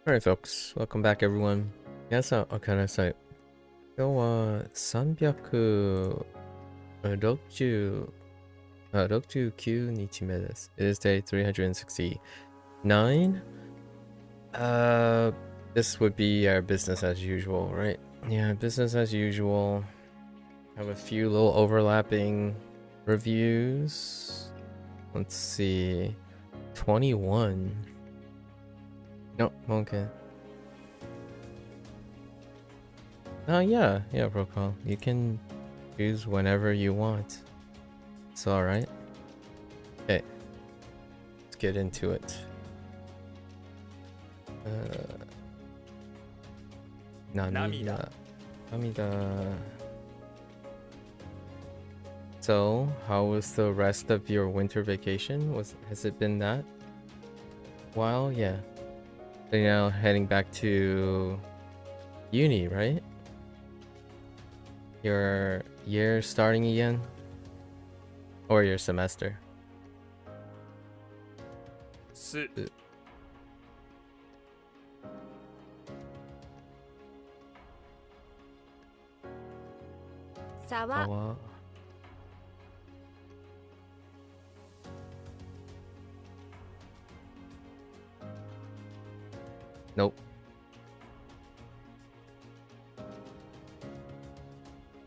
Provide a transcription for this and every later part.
Alright folks, welcome back everyone. 皆さん、おかえりなさい。今日は369 69日目です. It is day 369. This would be our business as usual, right? Yeah, business as usual. Have a few little overlapping reviews. Let's see. 21. Nope, okay. Yeah, Procol. You can choose whenever you want. It's alright. Okay. Let's get into it. Namida. So, how was the rest of your winter vacation? Has it been that while? Yeah. So you're now heading back to uni, right? Your year starting again? Or your semester? 沢 Nope.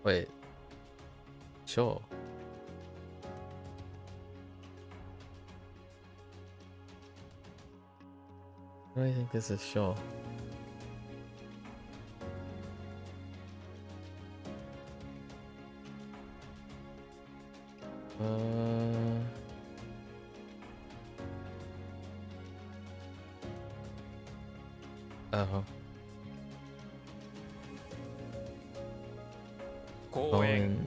Wait. Sure. What do I think this is sure? Oh. Hoang.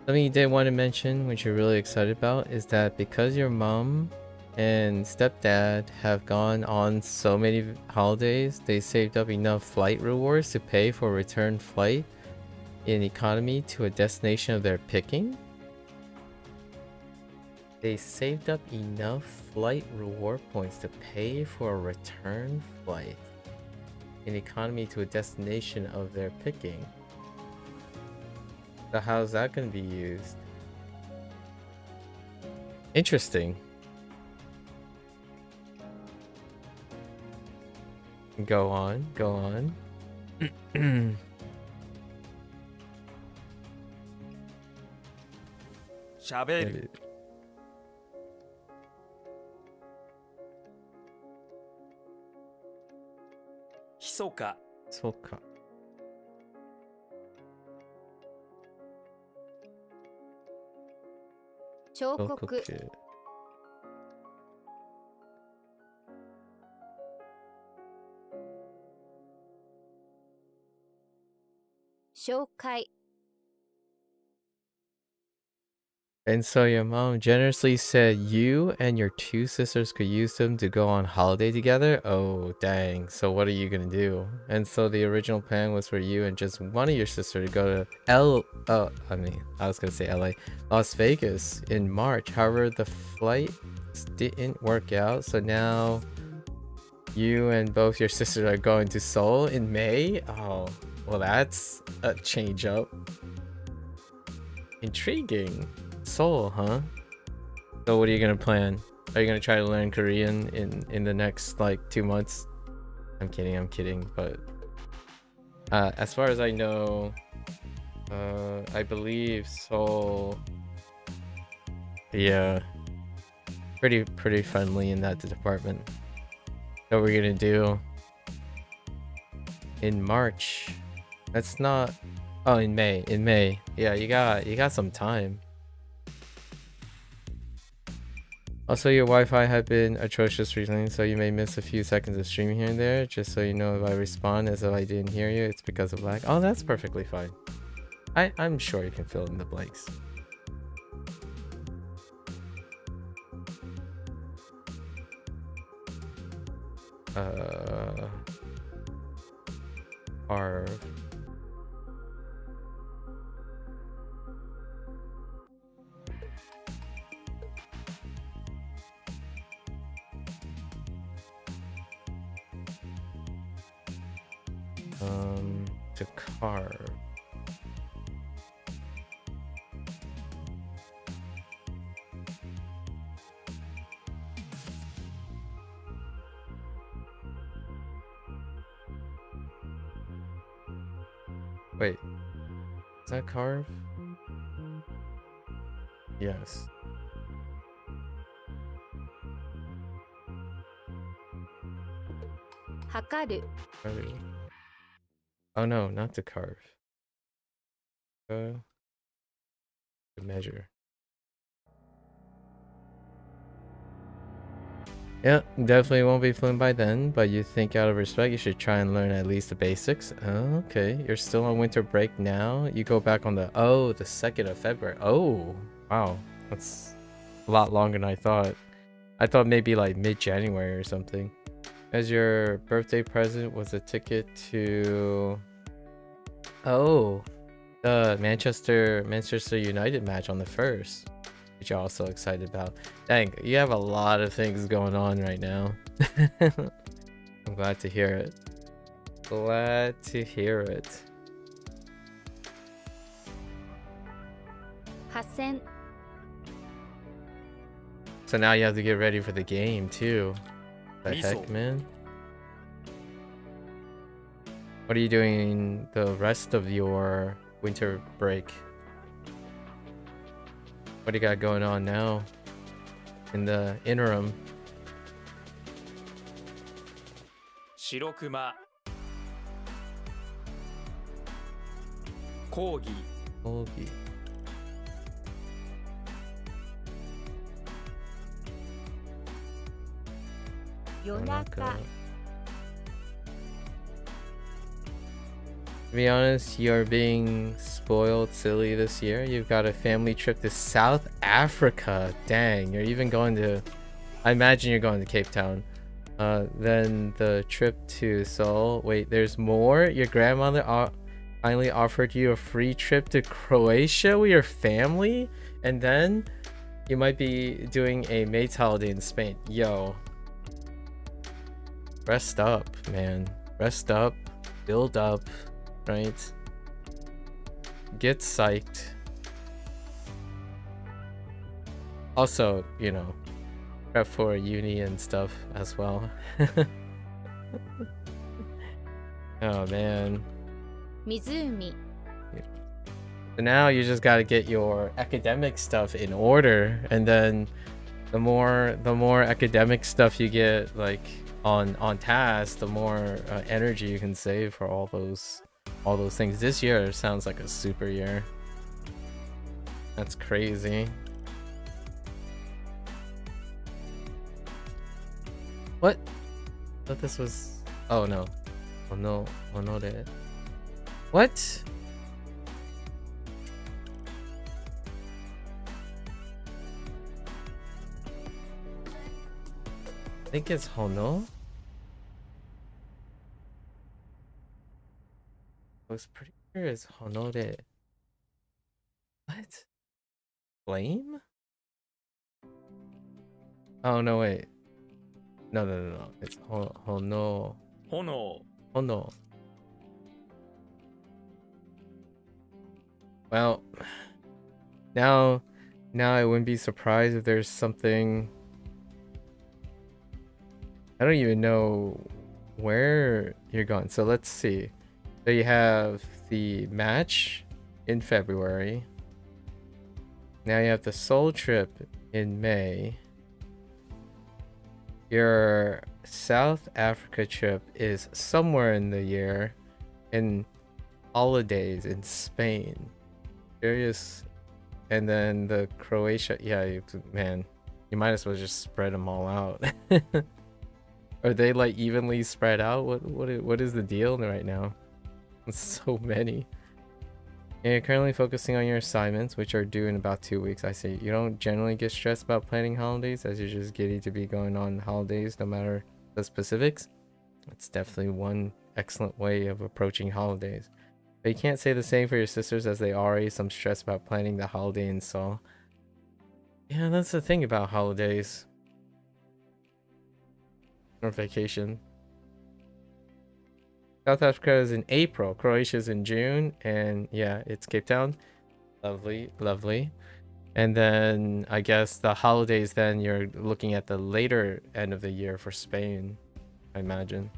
Something you did want to mention, which you're really excited about, is that because your mom and stepdad have gone on so many holidays, they saved up enough flight rewards to pay for a return flight in economy to a destination of their picking. They saved up enough flight reward points to pay for a return flight in economy to a destination of their picking. So how's that going to be used? Interesting. Go on, go on. 喋る ひそか そうか。彫刻 紹介 And so your mom generously said you and your two sisters could use them to go on holiday together? Oh, dang. So what are you gonna do? And so the original plan was for you and just one of your sisters to go to I was gonna say LA, Las Vegas in March. However, the flights didn't work out. So now you and both your sisters are going to Seoul in May? Oh, well, that's a change up. Intriguing. Seoul, huh? So what are you gonna plan? Are you gonna try to learn Korean in the next like 2 months? I'm kidding, but as far as I know, I believe Seoul, yeah, pretty friendly in that department. So what we're gonna do in March, that's not, oh, in May, yeah, you got some time. Also, your Wi-Fi had been atrocious recently, so you may miss a few seconds of streaming here and there. Just so you know, if I respond as though I didn't hear you, it's because of lag. Oh, that's perfectly fine. I'm sure you can fill in the blanks. Harv. To carve. Wait, is that carve? Yes. Hakaru. Oh no, not to carve. To measure. Yeah, definitely won't be fluent by then, but you think out of respect you should try and learn at least the basics. Oh, okay, you're still on winter break now. You go back on the 2nd of February. Oh, wow, that's a lot longer than I thought. I thought maybe like mid-January or something. As your birthday present was a ticket to the Manchester United match on the 1st. Which you're also excited about. Dang, you have a lot of things going on right now. I'm glad to hear it. Glad to hear it. 8000 So now you have to get ready for the game too. The heck, man? What are you doing the rest of your winter break? What do you got going on now in the interim? 白熊講義 Hoagie. 夜中 To be honest, you're being spoiled silly this year. You've got a family trip to South Africa. Dang, you're even going to... I imagine you're going to Cape Town. Then the trip to Seoul. Wait, there's more? Your grandmother finally offered you a free trip to Croatia with your family? And then you might be doing a mate's holiday in Spain. Yo. Rest up, man. Rest up. Build up. Right? Get psyched. Also, you know, prep for uni and stuff as well. Oh man. 湖 So now you just gotta get your academic stuff in order, and then the more academic stuff you get like on task, the more energy you can save for all those things. This year sounds like a super year. That's crazy. What? I thought this was... Oh no. Oh no. Oh no. What? I think it's Hono. I was pretty sure it's Honore. What? Flame? Oh no, wait. No. It's Hono. 炎 Hono. Well, now I wouldn't be surprised if there's something... I don't even know where you're going. So let's see. So you have the match in February. Now you have the Seoul trip in May. Your South Africa trip is somewhere in the year, in holidays in Spain. Serious. And then the Croatia, yeah, man, you might as well just spread them all out. Are they like evenly spread out? What is the deal right now? So many. And you're currently focusing on your assignments, which are due in about 2 weeks. I see. You don't generally get stressed about planning holidays, as you're just giddy to be going on holidays, no matter the specifics. It's definitely one excellent way of approaching holidays. But you can't say the same for your sisters, as they already some stress about planning the holiday in Seoul. Yeah, that's the thing about holidays. Or vacation. South Africa is in April. Croatia is in June. And yeah, it's Cape Town. Lovely, lovely. And then I guess the holidays, then you're looking at the later end of the year for Spain, I imagine.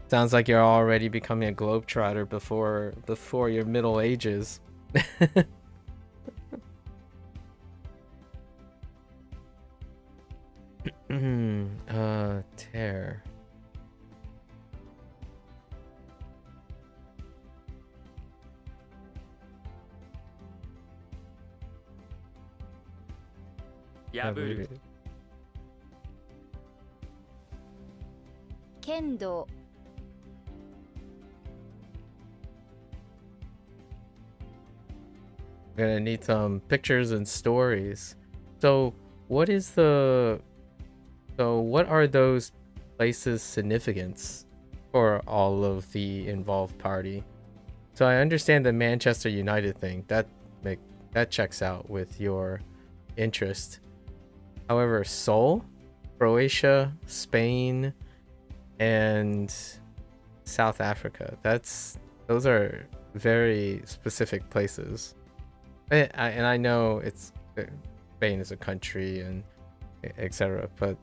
Sounds like you're already becoming a globetrotter before your middle ages. Tear. Yaburu. 剣道 We're gonna need some pictures and stories. So what are those places' significance for all of the involved party? So I understand the Manchester United thing. That checks out with your interest. However, Seoul, Croatia, Spain, and South Africa. Those are very specific places. And I know it's Spain is a country and etc. But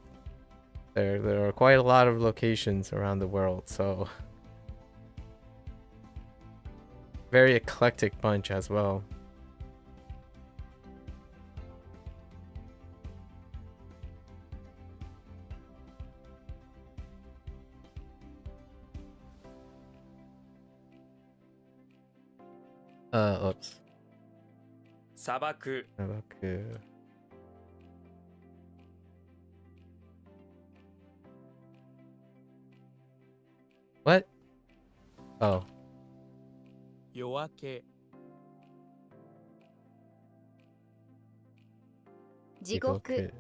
there are quite a lot of locations around the world, so very eclectic bunch as well. Oops. 砂漠 What? Oh. 夜明け地獄 弊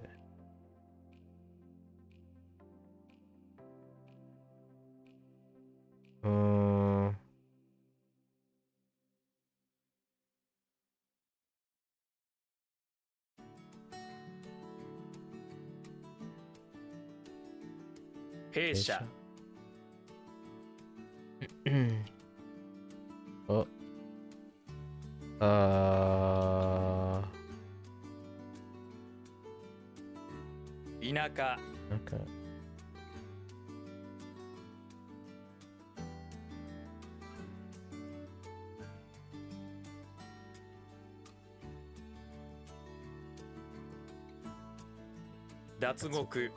社 Oh. 田舎 Okay. – 脱獄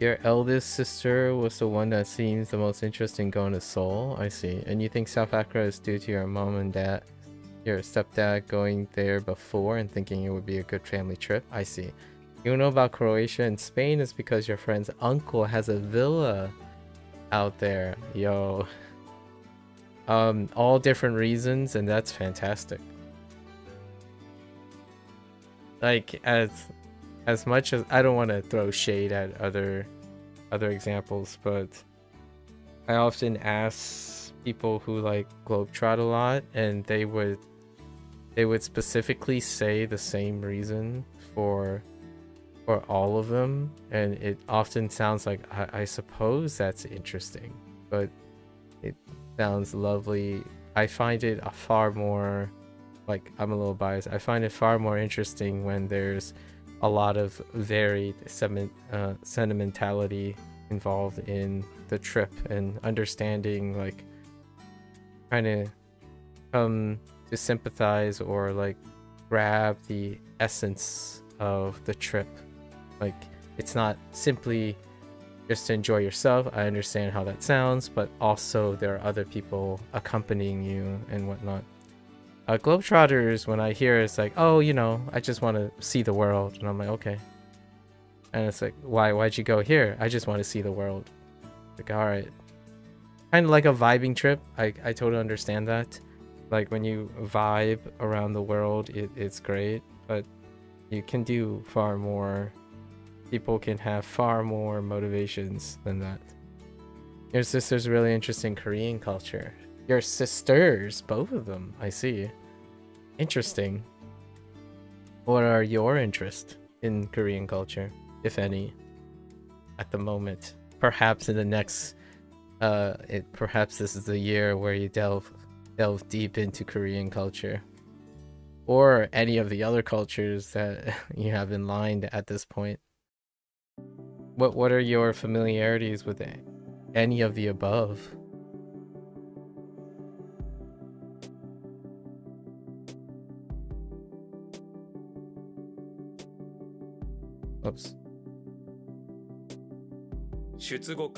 Your eldest sister was the one that seems the most interested in going to Seoul. I see. And you think South Africa is due to your mom and dad, your stepdad going there before and thinking it would be a good family trip? I see. You know about Croatia and Spain is because your friend's uncle has a villa out there. Yo. All different reasons, and that's fantastic. Like, as much as I don't want to throw shade at other examples, but I often ask people who like globetrot a lot, and they would specifically say the same reason for all of them, and it often sounds like I suppose that's interesting, but it sounds lovely. I find it a far more, like, I'm a little biased, I find it far more interesting when there's a lot of varied sentimentality involved in the trip and understanding, like, trying to come to sympathize or like grab the essence of the trip. Like, it's not simply just to enjoy yourself. I understand how that sounds, but also there are other people accompanying you and whatnot. Globetrotters, when I hear it's like, oh, you know, I just want to see the world, and I'm like, okay. And it's like, why'd you go here? I just want to see the world. Like, all right. Kind of like a vibing trip. I totally understand that. Like, when you vibe around the world, it's great, but you can do far more. People can have far more motivations than that. Your sister's really interested in Korean culture. Your sisters, both of them, I see. Interesting. What are your interests in Korean culture, if any, at the moment? Perhaps in the next, perhaps this is the year where you delve deep into Korean culture, or any of the other cultures that you have in line at this point. What are your familiarities with any of the above? Oops. 出国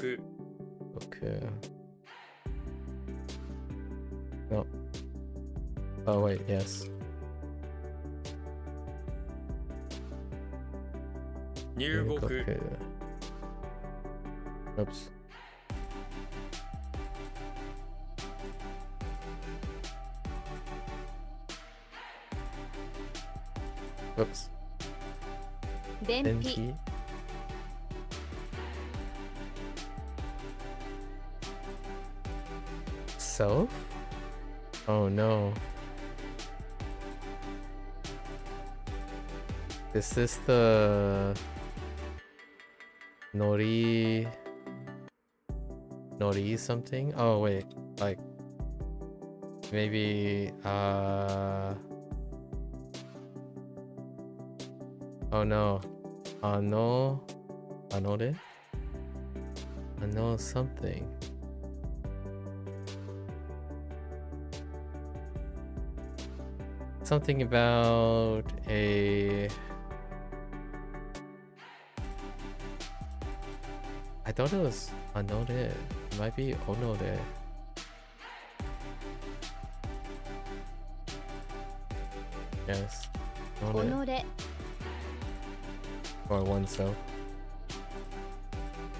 Okay. No. Oh wait, yes. 入国 Okay. Oops. Oops. 便秘 NP. Self? Oh no. Is this the Nori something? Oh wait, like maybe oh no. Anore? Ano something. Something about a... I thought it was Anore. It might be Onore. Yes. Onore. 己 Or oneself.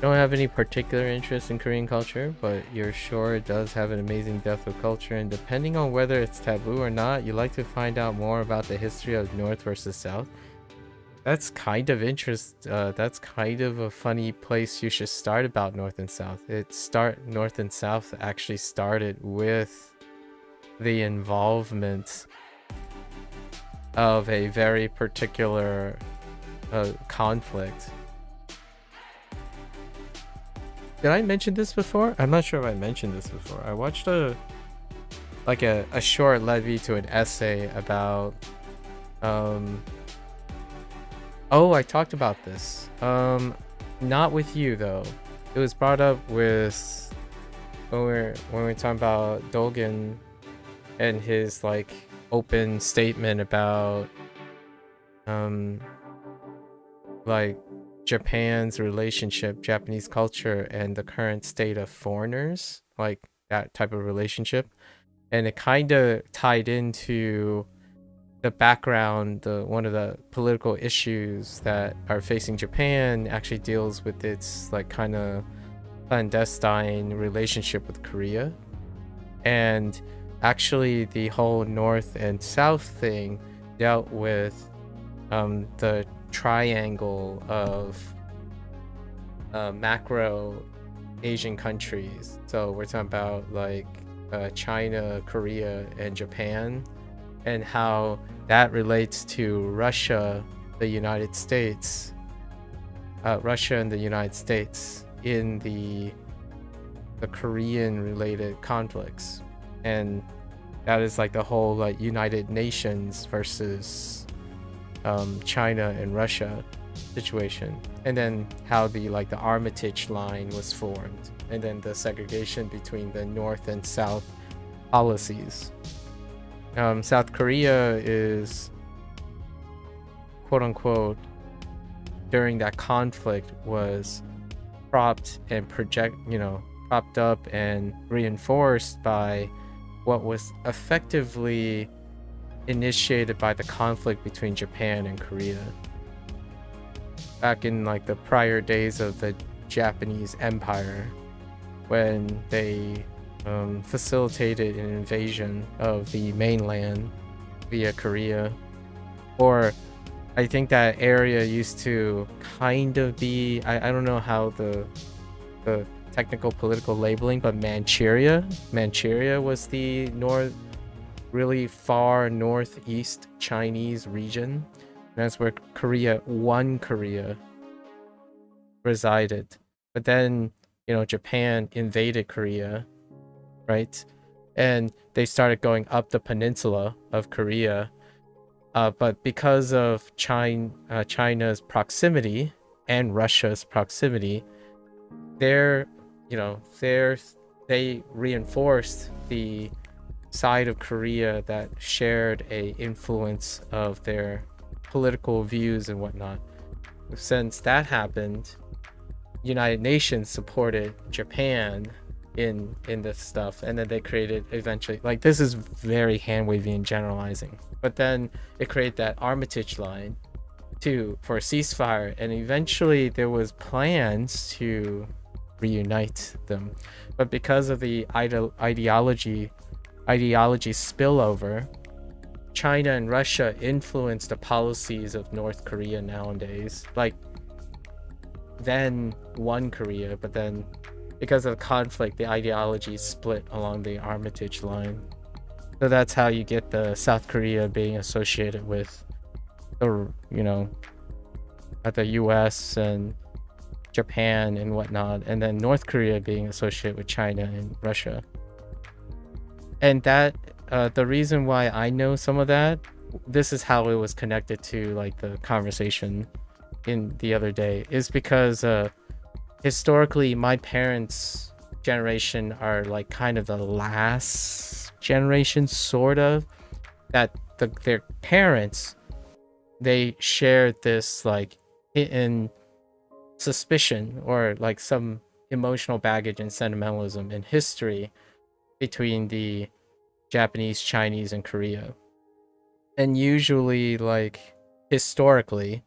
Don't have any particular interest in Korean culture, but you're sure it does have an amazing depth of culture, and depending on whether it's taboo or not, you like to find out more about the history of North versus South. That's kind of that's kind of a funny place you should start about North and South. North and South actually started with the involvement of a very particular conflict. Did I mention this before? I'm not sure if I mentioned this before. I watched a short led me to an essay about oh, I talked about this. Not with you though. It was brought up with when we were talking about Dogen and his like open statement about like Japan's relationship, Japanese culture, and the current state of foreigners, like that type of relationship. And it kind of tied into the background, one of the political issues that are facing Japan actually deals with its like kind of clandestine relationship with Korea. And actually the whole North and South thing dealt with the triangle of macro Asian countries. So we're talking about like China, Korea, and Japan, and how that relates to Russia, the United States, Russia and the United States in the Korean related conflicts. And that is like the whole like United Nations versus China and Russia situation, and then how the Armitage line was formed, and then the segregation between the North and South policies. South Korea is quote unquote during that conflict was propped up and reinforced by what was effectively initiated by the conflict between Japan and Korea back in like the prior days of the Japanese Empire, when they facilitated an invasion of the mainland via Korea. Or I think that area used to kind of be, I don't know how the technical political labeling, but Manchuria was the really far northeast Chinese region That's where one Korea resided. But then, Japan invaded Korea, right? And they started going up the peninsula of Korea. But because of China's proximity and Russia's proximity, they reinforced the side of Korea that shared a influence of their political views and whatnot. Since that happened, United Nations supported Japan in this stuff, and then they created eventually, like, this is very hand-wavy and generalizing, but then it created that Armitage line too for a ceasefire, and eventually there was plans to reunite them, but because of the ideology spillover, China and Russia influence the policies of North Korea nowadays. Like, then one Korea, but then because of the conflict, the ideology split along the Armitage line. So that's how you get the South Korea being associated with the, at the US and Japan and whatnot, and then North Korea being associated with China and Russia. And that the reason why I know some of that, this is how it was connected to like the conversation in the other day, is because historically my parents' generation are like kind of the last generation, sort of, that their parents, they shared this like hidden suspicion or like some emotional baggage and sentimentalism in history between the Japanese, Chinese, and Korea. And usually, like, historically,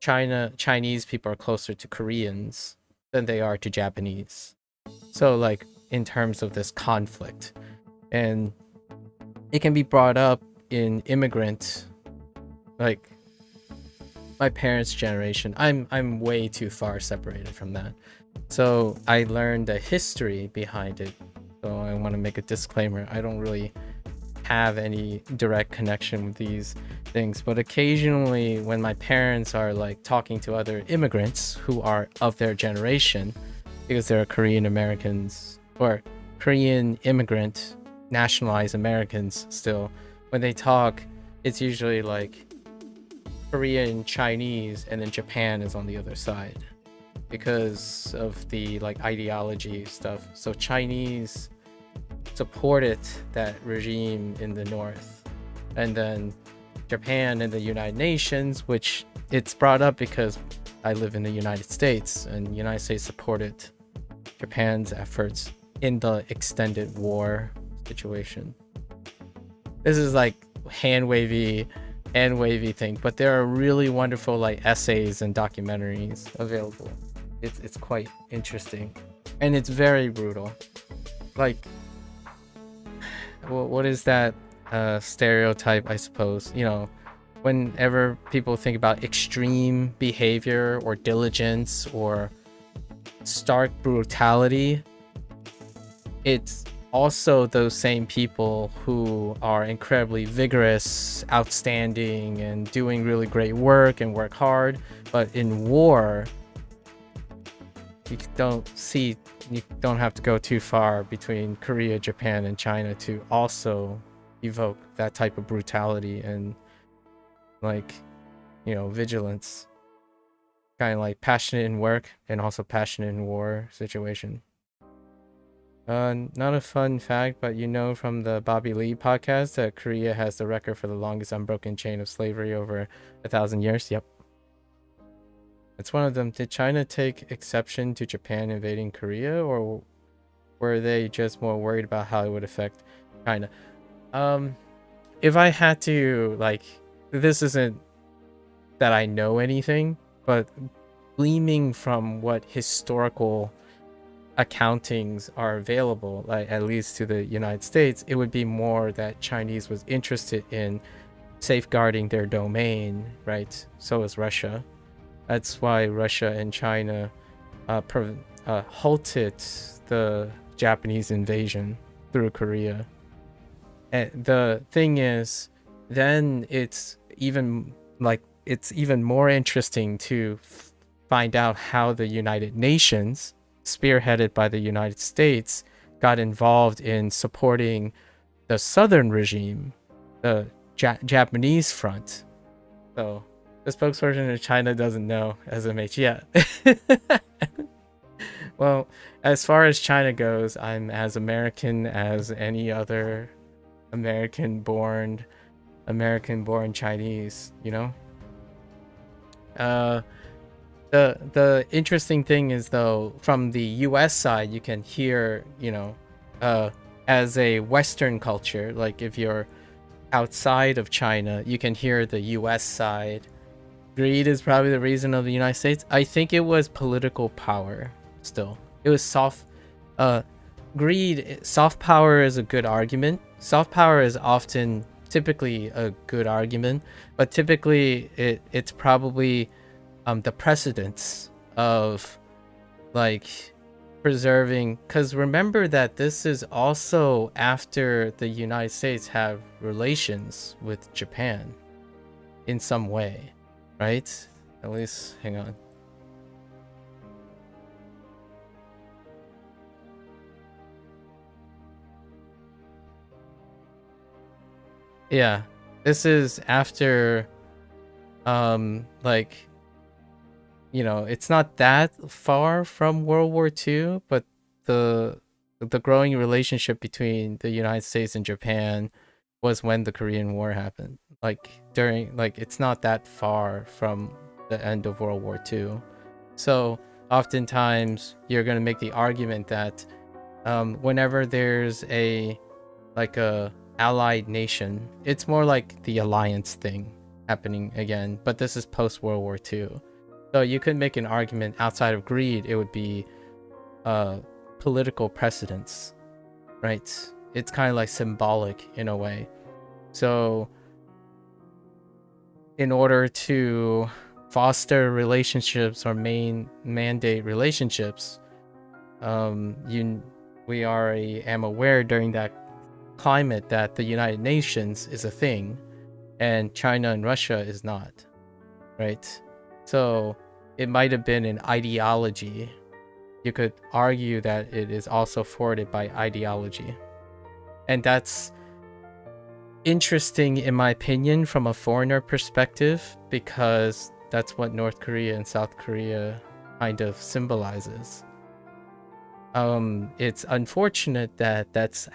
Chinese people are closer to Koreans than they are to Japanese. So, like, in terms of this conflict, and it can be brought up in immigrant, like, my parents' generation. I'm way too far separated from that, so I learned the history behind it. So I want to make a disclaimer, I don't really have any direct connection with these things, but occasionally when my parents are like talking to other immigrants who are of their generation, because they're Korean Americans or Korean immigrant nationalized Americans still, when they talk, it's usually like Korean, Chinese, and then Japan is on the other side because of the like ideology stuff. So Chinese supported that regime in the north, and then Japan and the United Nations, which it's brought up because I live in the United States, and the United States supported Japan's efforts in the extended war situation. This is like hand wavy thing, but there are really wonderful like essays and documentaries available. It's quite interesting, and it's very brutal. Like, what is that stereotype, I suppose, whenever people think about extreme behavior or diligence or stark brutality, it's also those same people who are incredibly vigorous, outstanding, and doing really great work and work hard. But in war, you don't have to go too far between Korea, Japan, and China to also evoke that type of brutality and like, vigilance. Kind of like passionate in work and also passionate in war situation. Not a fun fact, but from the Bobby Lee podcast that Korea has the record for the longest unbroken chain of slavery over 1,000 years. Yep. It's one of them. Did China take exception to Japan invading Korea, or were they just more worried about how it would affect China? If I had to, like, this isn't that I know anything, but gleaming from what historical accountings are available, like at least to the United States, it would be more that Chinese was interested in safeguarding their domain, right? So is Russia. That's why Russia and China halted the Japanese invasion through Korea. And the thing is, then it's even like it's even more interesting to find out how the United Nations, spearheaded by the United States, got involved in supporting the southern regime, the Japanese front. So the spokesperson of China doesn't know SMH yet. Well, as far as China goes, I'm as American as any other American-born Chinese, you know? The interesting thing is, though, from the US side, you can hear, you know, as a Western culture, like if you're outside of China, you can hear the US side. Greed is probably the reason of the United States. I think it was political power still. It was soft greed. Soft power is a good argument. Soft power is often typically a good argument, but typically it's probably the precedence of like preserving, because remember that this is also after the United States have relations with Japan in some way, right? At least, hang on. Yeah, this is after like, you know, it's not that far from World War II, but the growing relationship between the United States and Japan was when the Korean War happened. Like during, like, it's not that far from the end of World War II. So oftentimes you're going to make the argument that whenever there's a allied nation, it's more like the alliance thing happening again, but this is post World War II. So you could make an argument outside of greed, it would be political precedence, right? It's kind of like symbolic in a way. So in order to foster relationships or mandate relationships, am aware during that climate that the United Nations is a thing and China and Russia is not, right? So it might have been an ideology. You could argue that it is also forwarded by ideology. And that's interesting in my opinion from a foreigner perspective, because that's what North Korea and South Korea kind of symbolizes. It's unfortunate that that's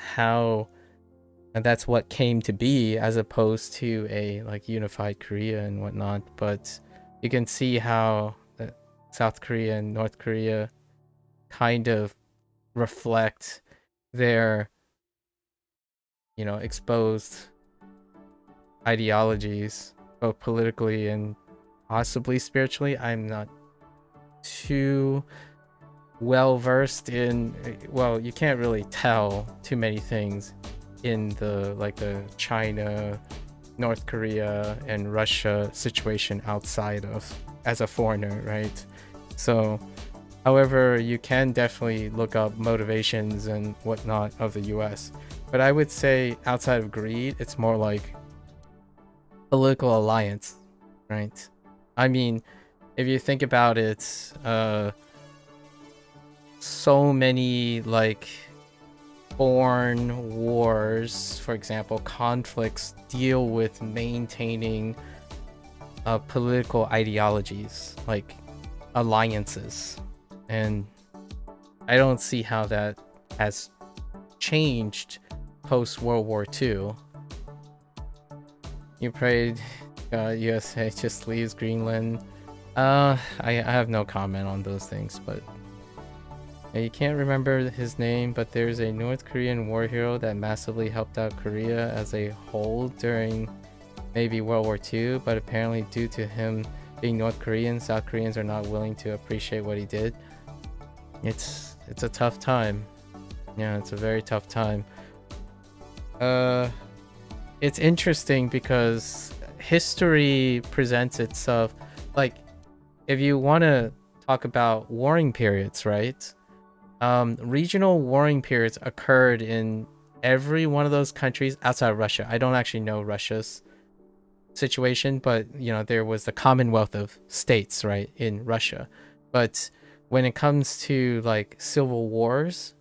what came to be, as opposed to a like unified Korea and whatnot. But you can see how South Korea and North Korea kind of reflect their, you know, exposed ideologies, both politically and possibly spiritually. I'm not too well versed in, well, you can't really tell too many things in the China, North Korea and Russia situation outside of, as a foreigner, right? So however, you can definitely look up motivations and whatnot of the US, but I would say outside of greed, it's more like political alliance, right? I mean, if you think about it, so many like foreign wars, for example, conflicts deal with maintaining political ideologies, like alliances. And I don't see how that has changed post World War II. You prayed USA just leaves Greenland. I have no comment on those things, but you can't remember his name, but there's a North Korean war hero that massively helped out Korea as a whole during maybe World War II, but apparently due to him being North Korean, South Koreans are not willing to appreciate what he did. It's a tough time. Yeah, it's a very tough time. It's interesting because history presents itself, like, if you want to talk about warring periods, right? Regional warring periods occurred in every one of those countries outside of Russia. I don't actually know Russia's situation, but there was the Commonwealth of States, right, in Russia. But when it comes to like civil wars,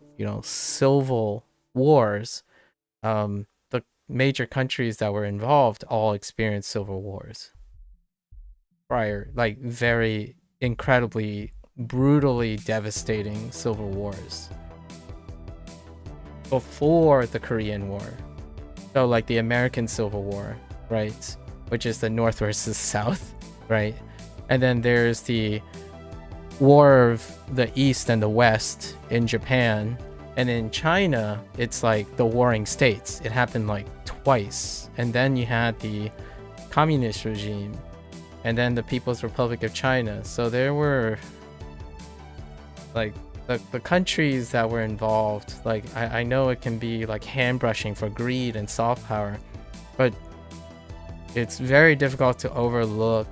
the major countries that were involved all experienced civil wars prior, like very incredibly brutally devastating civil wars before the Korean War. So like the American Civil War, right, which is the North versus South, right? And then there's the War of the East and the West in Japan. And in China, it's like the warring states. It happened like twice. And then you had the communist regime and then the People's Republic of China. So there were like the countries that were involved. Like I know it can be like hand brushing for greed and soft power, but it's very difficult to overlook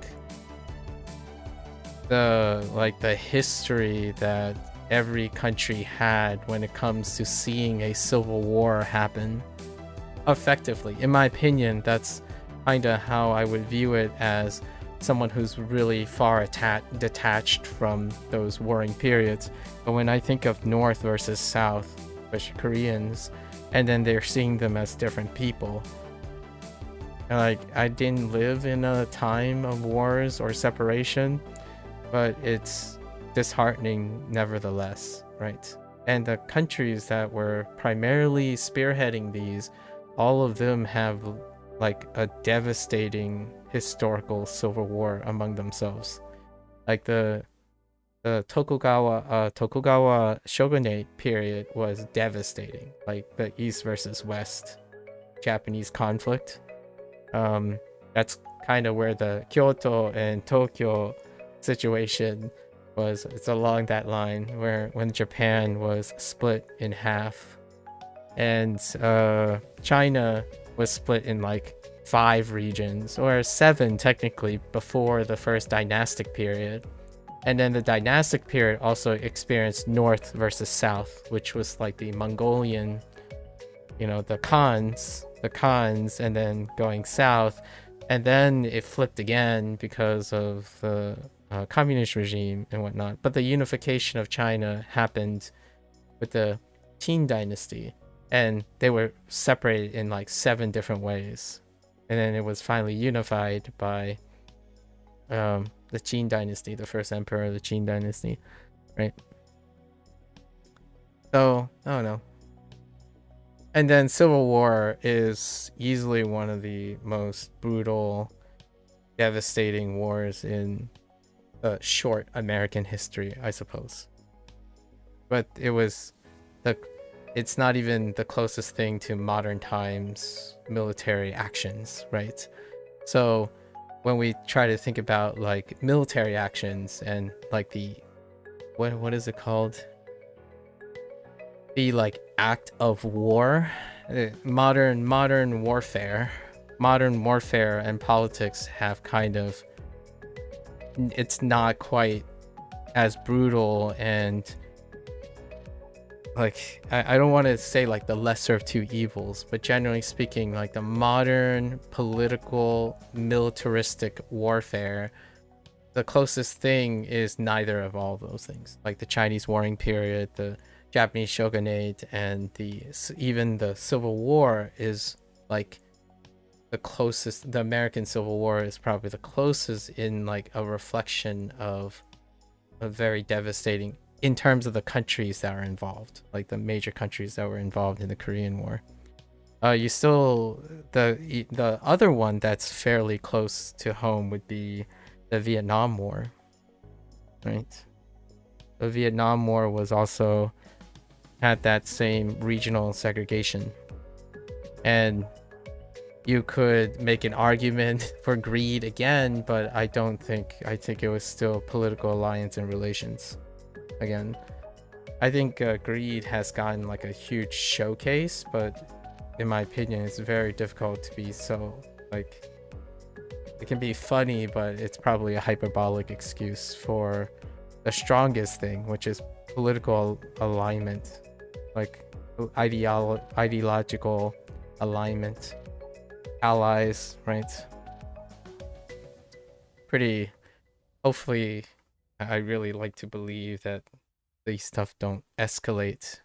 the history that every country had when it comes to seeing a civil war happen effectively. In my opinion, that's kind of how I would view it, as someone who's really far detached from those warring periods. But when I think of North versus South, especially Koreans, and then they're seeing them as different people, like I didn't live in a time of wars or separation, but it's disheartening nevertheless, right? And the countries that were primarily spearheading these, all of them have like a devastating historical civil war among themselves. Like the Tokugawa shogunate period was devastating, like the East versus West Japanese conflict. That's kind of where the Kyoto and Tokyo situation was. It's along that line where when Japan was split in half, and China was split in like 5 regions, or 7 technically, before the first dynastic period. And then the dynastic period also experienced North versus South, which was like the Mongolian, the Khans, and then going south. And then it flipped again because of the communist regime and whatnot. But the unification of China happened with the Qin dynasty, and they were separated in like 7 different ways. And then it was finally unified by the Qin dynasty, the first emperor of the Qin dynasty, right? So, I don't know. And then Civil War is easily one of the most brutal, devastating wars in short American history, I suppose. But it's not even the closest thing to modern times military actions, right? So when we try to think about like military actions and like the what is it called, the like act of war, modern warfare and politics have kind of, it's not quite as brutal, and like I don't want to say like the lesser of two evils, but generally speaking, like the modern political militaristic warfare, the closest thing is neither of all those things. Like the Chinese warring period, the Japanese shogunate, and even the Civil War is like the closest. The American Civil War is probably the closest in like a reflection of a very devastating in terms of the countries that are involved, like the major countries that were involved in the Korean War. The other one that's fairly close to home would be the Vietnam War, right? The Vietnam War was also had that same regional segregation, and you could make an argument for greed again, but I think it was still political alliance and relations. Again, I think greed has gotten like a huge showcase, but in my opinion, it's very difficult to be so like, it can be funny, but it's probably a hyperbolic excuse for the strongest thing, which is political alignment, like ideological alignment, allies, right? pretty. Hopefully, I really like to believe that these stuff don't escalate.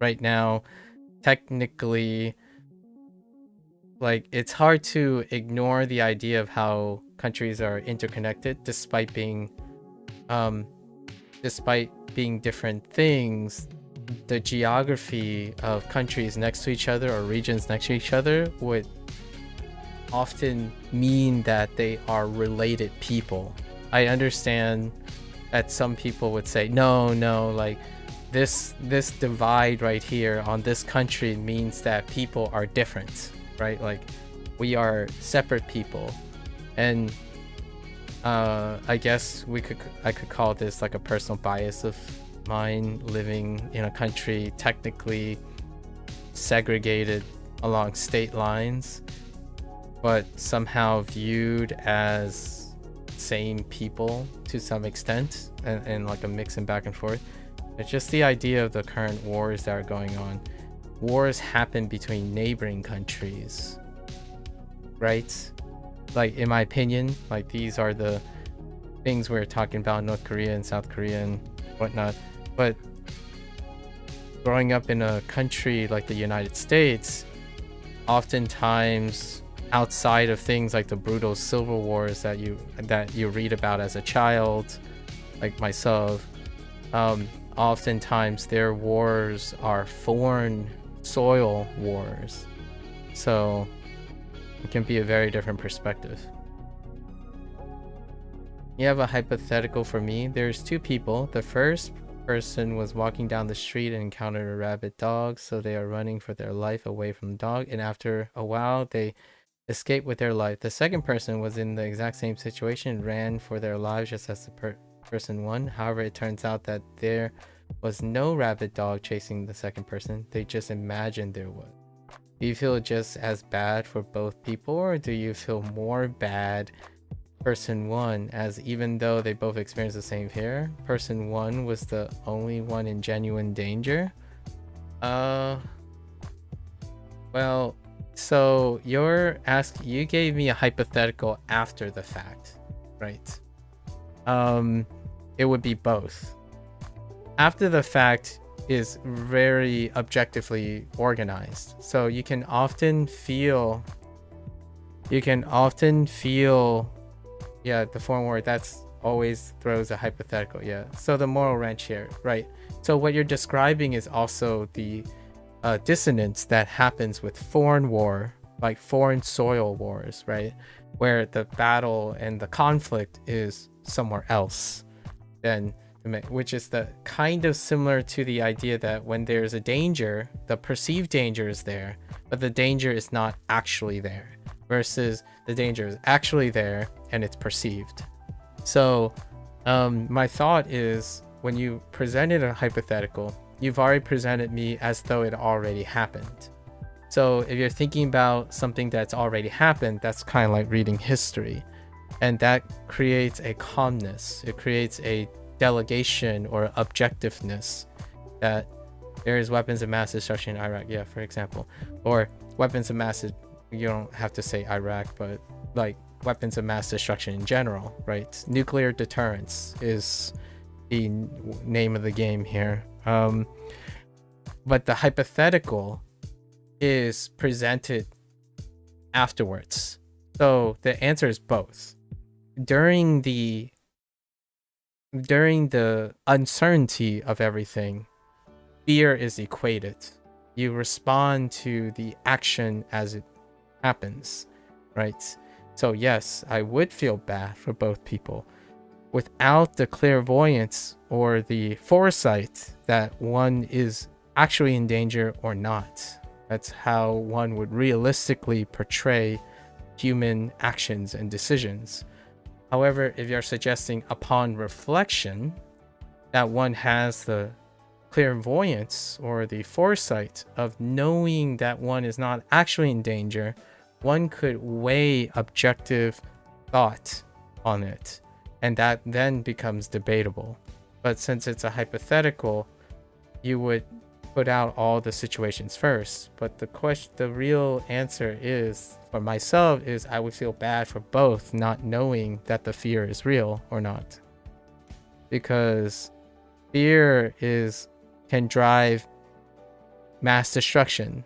Right now, technically, like it's hard to ignore the idea of how countries are interconnected, despite being different things. The geography of countries next to each other or regions next to each other would often mean that they are related people. I understand that some people would say, no, like this divide right here on this country means that people are different, right? Like we are separate people. And I guess I could call this like a personal bias of mine, living in a country technically segregated along state lines, but somehow viewed as same people to some extent, and like a mix and back and forth. It's just the idea of the current wars that are going on. Wars happen between neighboring countries, right? Like in my opinion, like these are the things we're talking about, North Korea and South Korea and whatnot. But growing up in a country like the United States, oftentimes outside of things like the brutal civil wars that you read about as a child, like myself, oftentimes their wars are foreign soil wars. So it can be a very different perspective. You have a hypothetical for me. There's two people. The first person was walking down the street and encountered a rabid dog, so they are running for their life away from the dog, and after a while they escape with their life. The second person was in the exact same situation, ran for their lives just as the person one. However, it turns out that there was no rabid dog chasing the second person. They just imagined there was. Do you feel just as bad for both people, or do you feel more bad person one, as even though they both experienced the same fear, person one was the only one in genuine danger? Well, so you gave me a hypothetical after the fact, right? It would be both. After the fact is very objectively organized, so you can often feel yeah, the foreign word, that's always throws a hypothetical. Yeah, so the moral wrench here, right? So what you're describing is also the dissonance that happens with foreign war, like foreign soil wars, right? Where the battle and the conflict is somewhere else, then which is the kind of similar to the idea that when there's a danger, the perceived danger is there, but the danger is not actually there, versus the danger is actually there and it's perceived. So my thought is, when you presented a hypothetical, you've already presented me as though it already happened. So if you're thinking about something that's already happened, that's kind of like reading history, and that creates a calmness. It creates a delegation or objectiveness, that there is weapons of mass destruction in Iraq, yeah, for example, or weapons of mass, you don't have to say Iraq, but like weapons of mass destruction in general, right? Nuclear deterrence is the name of the game here. But the hypothetical is presented afterwards. So the answer is both. During the uncertainty of everything, fear is equated. You respond to the action as it happens, right? So yes, I would feel bad for both people. Without the clairvoyance or the foresight that one is actually in danger or not. That's how one would realistically portray human actions and decisions. However, if you're suggesting upon reflection that one has the clairvoyance or the foresight of knowing that one is not actually in danger, one could weigh objective thought on it, and that then becomes debatable. But since it's a hypothetical, you would put out all the situations first. But the real answer is, for myself, is I would feel bad for both, not knowing that the fear is real or not. Because fear can drive mass destruction,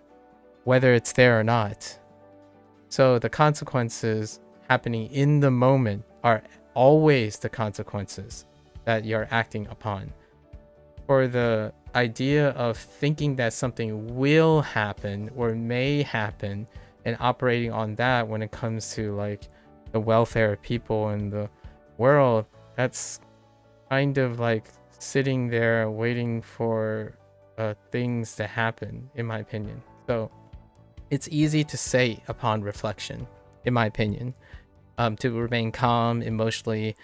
whether it's there or not. So the consequences happening in the moment are always the consequences that you're acting upon. For the idea of thinking that something will happen or may happen and operating on that when it comes to like the welfare of people in the world, that's kind of like sitting there waiting for things to happen, in my opinion. So it's easy to say upon reflection, in my opinion, to remain calm, emotionally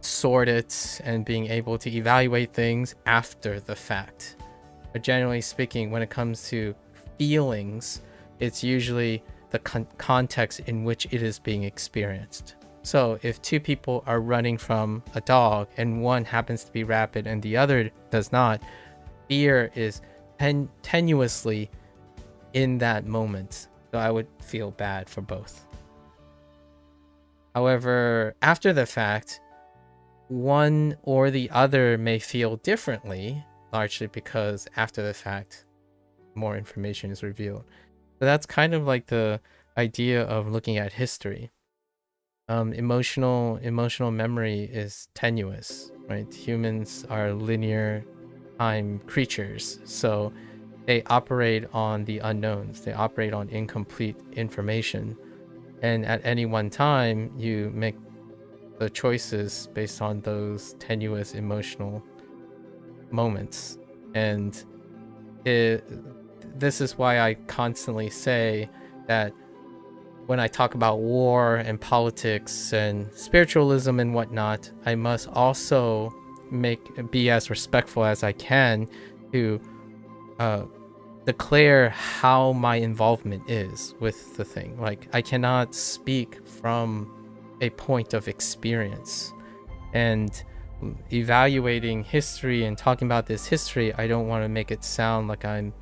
sorted, and being able to evaluate things after the fact. But generally speaking, when it comes to feelings, it's usually the context in which it is being experienced. So if two people are running from a dog and one happens to be rapid and the other does not, fear is tenuously in that moment. So I would feel bad for both. However, after the fact, one or the other may feel differently, largely because after the fact, more information is revealed. So that's kind of like the idea of looking at history. Emotional memory is tenuous, right? Humans are linear time creatures, so they operate on the unknowns. They operate on incomplete information, and at any one time, you make the choices based on those tenuous emotional moments. And this is why I constantly say that when I talk about war and politics and spiritualism and whatnot, I must also be as respectful as I can to declare how my involvement is with the thing. Like, I cannot speak from a point of experience, and evaluating history and talking about this history, I don't want to make it sound like I'm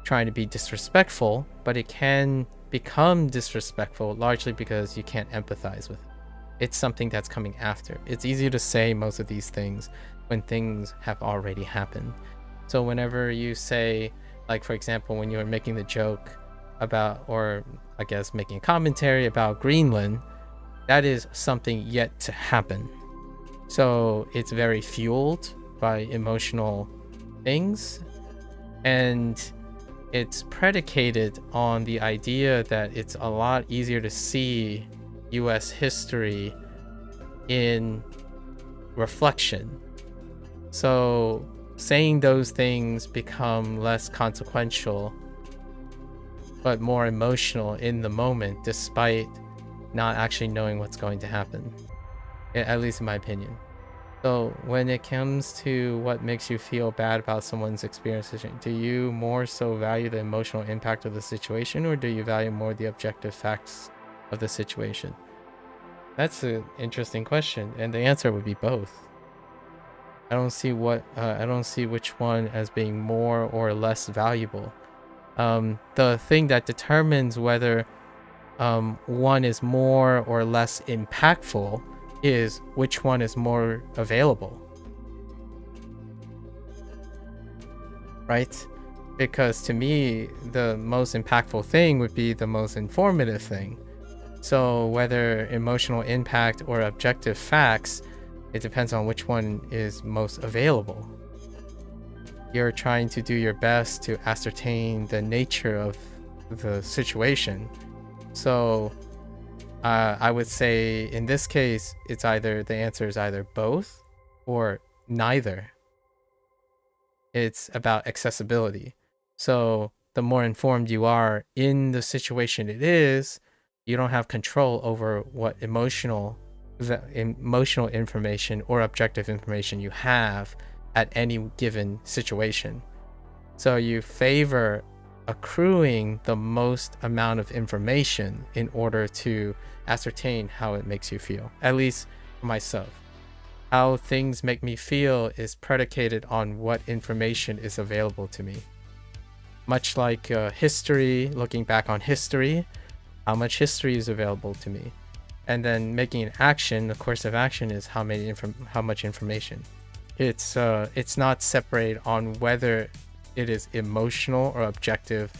trying to be disrespectful, but it can become disrespectful largely because you can't empathize with it. It's something that's coming after. It's easy to say most of these things when things have already happened. So whenever you say, like, for example, when you're making the joke about, or I guess making a commentary about Greenland, that is something yet to happen. So it's very fueled by emotional things, and it's predicated on the idea that it's a lot easier to see US history in reflection. So saying those things become less consequential but more emotional in the moment, despite not actually knowing what's going to happen, at least in my opinion. So when it comes to what makes you feel bad about someone's experiences, do you more so value the emotional impact of the situation, or do you value more the objective facts of the situation? That's an interesting question, and the answer would be both. I don't see which one as being more or less valuable. The thing that determines whether one is more or less impactful is which one is more available, right? Because to me, the most impactful thing would be the most informative thing. So whether emotional impact or objective facts, it depends on which one is most available. You're trying to do your best to ascertain the nature of the situation. So I would say in this case, the answer is either both or neither. It's about accessibility. So the more informed you are in the situation it is, you don't have control over what emotional information or objective information you have at any given situation. So you favor accruing the most amount of information in order to ascertain how it makes you feel, at least for myself. how things make me feel is predicated on what information is available to me. Much like history, looking back on history, how much history is available to me. And then making an action, the course of action is how much information. It's not separated on whether it is emotional or objective.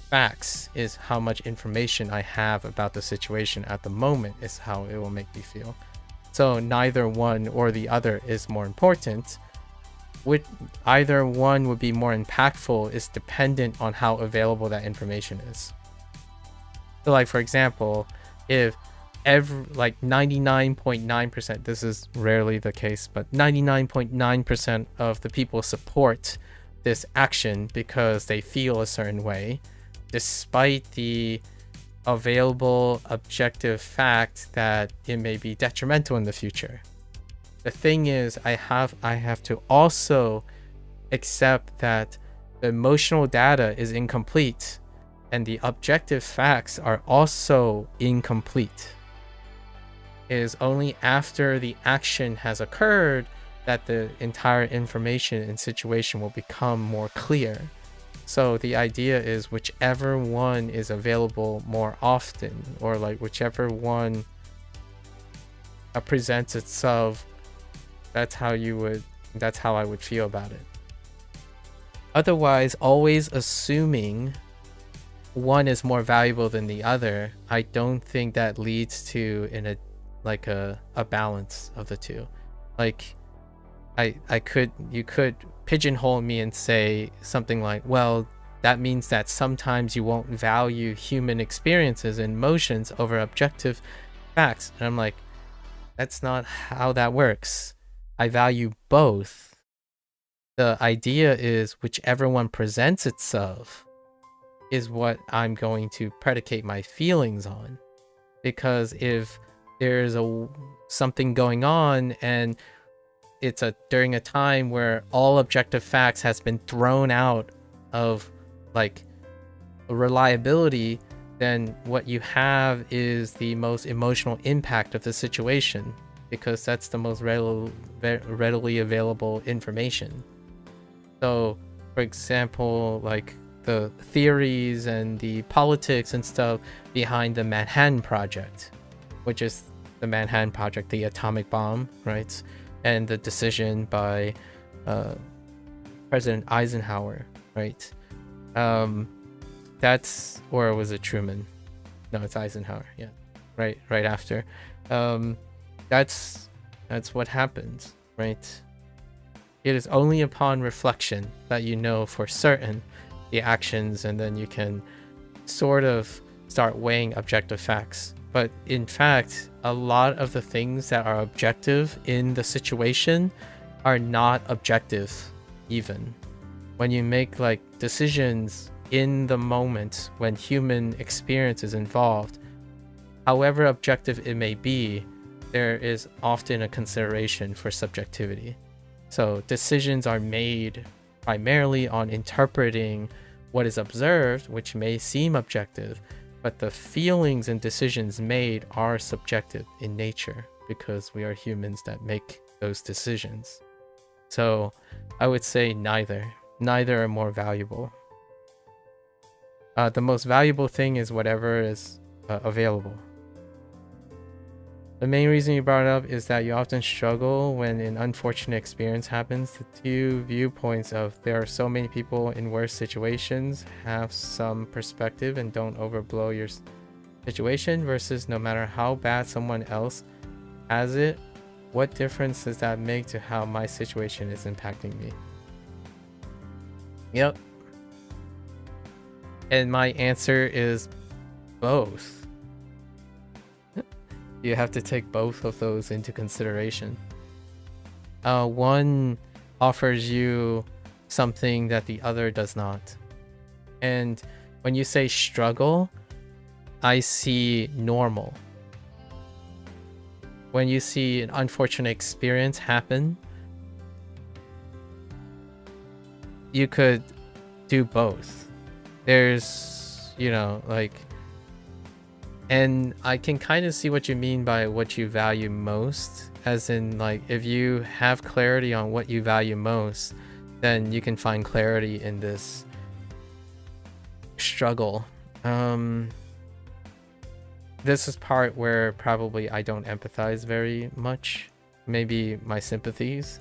Facts is how much information I have about the situation at the moment is how it will make me feel. So neither one or the other is more important. Either one would be more impactful is dependent on how available that information is. So like, for example, if 99.9%, this is rarely the case, but 99.9% of the people support this action because they feel a certain way, despite the available objective fact that it may be detrimental in the future. The thing is, I have to also accept that the emotional data is incomplete and the objective facts are also incomplete. It is only after the action has occurred that the entire information and situation will become more clear. So the idea is whichever one is available more often, or like whichever one presents itself, that's how I would feel about it. Otherwise, always assuming one is more valuable than the other, I don't think that leads to a balance of the two. Like you could pigeonhole me and say something like, well, that means that sometimes you won't value human experiences and emotions over objective facts. And I'm like, that's not how that works. I value both. The idea is whichever one presents itself is what I'm going to predicate my feelings on. Because if there's something going on and it's during a time where all objective facts has been thrown out of like reliability, then what you have is the most emotional impact of the situation, because that's the most readily available information. So, for example, like the theories and the politics and stuff behind the Manhattan Project, which is the Manhattan Project, the atomic bomb, right? And the decision by President Eisenhower, right? That's, or was it Truman? No, it's Eisenhower. Yeah, right after. That's what happens, right? It is only upon reflection that you know for certain the actions, and then you can sort of start weighing objective facts. But in fact, a lot of the things that are objective in the situation are not objective even. When you make like decisions in the moment when human experience is involved, however objective it may be, there is often a consideration for subjectivity. So decisions are made primarily on interpreting what is observed, which may seem objective, but the feelings and decisions made are subjective in nature because we are humans that make those decisions. So I would say neither are more valuable. The most valuable thing is whatever is available. The main reason you brought it up is that you often struggle when an unfortunate experience happens. The two viewpoints of there are so many people in worse situations have some perspective and don't overblow your situation, versus no matter how bad someone else has it, what difference does that make to how my situation is impacting me? Yep. And my answer is both. You have to take both of those into consideration. One offers you something that the other does not. And when you say struggle, I see normal. When you see an unfortunate experience happen, you could do both. There's, like, And I can kind of see what you mean by what you value most, as in, like, if you have clarity on what you value most, then you can find clarity in this struggle. This is part where probably I don't empathize very much, maybe my sympathies.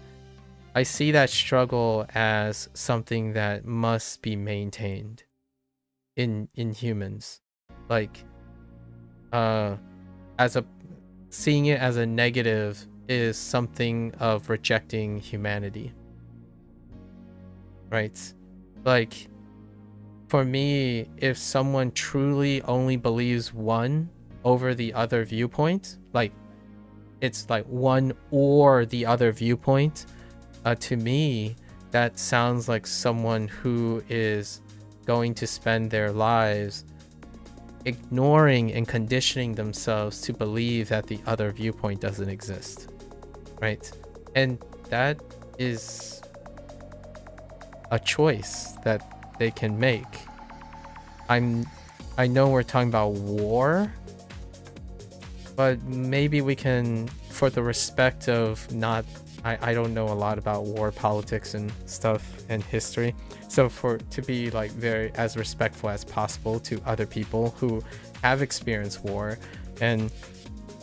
I see that struggle as something that must be maintained in humans, like as a seeing it as a negative is something of rejecting humanity, right? Like, for me, if someone truly only believes one over the other viewpoint, like it's like one or the other viewpoint, to me that sounds like someone who is going to spend their lives ignoring and conditioning themselves to believe that the other viewpoint doesn't exist, right? And that is a choice that they can make. I know we're talking about war, but maybe we can, for the respect of not, I don't know a lot about war politics and stuff and history, so to be like very as respectful as possible to other people who have experienced war and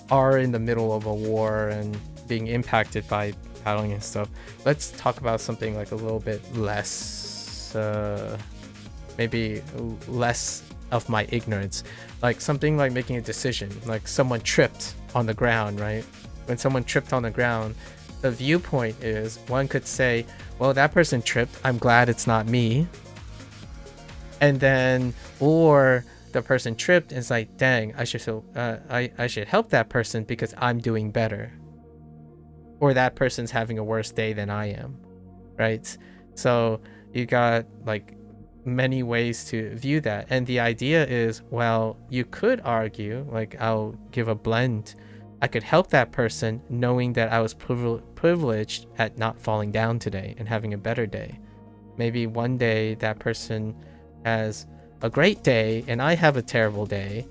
are in the middle of a war and being impacted by battling and stuff, let's talk about something like a little bit less maybe less of my ignorance, like something like making a decision, like someone tripped on the ground, right? When someone tripped on the ground, the viewpoint is, one could say, well, that person tripped, I'm glad it's not me. And then, or the person tripped and it's like, dang, I should feel I should help that person because I'm doing better, or that person's having a worse day than I am, right? So you got like many ways to view that, and the idea is, well, you could argue, like, I'll give a blend. I could help that person knowing that I was privileged at not falling down today and having a better day. Maybe one day that person has a great day and I have a terrible day,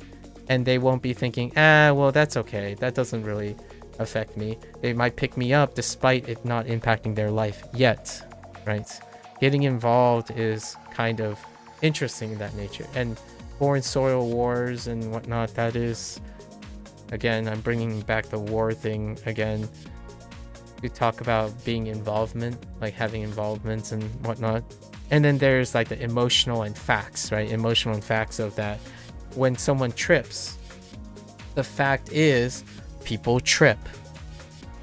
and they won't be thinking, well, that's okay, that doesn't really affect me. They might pick me up despite it not impacting their life yet, right? Getting involved is kind of interesting in that nature. And foreign soil wars and whatnot, that is, again, I'm bringing back the war thing again. We talk about being involvement, like having involvements and whatnot. And then there's like the emotional and facts, right? Emotional and facts of that. When someone trips, the fact is people trip.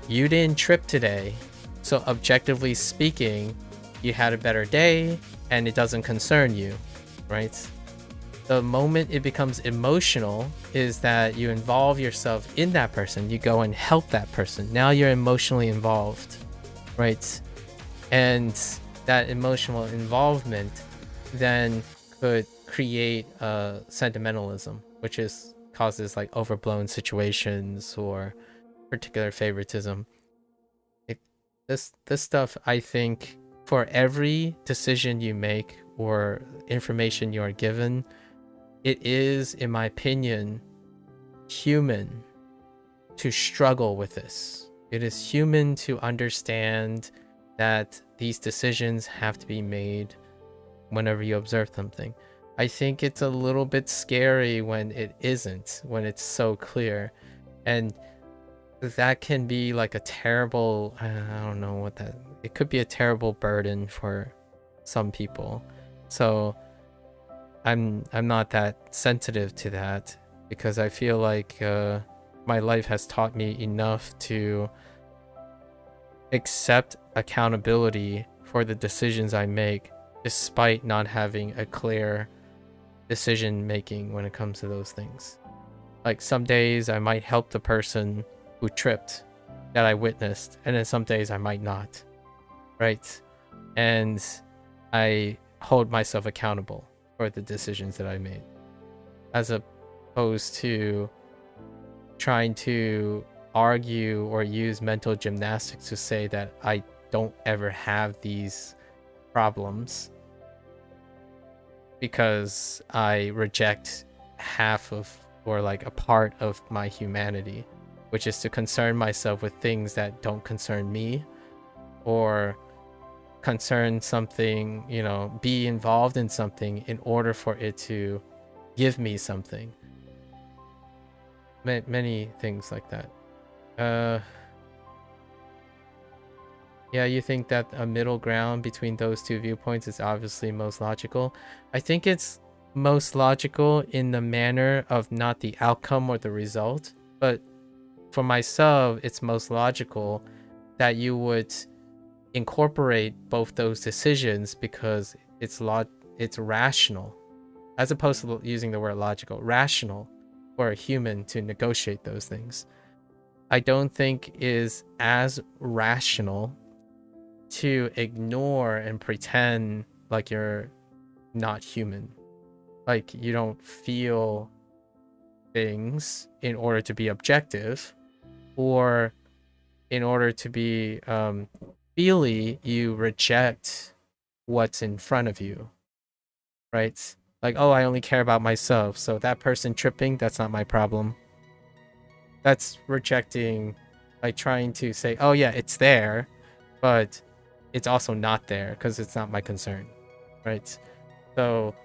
You didn't trip today, so objectively speaking, you had a better day and it doesn't concern you, right? The moment it becomes emotional is that you involve yourself in that person. You go and help that person. Now you're emotionally involved, right? And that emotional involvement then could create sentimentalism, which causes like overblown situations or particular favoritism. This stuff, I think, for every decision you make or information you are given, it is, in my opinion, human to struggle with this. It is human to understand that these decisions have to be made whenever you observe something. I think it's a little bit scary when it isn't, when it's so clear. And that can be like a terrible, I don't know what that, it could be a terrible burden for some people. So I'm not that sensitive to that, because I feel like my life has taught me enough to accept accountability for the decisions I make, despite not having a clear decision making when it comes to those things. Like, some days I might help the person who tripped that I witnessed, and then some days I might not, right? And I hold myself accountable for the decisions that I made, as opposed to trying to argue or use mental gymnastics to say that I don't ever have these problems because I reject half of or like a part of my humanity, which is to concern myself with things that don't concern me, or concern something, you know, be involved in something in order for it to give me something. Many things like that. Yeah, you think that a middle ground between those two viewpoints is obviously most logical. I think it's most logical in the manner of not the outcome or the result, but for myself, it's most logical that you would incorporate both those decisions because it's rational, as opposed to using the word logical. Rational for a human to negotiate those things. I don't think is as rational to ignore and pretend like you're not human, like you don't feel things in order to be objective, or in order to be feely, you reject what's in front of you, right? Like, oh, I only care about myself, so that person tripping, that's not my problem. That's rejecting, like trying to say, oh yeah, it's there, but it's also not there because it's not my concern, right? So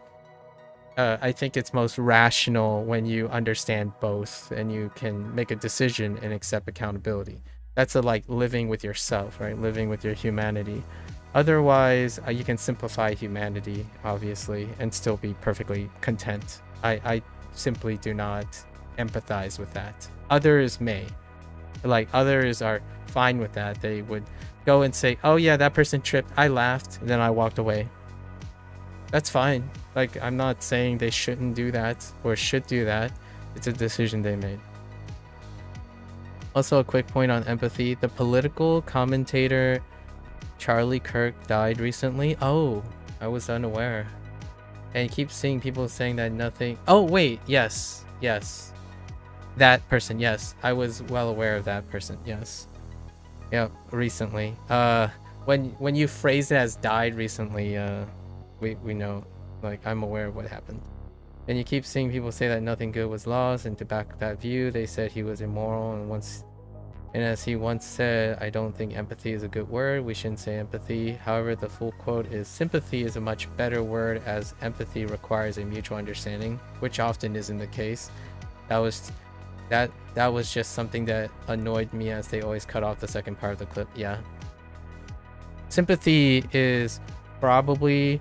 I think it's most rational when you understand both and you can make a decision and accept accountability. That's like living with yourself, right? Living with your humanity. Otherwise, you can simplify humanity, obviously, and still be perfectly content. I simply do not empathize with that. Others may. Like, others are fine with that. They would go and say, oh yeah, that person tripped, I laughed, and then I walked away. That's fine. Like, I'm not saying they shouldn't do that or should do that. It's a decision they made. Also, a quick point on empathy. The political commentator Charlie Kirk died recently. Oh, I was unaware. And you keep seeing people saying that nothing... Oh, wait. Yes. Yes. That person. Yes. I was well aware of that person. Yes. Yeah, recently. When you phrase it as died recently, we know, like, I'm aware of what happened. And you keep seeing people say that nothing good was lost, and to back that view, they said he was immoral, and as he once said, I don't think empathy is a good word. We shouldn't say empathy. However, the full quote is, sympathy is a much better word as empathy requires a mutual understanding, which often isn't the case. That was just something that annoyed me, as they always cut off the second part of the clip. Yeah. Sympathy is probably...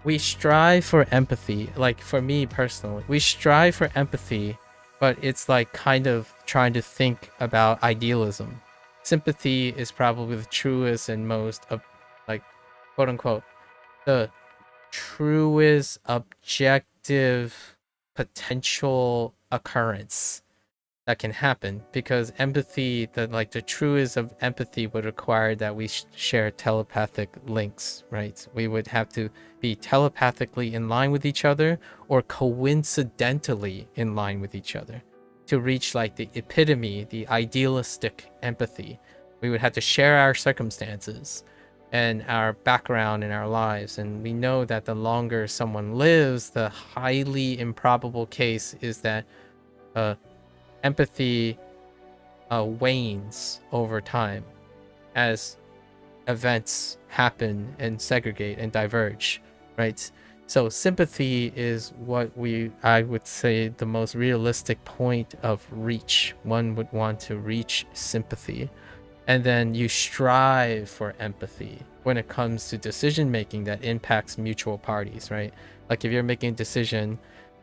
We strive for empathy. Like, for me personally, we strive for empathy, but it's like kind of trying to think about idealism. Sympathy is probably the truest and most, like, quote unquote, the truest objective potential occurrence that can happen, because empathy, the truest of empathy would require that we share telepathic links, right? We would have to be telepathically in line with each other, or coincidentally in line with each other, to reach like the epitome, the idealistic empathy. We would have to share our circumstances and our background in our lives, and we know that the longer someone lives, the highly improbable case is that empathy wanes over time as events happen and segregate and diverge, right? So sympathy is what I would say the most realistic point of reach. One would want to reach sympathy, and then you strive for empathy when it comes to decision making that impacts mutual parties, right? Like, if you're making a decision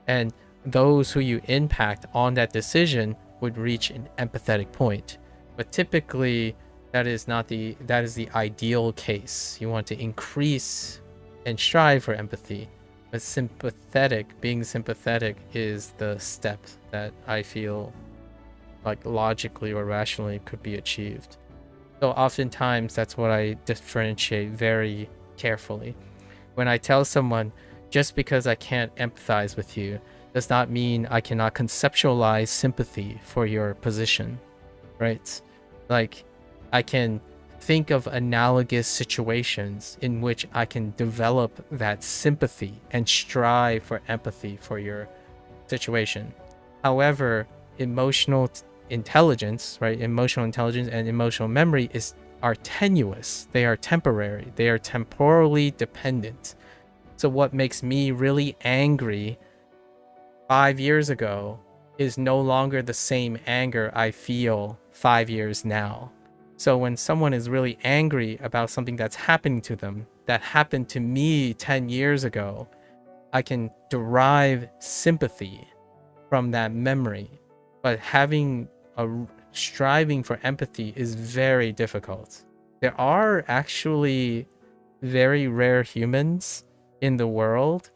and those who you impact on that decision would reach an empathetic point, but typically that is the ideal case. You want to increase and strive for empathy, but being sympathetic is the step that I feel like logically or rationally could be achieved. So oftentimes that's what I differentiate very carefully. When I tell someone, just because I can't empathize with you does not mean I cannot conceptualize sympathy for your position, right? Like, I can think of analogous situations in which I can develop that sympathy and strive for empathy for your situation. However, emotional intelligence, right? Emotional intelligence and emotional memory are tenuous. They are temporary. They are temporally dependent. So what makes me really angry 5 years ago is no longer the same anger I feel 5 years now. So when someone is really angry about something that's happening to them, that happened to me 10 years ago, I can derive sympathy from that memory. But striving for empathy is very difficult. There are actually very rare humans in the world.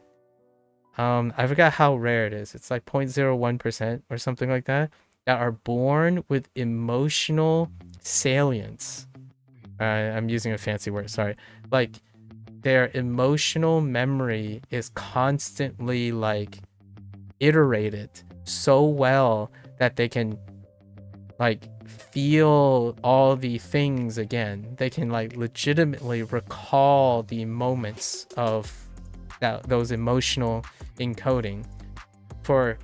I forgot how rare it is. It's like 0.01% or something like that are born with emotional salience. I'm using a fancy word, sorry. Like their emotional memory is constantly like iterated so well that they can like feel all the things again. They can like legitimately recall the moments of those emotional encoding. For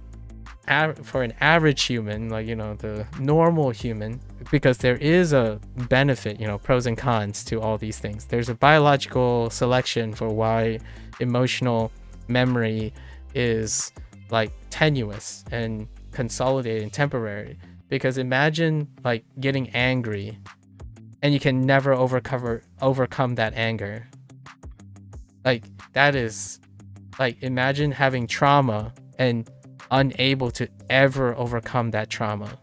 an average human, like, you know, the normal human, because there is a benefit, you know, pros and cons to all these things. There's a biological selection for why emotional memory is like tenuous and consolidated and temporary. Because imagine like getting angry and you can never overcome that anger. Like that is like, imagine having trauma and unable to ever overcome that trauma.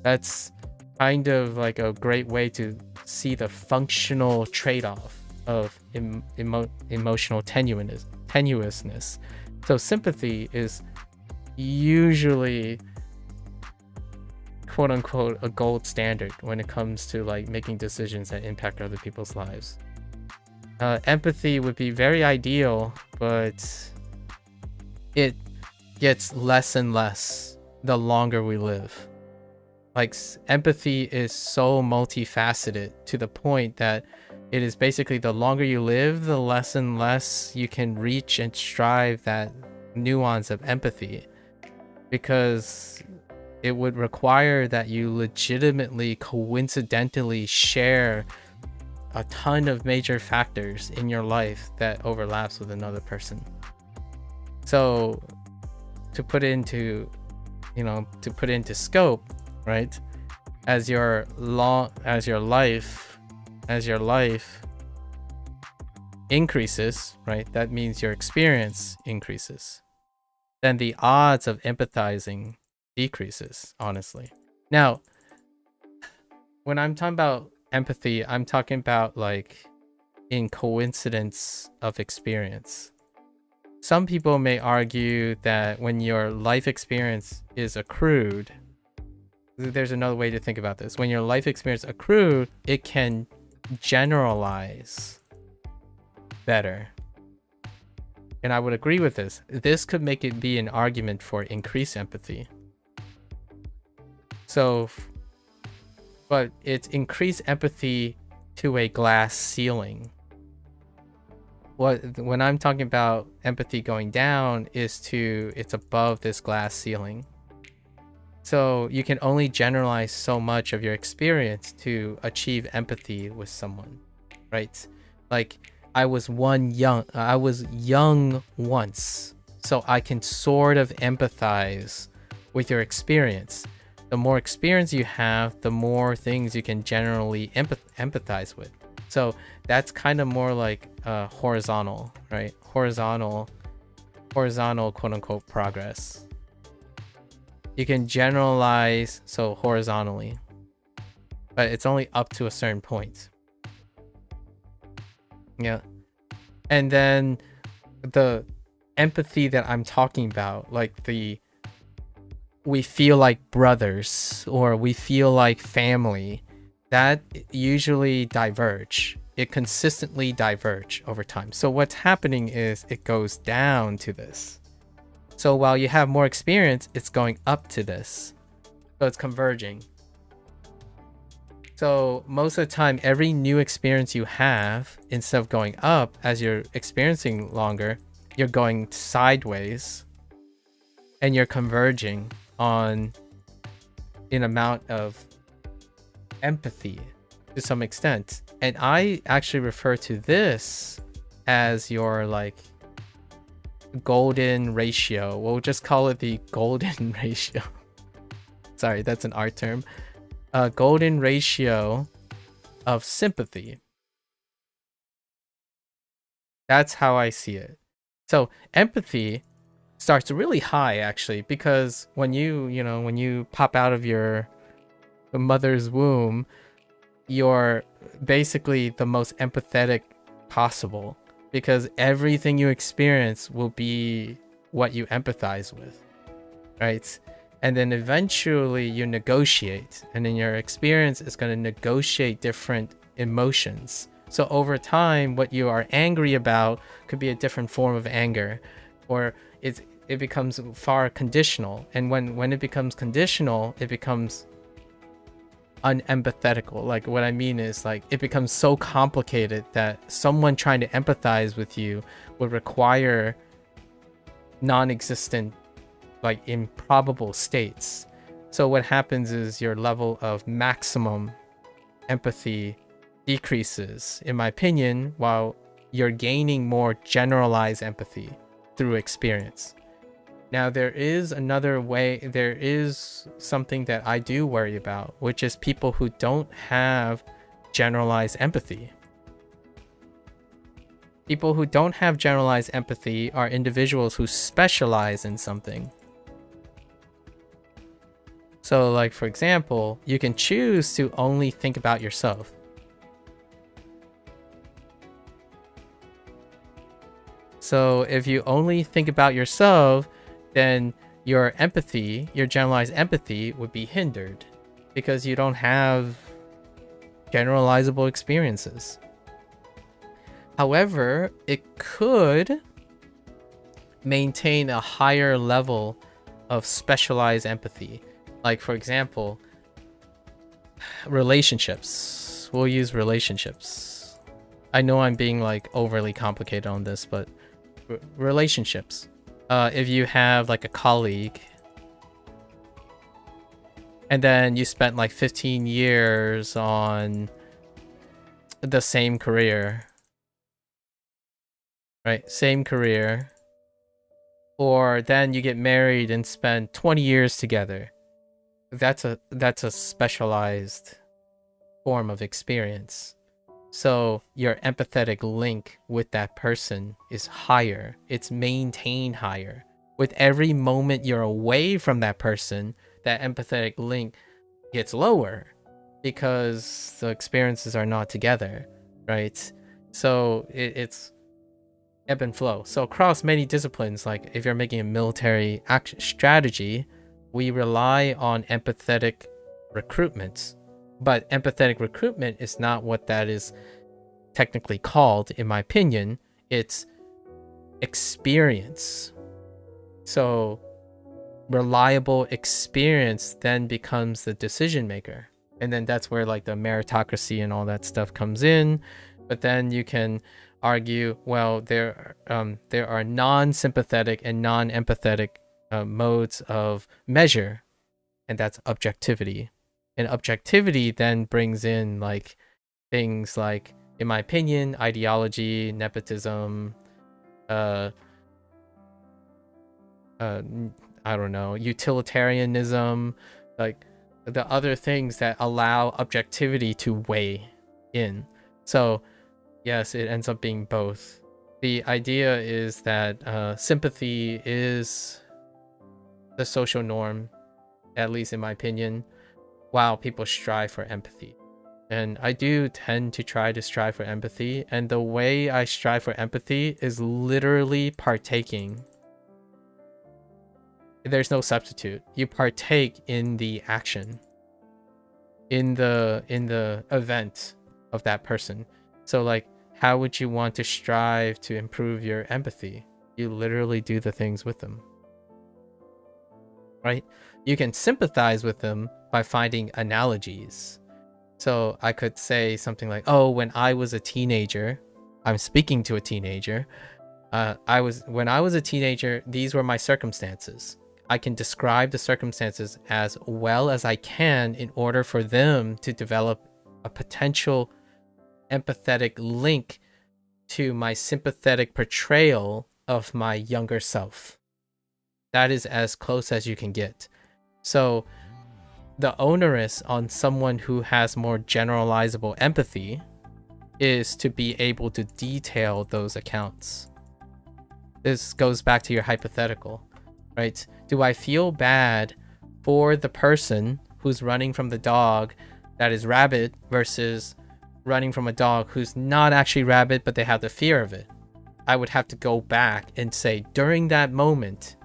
That's kind of like a great way to see the functional trade-off of emotional tenuousness. So sympathy is usually quote unquote a gold standard when it comes to like making decisions that impact other people's lives. Empathy would be very ideal, but it gets less and less the longer we live. Like empathy is so multifaceted to the point that it is basically the longer you live, the less and less you can reach and strive that nuance of empathy, because it would require that you legitimately coincidentally share a ton of major factors in your life that overlaps with another person. So to put into scope, right? As your life increases, right? That means your experience increases. Then the odds of empathizing decreases, honestly. Now, when I'm talking about empathy, I'm talking about like in coincidence of experience. Some people may argue that when your life experience is accrued, there's another way to think about this. When your life experience accrued, it can generalize better. And I would agree with this. This could make it be an argument for increased empathy. So, but it's increased empathy to a glass ceiling. When I'm talking about empathy going down it's above this glass ceiling. So you can only generalize so much of your experience to achieve empathy with someone, right? Like I was young once, so I can sort of empathize with your experience. The more experience you have, the more things you can generally empathize with. So that's kind of more like horizontal, right? Horizontal quote unquote progress. You can generalize so horizontally, but it's only up to a certain point. Yeah. And then the empathy that I'm talking about, like we feel like brothers or we feel like family, that usually diverge. It consistently diverge over time. So what's happening is it goes down to this. So while you have more experience, it's going up to this. So it's converging. So most of the time, every new experience you have, instead of going up as you're experiencing longer, you're going sideways. and you're converging on an amount of empathy to some extent. And I actually refer to this as your like golden ratio. We'll just call it the golden ratio. Sorry, that's an art term. Golden ratio of sympathy. That's how I see it. So empathy starts really high actually, because when you pop out of your mother's womb, you're basically the most empathetic possible, because everything you experience will be what you empathize with, right? And then eventually you negotiate, and then your experience is going to negotiate different emotions. So over time, what you are angry about could be a different form of anger, or it becomes far conditional. And when it becomes conditional, it becomes unempathetical. Like what I mean is like it becomes so complicated that someone trying to empathize with you would require non-existent, like improbable states. So what happens is your level of maximum empathy decreases, in my opinion, while you're gaining more generalized empathy through experience. Now, there is another way, there is something that I do worry about, which is people who don't have generalized empathy. People who don't have generalized empathy are individuals who specialize in something. So, like, for example, you can choose to only think about yourself. So if you only think about yourself, then your empathy, your generalized empathy would be hindered because you don't have generalizable experiences. However, it could maintain a higher level of specialized empathy. Like, for example, relationships. We'll use relationships. I know I'm being like overly complicated on this, but relationships. If you have like a colleague and then you spent like 15 years on the same career, right? Same career. Or then you get married and spend 20 years together. That's a specialized form of experience. So your empathetic link with that person is higher. It's maintained higher. With every moment you're away from that person, that empathetic link gets lower because the experiences are not together, right? So it's ebb and flow. So across many disciplines, like if you're making a military strategy, we rely on empathetic recruitment. But empathetic recruitment is not what that is technically called, in my opinion. It's experience. So reliable experience then becomes the decision maker. And then that's where like the meritocracy and all that stuff comes in. But then you can argue, well, there are non-sympathetic and non-empathetic modes of measure, and that's objectivity. And objectivity then brings in like things like, in my opinion, ideology, nepotism, I don't know, utilitarianism, like the other things that allow objectivity to weigh in. So yes, it ends up being both. The idea is that sympathy is the social norm, at least in my opinion, while people strive for empathy. And I do tend to try to strive for empathy, and the way I strive for empathy is literally partaking. There's no substitute. You partake in the action, in the event of that person. So like, how would you want to strive to improve your empathy? You literally do the things with them, right? You can sympathize with them by finding analogies. So I could say something like, oh, when I was a teenager, I'm speaking to a teenager. When I was a teenager, these were my circumstances. I can describe the circumstances as well as I can in order for them to develop a potential empathetic link to my sympathetic portrayal of my younger self. That is as close as you can get. So the onus on someone who has more generalizable empathy is to be able to detail those accounts. This goes back to your hypothetical, right? Do I feel bad for the person who's running from the dog that is rabid versus running from a dog who's not actually rabid, but they have the fear of it? I would have to go back and say, during that moment,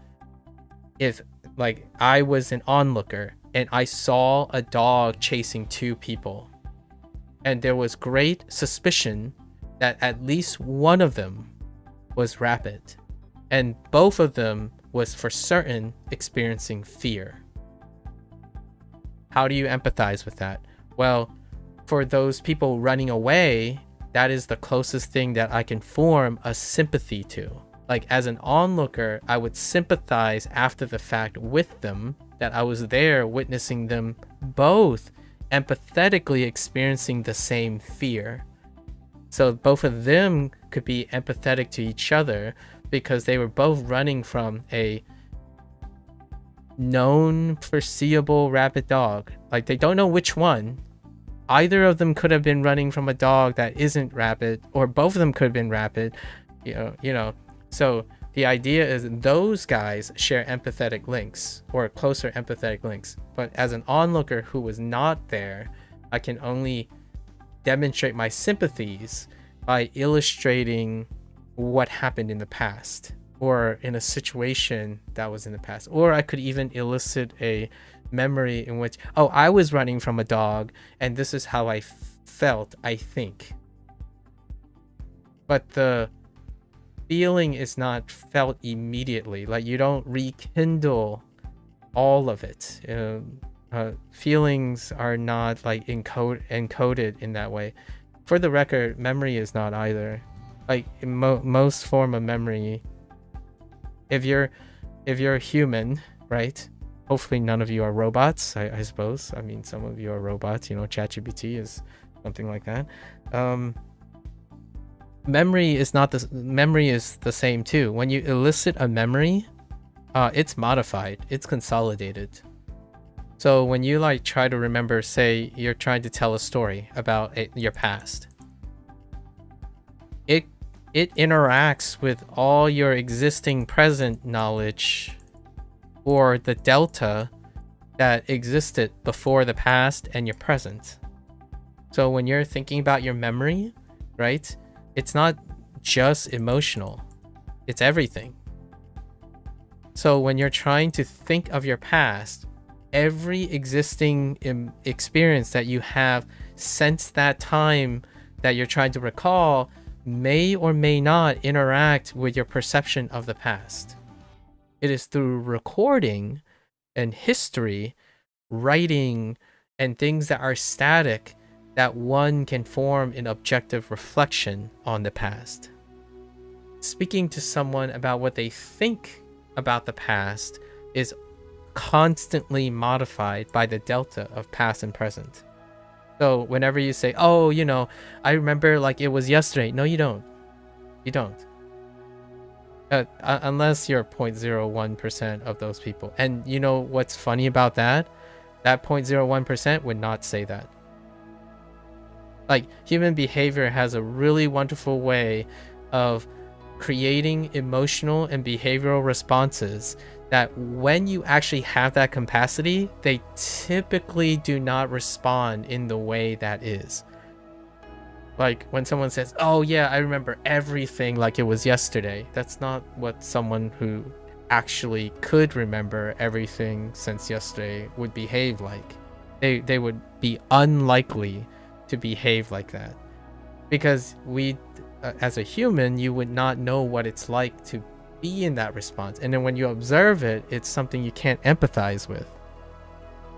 if like I was an onlooker and I saw a dog chasing two people, and there was great suspicion that at least one of them was rabid, and both of them was for certain experiencing fear. How do you empathize with that? Well, for those people running away, that is the closest thing that I can form a sympathy to. Like, as an onlooker, I would sympathize after the fact with them, that I was there witnessing them both empathetically experiencing the same fear. So both of them could be empathetic to each other because they were both running from a known foreseeable rabid dog. Like, they don't know which one. Either of them could have been running from a dog that isn't rabid, or both of them could have been rabid. You know. So the idea is those guys share empathetic links, or closer empathetic links. But as an onlooker who was not there, I can only demonstrate my sympathies by illustrating what happened in the past, or in a situation that was in the past. Or I could even elicit a memory in which, oh, I was running from a dog and this is how I felt, I think. But the feeling is not felt immediately. Like, you don't rekindle all of it. Feelings are not like encoded in that way. For the record, memory is not either. Like, most form of memory, if you're human, right? Hopefully none of you are robots, I suppose. I mean, some of you are robots, you know, ChatGPT is something like that. Memory is the same too. When you elicit a memory, it's modified, it's consolidated. So when you like try to remember, say you're trying to tell a story about your past, it interacts with all your existing present knowledge, or the delta that existed before the past and your present. So when you're thinking about your memory, right, it's not just emotional, it's everything. So when you're trying to think of your past, every existing experience that you have since that time that you're trying to recall may or may not interact with your perception of the past. It is through recording and history, writing, and things that are static that one can form an objective reflection on the past. Speaking to someone about what they think about the past is constantly modified by the delta of past and present. So whenever you say, oh, you know, I remember like it was yesterday. No, you don't. You don't. Unless you're 0.01% of those people. And you know what's funny about that? That 0.01% would not say that. Like, human behavior has a really wonderful way of creating emotional and behavioral responses that when you actually have that capacity, they typically do not respond in the way that is. Like when someone says, oh yeah, I remember everything like it was yesterday. That's not what someone who actually could remember everything since yesterday would behave like. They would be unlikely to behave like that. Because we, as a human, you would not know what it's like to be in that response. And then when you observe it, it's something you can't empathize with.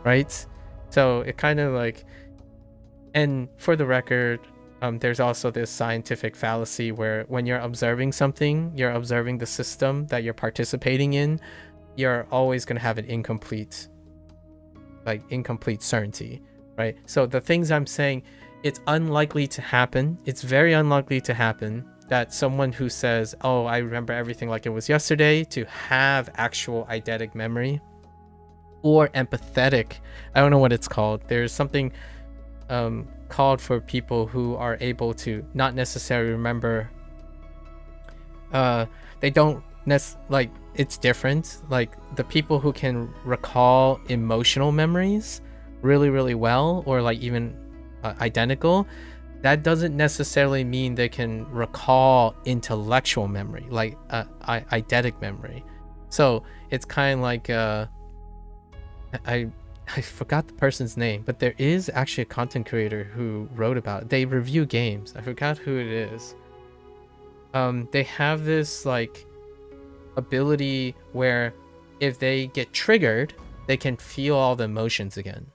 Right? So it kind of like, and for the record, there's also this scientific fallacy where when you're observing something, you're observing the system that you're participating in. you're always going to have an incomplete certainty, right? So the things I'm saying, it's unlikely to happen. It's very unlikely to happen that someone who says, oh, I remember everything like it was yesterday, to have actual eidetic memory or empathetic. I don't know what it's called. There's something called for people who are able to not necessarily remember. They don't like, it's different. Like the people who can recall emotional memories really, really well, or like even identical, that doesn't necessarily mean they can recall intellectual memory, like eidetic memory. So it's kind of like I forgot the person's name, but there is actually a content creator who wrote about it. They review games. I forgot who it is. They have this like ability where if they get triggered, they can feel all the emotions again.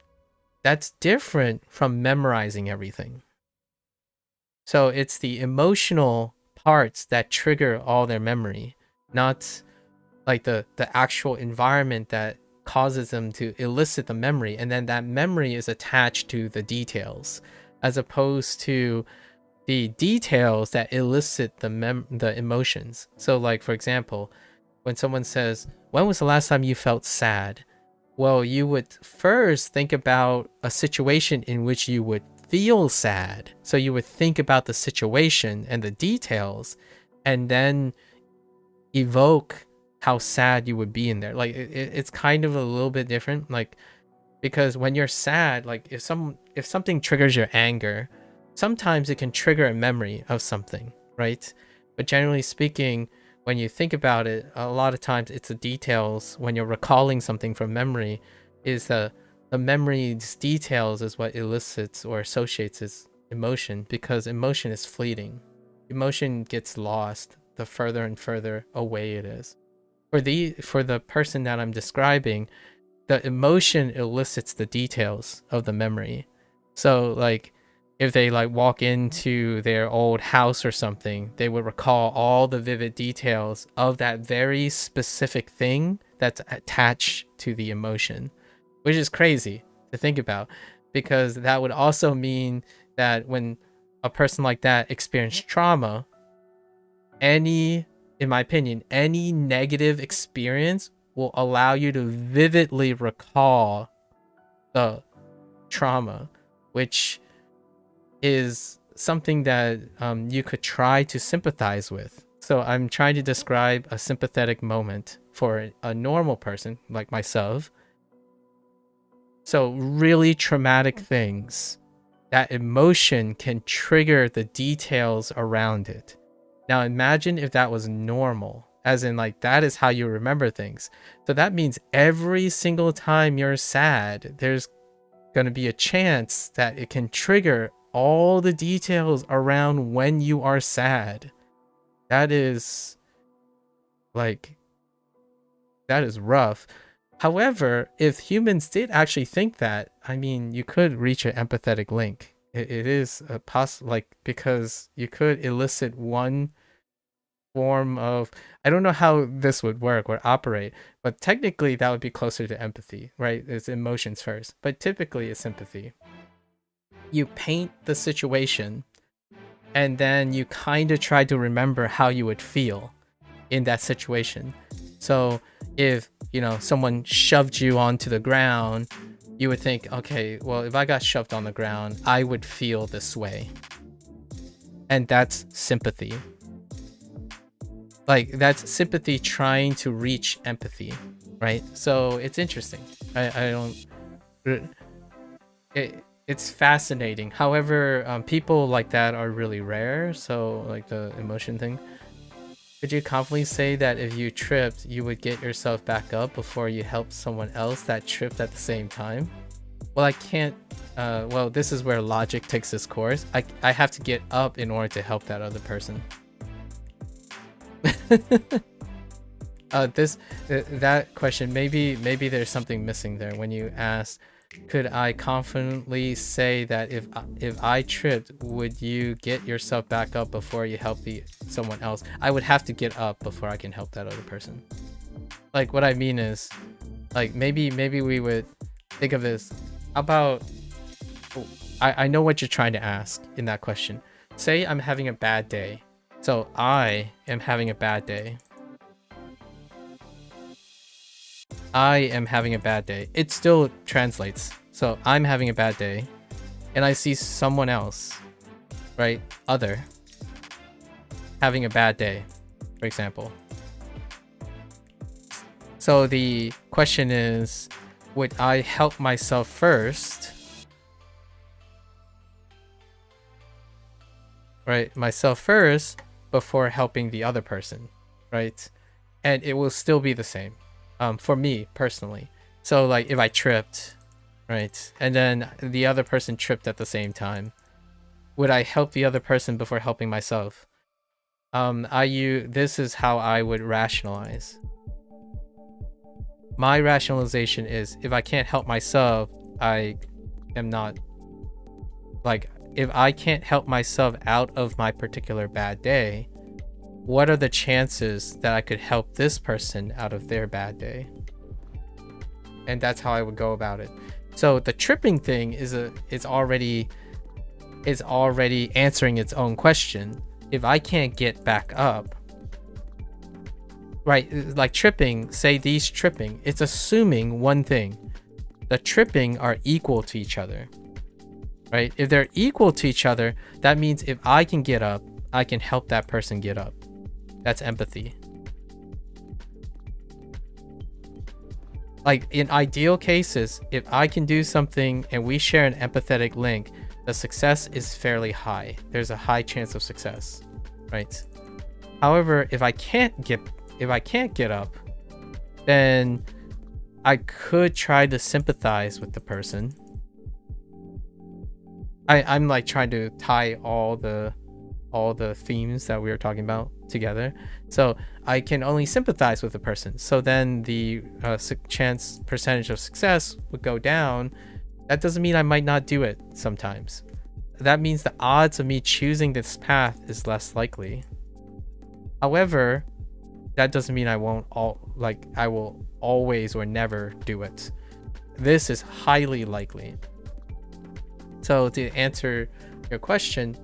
That's different from memorizing everything. So it's the emotional parts that trigger all their memory, not like the actual environment that causes them to elicit the memory, and then that memory is attached to the details, as opposed to the details that elicit the emotions. So like, for example, when someone says, when was the last time you felt sad? Well, you would first think about a situation in which you would feel sad. So you would think about the situation and the details, and then evoke how sad you would be in there. Like it's kind of a little bit different, like, because when you're sad, like if something triggers your anger, sometimes it can trigger a memory of something, right? But generally speaking, when you think about it, a lot of times it's the details. When you're recalling something from memory, is the memory's details is what elicits or associates as emotion, because emotion is fleeting. Emotion gets lost the further and further away it is. For the person that I'm describing, the emotion elicits the details of the memory. So like, if they like walk into their old house or something, they would recall all the vivid details of that very specific thing that's attached to the emotion, which is crazy to think about, because that would also mean that when a person like that experienced trauma, in my opinion, any negative experience will allow you to vividly recall the trauma, which is something that you could try to sympathize with. So I'm trying to describe a sympathetic moment for a normal person like myself. So really traumatic things, that emotion can trigger the details around it. Now imagine if that was normal, as in like that is how you remember things. So that means every single time you're sad, there's going to be a chance that it can trigger all the details around when you are sad. That is rough. However, if humans did actually think that, I mean, you could reach an empathetic link. It is a because you could elicit one form of, I don't know how this would work or operate, but technically that would be closer to empathy, right? It's emotions first, but typically it's sympathy. You paint the situation, and then you kind of try to remember how you would feel in that situation. So if, someone shoved you onto the ground, you would think, okay, well, if I got shoved on the ground, I would feel this way. And that's sympathy. Like, that's sympathy trying to reach empathy, right? So it's interesting. It's fascinating. However, people like that are really rare. So like the emotion thing. Could you confidently say that if you tripped, you would get yourself back up before you helped someone else that tripped at the same time? Well, I can't. Well, this is where logic takes its course. I have to get up in order to help that other person. That question, maybe there's something missing there when you ask, could I confidently say that if I tripped, would you get yourself back up before you help someone else? I would have to get up before I can help that other person. Like what I mean is, like maybe we would think of this. How about, I know what you're trying to ask in that question. Say I'm having a bad day. So I am having a bad day. I am having a bad day. It still translates. So I'm having a bad day, and I see someone else, right? Other having a bad day, for example. So the question is, would I help myself first? Right? Myself first before helping the other person, right? And it will still be the same for me personally. So like if I tripped, right? And then the other person tripped at the same time, would I help the other person before helping myself? This is how I would rationalize. My rationalization is, if I can't help myself, I am not, like, if I can't help myself out of my particular bad day, what are the chances that I could help this person out of their bad day? And that's how I would go about it. So the tripping thing is already answering its own question. If I can't get back up, right, like tripping, say these tripping, it's assuming one thing. The tripping are equal to each other, right? If they're equal to each other, that means if I can get up, I can help that person get up. That's empathy. Like in ideal cases, if I can do something and we share an empathetic link, the success is fairly high. There's a high chance of success, right? However, if I can't get up, then I could try to sympathize with the person. I'm like trying to tie all the themes that we were talking about together. So I can only sympathize with the person. So then the percentage of success would go down. That doesn't mean I might not do it sometimes. That means the odds of me choosing this path is less likely. However, that doesn't mean I will always or never do it. This is highly likely. So to answer your question,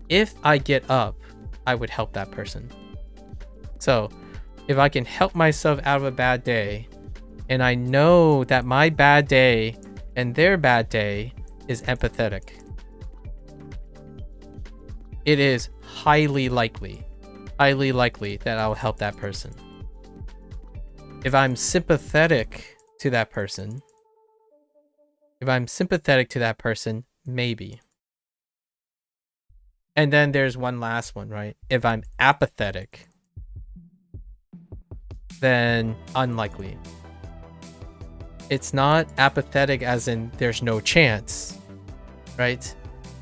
if I get up, I would help that person. So if I can help myself out of a bad day, and I know that my bad day and their bad day is empathetic, it is highly likely that I'll help that person. If I'm sympathetic to that person, maybe. And then there's one last one, right? If I'm apathetic, then unlikely. It's not apathetic as in there's no chance, right?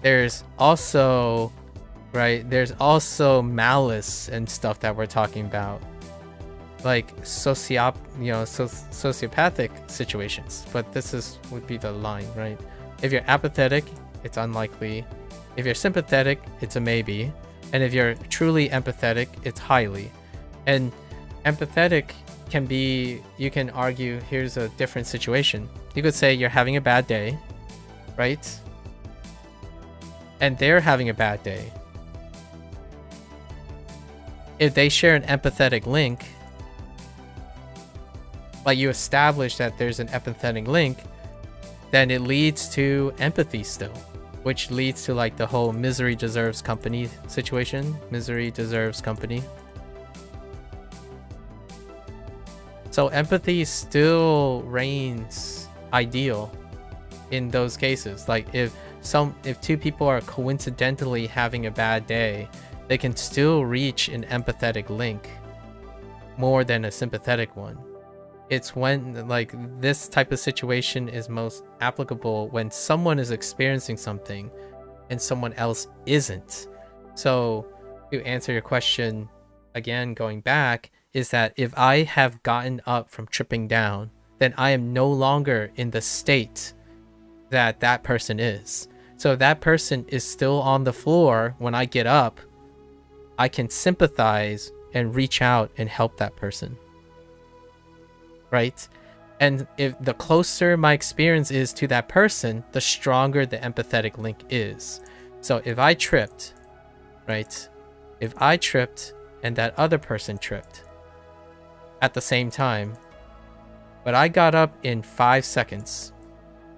There's also malice and stuff that we're talking about, like sociopathic situations. But this would be the line, right? If you're apathetic, it's unlikely. If you're sympathetic, it's a maybe. And if you're truly empathetic, it's highly. And empathetic can be, you can argue, here's a different situation. You could say you're having a bad day, right? And they're having a bad day. If they share an empathetic link, like you establish that there's an empathetic link, then it leads to empathy still, which leads to like the whole misery deserves company situation. Misery deserves company. So empathy still reigns ideal in those cases. Like if two people are coincidentally having a bad day, they can still reach an empathetic link more than a sympathetic one. It's when like this type of situation is most applicable when someone is experiencing something and someone else isn't. So to answer your question again, going back, is that if I have gotten up from tripping down, then I am no longer in the state that that person is. So if that person is still on the floor when I get up, I can sympathize and reach out and help that person. right? And if the closer my experience is to that person, the stronger the empathetic link is. So if I tripped, right? If I tripped and that other person tripped at the same time, but I got up in 5 seconds,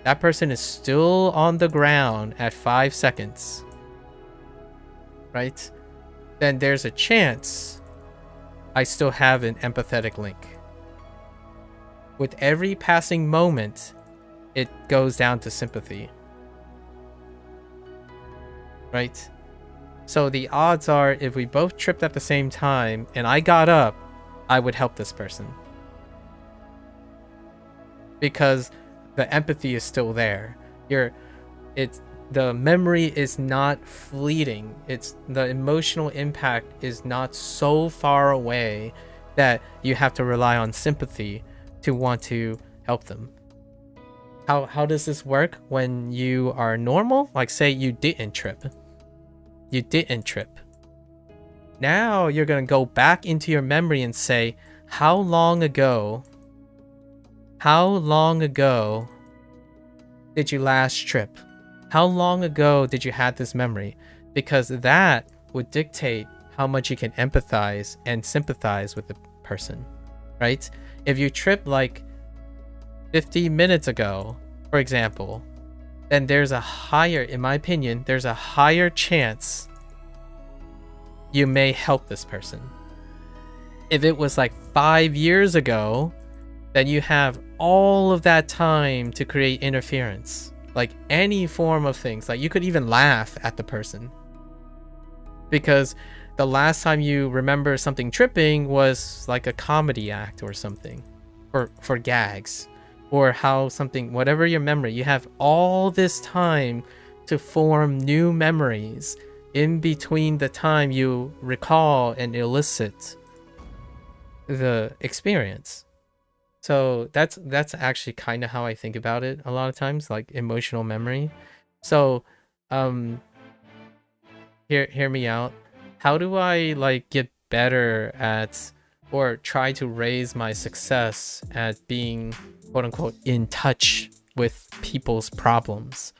that person is still on the ground at 5 seconds, right? Then there's a chance I still have an empathetic link. With every passing moment, it goes down to sympathy, right? So the odds are, if we both tripped at the same time and I got up, I would help this person. Because the empathy is still there. The memory is not fleeting. The emotional impact is not so far away that you have to rely on sympathy to want to help them. How does this work when you are normal? Like, say you didn't trip. You didn't trip. Now you're going to go back into your memory and say, how long ago did you last trip? How long ago did you have this memory? Because that would dictate how much you can empathize and sympathize with the person, right? If you trip like 50 minutes ago, for example, then there's a higher, in my opinion, there's a higher chance you may help this person. If it was like 5 years ago, then you have all of that time to create interference. Like any form of things. Like you could even laugh at the person. Because the last time you remember something tripping was like a comedy act or something. For gags. Or how something, whatever your memory, you have all this time to form new memories in between the time you recall and elicit the experience. So that's actually kind of how I think about it a lot of times, like emotional memory. So hear me out. How do I like get better at, or try to raise my success at being quote unquote in touch with people's problems?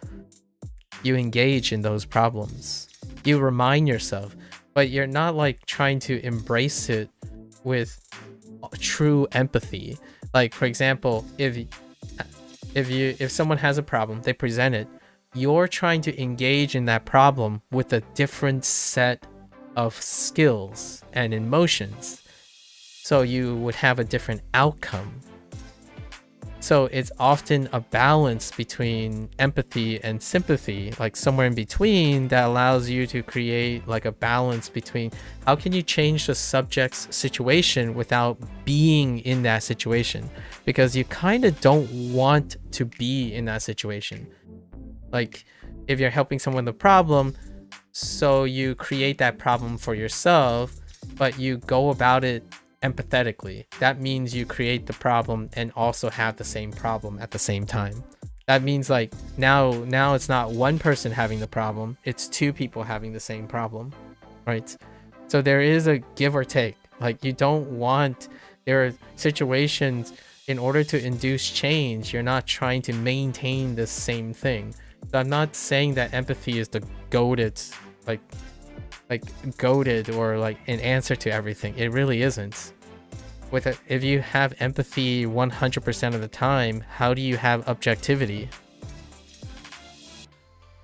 You engage in those problems. You remind yourself, but you're not like trying to embrace it with true empathy. Like, for example, if someone has a problem, they present it, you're trying to engage in that problem with a different set of skills and emotions, so you would have a different outcome. So it's often a balance between empathy and sympathy, like somewhere in between, that allows you to create like a balance between how can you change the subject's situation without being in that situation, because you kind of don't want to be in that situation. Like if you're helping someone with a problem, so you create that problem for yourself, but you go about it empathetically. That means you create the problem and also have the same problem at the same time. That means like now it's not one person having the problem, it's two people having the same problem, right? So there is a give or take. Like you don't want, there are situations, in order to induce change, you're not trying to maintain the same thing. So I'm not saying that empathy is the goated, like goated or like an answer to everything. It really isn't. With it, if you have empathy 100% of the time, how do you have objectivity?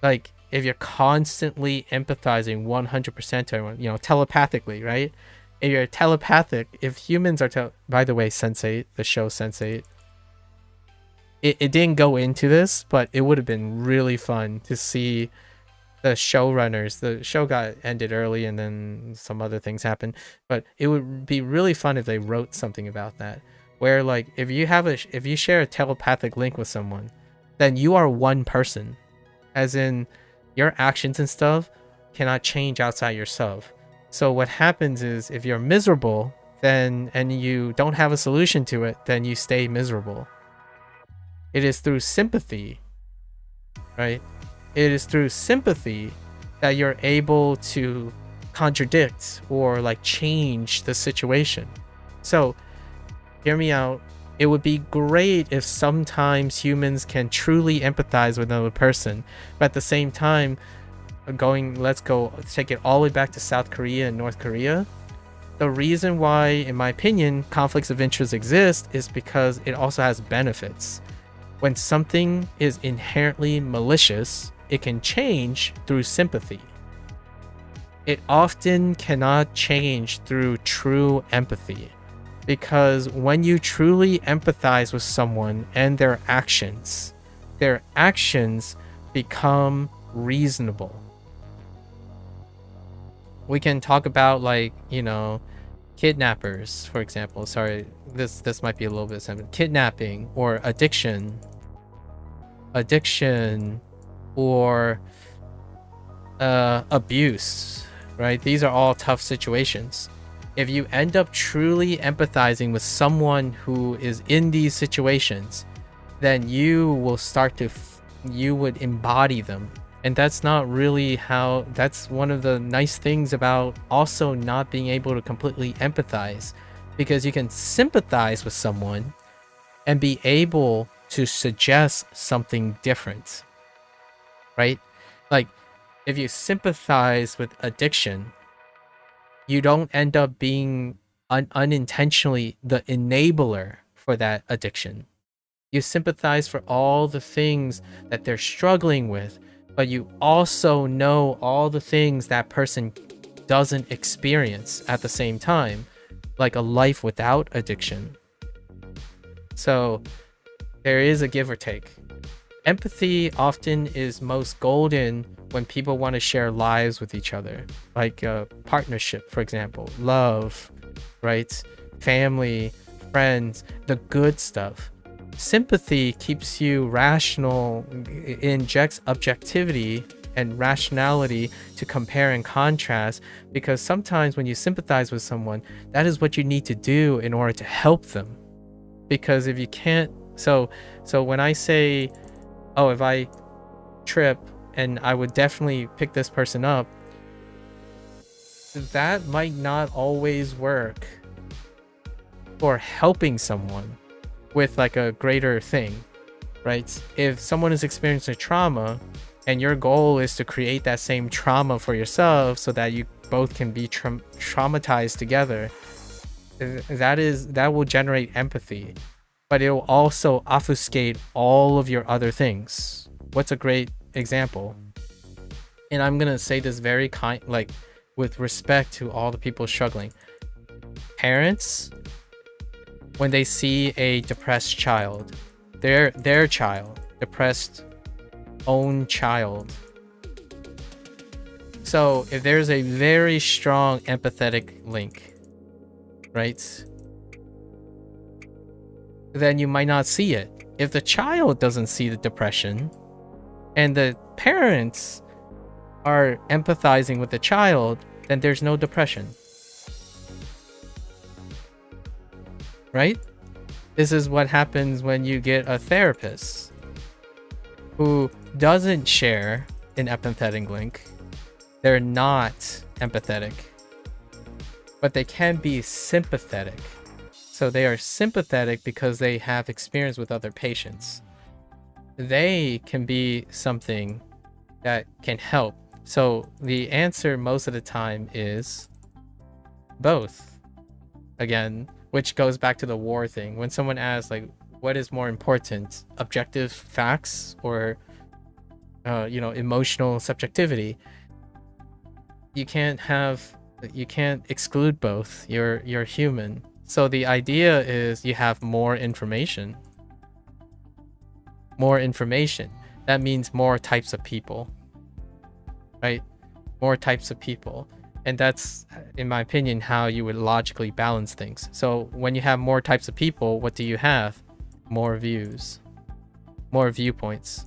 Like if you're constantly empathizing 100% to everyone, you know, telepathically, right? If you're telepathic, if humans are by the way, Sense8, the show Sense8, it didn't go into this, but it would have been really fun to see the showrunners. The show got ended early and then some other things happened, but it would be really fun if they wrote something about that, where like if you share a telepathic link with someone, then you are one person, as in your actions and stuff cannot change outside yourself. So what happens is if you're miserable, then and you don't have a solution to it, then you stay miserable. It is through sympathy, right? It is through sympathy that you're able to contradict or like change the situation. So hear me out. It would be great if sometimes humans can truly empathize with another person, but at the same time, let's take it all the way back to South Korea and North Korea. The reason why, in my opinion, conflicts of interest exist is because it also has benefits. When something is inherently malicious, it can change through sympathy. It often cannot change through true empathy, because when you truly empathize with someone and their actions become reasonable. We can talk about, like, you know, kidnappers, for example. Sorry, this might be a little bit sensitive. Kidnapping or addiction or abuse, right? These are all tough situations. If you end up truly empathizing with someone who is in these situations, then you will start to you would embody them. And that's not really that's one of the nice things about also not being able to completely empathize, because you can sympathize with someone and be able to suggest something different, right? Like, if you sympathize with addiction, you don't end up being unintentionally the enabler for that addiction. You sympathize for all the things that they're struggling with, but you also know all the things that person doesn't experience at the same time, like a life without addiction. So there is a give or take. Empathy often is most golden when people want to share lives with each other, like a partnership, for example, love, right? Family, friends, the good stuff. Sympathy keeps you rational, injects objectivity and rationality to compare and contrast, because sometimes when you sympathize with someone, that is what you need to do in order to help them. Because if you can't, so when I say, oh, if I trip and I would definitely pick this person up, that might not always work for helping someone with like a greater thing, right? If someone is experiencing that and your goal is to create that same trauma for yourself so that you both can be traumatized together, that will generate empathy, but it will also obfuscate all of your other things. What's a great example? And I'm gonna say this very like with respect to all the people struggling. Parents, when they see a depressed child, their child, depressed own child. So if there's a very strong empathetic link, right? Then you might not see it. If the child doesn't see the depression and the parents are empathizing with the child, then there's no depression. Right? This is what happens when you get a therapist who doesn't share an empathetic link. They're not empathetic, but they can be sympathetic. So they are sympathetic because they have experience with other patients. They can be something that can help. So the answer most of the time is both. Again, which goes back to the war thing. When someone asks, like, what is more important, objective facts or emotional subjectivity? You can't exclude both. You're human. So the idea is you have more information. More information. That means more types of people. Right? More types of people. And that's, in my opinion, how you would logically balance things. So when you have more types of people, what do you have? More views. More viewpoints.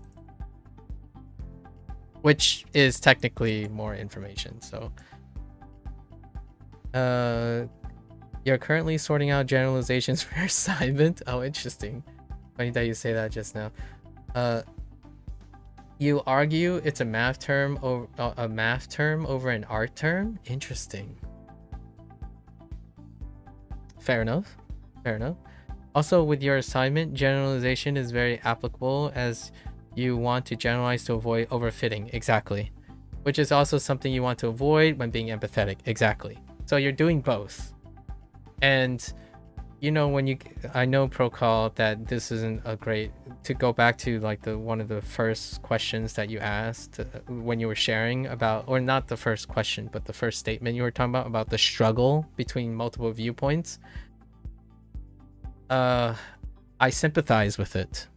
Which is technically more information. So you're currently sorting out generalizations for your assignment. Oh, interesting. Funny that you say that just now. You argue it's a math term over an art term? Interesting. Fair enough. Fair enough. Also, with your assignment, generalization is very applicable as you want to generalize to avoid overfitting. Exactly. Which is also something you want to avoid when being empathetic. Exactly. So you're doing both. And you know, I know Procol that this isn't a great, to go back to like one of the first questions that you asked when you were sharing about, or not the first question, but the first statement you were talking about the struggle between multiple viewpoints. I sympathize with it.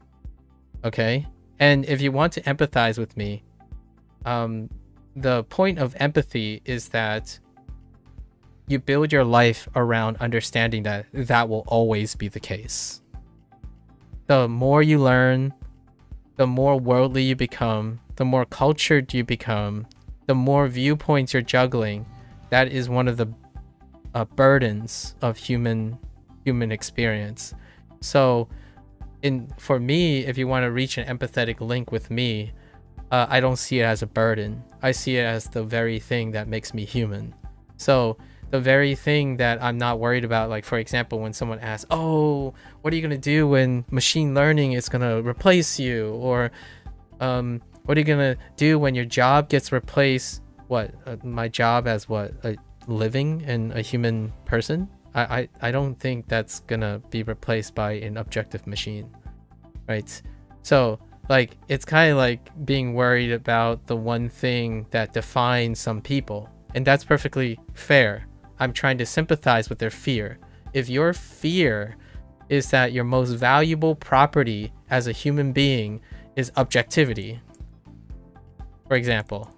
Okay? And if you want to empathize with me, the point of empathy is that you build your life around understanding that that will always be the case. The more you learn, the more worldly you become, the more cultured you become, the more viewpoints you're juggling. That is one of the burdens of human experience. So for me, if you want to reach an empathetic link with me, I don't see it as a burden. I see it as the very thing that makes me human. So the very thing that I'm not worried about, like for example, when someone asks, oh, what are you going to do when machine learning is going to replace you? Or what are you going to do when your job gets replaced? My job as a living and a human person? I don't think that's going to be replaced by an objective machine, right? So like, it's kind of like being worried about the one thing that defines some people, and that's perfectly fair. I'm trying to sympathize with their fear. If your fear is that your most valuable property as a human being is objectivity, for example,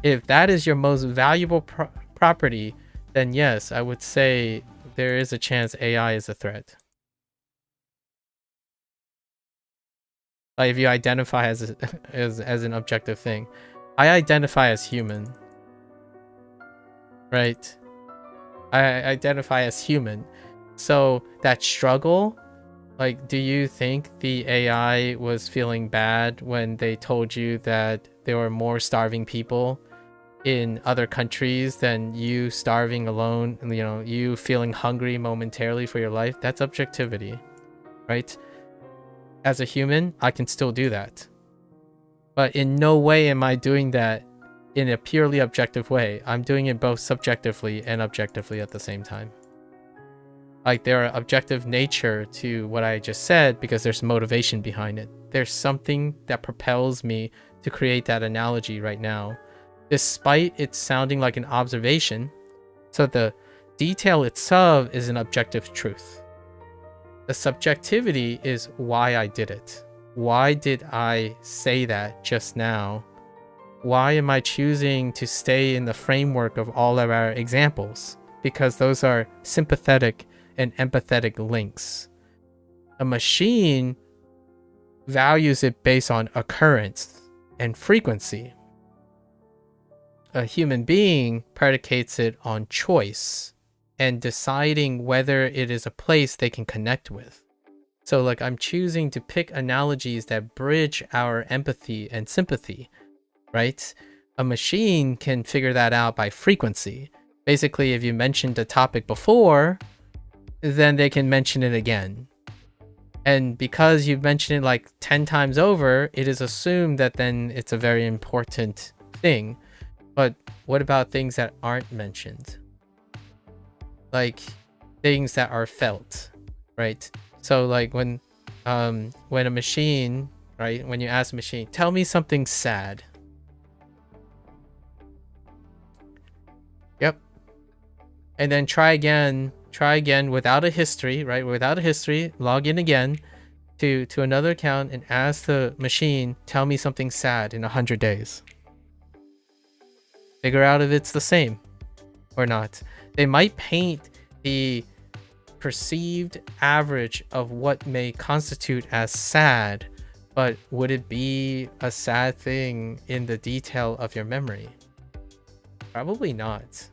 if that is your most valuable property, then yes, I would say there is a chance AI is a threat. Like if you identify as an objective thing. I identify as human. Right? I identify as human. So that struggle, like, do you think the AI was feeling bad when they told you that there were more starving people in other countries than you starving alone, you know, you feeling hungry momentarily for your life? That's objectivity, right? As a human, I can still do that. But in no way am I doing that in a purely objective way. I'm doing it both subjectively and objectively at the same time. Like, there are objective nature to what I just said because there's motivation behind it. There's something that propels me to create that analogy right now, despite it sounding like an observation. So the detail itself is an objective truth. The subjectivity is why I did it. Why did I say that just now? Why am I choosing to stay in the framework of all of our examples? Because those are sympathetic and empathetic links. A machine values it based on occurrence and frequency. A human being predicates it on choice and deciding whether it is a place they can connect with. So like, I'm choosing to pick analogies that bridge our empathy and sympathy, right? A machine can figure that out by frequency. Basically, if you mentioned a topic before, then they can mention it again. And because you've mentioned it like 10 times over, it is assumed that then it's a very important thing. But what about things that aren't mentioned? Like things that are felt, right? So like when a machine, right? When you ask a machine, tell me something sad. Yep. And then try again without a history, right? Without a history, log in again to another account and ask the machine, tell me something sad in 100 days. Figure out if it's the same or not. They might paint the perceived average of what may constitute as sad, but would it be a sad thing in the detail of your memory? Probably not.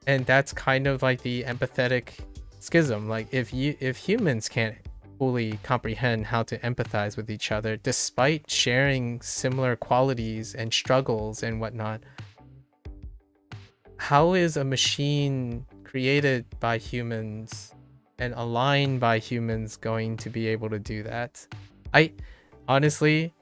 And that's kind of like the empathetic schism. Like if humans can't fully comprehend how to empathize with each other despite sharing similar qualities and struggles and whatnot, how is a machine created by humans and aligned by humans going to be able to do that. I honestly,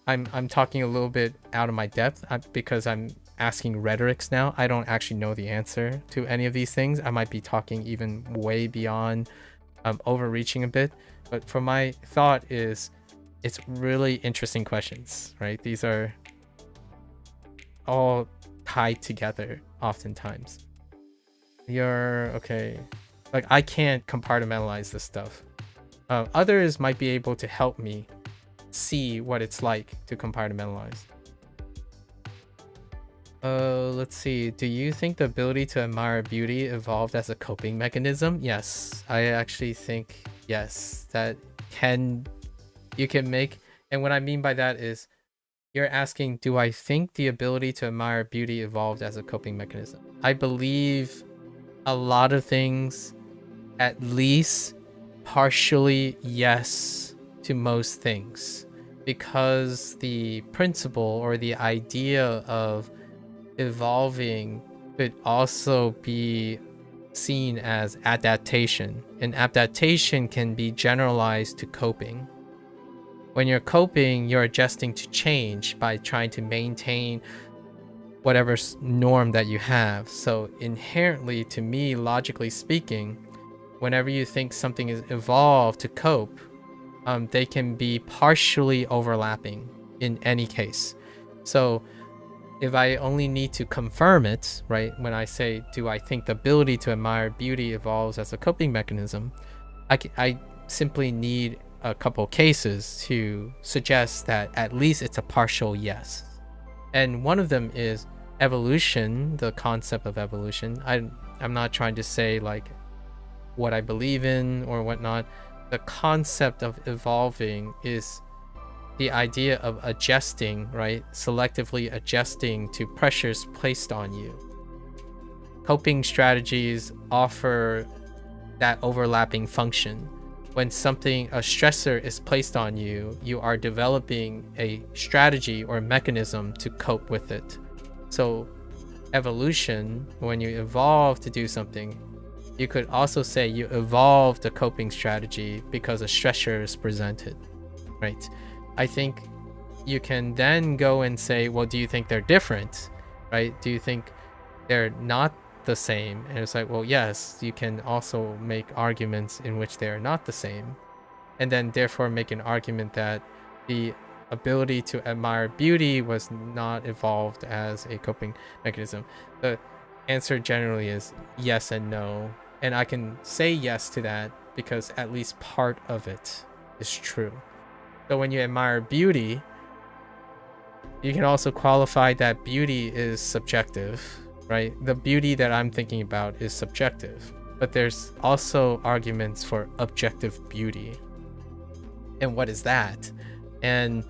I'm talking a little bit out of my depth because I'm asking rhetorics now. I don't actually know the answer to any of these things. I might be talking even way beyond, overreaching a bit. But for my thought is, it's really interesting questions, right? These are all tied together oftentimes. Okay. Like, I can't compartmentalize this stuff. Others might be able to help me see what it's like to compartmentalize. Let's see. Do you think the ability to admire beauty evolved as a coping mechanism? Yes, I actually think yes. That you can make, and what I mean by that is, you're asking, do I think the ability to admire beauty evolved as a coping mechanism? I believe a lot of things, at least partially yes to most things, because the principle or the idea of evolving could also be seen as adaptation, and adaptation can be generalized to coping. When you're coping, you're adjusting to change by trying to maintain whatever norm that you have. So inherently, to me, logically speaking, whenever you think something is evolved to cope, they can be partially overlapping in any case. So if I only need to confirm it, right, when I say, do I think the ability to admire beauty evolves as a coping mechanism, I simply need a couple cases to suggest that at least it's a partial yes. And one of them is evolution, the concept of evolution. I'm not trying to say like what I believe in or whatnot. The concept of evolving is the idea of adjusting, right? Selectively adjusting to pressures placed on you. Coping strategies offer that overlapping function. When a stressor is placed on you, you are developing a strategy or mechanism to cope with it. So evolution, when you evolve to do something, you could also say you evolved a coping strategy because a stressor is presented, right? I think you can then go and say, well, do you think they're different, right? Do you think they're not the same? And it's like, well, yes, you can also make arguments in which they are not the same, and then therefore make an argument that the ability to admire beauty was not evolved as a coping mechanism. The answer generally is yes and no, and I can say yes to that because at least part of it is true. So when you admire beauty, you can also qualify that beauty is subjective, right? The beauty that I'm thinking about is subjective, but there's also arguments for objective beauty. And what is that? And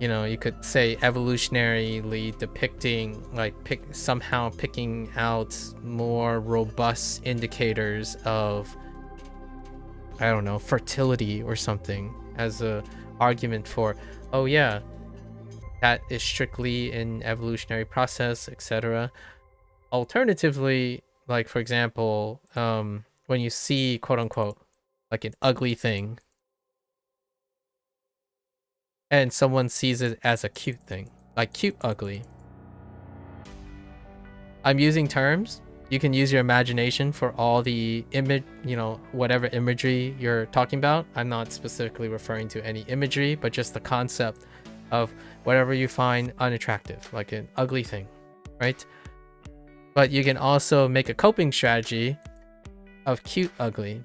you could say evolutionarily depicting, like somehow picking out more robust indicators of, I don't know, fertility or something as a argument for, oh yeah, that is strictly an evolutionary process, etc. Alternatively, like for example, when you see quote unquote like an ugly thing and someone sees it as a cute thing, like cute ugly. I'm using terms. You can use your imagination for all the image, whatever imagery you're talking about. I'm not specifically referring to any imagery, but just the concept of whatever you find unattractive, like an ugly thing, right? But you can also make a coping strategy of cute ugly.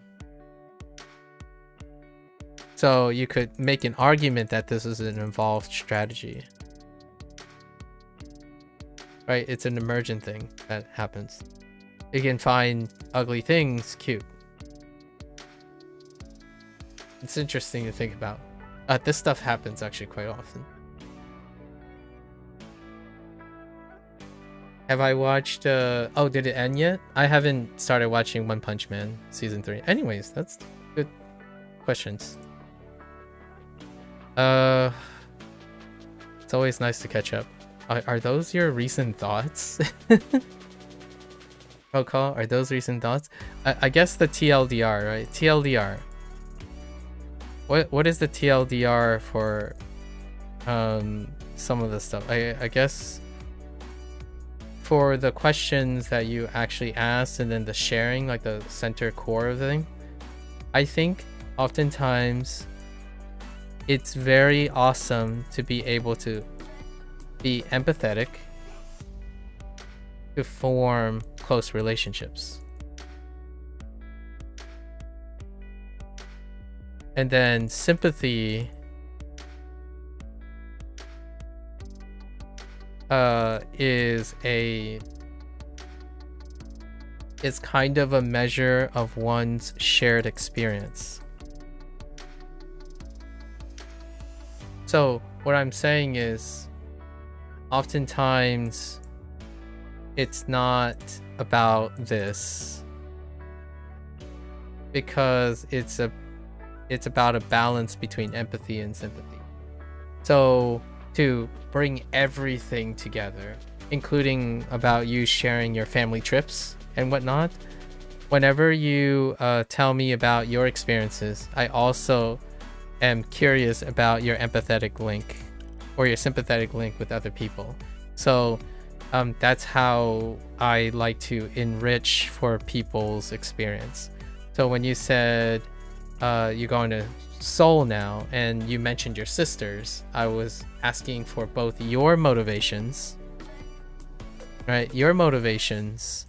So you could make an argument that this is an evolved strategy, right? It's an emergent thing that happens. You can find ugly things cute. It's interesting to think about. This stuff happens actually quite often. Have I watched oh, did it end yet? I haven't started watching One Punch Man season 3. Anyways, that's good questions. It's always nice to catch up. Are those your recent thoughts? Protocol, are those recent thoughts? I guess the TLDR, right? TLDR. What is the TLDR for some of the stuff? I guess for the questions that you actually asked and then the sharing, like the center core of the thing, I think oftentimes it's very awesome to be able to be empathetic, to form close relationships. And then sympathy is kind of a measure of one's shared experience. So what I'm saying is, oftentimes it's not about this, because it's about a balance between empathy and sympathy. So to bring everything together, including about you sharing your family trips and whatnot, whenever you tell me about your experiences, I also am curious about your empathetic link or your sympathetic link with other people. So that's how I like to enrich for people's experience. So when you said you're going to Seoul now and you mentioned your sisters, I was asking for both your motivations, right? Your motivations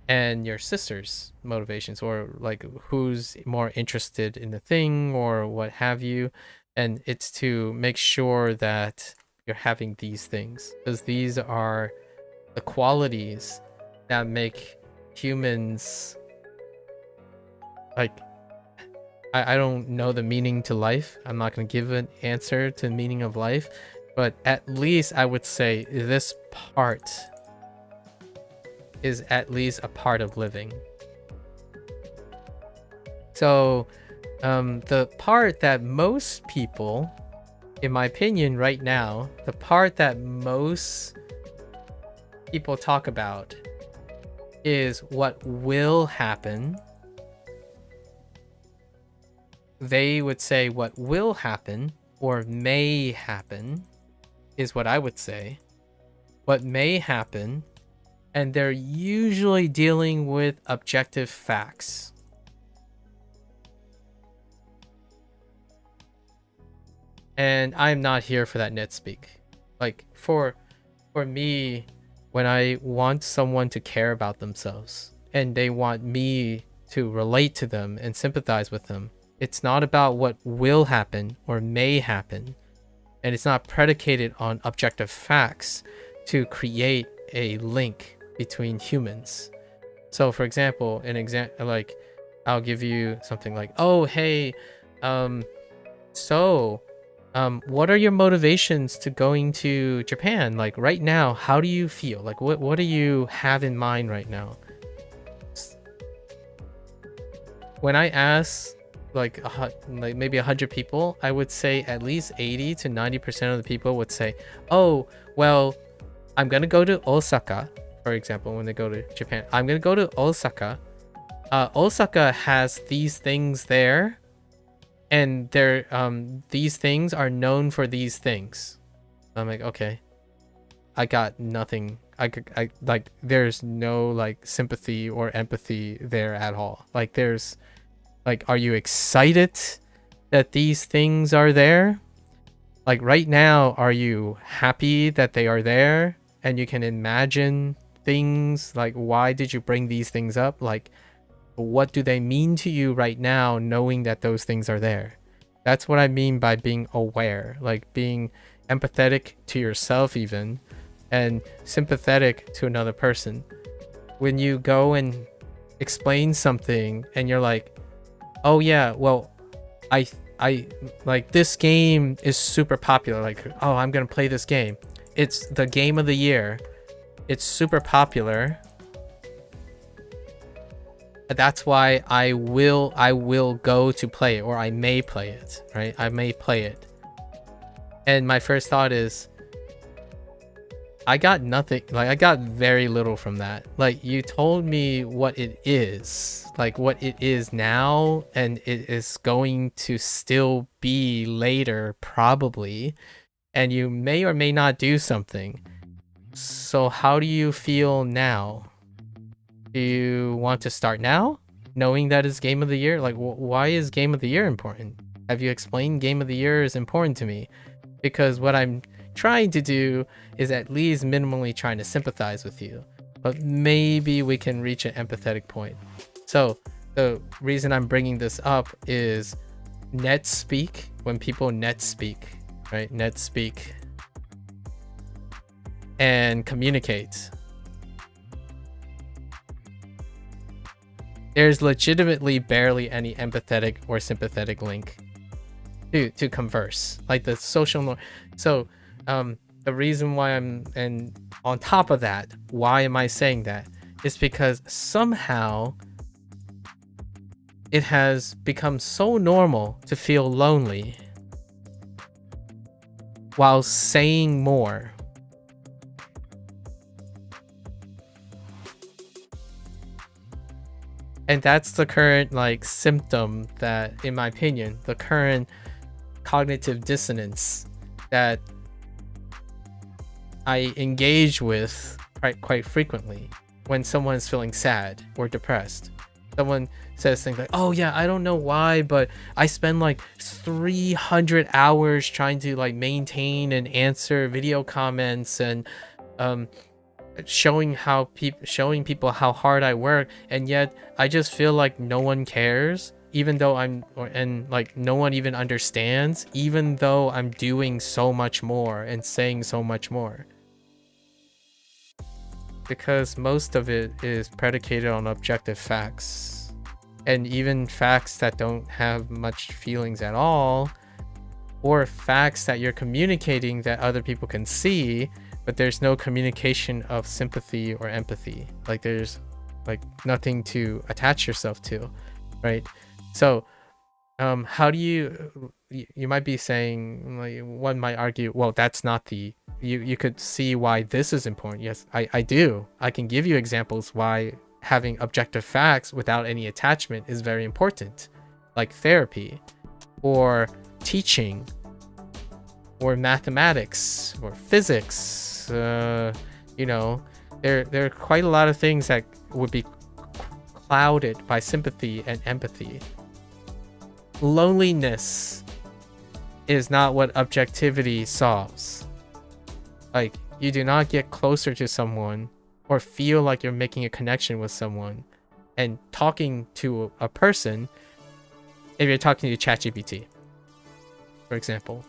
and your sister's motivations, or like who's more interested in the thing or what have you. And it's to make sure that you're having these things, because these are the qualities that make humans, like, I don't know the meaning to life. I'm not going to give an answer to the meaning of life, but at least I would say this part is at least a part of living. So the part that most people, in my opinion right now, the part that most people talk about is what will happen. They would say what will happen or may happen is what I would say. What may happen, and they're usually dealing with objective facts. And I'm not here for that nitspeak. Like for me, when I want someone to care about themselves and they want me to relate to them and sympathize with them, it's not about what will happen or may happen, and it's not predicated on objective facts to create a link between humans. So for example, like I'll give you something like, oh hey, what are your motivations to going to Japan? Like right now, how do you feel? Like what do you have in mind right now? When I ask like maybe 100 people, I would say at least 80 to 90% of the people would say, oh, well, I'm gonna go to Osaka, for example. When they go to Japan, I'm gonna go to Osaka. Osaka has these things there, and these things are known for these things. I'm like, okay, I got nothing. I like, there's no like sympathy or empathy there at all. Like there's like, are you excited that these things are there? Like right now, are you happy that they are there and you can imagine things? Like, why did you bring these things up? Like, what do they mean to you right now, knowing that those things are there? That's what I mean by being aware, like being empathetic to yourself even, and sympathetic to another person. When you go and explain something and you're like, oh yeah, well, I like this game is super popular. Like, oh, I'm gonna play this game. It's the game of the year. It's super popular. That's why I will go to play it, or I may play it, right? I may play it. And my first thought is, I got nothing. Like, I got very little from that. Like, you told me what it is, like what it is now, and it is going to still be later, probably. And you may or may not do something. So how do you feel now? Do you want to start now, knowing that it's Game of the Year? Like, why is Game of the Year important? Have you explained Game of the Year is important to me? Because what I'm trying to do is at least minimally trying to sympathize with you, but maybe we can reach an empathetic point. So the reason I'm bringing this up is net speak. When people net speak, right? Net speak and communicate, there's legitimately barely any empathetic or sympathetic link to converse, like the social norm. So the reason why and on top of that, why am I saying that, is because somehow it has become so normal to feel lonely while saying more. And that's the current like symptom that, in my opinion, the current cognitive dissonance that I engage with quite frequently when someone's feeling sad or depressed. Someone says things like, oh yeah, I don't know why, but I spend like 300 hours trying to like maintain and answer video comments and showing people how hard I work, and yet I just feel like no one cares, even though and like no one even understands, even though I'm doing so much more and saying so much more. Because most of it is predicated on objective facts, and even facts that don't have much feelings at all, or facts that you're communicating that other people can see, but there's no communication of sympathy or empathy. Like there's like nothing to attach yourself to, right? So how do you might be saying, like, one might argue, well, that's not the, you could see why this is important. Yes, I do. I can give you examples why having objective facts without any attachment is very important, like therapy or teaching or mathematics or physics. You know, there are quite a lot of things that would be clouded by sympathy and empathy. Loneliness is not what objectivity solves. Like, you do not get closer to someone or feel like you're making a connection with someone and talking to a person if you're talking to ChatGPT, for example.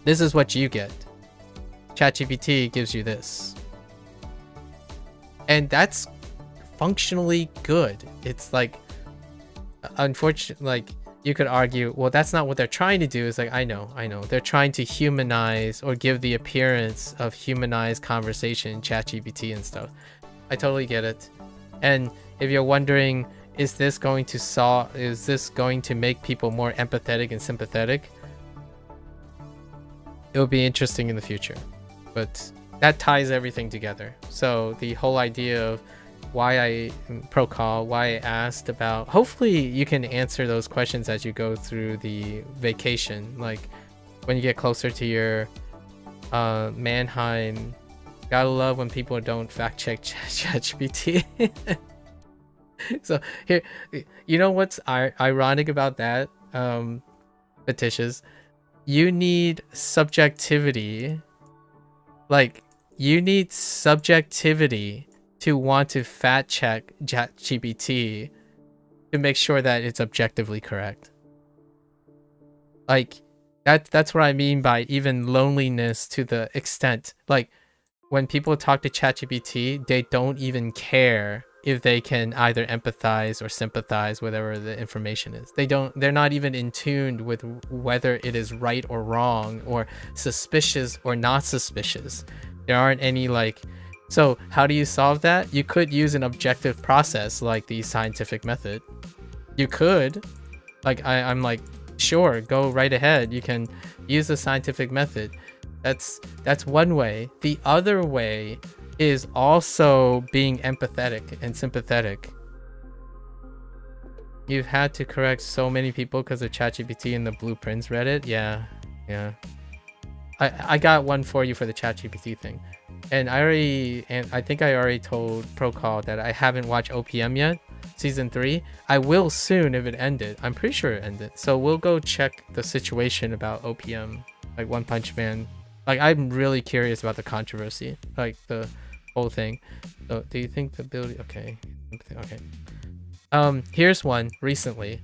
This is what you get. ChatGPT gives you this. And that's functionally good. It's like, unfortunately, like, you could argue, well, that's not what they're trying to do. It's like, I know. They're trying to humanize or give the appearance of humanized conversation in ChatGPT and stuff. I totally get it. And if you're wondering, is this going to make people more empathetic and sympathetic? It will be interesting in the future. But that ties everything together. So the whole idea of why I why I asked about, hopefully you can answer those questions as you go through the vacation. Like when you get closer to your Mannheim, gotta love when people don't fact check ChatGPT. So here, you know what's ironic about that, Petitious? You need subjectivity. Like, you need subjectivity to want to fact check ChatGPT to make sure that it's objectively correct. Like, that's what I mean by even loneliness, to the extent, like, when people talk to ChatGPT, they don't even care if they can either empathize or sympathize with whatever the information is. They're not even in tune with whether it is right or wrong, or suspicious or not suspicious. There aren't any, like, so how do you solve that? You could use an objective process like the scientific method. You could, like, I'm like sure, go right ahead. You can use the scientific method. That's one way. The other way is also being empathetic and sympathetic. You've had to correct so many people because of ChatGPT and the blueprints Reddit. Yeah. I got one for you for the ChatGPT thing. And I think I already told Procall that I haven't watched OPM yet, season 3. I will soon if it ended. I'm pretty sure it ended. So we'll go check the situation about OPM, like One Punch Man. Like, I'm really curious about the controversy, like the whole thing. So do you think the ability? Okay. Here's one recently.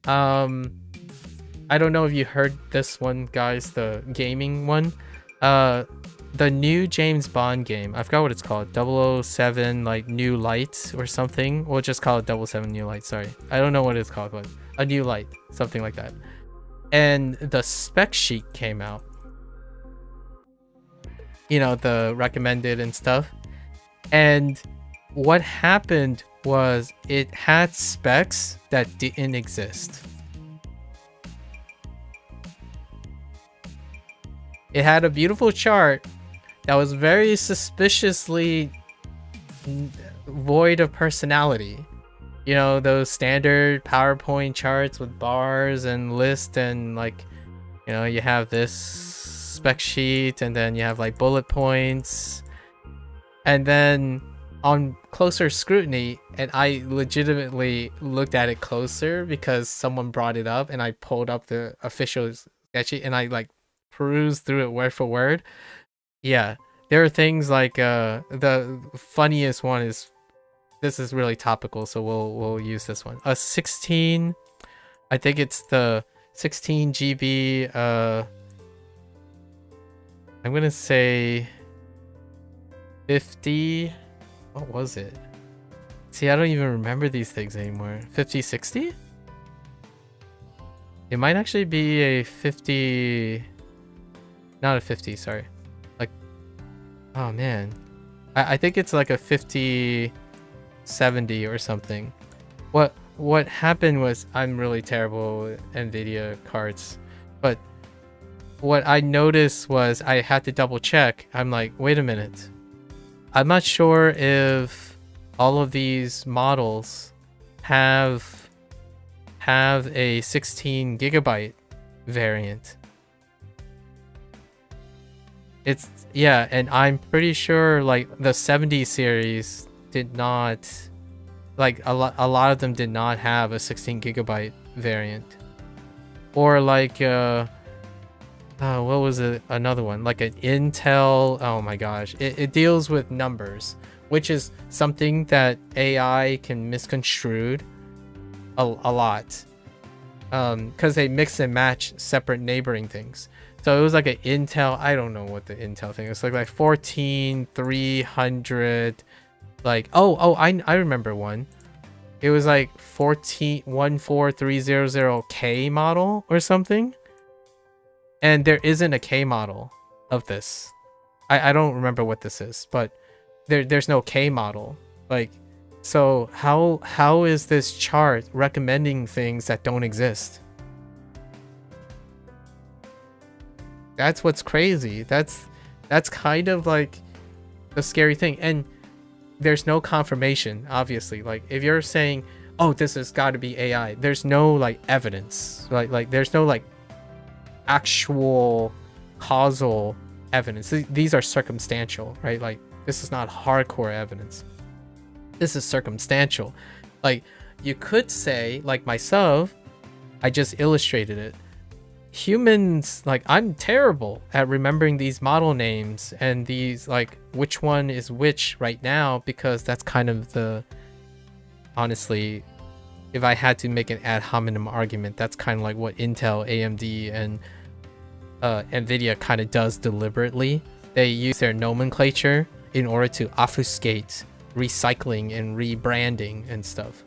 I don't know if you heard this one, guys, the gaming one. The new James Bond game, I forgot what it's called, 007 like New Light or something. We'll just call it 007 New Light, sorry. I don't know what it's called, but a new light, something like that. And the spec sheet came out. You know, the recommended and stuff. And what happened was it had specs that didn't exist. It had a beautiful chart that was very suspiciously void of personality. You know, those standard PowerPoint charts with bars and lists, and like, you know, you have this spec sheet and then you have like bullet points. And then on closer scrutiny, and I legitimately looked at it closer because someone brought it up, and I pulled up the official sketch sheet and I like perused through it word for word. Yeah, there are things like the funniest one is, this is really topical, so we'll use this one. A 16, I think it's the 16 GB. I'm gonna say 50. What was it? See, I don't even remember these things anymore. 50, 60? It might actually be a 50. Not a 50, sorry. Like, oh man. I think it's like a 50, 70 or something. What happened was, I'm really terrible with NVIDIA cards, but what I noticed was I had to double check. I'm like, wait a minute. I'm not sure if all of these models have a 16 gigabyte variant. It's, yeah, and I'm pretty sure like the 70 series did not, like a lot of them did not have a 16 gigabyte variant. Or like what was it, another one, like an Intel, oh my gosh, it deals with numbers, which is something that AI can misconstrue a lot, because they mix and match separate neighboring things. So it was like an Intel, I don't know what the Intel thing is, like 14300, like I remember one. It was like 14300K model or something. And there isn't a K model of this. I don't remember what this is, but there's no K model. Like, so how is this chart recommending things that don't exist? That's what's crazy. That's kind of like the scary thing. And there's no confirmation, obviously. Like, if you're saying, oh, this has got to be AI, there's no like evidence. Like there's no like actual causal evidence. These are circumstantial, right? Like, this is not hardcore evidence. This is circumstantial. Like, you could say, like myself, I just illustrated it. Humans, like, I'm terrible at remembering these model names and these, like, which one is which right now, because that's kind of the, honestly, if I had to make an ad hominem argument, that's kind of like what Intel, AMD, and NVIDIA kind of does deliberately. They use their nomenclature in order to obfuscate recycling and rebranding and stuff,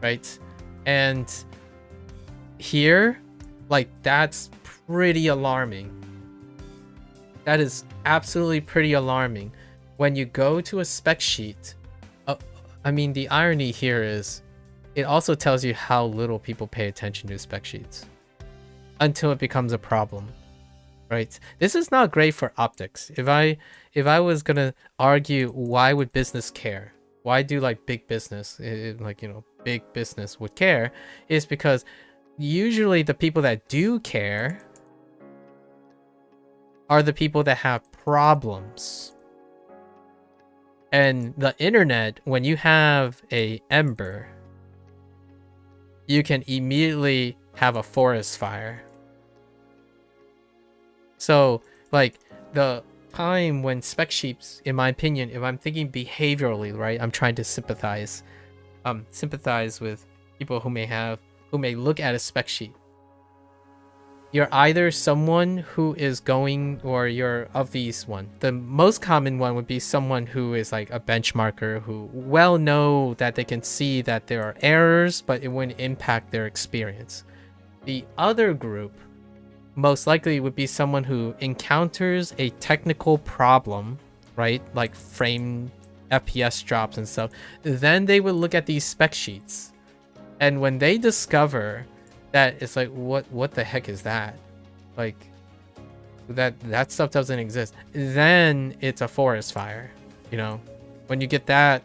right? And here, like, that's pretty alarming. That is absolutely pretty alarming. When you go to a spec sheet, I mean, the irony here is it also tells you how little people pay attention to spec sheets until it becomes a problem, right? This is not great for optics. If I was gonna argue why would business care, why do like big business, like, you know, big business would care, is because usually the people that do care are the people that have problems. And the internet, when you have a ember, you can immediately have a forest fire. So like the time when spec sheets, in my opinion, if I'm thinking behaviorally, right, I'm trying to sympathize with people who may look at a spec sheet. You're either someone who is going, or you're of these one. The most common one would be someone who is like a benchmarker who well know that they can see that there are errors, but it wouldn't impact their experience. The other group most likely would be someone who encounters a technical problem, right? Like frame FPS drops and stuff. Then they would look at these spec sheets. And when they discover that it's like, what the heck is that? Like that stuff doesn't exist. Then it's a forest fire, you know? When you get that,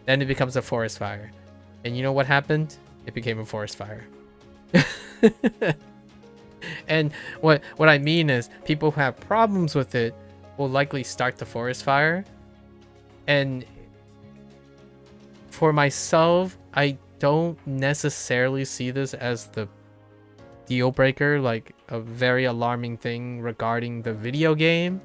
then it becomes a forest fire. And you know what happened? It became a forest fire. And what I mean is people who have problems with it will likely start the forest fire. And for myself, I don't necessarily see this as the deal breaker, like a very alarming thing regarding the video game.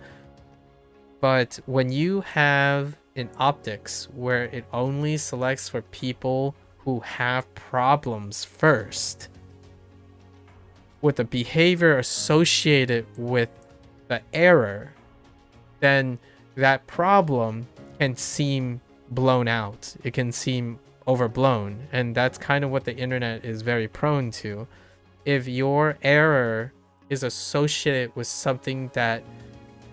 But when you have an optics where it only selects for people who have problems first, with the behavior associated with the error, then that problem can seem blown out. It can seem overblown. And that's kind of what the internet is very prone to. If your error is associated with something that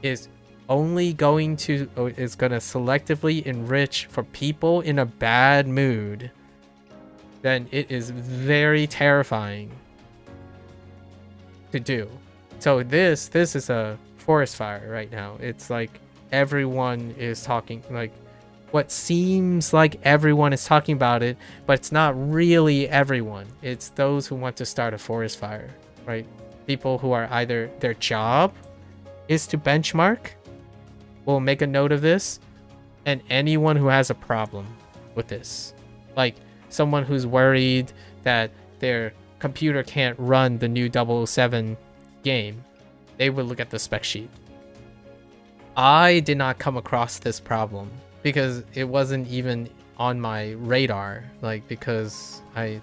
is only going to, or is going to selectively enrich for people in a bad mood, then it is very terrifying to do. So this is a forest fire right now. It's like everyone is talking, like what seems like everyone is talking about it, but it's not really everyone. It's those who want to start a forest fire, right? People who are either their job is to benchmark will make a note of this, and anyone who has a problem with this, like someone who's worried that their computer can't run the new 007 game, they would look at the spec sheet. I did not come across this problem because it wasn't even on my radar, like because I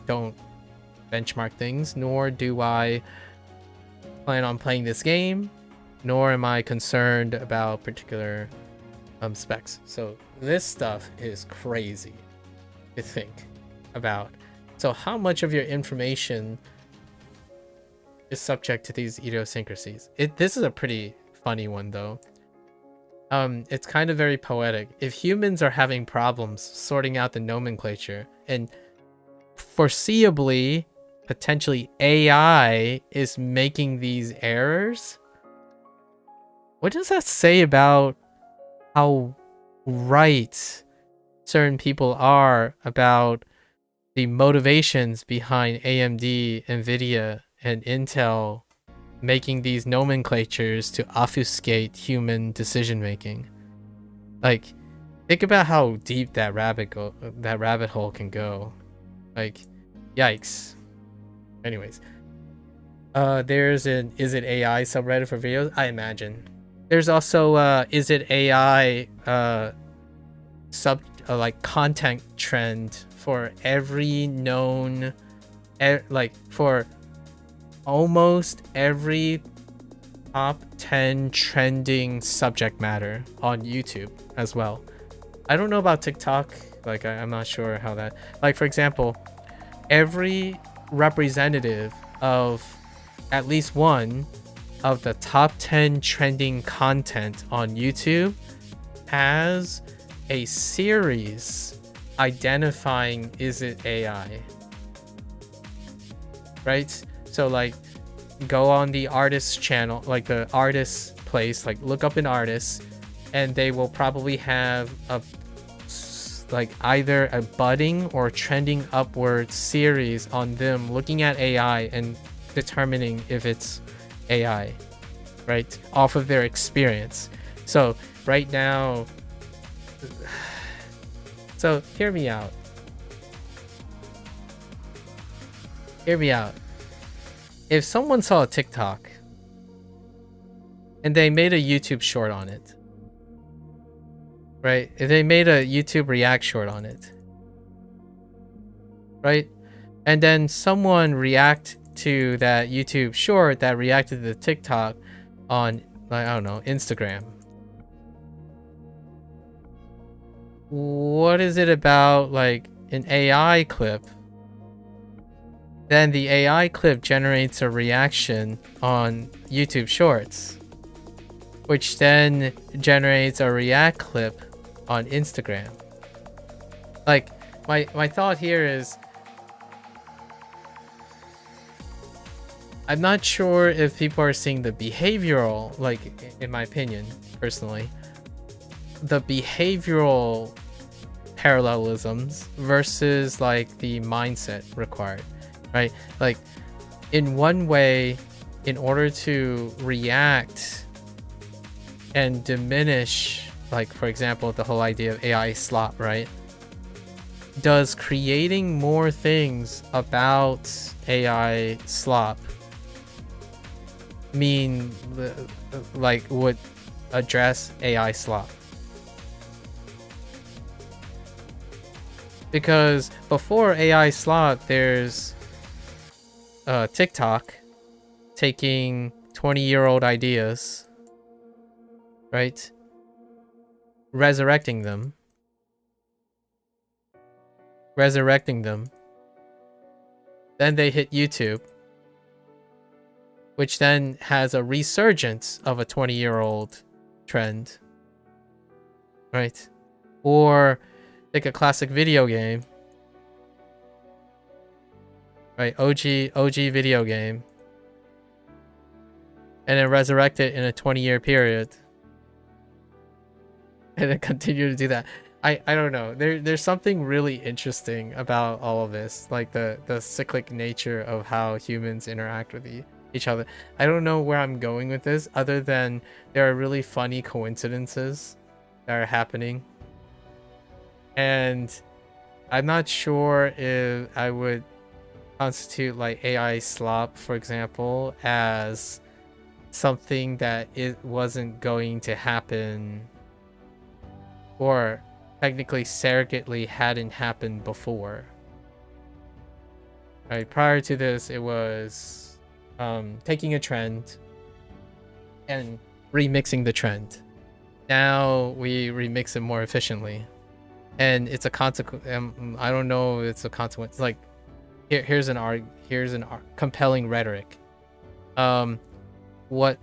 don't benchmark things, nor do I plan on playing this game, nor am I concerned about particular specs. So this stuff is crazy to think about. So how much of your information is subject to these idiosyncrasies? This is a pretty funny one though. It's kind of very poetic. If humans are having problems sorting out the nomenclature, and foreseeably, potentially AI is making these errors, what does that say about how right certain people are about the motivations behind AMD, Nvidia, and Intel making these nomenclatures to obfuscate human decision making? Like, think about how deep that rabbit hole can go. Like, yikes. Anyways, there's an Is It AI subreddit for videos, I imagine. There's also Is It AI like content trend for every known, like for almost every top 10 trending subject matter on YouTube as well. I don't know about TikTok, like I'm not sure how that, like for example, every representative of at least one of the top 10 trending content on YouTube has a series identifying, is it AI? Right? So like go on the artist channel, like the artist place, like look up an artist, and they will probably have a like either a budding or trending upward series on them looking at AI and determining if it's AI, right? Off of their experience. So right now, so hear me out. Hear me out. If someone saw a TikTok and they made a YouTube short on it, right? If they made a YouTube React short on it, right? And then someone react to that YouTube short that reacted to the TikTok on, like, I don't know, Instagram. What is it about like an AI clip? Then the AI clip generates a reaction on YouTube Shorts, which then generates a React clip on Instagram. Like, my thought here is, I'm not sure if people are seeing the behavioral, like, in my opinion, personally, the behavioral parallelisms versus like the mindset required, right? Like, in one way, in order to react and diminish, like, for example, the whole idea of AI slop, right? Does creating more things about AI slop mean like would address AI slop? Because before AI slop, there's TikTok taking 20-year-old ideas, right? Resurrecting them. Then they hit YouTube, which then has a resurgence of a 20-year-old trend, right? Or take a classic video game, right? OG video game, and then resurrect it in a 20-year period, and then continue to do that. I don't know. There's something really interesting about all of this, like the cyclic nature of how humans interact with each other. I don't know where I'm going with this, other than there are really funny coincidences that are happening. And I'm not sure if I would constitute like AI slop, for example, as something that it wasn't going to happen, or technically surrogately hadn't happened before. Right, prior to this, it was taking a trend and remixing the trend. Now we remix it more efficiently, and it's a consequence. I don't know if it's a consequence. Like, here's an compelling rhetoric. What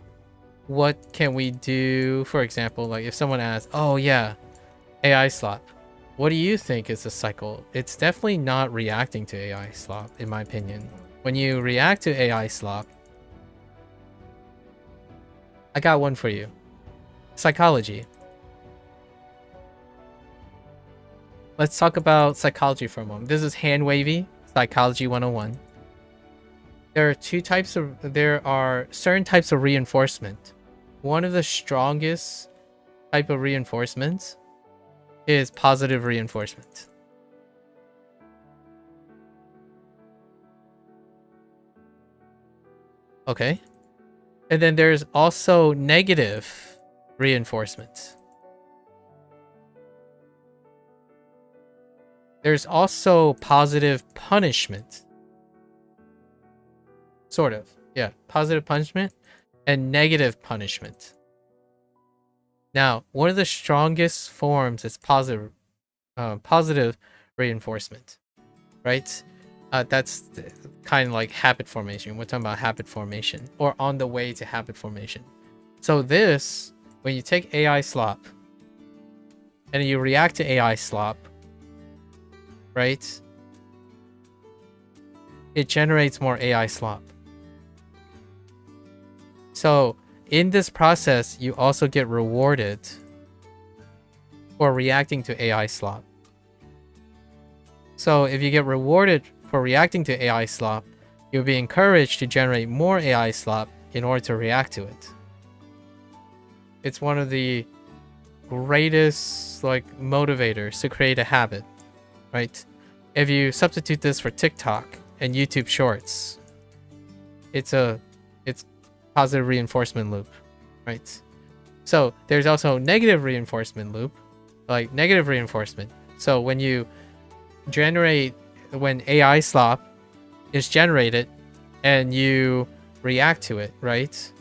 can we do? For example, like if someone asks, "Oh yeah, AI slop, what do you think is a cycle?" It's definitely not reacting to AI slop, in my opinion. When you react to AI slop, I got one for you. Psychology. Let's talk about psychology for a moment. This is hand wavy, Psychology 101. There are certain types of reinforcement. One of the strongest type of reinforcements is positive reinforcement. Okay. And then there's also negative reinforcement. There's also positive punishment. Sort of. Yeah. Positive punishment and negative punishment. Now, one of the strongest forms is positive reinforcement, right? That's kind of like habit formation. We're talking about habit formation, or on the way to habit formation. So this, when you take AI slop and you react to AI slop, right? It generates more AI slop. So in this process, you also get rewarded for reacting to AI slop. So if you get rewarded for reacting to AI slop, you'll be encouraged to generate more AI slop in order to react to it. It's one of the greatest like motivators to create a habit, right? If you substitute this for TikTok and YouTube Shorts, it's positive reinforcement loop, right? So there's also negative reinforcement loop, like negative reinforcement. So when AI slop is generated and you react to it, right?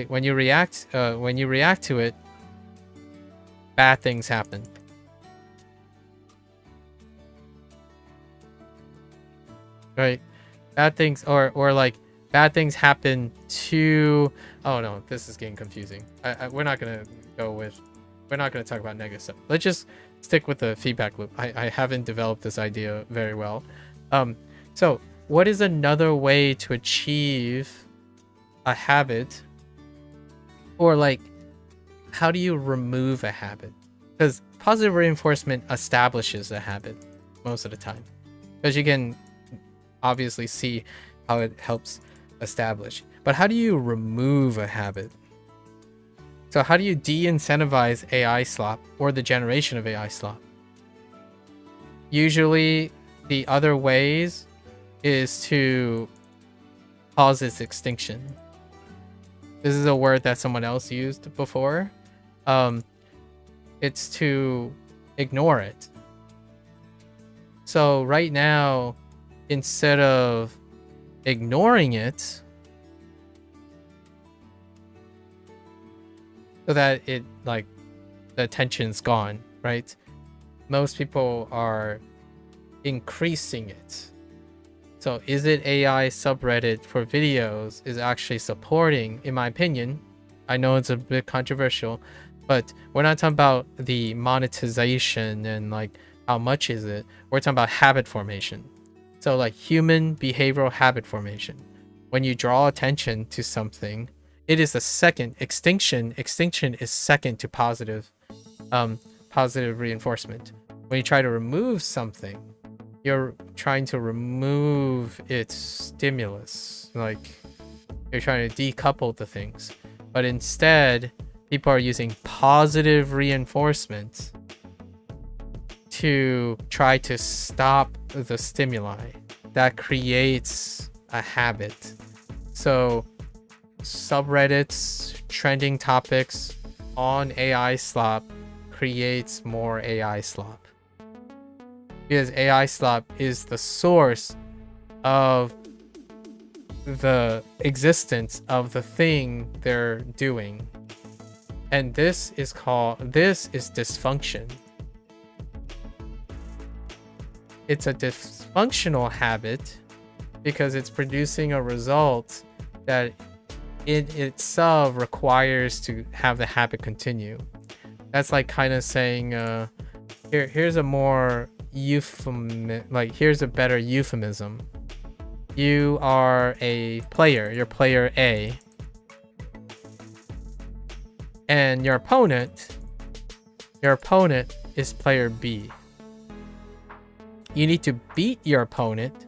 When you react to it, bad things happen. Right? Bad things or like bad things happen to. Oh no, this is getting confusing. We're not gonna talk about negative stuff. Let's just stick with the feedback loop. I haven't developed this idea very well. So what is another way to achieve a habit? Or like, how do you remove a habit? Because positive reinforcement establishes a habit most of the time. Because you can obviously see how it helps establish. But how do you remove a habit? So how do you de-incentivize AI slop or the generation of AI slop? Usually the other ways is to cause its extinction. This is a word that someone else used before. It's to ignore it. So right now, instead of ignoring it, so that it like the attention's gone, right? Most people are increasing it. So is it AI subreddit for videos is actually supporting, in my opinion, I know it's a bit controversial, but we're not talking about the monetization and like how much is it. We're talking about habit formation. So like human behavioral habit formation. When you draw attention to something, it is the second extinction. Extinction is second to positive reinforcement. When you try to remove something, you're trying to remove its stimulus. Like you're trying to decouple the things. But instead, people are using positive reinforcement to try to stop the stimuli that creates a habit. So subreddits, trending topics on AI slop creates more AI slop. Because AI slop is the source of the existence of the thing they're doing. And this is dysfunction. It's a dysfunctional habit because it's producing a result that in itself requires to have the habit continue. That's like kind of saying here's a more here's a better euphemism. You are a player, you're player A, and your opponent is player B. You need to beat your opponent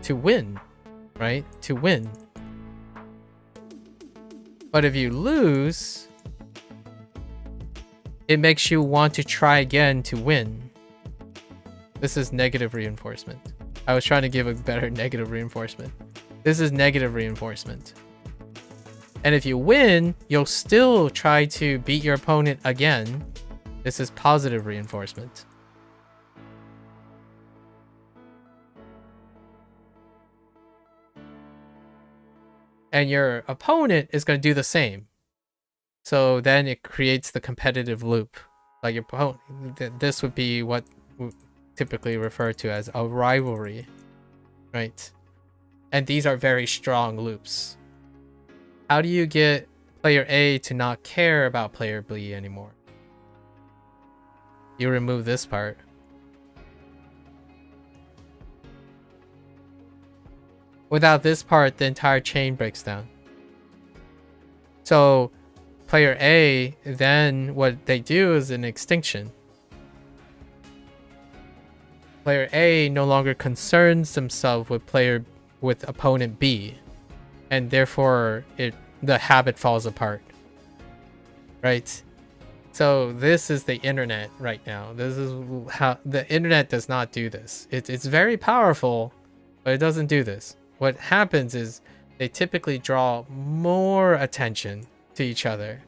to win, right? To win. But if you lose, it makes you want to try again to win. This is negative reinforcement. I was trying to give a better negative reinforcement. This is negative reinforcement. And if you win, you'll still try to beat your opponent again. This is positive reinforcement. And your opponent is going to do the same. So then it creates the competitive loop. Like your opponent, this would be what we typically refer to as a rivalry, right? And these are very strong loops. How do you get player A to not care about player B anymore? You remove this part. Without this part, the entire chain breaks down. So player A, then what they do is an extinction. Player A no longer concerns themselves with opponent B, and therefore the habit falls apart. Right? So this is the internet right now. This is how the internet does not do this. It's very powerful, but it doesn't do this. What happens is they typically draw more attention to each other.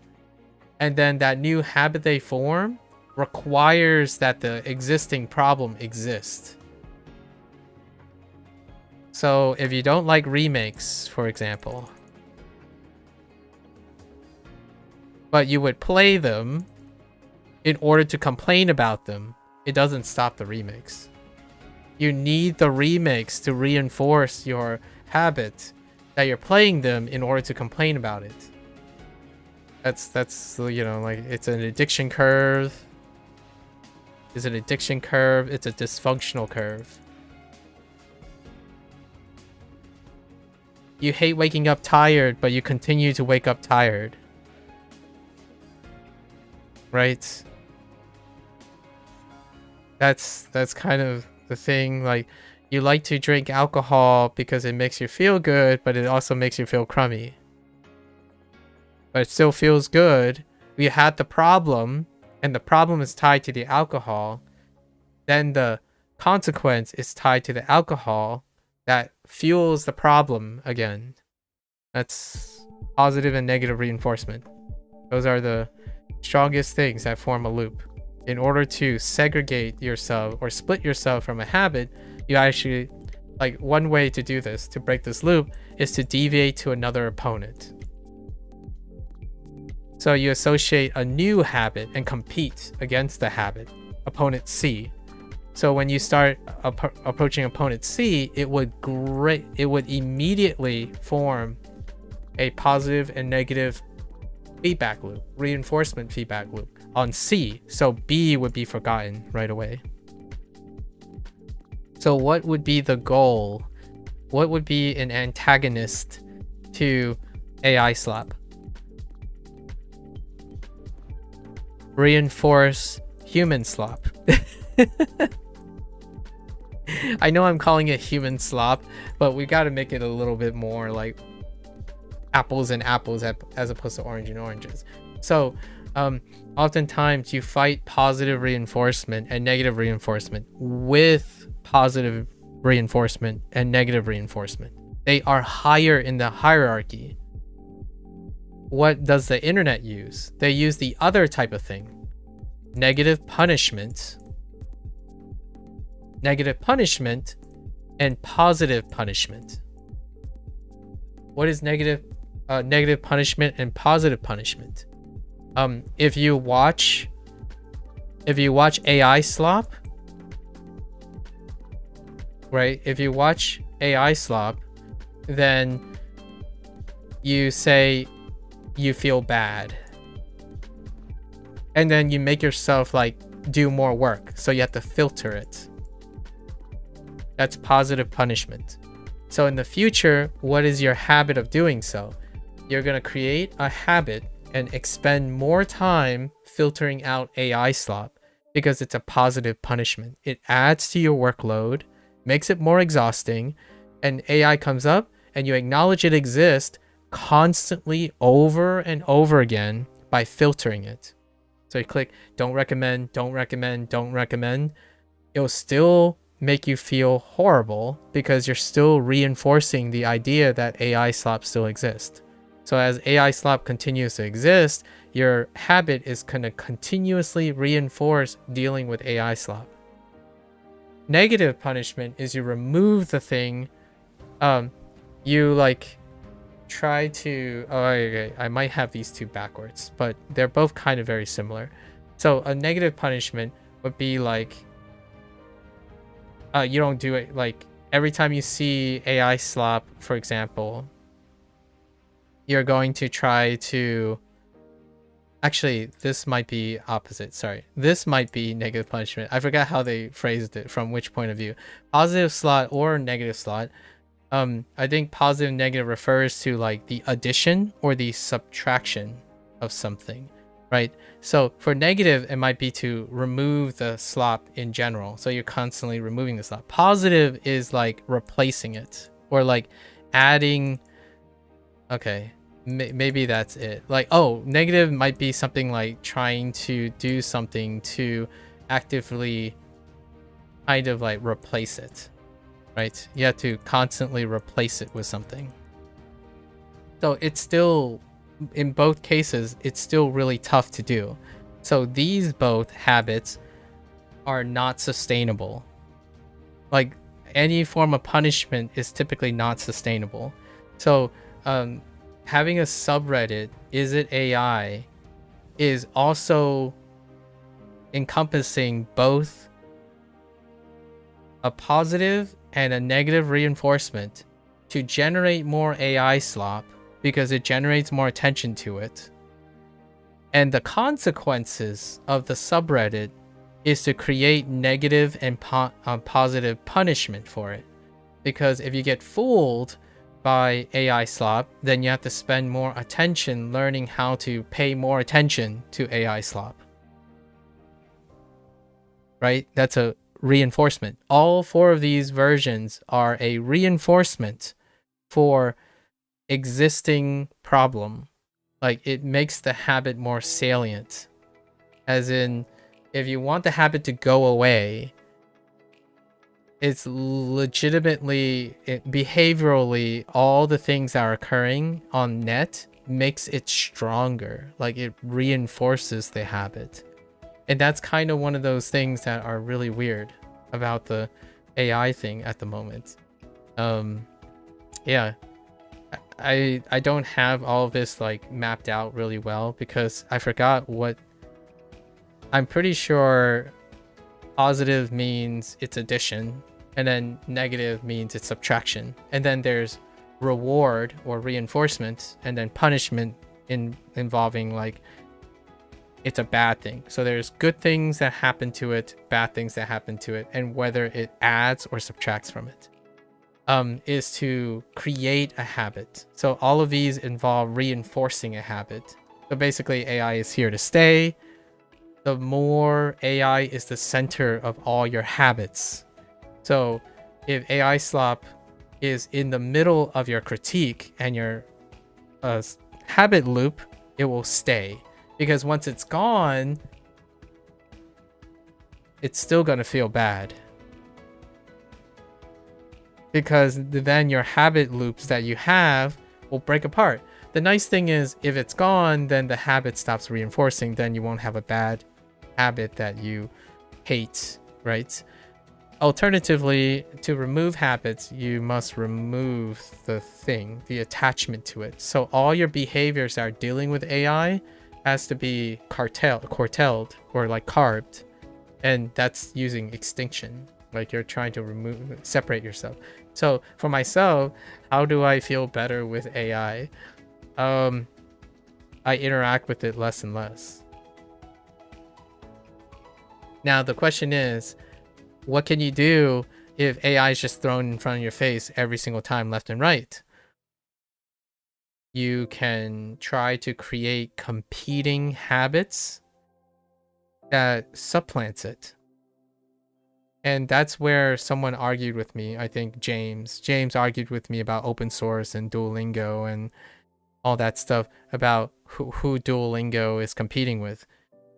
And then that new habit they form requires that the existing problem exists. So if you don't like remakes, for example, but you would play them in order to complain about them, it doesn't stop the remakes. You need the remakes to reinforce your habit that you're playing them in order to complain about it. That's you know, like, it's an addiction curve. It's an addiction curve. It's a dysfunctional curve. You hate waking up tired, but you continue to wake up tired. Right? That's kind of the thing. Like, you like to drink alcohol because it makes you feel good, but it also makes you feel crummy. But it still feels good. We had the problem, and the problem is tied to the alcohol. Then the consequence is tied to the alcohol that fuels the problem again. That's positive and negative reinforcement. Those are the strongest things that form a loop. In order to segregate yourself or split yourself from a habit, you actually, like, one way to do this, to break this loop, is to deviate to another opponent. So you associate a new habit and compete against the habit, opponent C. So when you start approaching opponent C, it would immediately form a positive and negative feedback loop, reinforcement feedback loop on C. So B would be forgotten right away. So what would be the goal? What would be an antagonist to AI slap? Reinforce human slop. I know I'm calling it human slop, but we got to make it a little bit more like apples and apples as opposed to orange and oranges. So oftentimes you fight positive reinforcement and negative reinforcement with positive reinforcement and negative reinforcement. They are higher in the hierarchy. What does the internet use? They use the other type of thing. Negative punishment and positive punishment. What is negative punishment and positive punishment? If you watch AI slop, right? If you watch AI slop, then you say you feel bad, and then you make yourself like do more work, so you have to filter it. That's positive punishment. So in the future, what is your habit of doing so? You're going to create a habit and expend more time filtering out AI slop because it's a positive punishment. It adds to your workload, makes it more exhausting, and AI comes up and you acknowledge it exists constantly over and over again by filtering it. So you click don't recommend, don't recommend, don't recommend. It'll still make you feel horrible because you're still reinforcing the idea that AI slop still exists. So as AI slop continues to exist, your habit is going to continuously reinforce dealing with AI slop. Negative punishment is you remove the thing. You like try to, okay, I might have these two backwards, but they're both kind of very similar. So a negative punishment would be like, you don't do it. Like every time you see AI slop, for example, you're going to try to, actually, this might be opposite. Sorry. This might be negative punishment. I forgot how they phrased it from which point of view. Positive slot or negative slot. I think positive and negative refers to like the addition or the subtraction of something, right? So for negative, it might be to remove the slop in general. So you're constantly removing the slop. Positive is like replacing it or like adding. Okay, maybe that's it. Like, oh, negative might be something like trying to do something to actively kind of like replace it, right? You have to constantly replace it with something. So it's still, in both cases, it's still really tough to do. So these both habits are not sustainable. Like any form of punishment is typically not sustainable. So having a subreddit, is it AI, is also encompassing both a positive and a negative reinforcement to generate more AI slop because it generates more attention to it. And the consequences of the subreddit is to create negative and positive punishment for it. Because if you get fooled by AI slop, then you have to spend more attention learning how to pay more attention to AI slop. Right? That's a reinforcement. All four of these versions are a reinforcement for existing problem. Like it makes the habit more salient. As in, if you want the habit to go away, it's legitimately, behaviorally, all the things that are occurring on net makes it stronger. Like it reinforces the habit. And that's kind of one of those things that are really weird about the AI thing at the moment. Yeah, I don't have all of this like mapped out really well because I forgot what. I'm pretty sure positive means it's addition, and then negative means it's subtraction, and then there's reward or reinforcement, and then punishment involving like it's a bad thing. So there's good things that happen to it, bad things that happen to it, and whether it adds or subtracts from it is to create a habit. So all of these involve reinforcing a habit. So basically AI is here to stay. The more AI is the center of all your habits. So if AI slop is in the middle of your critique and your habit loop, it will stay. Because once it's gone, it's still going to feel bad. Because then your habit loops that you have will break apart. The nice thing is, if it's gone, then the habit stops reinforcing. Then you won't have a bad habit that you hate, right? Alternatively, to remove habits, you must remove the thing, the attachment to it. So all your behaviors that are dealing with AI has to be curtailed or like carved, and that's using extinction. Like you're trying to separate yourself. So for myself, how do I feel better with AI? I interact with it less and less. Now the question is, what can you do if AI is just thrown in front of your face every single time, left and right? You can try to create competing habits that supplants it. And that's where someone argued with me. I think James argued with me about open source and Duolingo and all that stuff, about who Duolingo is competing with.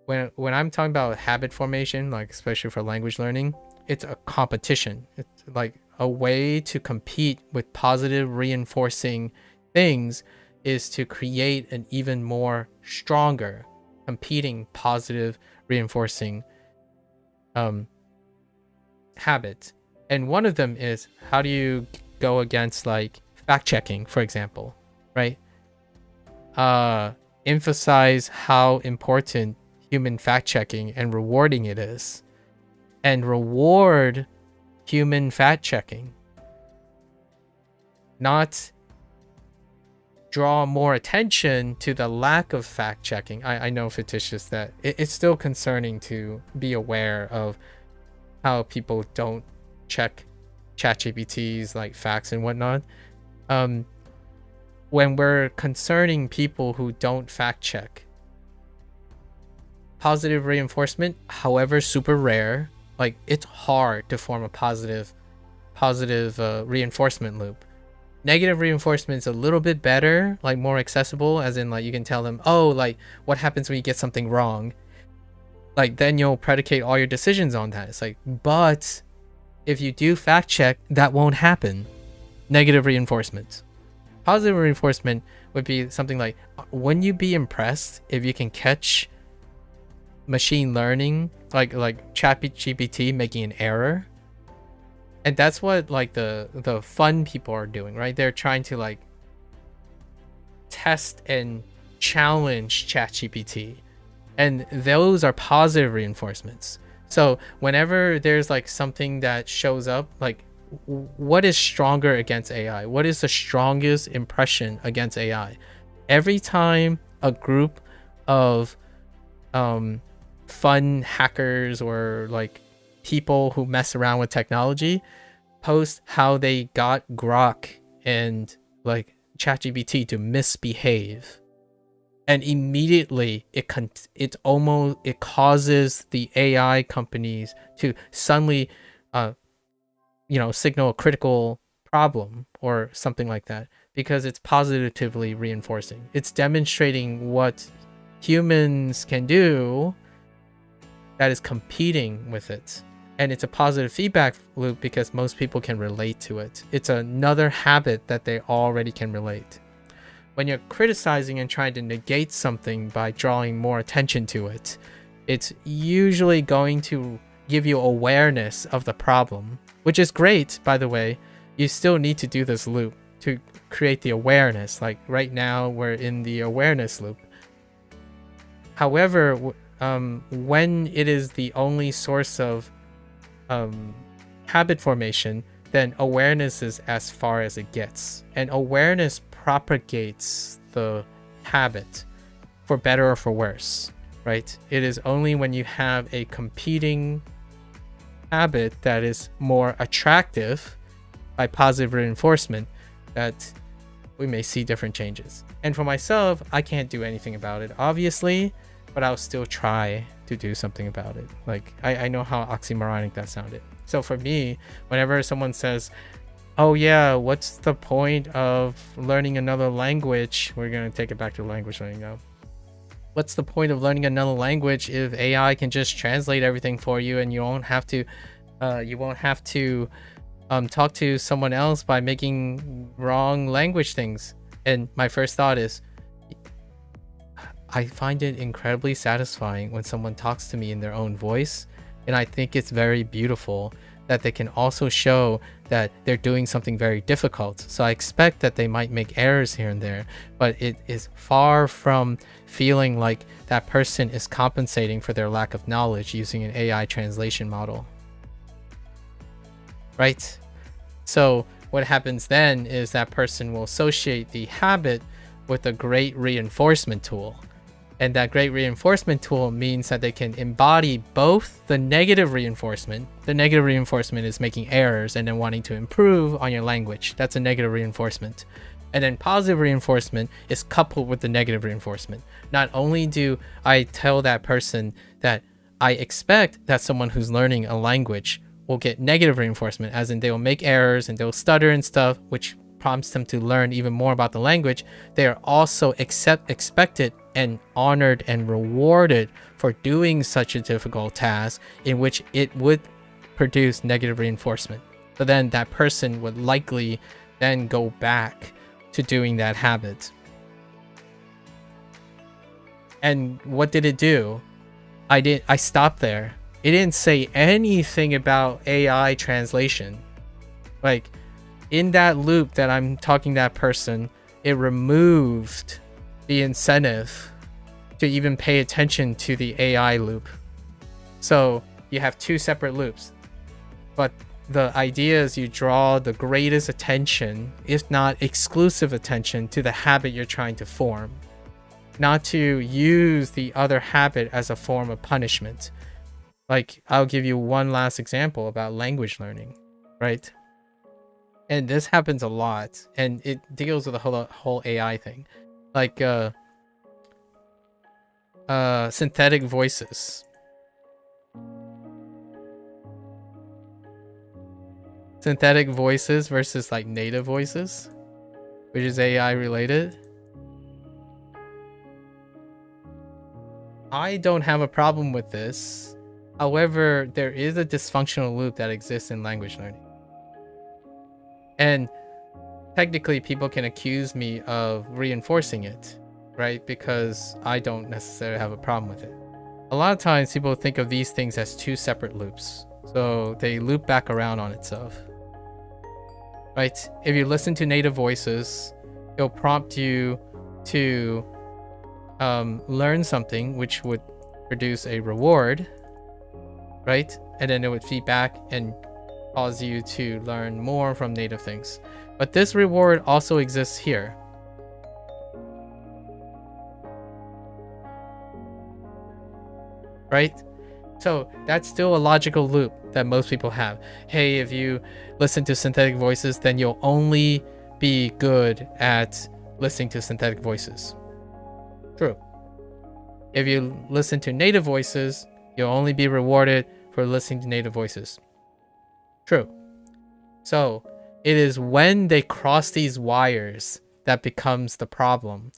When I'm talking about habit formation, like especially for language learning, it's a competition. It's like a way to compete with positive reinforcing things is to create an even more stronger competing positive reinforcing habit. And one of them is, how do you go against like fact checking, for example, right? Emphasize how important human fact checking and rewarding it is, and reward human fact checking, not draw more attention to the lack of fact checking. I know, fictitious, that it's still concerning to be aware of how people don't check ChatGPT's like facts and whatnot. When we're concerning people who don't fact check, positive reinforcement, however super rare, like it's hard to form a positive reinforcement loop. Negative reinforcement is a little bit better, like more accessible, as in like you can tell them, oh, like what happens when you get something wrong, like then you'll predicate all your decisions on that. It's like, but if you do fact check, that won't happen. Negative reinforcement. Positive reinforcement would be something like, wouldn't you be impressed if you can catch machine learning, like ChatGPT making an error? And that's what like the fun people are doing, right? They're trying to like test and challenge ChatGPT, and those are positive reinforcements. So whenever there's like something that shows up, like what is stronger against AI? What is the strongest impression against AI? Every time a group of fun hackers or like people who mess around with technology post how they got Grok and like ChatGPT to misbehave, and immediately it causes the AI companies to suddenly signal a critical problem or something like that, because it's positively reinforcing. It's demonstrating what humans can do that is competing with it. And it's a positive feedback loop because most people can relate to it. It's another habit that they already can relate. When you're criticizing and trying to negate something by drawing more attention to it, it's usually going to give you awareness of the problem, which is great, by the way. You still need to do this loop to create the awareness. Like right now, we're in the awareness loop. However, when it is the only source of habit formation, then awareness is as far as it gets, and awareness propagates the habit for better or for worse, right? It is only when you have a competing habit that is more attractive by positive reinforcement that we may see different changes. And for myself, I can't do anything about it, obviously, but I'll still try to do something about it. Like I know how oxymoronic that sounded. So for me, whenever someone says, oh yeah, what's the point of learning another language? We're going to take it back to language learning now. What's the point of learning another language if AI can just translate everything for you, and you won't have to talk to someone else by making wrong language things? And my first thought is, I find it incredibly satisfying when someone talks to me in their own voice, and I think it's very beautiful that they can also show that they're doing something very difficult. So I expect that they might make errors here and there, but it is far from feeling like that person is compensating for their lack of knowledge using an AI translation model. Right? So what happens then is that person will associate the habit with a great reinforcement tool. And that great reinforcement tool means that they can embody both the negative reinforcement. The negative reinforcement is making errors and then wanting to improve on your language. That's a negative reinforcement. And then positive reinforcement is coupled with the negative reinforcement. Not only do I tell that person that I expect that someone who's learning a language will get negative reinforcement, as in they will make errors and they'll stutter and stuff, which prompts them to learn even more about the language. They are also expected and honored and rewarded for doing such a difficult task in which it would produce negative reinforcement. But then that person would likely then go back to doing that habit. And what did it do? I stopped there. It didn't say anything about AI translation. Like, in that loop that I'm talking to that person, it removed the incentive to even pay attention to the AI loop. So you have two separate loops, but the idea is you draw the greatest attention, if not exclusive attention, to the habit you're trying to form, not to use the other habit as a form of punishment. Like, I'll give you one last example about language learning, right? And this happens a lot, and it deals with the whole AI thing, like synthetic voices. Synthetic voices versus like native voices, which is AI related. I don't have a problem with this. However, there is a dysfunctional loop that exists in language learning. And technically, people can accuse me of reinforcing it, right? Because I don't necessarily have a problem with it. A lot of times, people think of these things as two separate loops. So they loop back around on itself, right? If you listen to native voices, it'll prompt you to learn something, which would produce a reward, right? And then it would feed back and cause you to learn more from native things. But this reward also exists here. Right? So that's still a logical loop that most people have. Hey, if you listen to synthetic voices, then you'll only be good at listening to synthetic voices. True. If you listen to native voices, you'll only be rewarded for listening to native voices. True. So it is when they cross these wires that becomes the problem.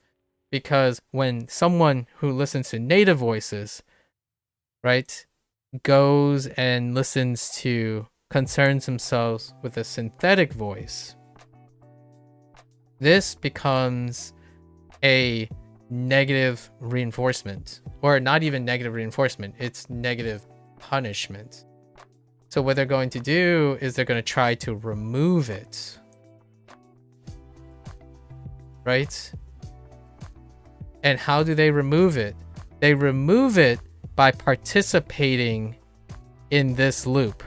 Because when someone who listens to native voices, right, goes and concerns themselves with a synthetic voice, this becomes a negative reinforcement, or not even negative reinforcement, it's negative punishment. So what they're going to do is they're going to try to remove it, right? And how do they remove it? They remove it by participating in this loop.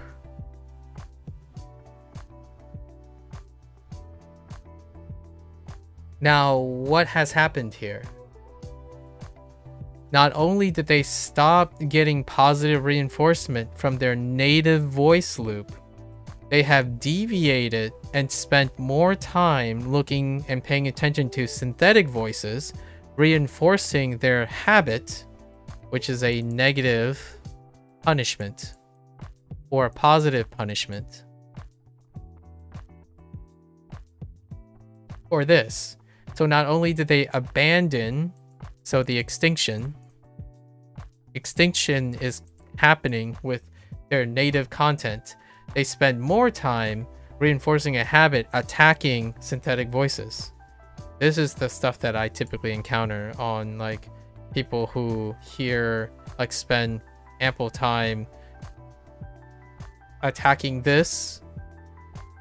Now, what has happened here? Not only did they stop getting positive reinforcement from their native voice loop, they have deviated and spent more time looking and paying attention to synthetic voices, reinforcing their habit, which is a negative punishment or a positive punishment. For this. So not only did they abandon, so the extinction is happening with their native content, they spend more time reinforcing a habit attacking synthetic voices. This is the stuff that I typically encounter on like people who spend ample time attacking this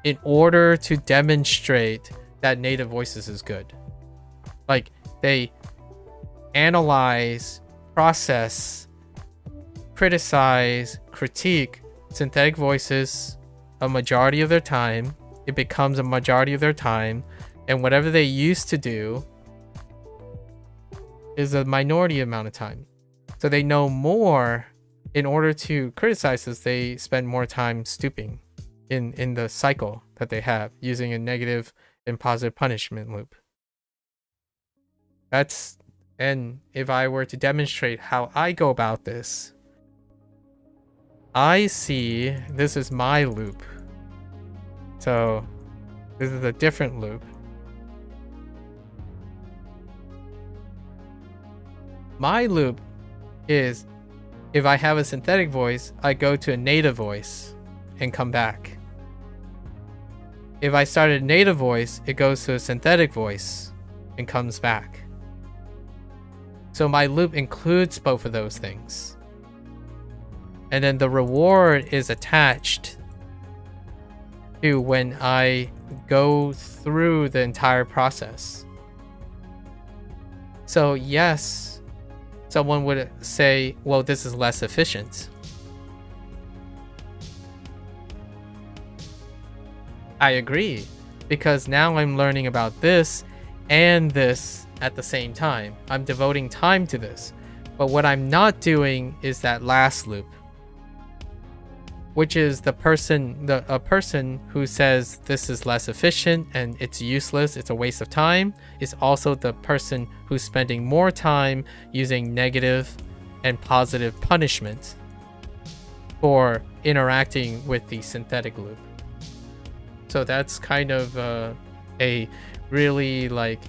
in order to demonstrate that native voices is good. Like they analyze, process, criticize, critique synthetic voices a majority of their time. It becomes a majority of their time, and whatever they used to do is a minority amount of time. So they know more. In order to criticize this, they spend more time stooping in the cycle that they have, using a negative and positive punishment loop. And if I were to demonstrate how I go about this, I see this is my loop. So this is a different loop. My loop is, if I have a synthetic voice, I go to a native voice and come back. If I start a native voice, it goes to a synthetic voice and comes back. So my loop includes both of those things. And then the reward is attached to when I go through the entire process. So yes, someone would say, well, this is less efficient. I agree, because now I'm learning about this and this at the same time. I'm devoting time to this. But what I'm not doing is that last loop. which is a person who says this is less efficient and it's useless, it's a waste of time, is also the person who's spending more time using negative and positive punishment for interacting with the synthetic loop. So that's kind of a really like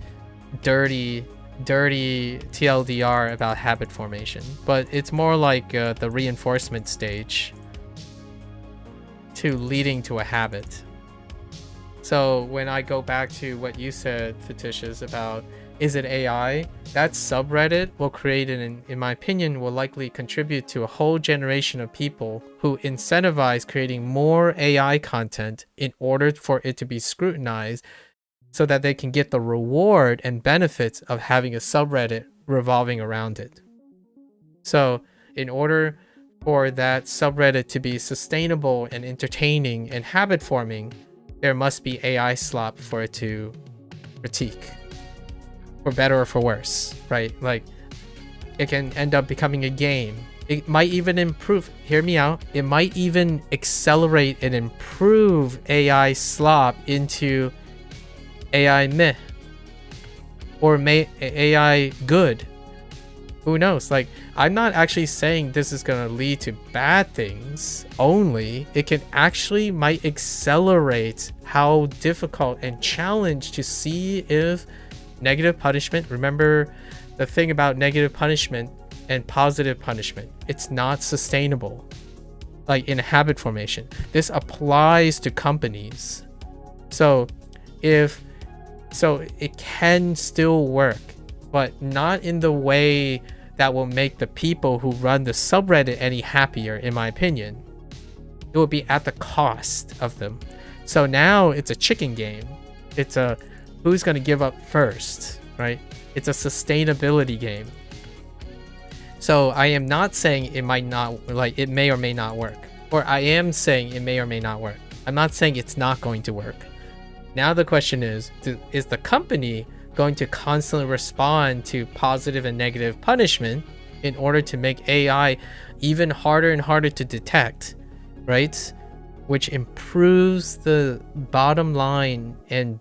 dirty TLDR about habit formation, but it's more like the reinforcement stage to leading to a habit. So when I go back to what you said, Fictitious, about is it AI, that subreddit will create in my opinion, will likely contribute to a whole generation of people who incentivize creating more AI content in order for it to be scrutinized so that they can get the reward and benefits of having a subreddit revolving around it. So in order for that subreddit to be sustainable and entertaining and habit forming, there must be AI slop for it to critique, for better or for worse, right? Like it can end up becoming a game. It might even improve, hear me out, it might even accelerate and improve AI slop into AI meh or AI good. Who knows? Like, I'm not actually saying this is going to lead to bad things only. It can actually might accelerate how difficult and challenged to see if negative punishment, remember the thing about negative punishment and positive punishment, it's not sustainable. Like in habit formation, this applies to companies. So it can still work, but not in the way that will make the people who run the subreddit any happier, in my opinion. It will be at the cost of them. So now it's a chicken game. It's a who's going to give up first, right? It's a sustainability game. So I am not saying it might not, like it may or may not work. Or I am saying it may or may not work. I'm not saying it's not going to work. Now the question is the company going to constantly respond to positive and negative punishment in order to make AI even harder and harder to detect, right? Which improves the bottom line and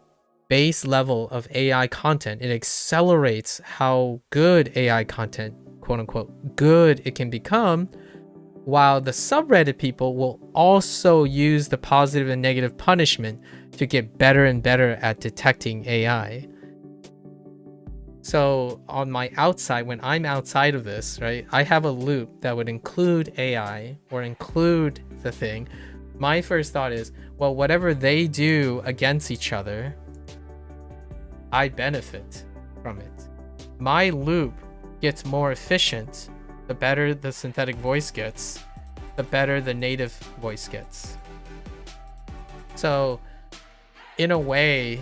base level of AI content. It accelerates how good AI content, quote unquote, good it can become, while the subreddit people will also use the positive and negative punishment to get better and better at detecting AI. So on my outside, when I'm outside of this, right, I have a loop that would include AI or include the thing. My first thought is, well, whatever they do against each other, I benefit from it. My loop gets more efficient. The better the synthetic voice gets, the better the native voice gets. So in a way,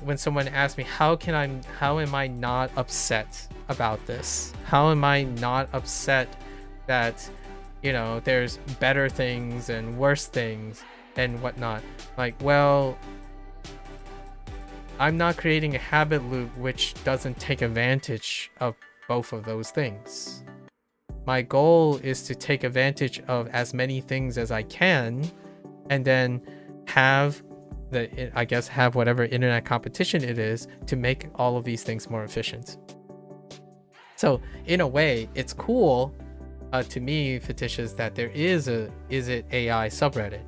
when someone asks me how am I not upset about this? How am I not upset that, you know, there's better things and worse things and whatnot? Like, well, I'm not creating a habit loop which doesn't take advantage of both of those things. My goal is to take advantage of as many things as I can and then have whatever internet competition it is to make all of these things more efficient. So in a way, it's cool to me, Fictitious, that there is a Is It AI subreddit.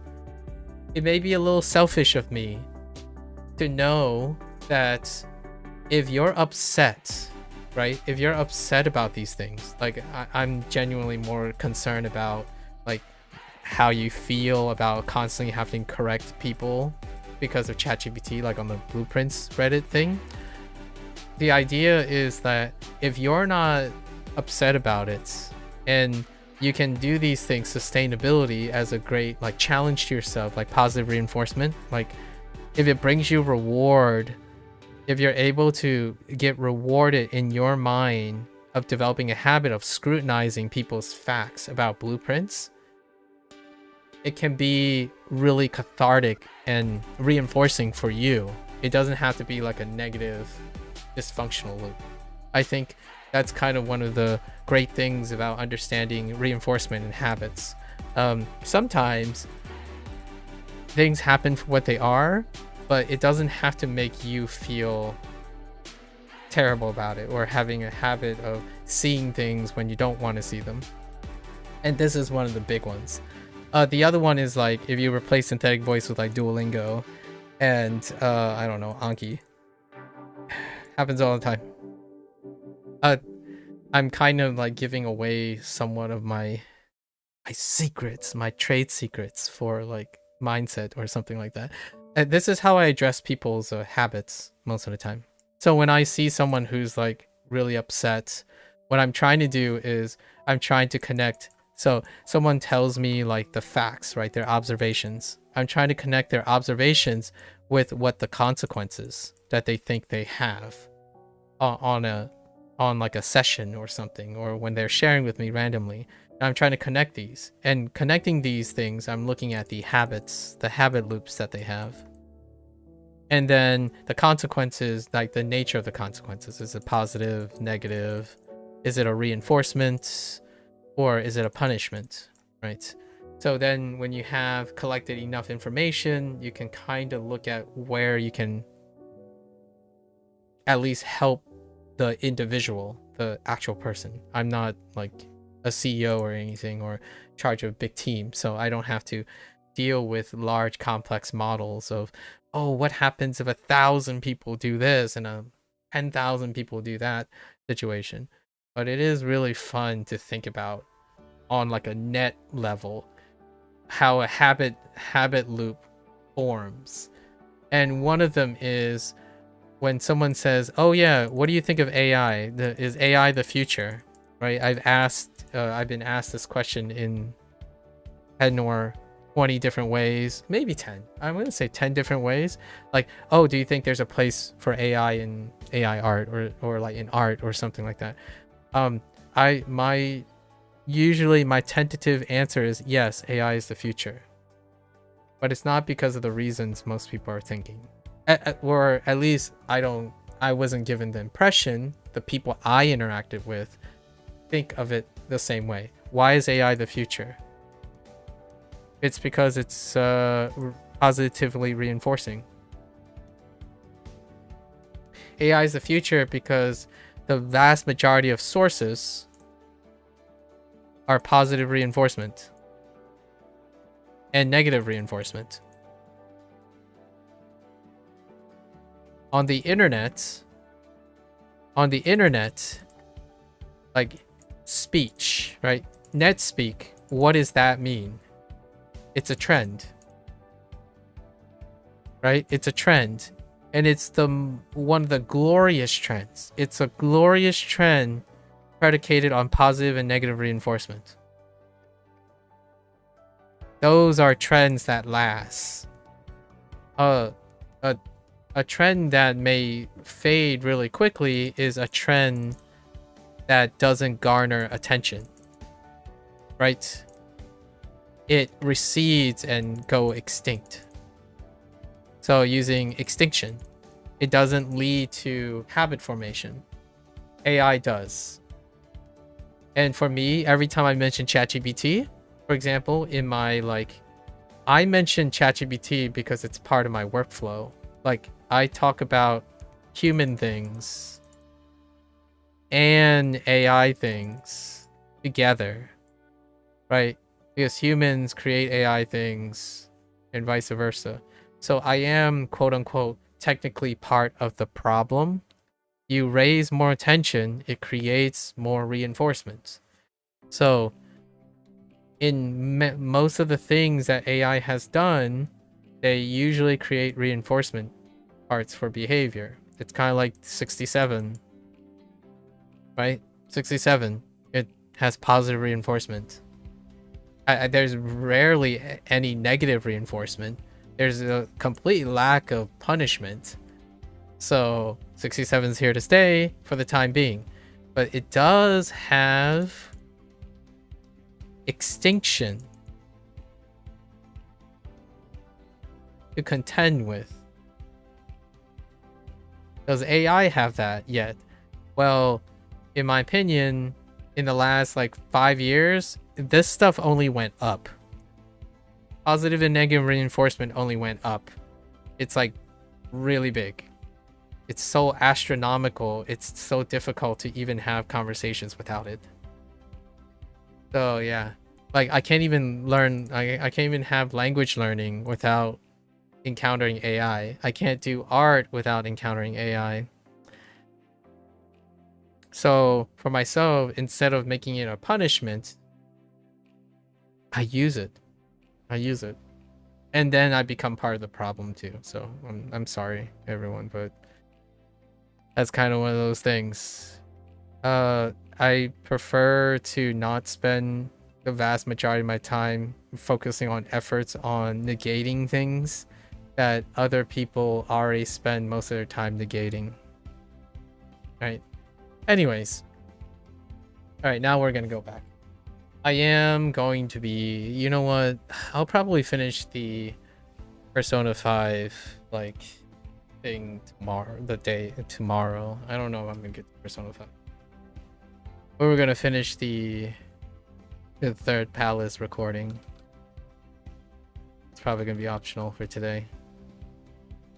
It may be a little selfish of me to know that if you're upset, right? If you're upset about these things, like I'm genuinely more concerned about like how you feel about constantly having to correct people because of ChatGPT, like on the Blueprints Reddit thing. The idea is that if you're not upset about it and you can do these things, sustainability as a great like challenge to yourself, like positive reinforcement, like if it brings you reward, if you're able to get rewarded in your mind of developing a habit of scrutinizing people's facts about blueprints, it can be really cathartic and reinforcing for you. It doesn't have to be like a negative, dysfunctional loop. I think that's kind of one of the great things about understanding reinforcement and habits. sometimes things happen for what they are, but it doesn't have to make you feel terrible about it or having a habit of seeing things when you don't want to see them. And this is one of the big ones. The other one is like if you replace synthetic voice with like Duolingo and I don't know, Anki. Happens all the time. I'm kind of like giving away somewhat of my secrets, my trade secrets for like mindset or something like that. And this is how I address people's habits most of the time. So when I see someone who's like really upset, what I'm trying to do is I'm trying to connect. So someone tells me like the facts, right? Their observations. I'm trying to connect their observations with what the consequences that they think they have on like a session or something, or when they're sharing with me randomly. And I'm trying to connect these, and connecting these things, I'm looking at the habits, the habit loops that they have. And then the consequences, like the nature of the consequences. Is it positive, negative? Is it a reinforcement? Or is it a punishment, right? So then when you have collected enough information, you can kind of look at where you can at least help the individual, the actual person. I'm not like a CEO or anything or in charge of a big team, so I don't have to deal with large complex models of, oh, what happens if 1,000 people do this and 10,000 people do that situation. But it is really fun to think about on like a net level how a habit loop forms. And one of them is when someone says, oh yeah, what do you think of AI? Is AI the future? Right? I've been asked this question in 10 or 20 different ways, maybe 10. I'm going to say 10 different ways. Like, oh, do you think there's a place for AI in AI art or like in art or something like that? Usually my tentative answer is yes, AI is the future. But it's not because of the reasons most people are thinking. Or at least I wasn't given the impression the people I interacted with think of it the same way. Why is AI the future? It's because it's positively reinforcing. AI is the future because the vast majority of sources are positive reinforcement and negative reinforcement. On the internet, like speech, right? Net speak, what does that mean? It's a trend, right? It's a trend, and it's one of the glorious trends. It's a glorious trend predicated on positive and negative reinforcement. Those are trends that last. A trend that may fade really quickly is a trend that doesn't garner attention, right? It recedes and go extinct. So using extinction, it doesn't lead to habit formation. AI does. And for me, every time I mention ChatGPT, for example, in my I mention ChatGPT because it's part of my workflow. Like, I talk about human things and AI things together, right? Because humans create AI things and vice versa. So I am, quote unquote, technically part of the problem. You raise more attention, it creates more reinforcement. So in most of the things that AI has done, they usually create reinforcement parts for behavior. It's kind of like 67, right? 67, it has positive reinforcement. There's rarely any negative reinforcement. There's a complete lack of punishment. So 67 is here to stay for the time being. But it does have extinction to contend with. Does AI have that yet? Well, in my opinion, in the last like 5 years, this stuff only went up. Positive and negative reinforcement only went up. It's like really big. It's so astronomical. It's so difficult to even have conversations without it. So yeah, like I can't even learn. I can't even have language learning without encountering AI. I can't do art without encountering AI. So for myself, instead of making it a punishment, I use it. I use it. And then I become part of the problem too. So I'm sorry everyone, but that's kind of one of those things. I prefer to not spend the vast majority of my time focusing on efforts on negating things that other people already spend most of their time negating. Right. Anyways. Alright, now we're gonna go back. I am going to be, you know what? I'll probably finish the Persona 5 like thing tomorrow. I don't know if I'm gonna get to Persona 5. But we're gonna finish the third palace recording. It's probably gonna be optional for today.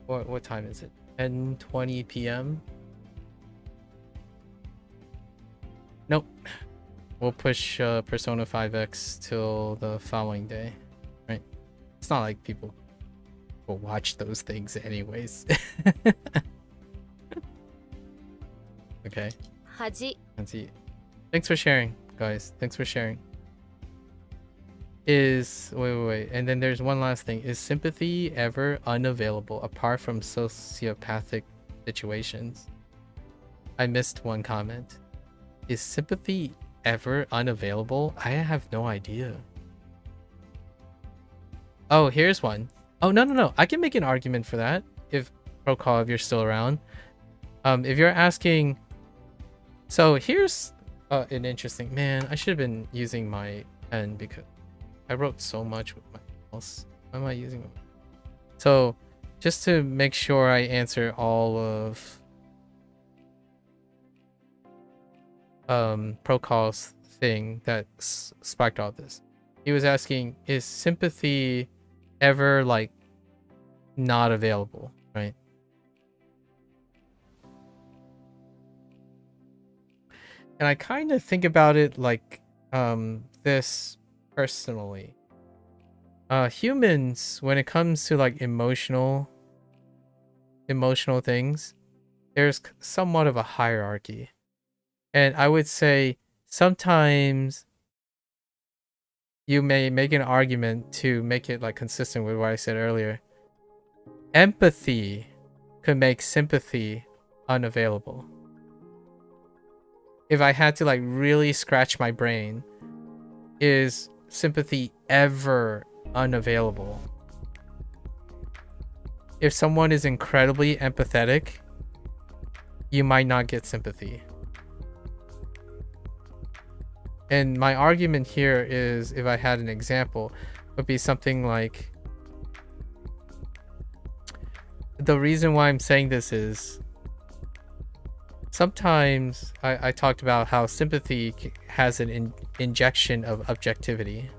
What time is it? 10:20 p.m. Nope. We'll push Persona 5X till the following day, right? It's not like people will watch those things anyways. Okay. Haji. Hanzi. Thanks for sharing, guys. Thanks for sharing. Wait. And then there's one last thing. Is sympathy ever unavailable apart from sociopathic situations? I missed one comment. Is sympathy ever unavailable? I have no idea. Oh, here's one. Oh, no. I can make an argument for that if Prokal, if you're still around. If you're asking, so here's an interesting, man, I should have been using my pen because I wrote so much with my mouse. Why am I using it? So just to make sure I answer all of Prokal's thing that sparked all this. He was asking, is sympathy ever like not available, right? And I kind of think about it like this personally. Humans, when it comes to like emotional things, there's somewhat of a hierarchy. And I would say sometimes you may make an argument to make it like consistent with what I said earlier. Empathy could make sympathy unavailable. If I had to like really scratch my brain, is sympathy ever unavailable? If someone is incredibly empathetic, you might not get sympathy. And my argument here is, if I had an example, would be something like, the reason why I'm saying this is sometimes I talked about how sympathy has an injection of objectivity.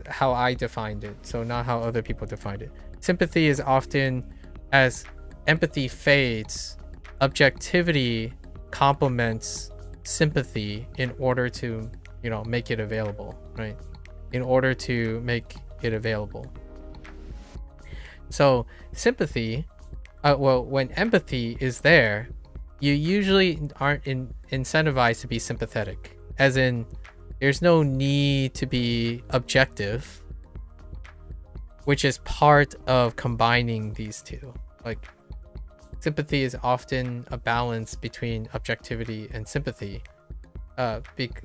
How I defined it, so not how other people defined it. Sympathy is often, as empathy fades, objectivity complements sympathy in order to, you know, make it available, right? In order to make it available. So sympathy, well, when empathy is there, you usually aren't incentivized to be sympathetic. As in, there's no need to be objective, which is part of combining these two. Like, sympathy is often a balance between objectivity and sympathy,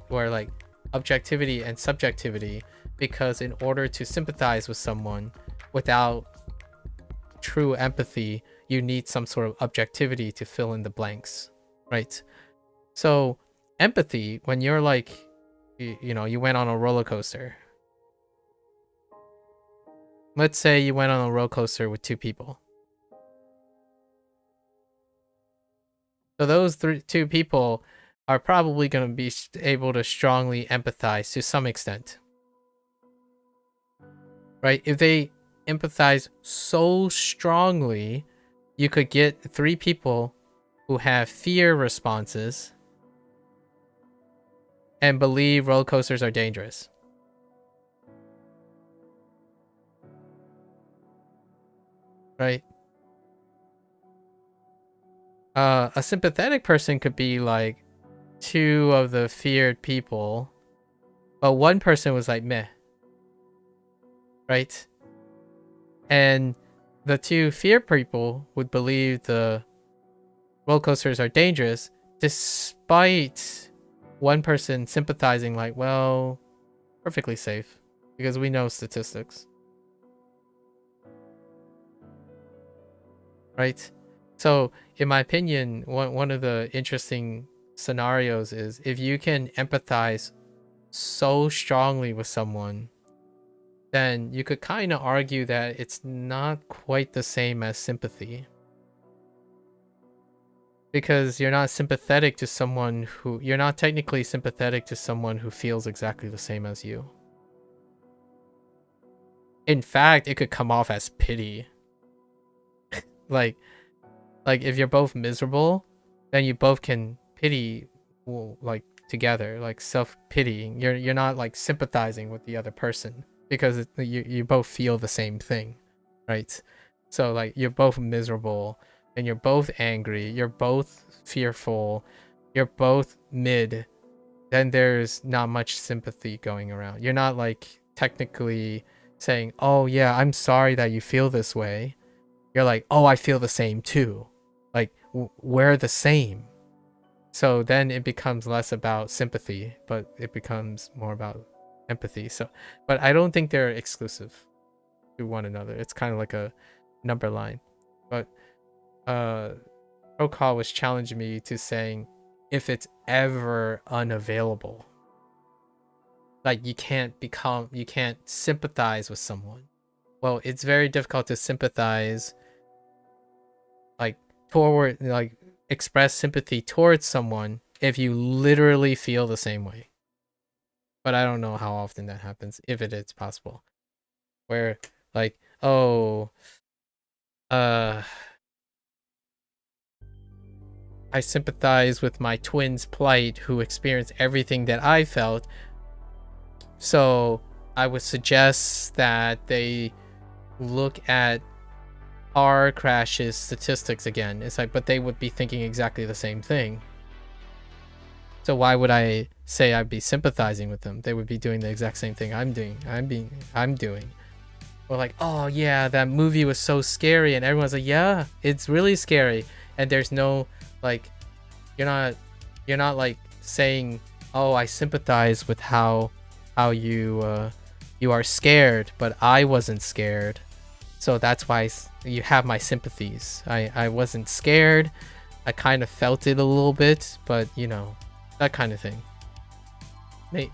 where like objectivity and subjectivity, because in order to sympathize with someone without true empathy, you need some sort of objectivity to fill in the blanks, right? So empathy, when you're like, you know, you went on a roller coaster. Let's say you went on a roller coaster with two people. So those two people are probably going to be able to strongly empathize to some extent. Right? If they empathize so strongly, you could get 3 people who have fear responses and believe roller coasters are dangerous. Right? A sympathetic person could be like 2 of the feared people, but one person was like meh. Right? And the 2 feared people would believe the roller coasters are dangerous, despite one person sympathizing like, well, perfectly safe, because we know statistics. Right? So, in my opinion, one of the interesting scenarios is if you can empathize so strongly with someone, then you could kind of argue that it's not quite the same as sympathy. Because you're not sympathetic to someone who... You're not technically sympathetic to someone who feels exactly the same as you. In fact, it could come off as pity. like if you're both miserable, then you both can pity, like, together, like self-pitying. You're not like sympathizing with the other person because you both feel the same thing, right? So like you're both miserable and you're both angry, you're both fearful, you're both mid, then there's not much sympathy going around. You're not like technically saying, oh yeah, I'm sorry that you feel this way. You're like, oh, I feel the same too. Like, we're the same. So then it becomes less about sympathy, but it becomes more about empathy. So, but I don't think they're exclusive to one another. It's kind of like a number line. But Prokal was challenging me to saying if it's ever unavailable. Like you can't sympathize with someone. Well, it's very difficult to sympathize toward, like, express sympathy towards someone if you literally feel the same way. But I don't know how often that happens, if it is possible. Where like, oh, I sympathize with my twin's plight who experienced everything that I felt, so I would suggest that they look at car crashes statistics again. It's like, but they would be thinking exactly the same thing. So why would I say I'd be sympathizing with them? They would be doing the exact same thing I'm doing. Or like, oh yeah, that movie was so scary, and everyone's like, yeah, it's really scary. And there's no like, you're not like saying, oh, I sympathize with how you are scared, but I wasn't scared. So that's why you have my sympathies. I wasn't scared. I kind of felt it a little bit, but you know, that kind of thing.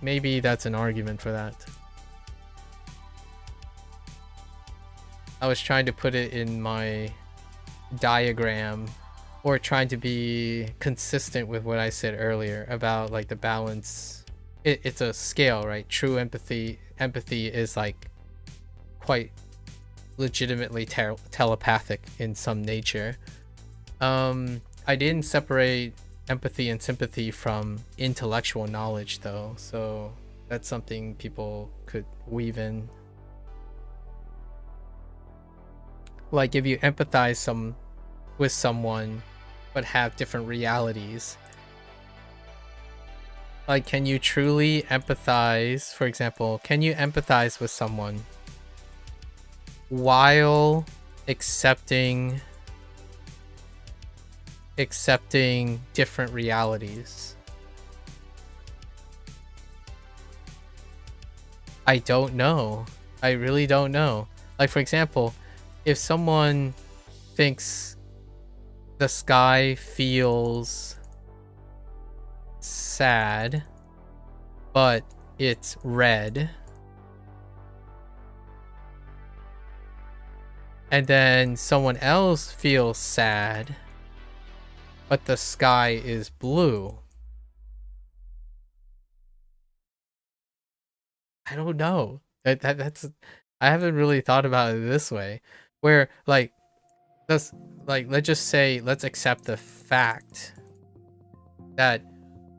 Maybe that's an argument for that. I was trying to put it in my diagram, or trying to be consistent with what I said earlier about like the balance. It's a scale, right? True empathy is like quite legitimately telepathic in some nature. I didn't separate empathy and sympathy from intellectual knowledge though, so that's something people could weave in. Like if you empathize with someone but have different realities, like can you truly empathize? For example, can you empathize with someone while accepting different realities? I don't know. I really don't know. Like for example, if someone thinks the sky feels sad, but it's red, and then someone else feels sad, but the sky is blue. I don't know. That's I haven't really thought about it this way, where like let's let's just say let's accept the fact that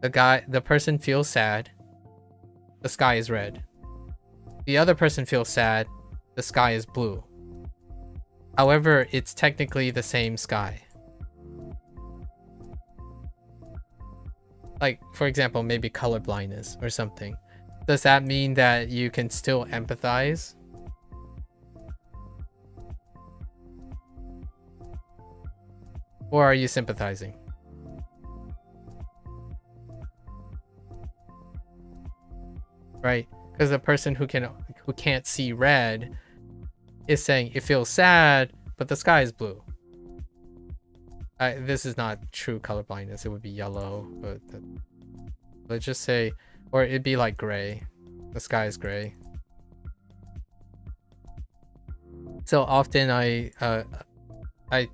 the person feels sad, the sky is red. The other person feels sad, the sky is blue. However, it's technically the same sky. Like, for example, maybe color blindness or something. Does that mean that you can still empathize? Or are you sympathizing? Right? Because the person who can't see red is saying it feels sad, but the sky is blue. This is not true color blindness. It would be yellow, but let's just say, or it'd be like gray. The sky is gray. So often I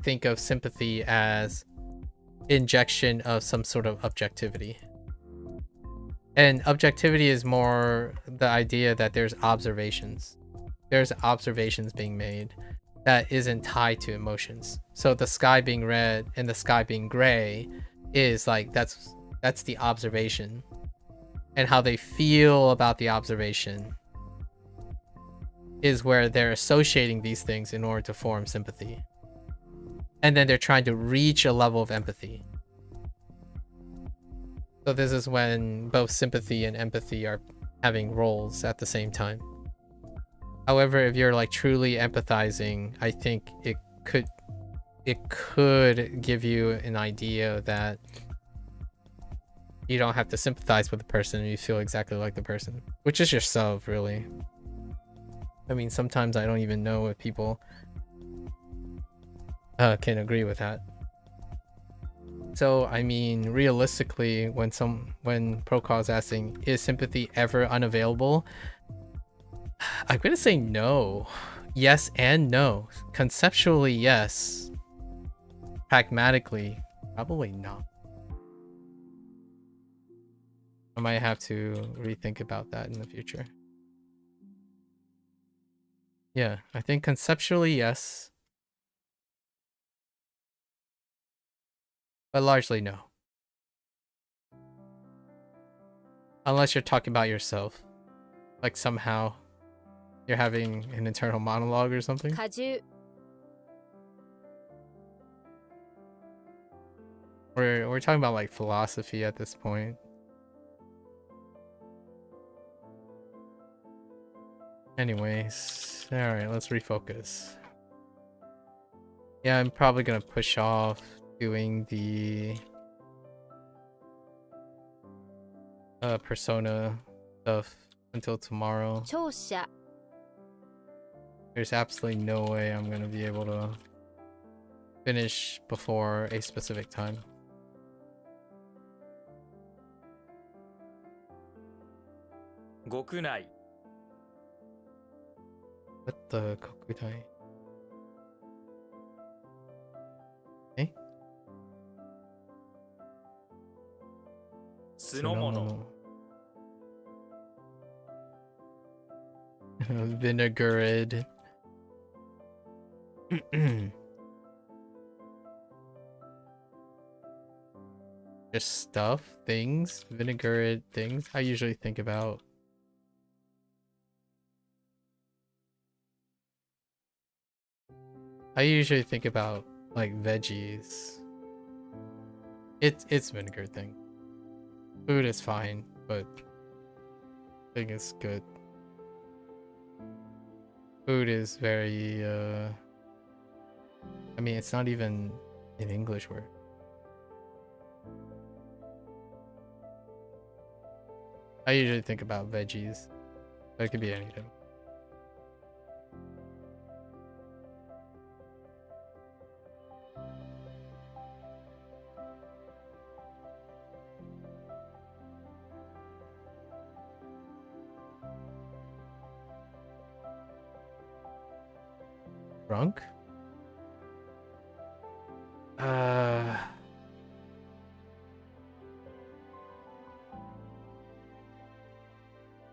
think of sympathy as injection of some sort of objectivity. And objectivity is more the idea that there's observations. There's observations being made that isn't tied to emotions. So the sky being red and the sky being gray is like that's the observation. And how they feel about the observation is where they're associating these things in order to form sympathy. And then they're trying to reach a level of empathy. So this is when both sympathy and empathy are having roles at the same time. However, if you're like truly empathizing, I think it could give you an idea that you don't have to sympathize with the person and you feel exactly like the person, which is yourself, really. I mean, sometimes I don't even know if people can agree with that. So, I mean, realistically, when Procol is asking, is sympathy ever unavailable? I'm gonna say no. Yes and no. Conceptually, yes. Pragmatically, probably not. I might have to rethink about that in the future. Yeah, I think conceptually, yes. But largely, no. Unless you're talking about yourself. Like somehow you're having an internal monologue or something. 果汁 We're talking about like philosophy at this point. Anyways, alright, let's refocus. Yeah, I'm probably gonna push off doing the persona stuff until tomorrow. 聴者 There's absolutely no way I'm gonna be able to finish before a specific time. Gokunai. What the Kokutai? Eh? Tsunomono. Vinegarid. Just stuff, things, vinegarid things. I usually think about like veggies. It's vinegar thing. Food is fine, but thing is good. Food is very I mean, it's not even an English word. I usually think about veggies. But it could be anything. Drunk?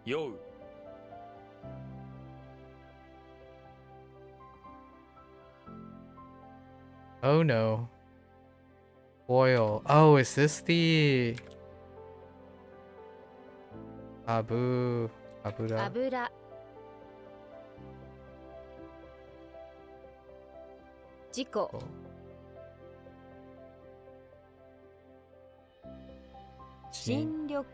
酔う Oh no. Oil. Oh, is this the Abura? 油 事故 新緑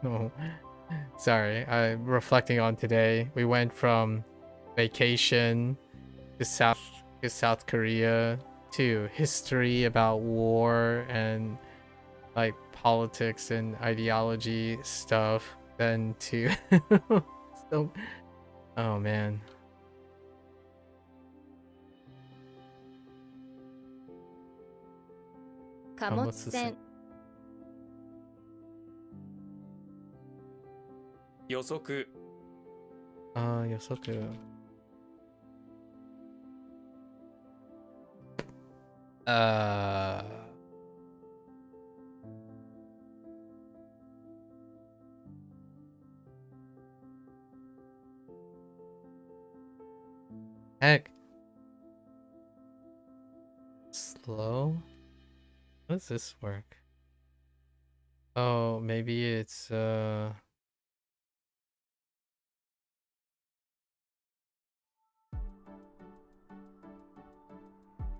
No. Sorry, I'm reflecting on today. We went from vacation to South Korea to history about war and like politics and ideology stuff, then to so oh man. 貨物船予測 予測 Heck. Slow? How does this work? Oh, maybe it's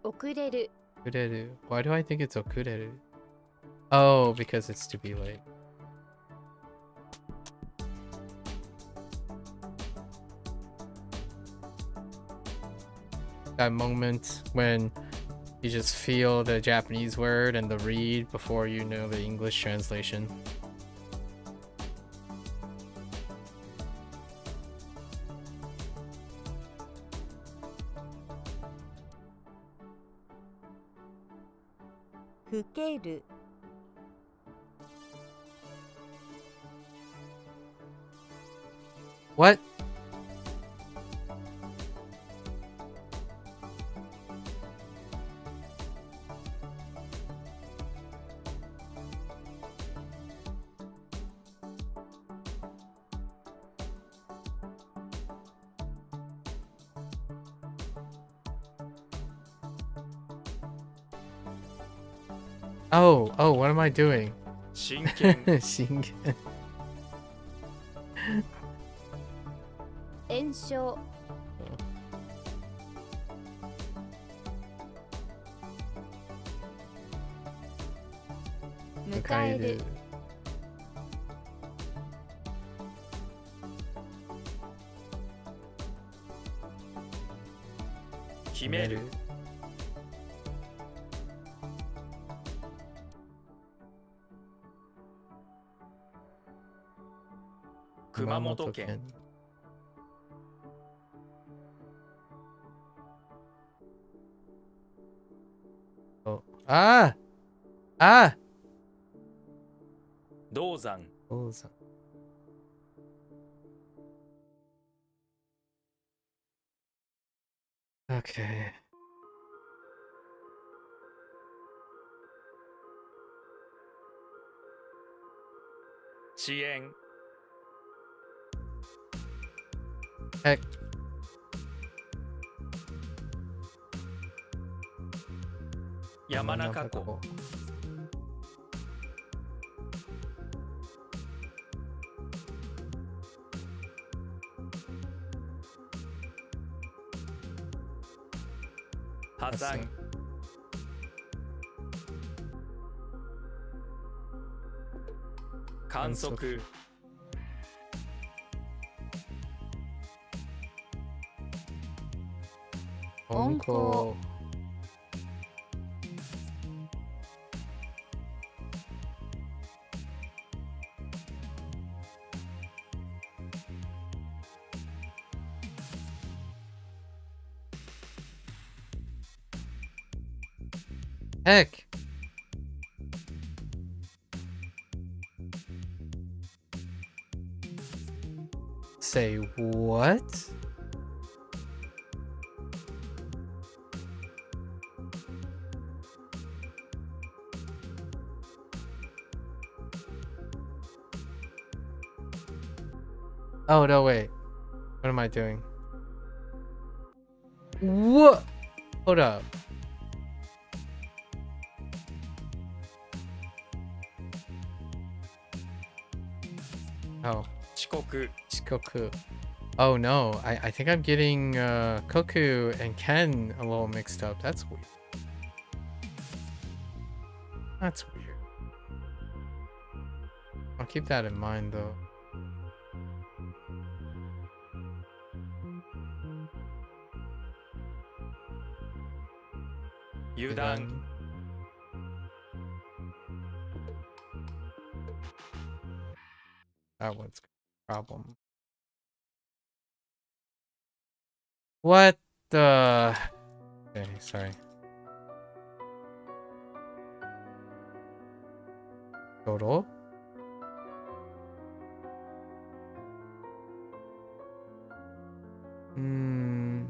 Okureru. Okureru. Why do I think it's okureru? Oh, because it's to be late. That moment when you just feel the Japanese word and the read before you know the English translation. Fukeru. What? Oh, what am I doing? 真剣 Shingen. 炎症 迎える 決める 熊本県 Oh. Ah! Ah! 銅山 Ozan. Okay. 遅延 Heck. 山中湖 破産 観測 Onko. Heck. Say what? Oh, no, wait. What am I doing? What? Hold up. Oh. 遅刻 Shikoku. Oh no, I think I'm getting Koku and Ken a little mixed up. That's weird. That's weird. I'll keep that in mind though. 油断 That one's a problem. What the? Okay, sorry. Total? Hmm.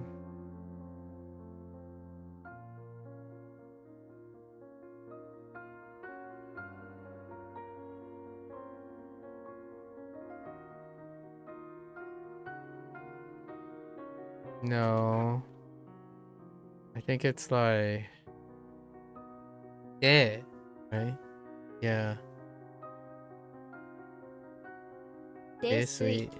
No. I think it's like... Yeah. Right? Yeah. 泥酔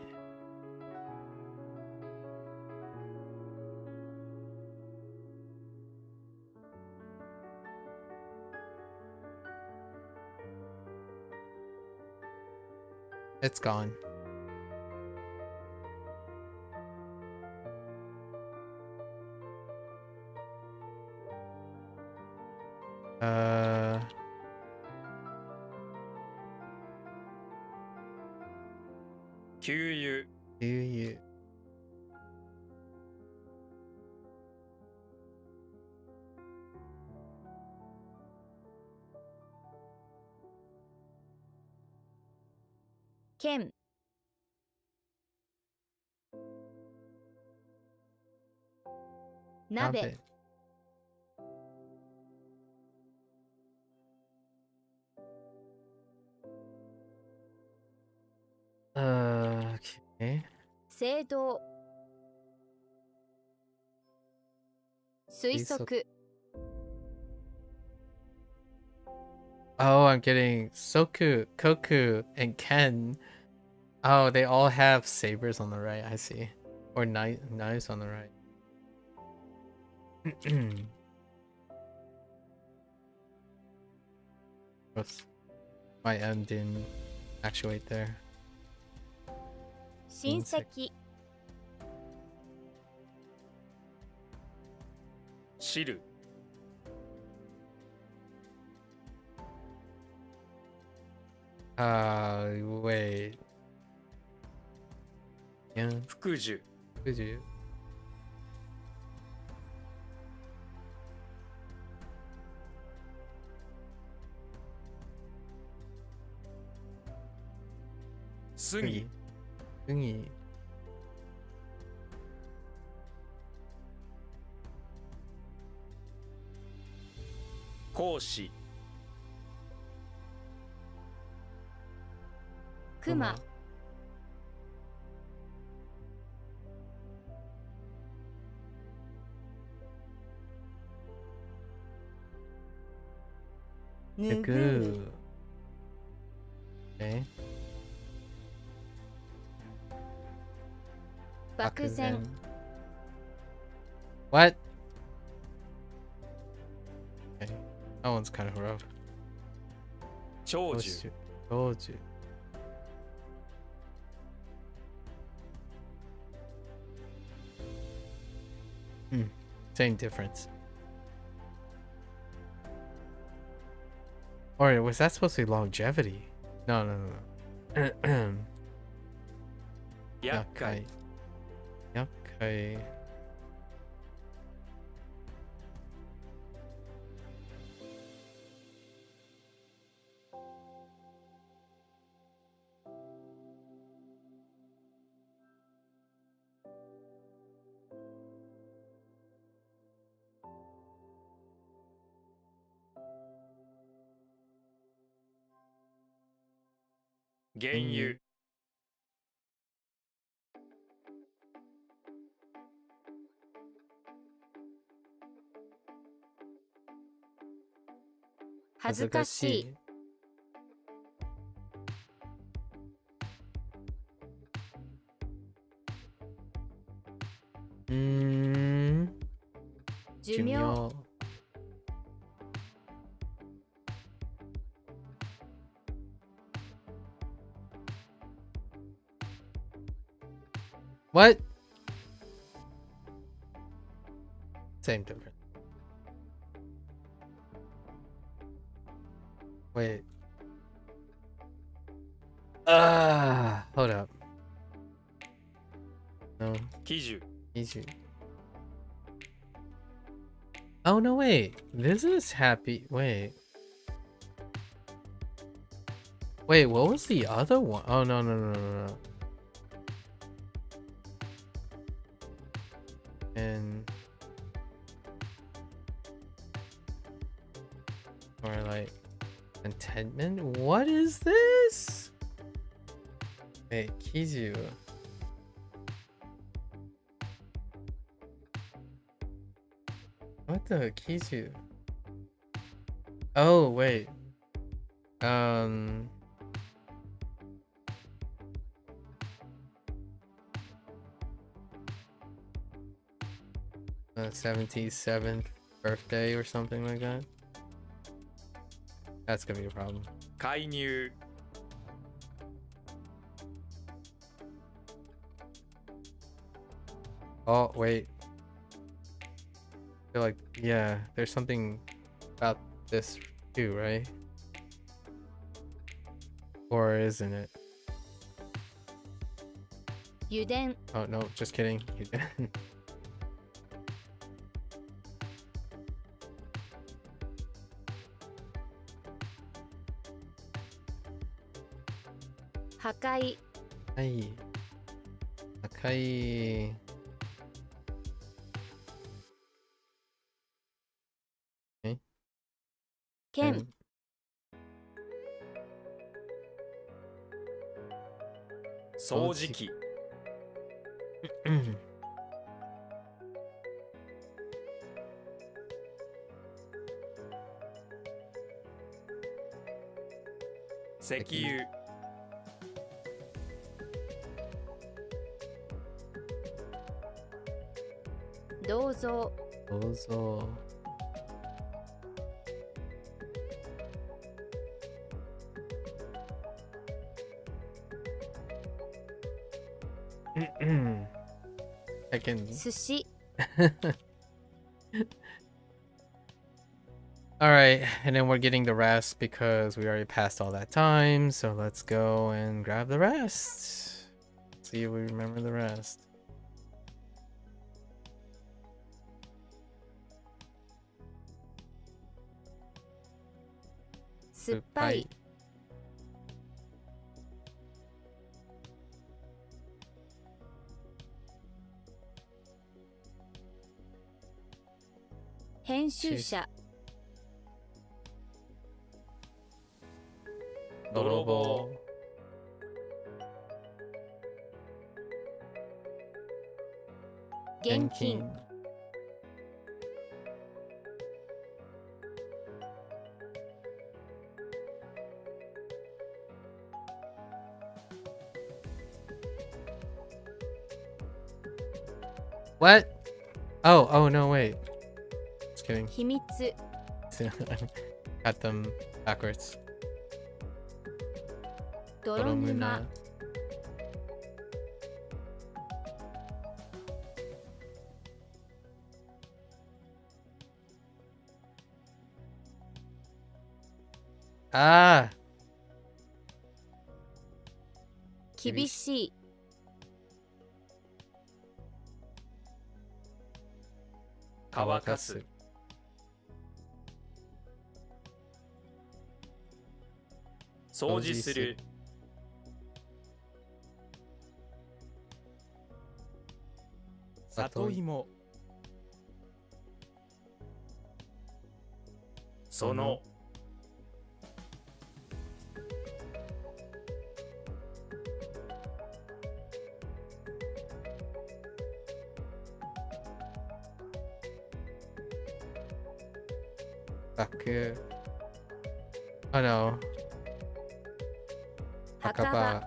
It's gone. Uh... 給油 Do you... 剣 鍋 Okay. 聖堂推測 Oh, I'm getting Soku, Koku, and Ken. Oh, they all have sabers on the right, I see. Or knives on the right. Oops. My M didn't actuate there. 親戚 汁 Wait. Yeah, 福寿 could you? 杉 Thingy. 講師 熊 ぬぐ Goo. Okay. 漠然 What? Okay. That one's kind of rough. 長寿 Told you. Same difference. Or was that supposed to be longevity? No, no, no, no. 厄介 Yakai. Genyu 恥ずかしい。寿命。What? Same difference. Wait. Hold up. No. 喜寿 Easy. Oh no, wait. This is happy. Wait. Wait, what was the other one? Oh no, no, no, no, no. And or like contentment? What is this? Wait, Kizu. What the Kizu? Oh wait. 77th birthday or something like that. That's gonna be a problem. 介入 Oh wait. I feel like yeah, there's something about this too, right? Or isn't it? 油田。 Oh no, just kidding. 破壊。はい。赤い。剣。掃除機 石油 銅像。どうぞ。I can. 寿司。 Alright, and then we're getting the rest because we already passed all that time. So let's go and grab the rest. See if we remember the rest. 酸っぱい。編集者。泥棒 現金。 What? Oh no, wait. Just kidding. 秘密。 Got them backwards. 泥沼。 Ah! 厳しい。 乾かす 掃除する 里芋 その Baku. Oh no. 墓場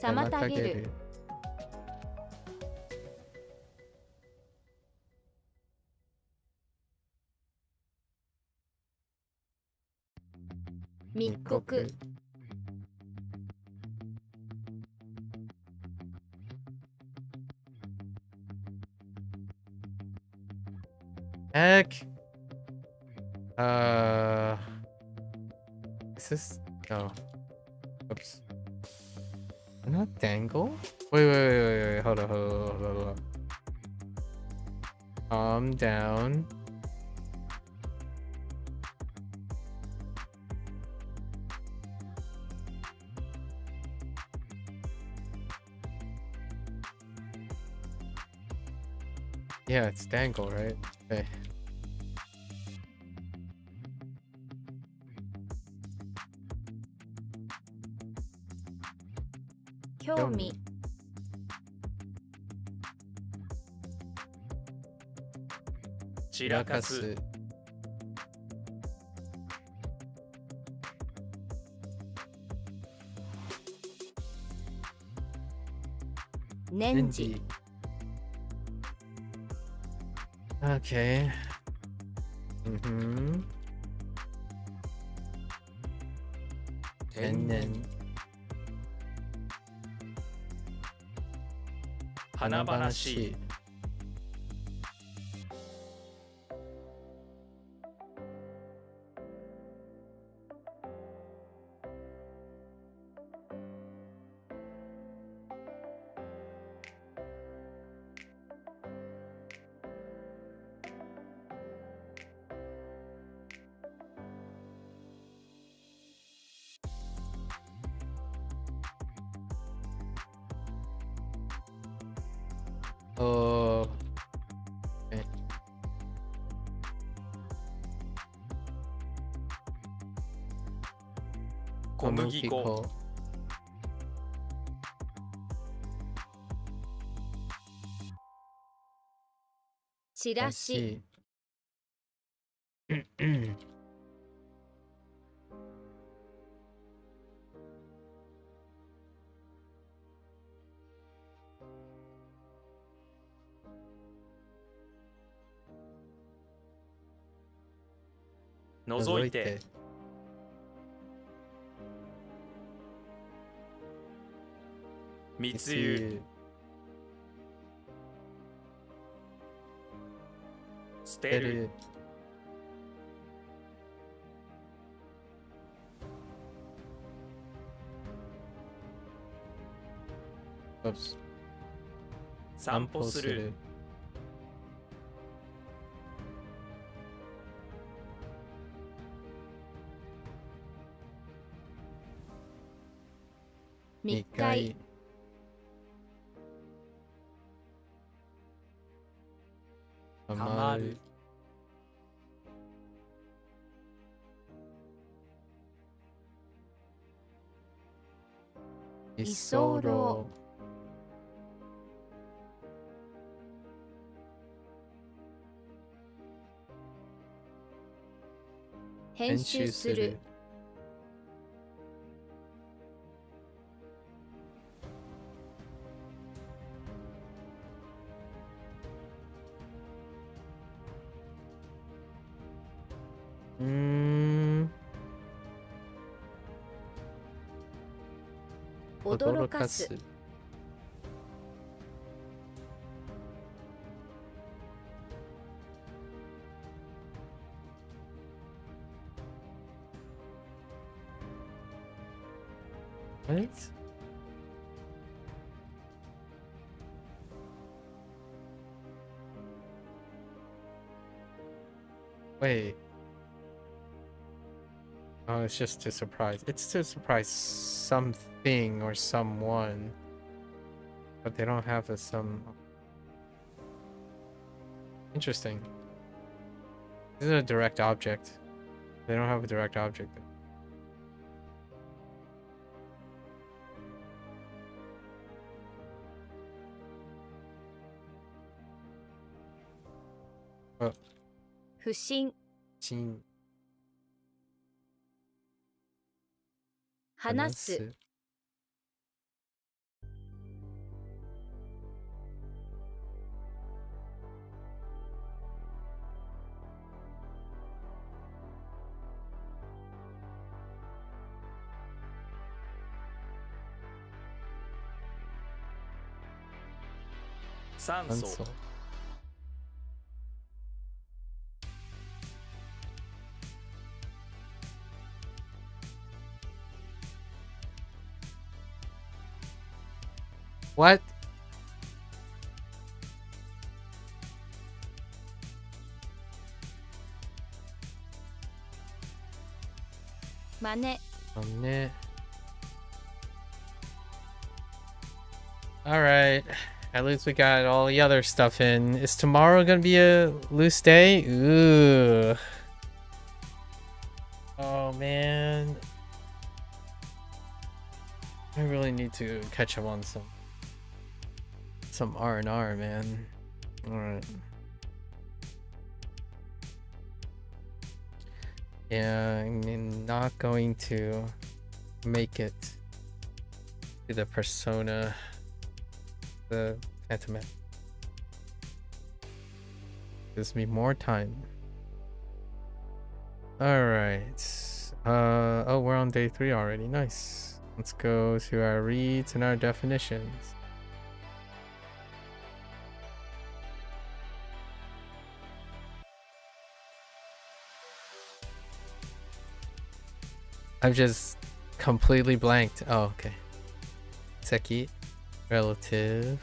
妨げる 密告 Heck. Is this no? Oops. Not dangle? Wait. Hold on. Calm down. Yeah, it's dangle, right? Okay. 興味 散らかす 年次 Okay. Mm-hmm. 天然 華々しい Oh. Okay. 小麦粉 チラシ 覗いて 密輸 捨てる Oops. 散歩する 密会 たまる 居候 編集する 驚かす What? Wait. Oh, it's just to surprise. It's to surprise something or someone. But they don't have a some. Interesting. This is a direct object. They don't have a direct object. Oh, 不審 chin. 話す 酸素 Pencil. What? Mane. Alright. At least we got all the other stuff in. Is tomorrow gonna be a loose day? Ooh. Oh man. I really need to catch up on some R&R, man. Alright. Yeah, I'm not going to make it to the Persona, the Phantom Man. Gives me more time. Alright. Oh, we're on day 3 already. Nice. Let's go to our reads and our definitions. I'm just completely blanked. Oh, okay. Seki, relative.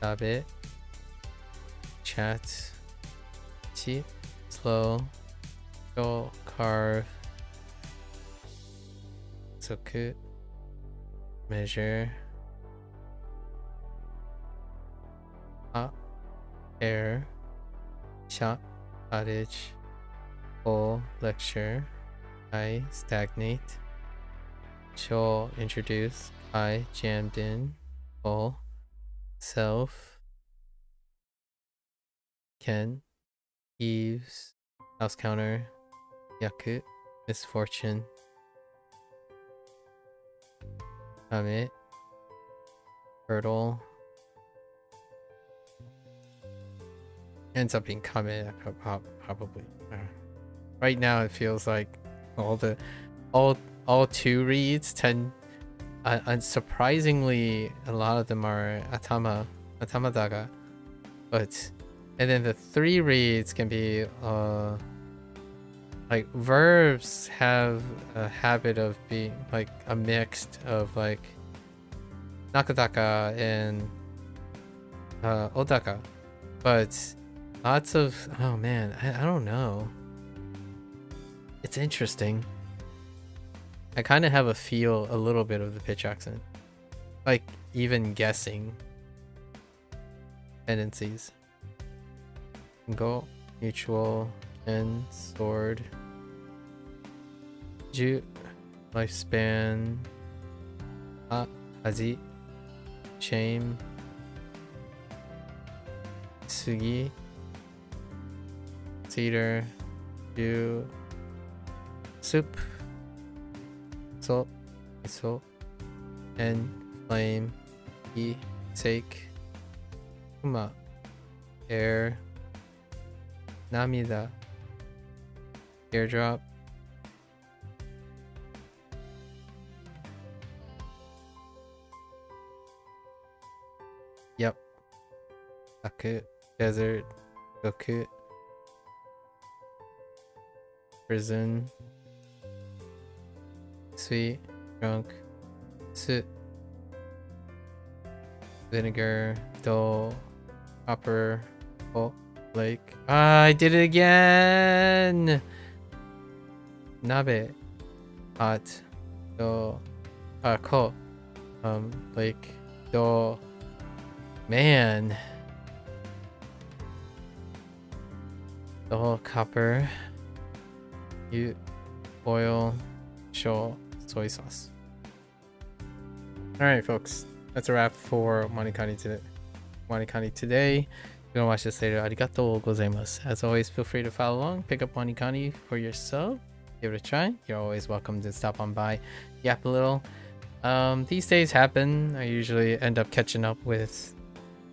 Tabe, chat. Chi, slow. Go, carve. Soku, measure. Air. Sha, cottage. O, lecture. I, stagnate. Sho, introduce. I, jammed in. O, self. Ken, eaves. House counter. Yaku, misfortune. Kame, hurdle. Ends up being Kame, probably. Right now it feels like all 2 reads tend, unsurprisingly, a lot of them are atama daga, and then the 3 reads can be like verbs have a habit of being like a mixed of like nakadaka and odaka, but lots of, oh man, I don't know. It's interesting. I kind of have a little bit of the pitch accent. Like, even guessing tendencies. Go, mutual, and sword. Ju, lifespan. Haji, shame. Sugi, cedar. Ju, soup. So, and flame, e, sake, kuma, air, namida, airdrop, yep, Aku, desert, Goku, prison, sweet, drunk, soup, vinegar, dull, copper, oh, lake. Ah, I did it again! Nabe, hot, do, ko, lake, do, man. the whole copper, oil, show, soy sauce. Alright, folks. That's a wrap for WaniKani today. WaniKani today. If you're gonna watch this later, arigatou gozaimasu. As always, feel free to follow along, pick up WaniKani for yourself, give it a try. You're always welcome to stop on by, yap a little. These days happen. I usually end up catching up with.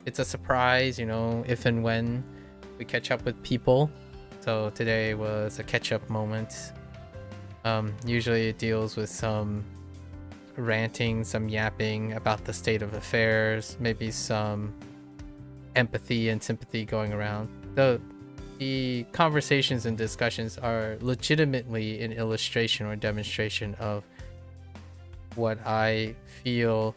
It's a surprise, you know, if and when we catch up with people. So today was a catch-up moment. Usually it deals with some ranting, some yapping about the state of affairs, maybe some empathy and sympathy going around. The conversations and discussions are legitimately an illustration or demonstration of what I feel.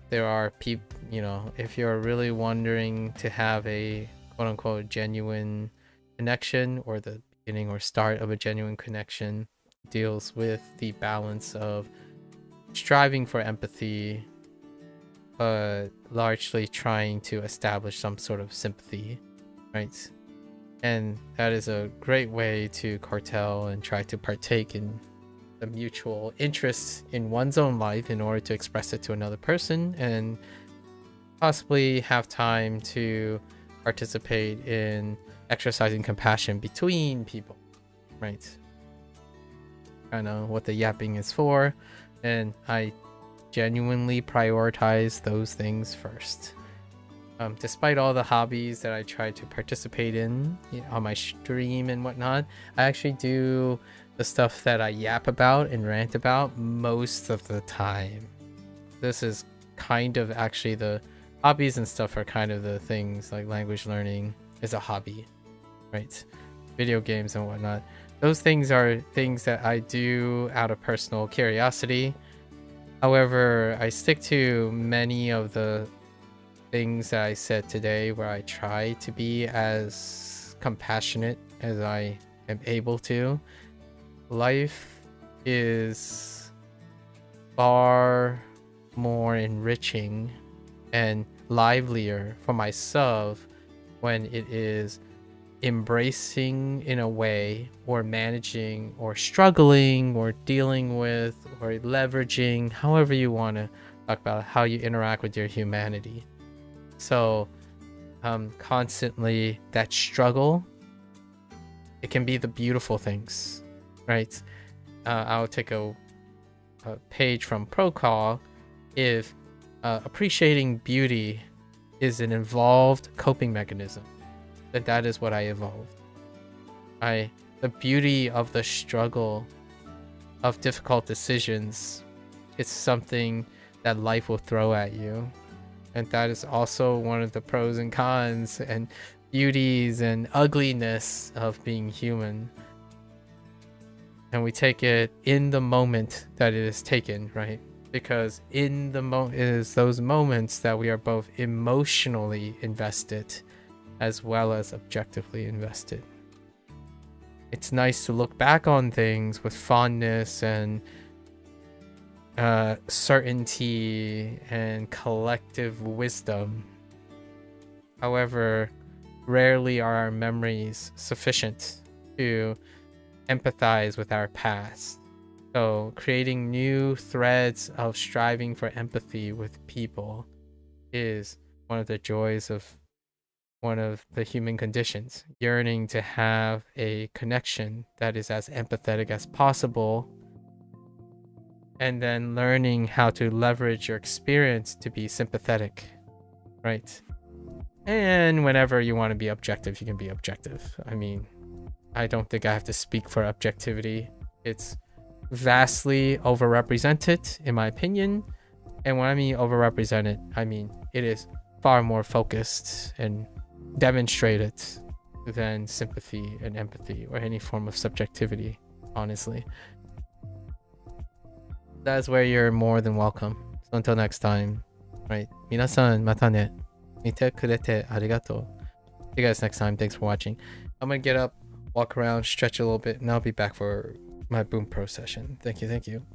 There are people, you know, if you're really wondering to have a quote-unquote genuine connection, or the beginning or start of a genuine connection deals with the balance of striving for empathy, but largely trying to establish some sort of sympathy, right? And that is a great way to cartel and try to partake in the mutual interest in one's own life in order to express it to another person, and possibly have time to participate in exercising compassion between people, right? Kind of what the yapping is for, and I genuinely prioritize those things first. Despite all the hobbies that I try to participate in, you know, on my stream and whatnot, I actually do the stuff that I yap about and rant about most of the time. This is kind of actually the hobbies and stuff are kind of the things like language learning is a hobby, right? Video games and whatnot. Those things are things that I do out of personal curiosity. However, I stick to many of the things that I said today, where I try to be as compassionate as I am able to. Life is far more enriching and livelier for myself when it is embracing in a way, or managing, or struggling, or dealing with, or leveraging, however you want to talk about how you interact with your humanity. So constantly that struggle, it can be the beautiful things, right? I'll take a page from Procol. If appreciating beauty is an evolved coping mechanism, then that is what I evolved. The beauty of the struggle of difficult decisions, it's something that life will throw at you. And that is also one of the pros and cons and beauties and ugliness of being human. And we take it in the moment that it is taken, right? Because in the moment is those moments that we are both emotionally invested as well as objectively invested. It's nice to look back on things with fondness and certainty and collective wisdom. However, rarely are our memories sufficient to empathize with our past. So creating new threads of striving for empathy with people is one of the joys of one of the human conditions. Yearning to have a connection that is as empathetic as possible, and then learning how to leverage your experience to be sympathetic, right? And whenever you want to be objective, you can be objective. I mean, I don't think I have to speak for objectivity. It's vastly overrepresented, in my opinion. And when I mean overrepresented, I mean it is far more focused and demonstrated than sympathy and empathy or any form of subjectivity, honestly. That's where you're more than welcome. So until next time, right? Minasan, mata ne. Mite kurete arigato. See you guys next time. Thanks for watching. I'm gonna get up, walk around, stretch a little bit, and I'll be back for my Bunpro session. Thank you, thank you.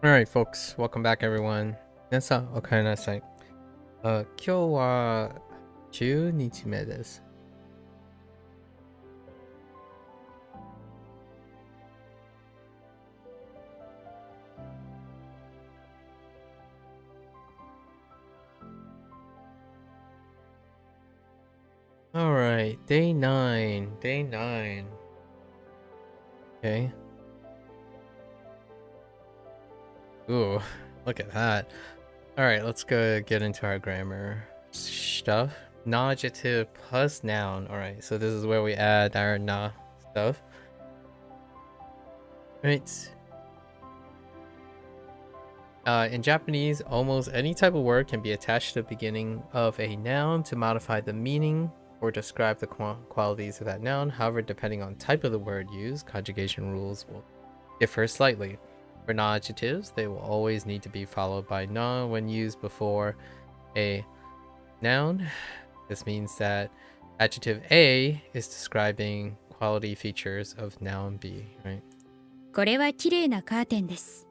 Alright, folks, welcome back, everyone. 皆さん、おかえりなさい。今日は10日目です。Alright, day 9. Day 9. Okay. Ooh, look at that. Alright, let's go get into our grammar stuff. Nominative plus noun. Alright, so this is where we add our na stuff. Right. In Japanese, almost any type of word can be attached to the beginning of a noun to modify the meaning or describe the qualities of that noun. However, depending on type of the word used, conjugation rules will differ slightly. For non-adjectives, they will always need to be followed by na when used before a noun. This means that adjective A is describing quality features of noun B, right? これは綺麗なカーテンです。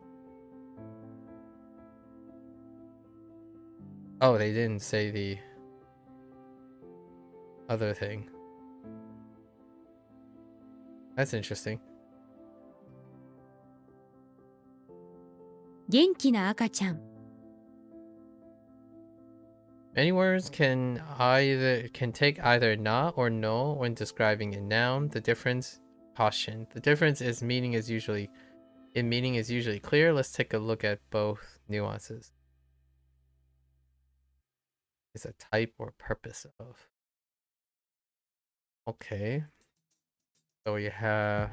Oh, they didn't say the other thing. That's interesting. 元気な赤ちゃん。 Many words can take either na or no when describing a noun. The difference is meaning is usually clear. Let's take a look at both nuances. Is a type or purpose of. Okay. So we have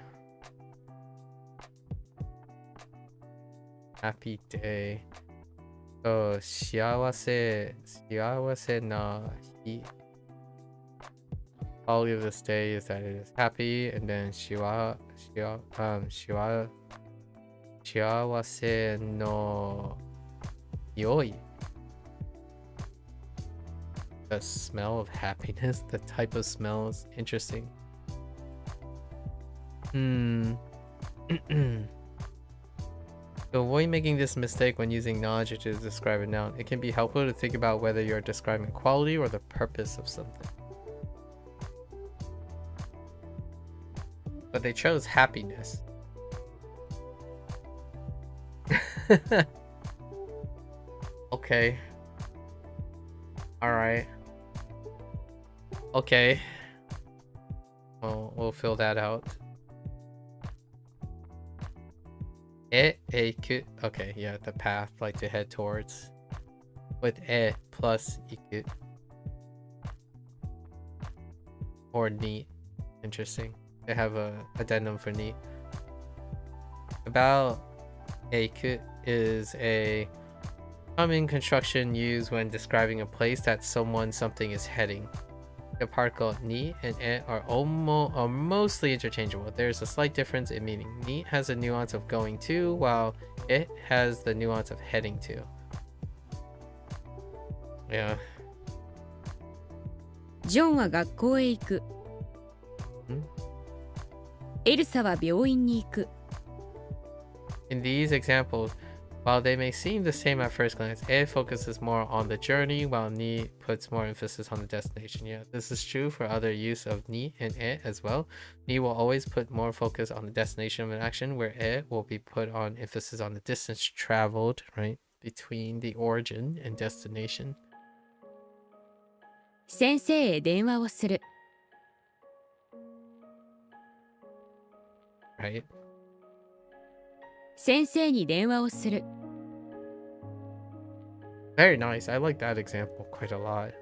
happy day. So 幸せな日. Quality of this day is that it is happy, and then 幸せの匂い. The smell of happiness, the type of smell is interesting. To avoid making this mistake when using non-adjectives to describe a noun, it can be helpful to think about whether you're describing quality or the purpose of something. But they chose happiness. Okay. Alright. Okay. Well, we'll fill that out. Okay, yeah, the path, like to head towards. With plus iku. Or ni. Interesting. They have a addendum for ni. About eiku is a common construction used when describing a place that something is heading. The particle ni and are mostly interchangeable. There's a slight difference in meaning. Ni has a nuance of going to, while it has the nuance of heading to. Yeah. ジョンは学校へ行く。エルサは病院に行く。 In these examples, while they may seem the same at first glance, focuses more on the journey, while ni puts more emphasis on the destination. Yeah, this is true for other use of ni and as well. Ni will always put more focus on the destination of an action, where will be put on emphasis on the distance traveled, right, between the origin and destination. 先生へ電話をする。 Right? 先生に電話をする。 Very nice. I like that example quite a lot.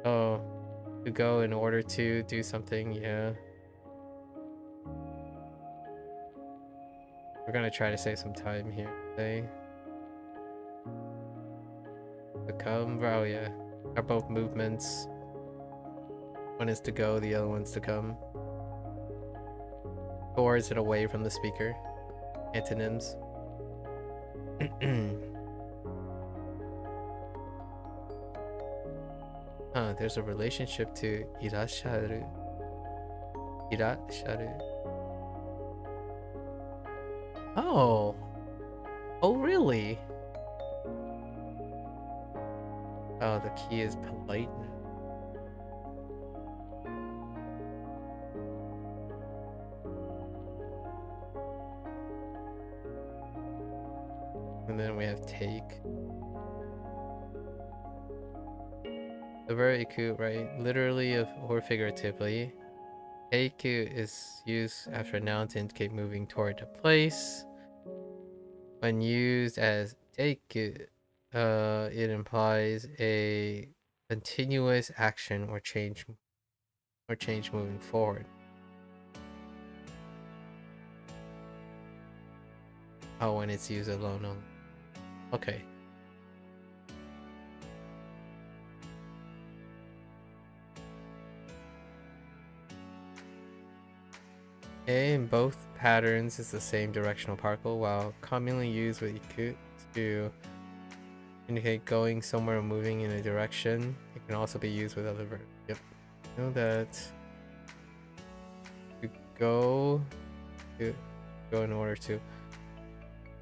Oh, to go in order to do something, yeah. We're gonna try to save some time here today. Become, oh yeah. Are both movements. One is to go, the other one's to come. Towards and away from the speaker. Antonyms. There's a relationship to irasharu. Irasharu. Oh. Oh, really? Oh, the key is politeness. And then we have take. The verb iku, right? Literally or figuratively. Eiku is used after a noun to indicate moving toward a place. When used as teiku, it implies a continuous action or change moving forward. Oh, when it's used alone only. Okay. In both patterns is the same directional particle, while commonly used with iku to indicate going somewhere or moving in a direction. It can also be used with other verbs. Yep. Know that to go in order to.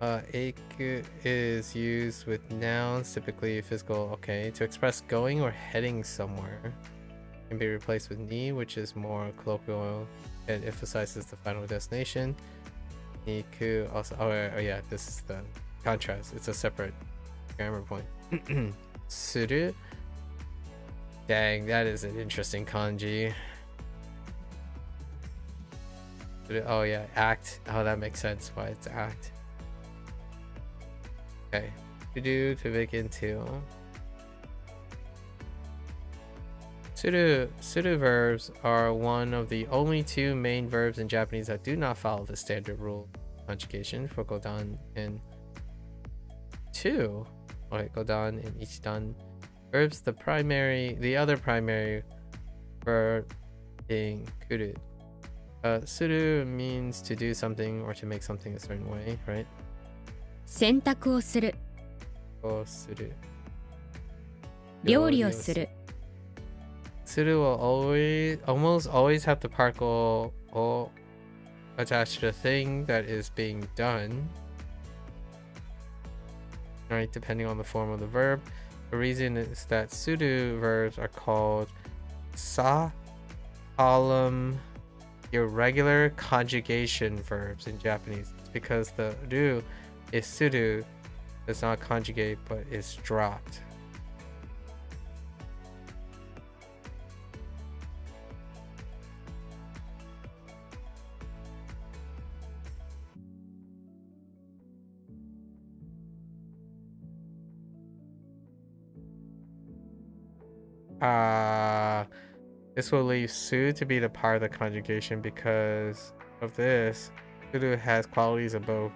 Eiku is used with nouns, typically physical, okay, to express going or heading somewhere. Can be replaced with ni, which is more colloquial and emphasizes the final destination. Niku also, oh yeah, this is the contrast. It's a separate grammar point. Suru. Dang, that is an interesting kanji. Oh yeah, act. Oh, that makes sense why it's act. Okay, to make into. Suru verbs are one of the only two main verbs in Japanese that do not follow the standard rule of conjugation for godan and two. Okay, godan and ichidan verbs. The other primary verb being kuru. Suru means to do something or to make something a certain way, right? 洗濯をする Suru. 料理をする Suru will almost always have the particle attached to the thing that is being done. Right, depending on the form of the verb. The reason is that suru verbs are called solemn irregular conjugation verbs in Japanese. It's because the ru is suru, does not conjugate but is dropped. This will leave su to be the part of the conjugation because of this. Suru has qualities of both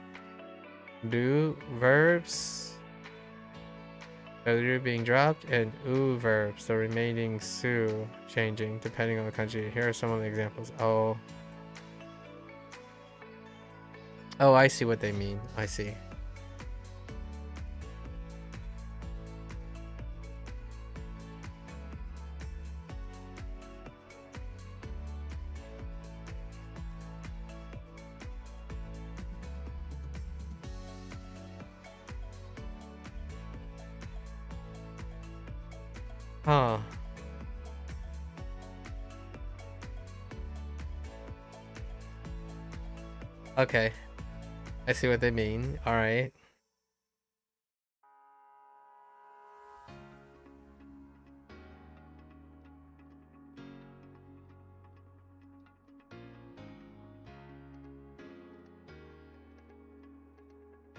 do verbs, the ru being dropped, and u verbs, the remaining su changing depending on the conjugation. Here are some of the examples. Oh, I see what they mean. I see. Huh. Okay. I see what they mean. All right.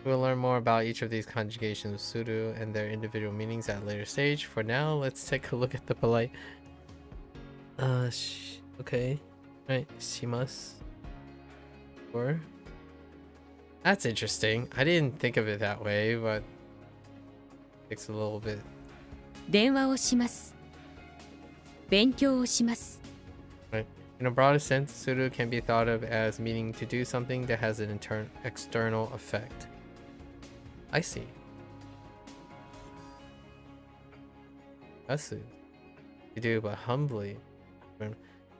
We'll learn more about each of these conjugations of suru and their individual meanings at a later stage. For now, let's take a look at the polite. Okay. Right, shimasu. Or that's interesting. I didn't think of it that way, but it takes a little bit. 電話をします勉強をします Right. In a broader sense, suru can be thought of as meaning to do something that has an external effect. I see. Asu. to do, but humbly.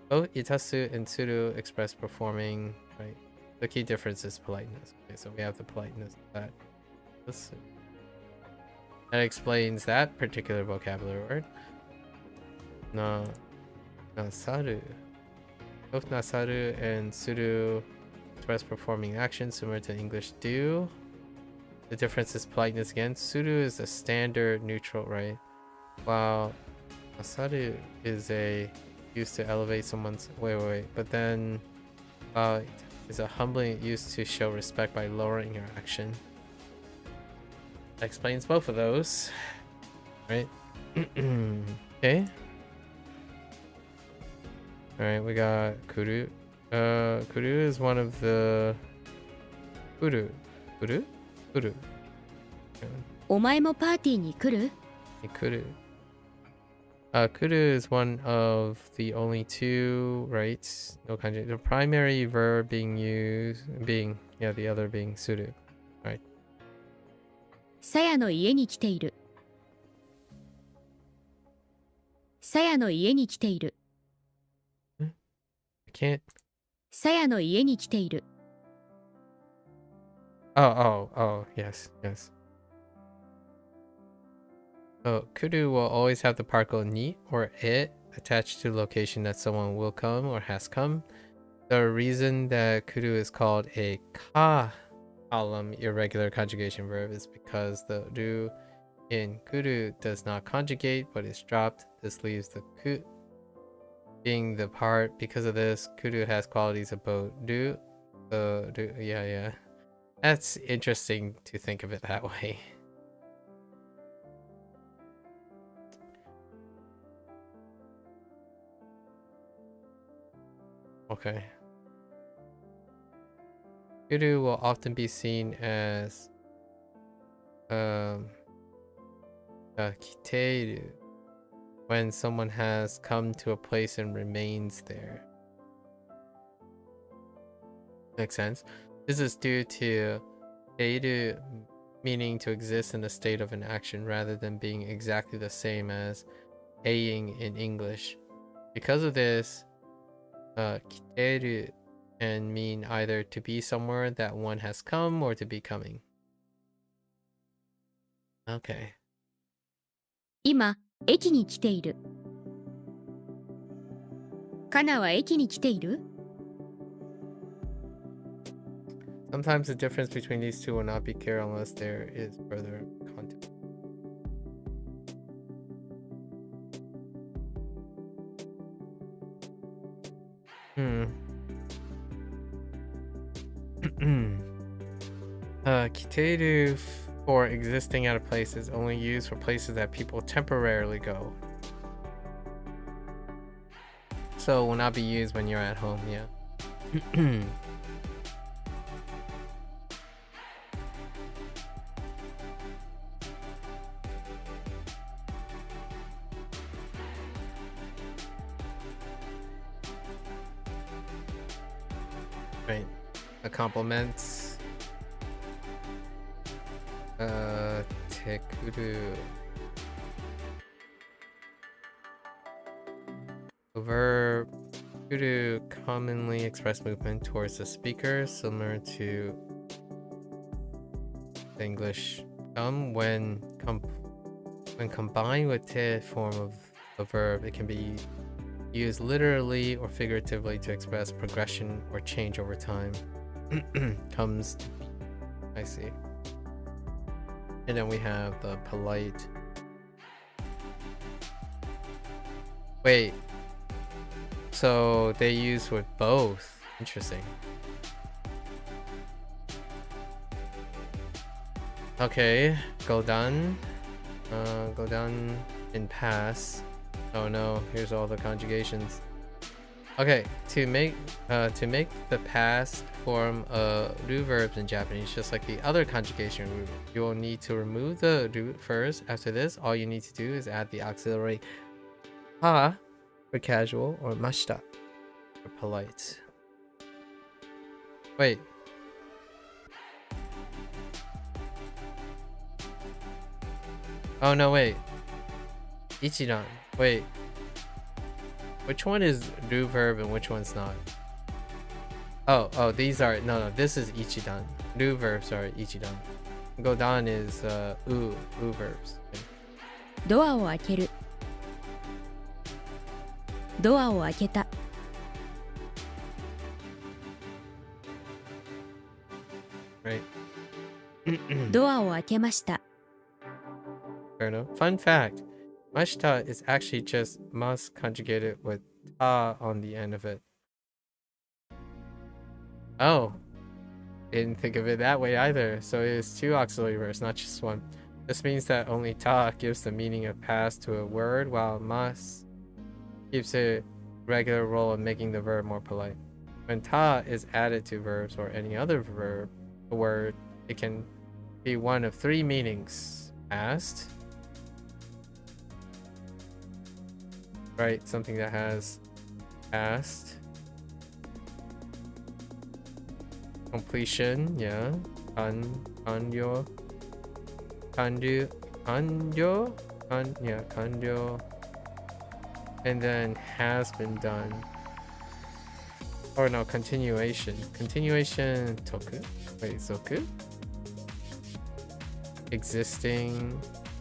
Both itasu and suru express performing, right? The key difference is politeness. Okay, so we have the politeness of that. That explains that particular vocabulary word. Nasaru. Both nasaru and suru express performing actions similar to English do. The difference is politeness again. Suru is a standard neutral, right? While nasaru is a used to elevate someone's wait. But then is a humbling used to show respect by lowering your action. That explains both of those. Right? Okay. Alright, we got kuru. Kuru is one of the kuru. Okay. お前もパーティーに来る？ Kuru. Kuru is one of the only two, right? No kanji. The primary verb being the other being suru. Right. さやの家に来ている。さやの家に来ている。I can't. さやの家に来ている。Oh, yes. So, kuru will always have the particle ni or it attached to the location that someone will come or has come. The reason that kuru is called a ka column irregular conjugation verb is because the ru in kuru does not conjugate but is dropped. This leaves the ku being the part. Because of this, kuru has qualities of both ru. Yeah. That's interesting to think of it that way. Okay. Kuru will often be seen as kiteiru when someone has come to a place and remains there. Makes sense. This is due to eiru meaning to exist in the state of an action rather than being exactly the same as aing in English. Because of this, kiteru can mean either to be somewhere that one has come or to be coming. Okay. 今、駅に来ている。カナは駅に来ている？ Sometimes the difference between these two will not be clear unless there is further context. Kiteru for existing at a place is only used for places that people temporarily go. So it will not be used when you're at home, yeah. Right. The compliments. Tekuru. The verb kuru commonly express movement towards the speaker, similar to the English when combined with te form of a verb, it can be used literally or figuratively to express progression or change over time. Comes to be. I see. And then we have the polite. Wait. So they use with both. Interesting. Okay. Go done. Go done and pass. Oh no, here's all the conjugations. Okay, to make the past form ru verbs in Japanese, just like the other conjugation ru, you will need to remove the ru first. After this, all you need to do is add the auxiliary ha for casual or mashita for polite. Wait. Oh no, wait. Ichiran. Wait. Which one is do verb and which one's not? Oh, these are no. This is ichidan. Do verbs are ichidan. Godan is u verbs. ドアを開ける。ドアを開けた。Right. ドアを開けました。 Fair enough. Fun fact: mashita is actually just mas conjugated with ta on the end of it. Oh, didn't think of it that way either. So it is two auxiliary verbs, not just one. This means that only ta gives the meaning of past to a word, while mas keeps a regular role of making the verb more polite. When ta is added to verbs or any other verb, a word, it can be one of three meanings: past, right? Something that has past, completion, yeah, kanyo, kanyo, and then has been done. Or no, continuation. Continuation, toku. Wait, soku? Existing,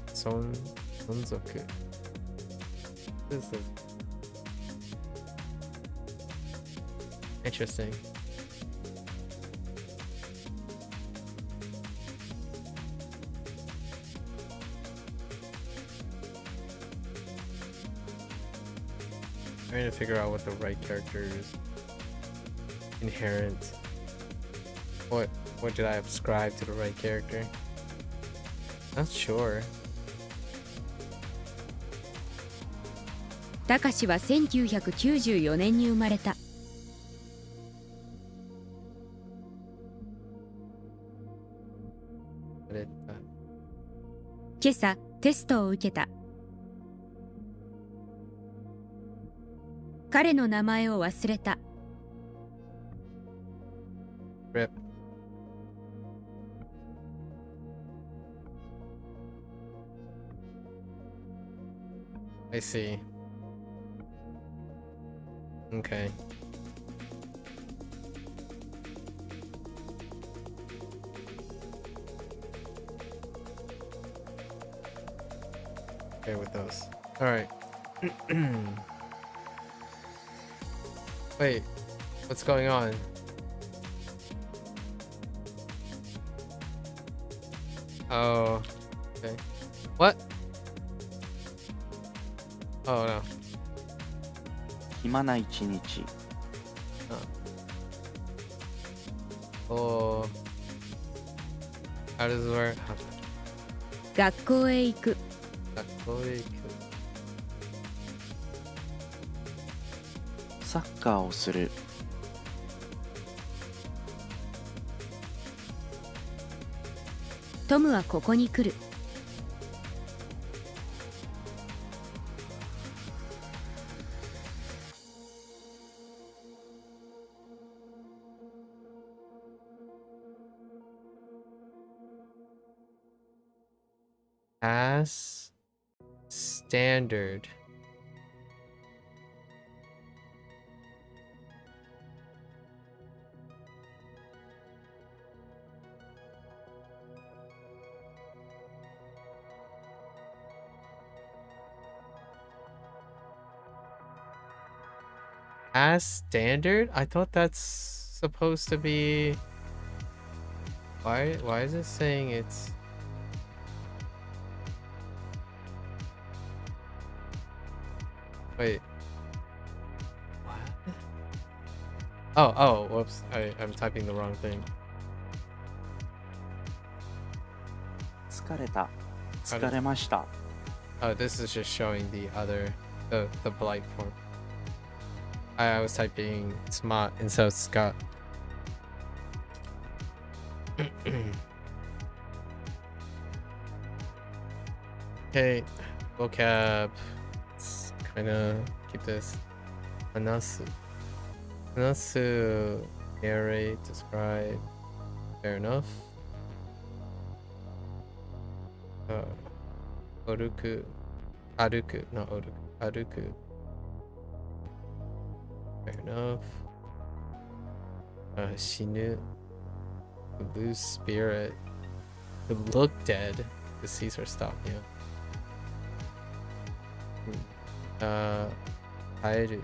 sonzoku. This is interesting. I'm trying to figure out what the right character is. Inherent. What did I ascribe to the right character? Not sure. たかしは1994年に生まれた。今朝テストを受けた。彼の名前を忘れた。Rip. I see. Okay. Okay with those. All right. Wait, what's going on? Oh, okay. What? Oh no. 暇な一日。 Oh. How does it work? 学校へ行く。学校へ行く。サッカーをする。トムはここに来る。As standard. As standard? I thought that's supposed to be... Why is it saying it's... Wait. What? Oh, whoops. I'm typing the wrong thing. 疲れた。疲れました。 Oh, this is just showing the other, the polite form. I was typing smart instead of Scott. Okay, vocab. Let's kind of keep this. Anasu. Anasu, narrate, describe. Fair enough. Oruku. Aruku, not oruku. Aruku. Fair enough. Shinu. To lose spirit. To look dead. To cease or stop, yeah. Hairu.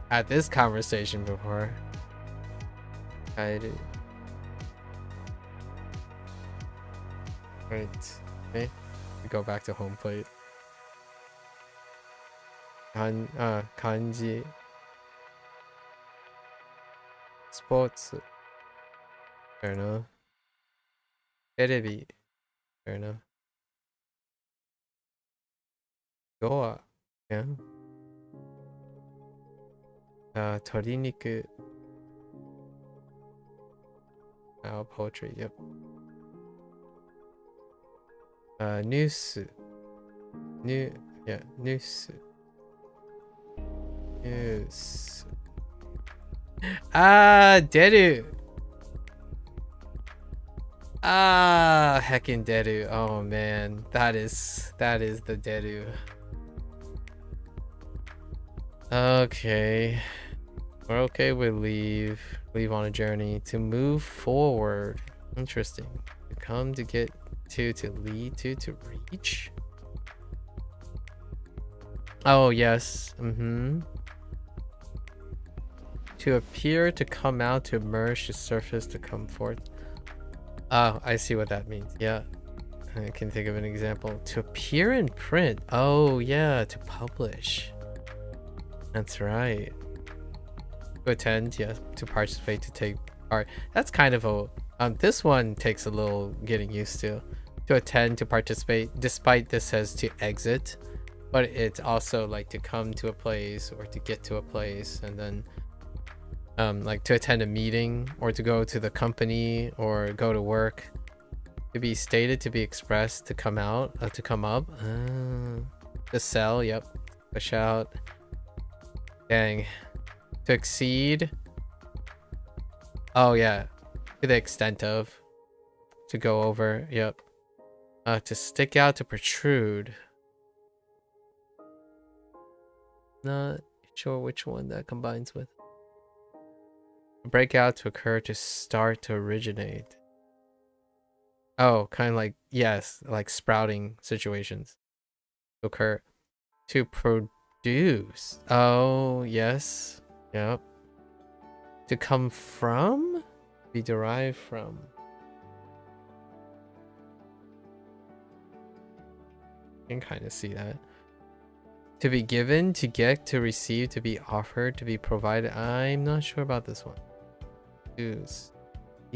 Had this conversation before. Hairu. Right. Okay. We go back to home plate. Kanji. Sports. Fair enough. Terebi. Fair enough. Goa. Yeah. Toriniku. Poetry. Yep. News. News. Deru. Heckin' Deru. Oh man, that is the Deru. Okay, we're okay with leave on a journey to move forward. Interesting. To come, to get to lead to reach. Oh yes. To appear, to come out, to emerge, to surface, to come forth. Oh, I see what that means. Yeah, I can think of an example. To appear in print. Oh yeah, to publish. That's right. To attend, yeah. To participate, to take part. That's kind of a this one takes a little getting used to. To attend, to participate. Despite this says to exit, but it's also like to come to a place or to get to a place, and then like to attend a meeting or to go to the company or go to work. To be stated, to be expressed, to come out, to come up. To sell, yep. Push out. Dang. To exceed. Oh yeah. To the extent of. To go over, yep. To stick out, to protrude. Not sure which one that combines with. To break out, to occur, to start, to originate. Oh, kind of like, yes, like sprouting situations. To occur. To produce. Oh, yes. Yep. To come from? Be derived from. You can kind of see that. To be given, to get, to receive, to be offered, to be provided. I'm not sure about this one. He's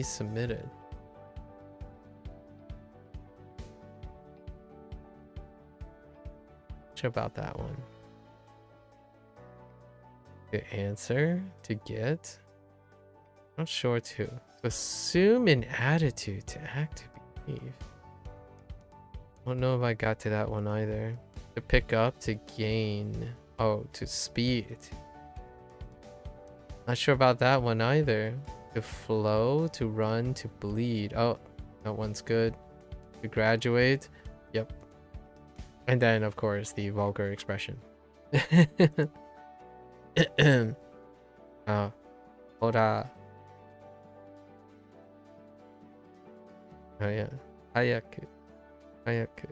submitted. Not sure about that one. To answer, to get. Not sure to assume an attitude, to act, to behave. Don't know if I got to that one either. To pick up, to gain. Oh, to speed. Not sure about that one either. To flow, to run, to bleed. Oh, that one's good. To graduate. Yep. And then, of course, the vulgar expression. Ora. Oh yeah. Hayaku. Hayaku.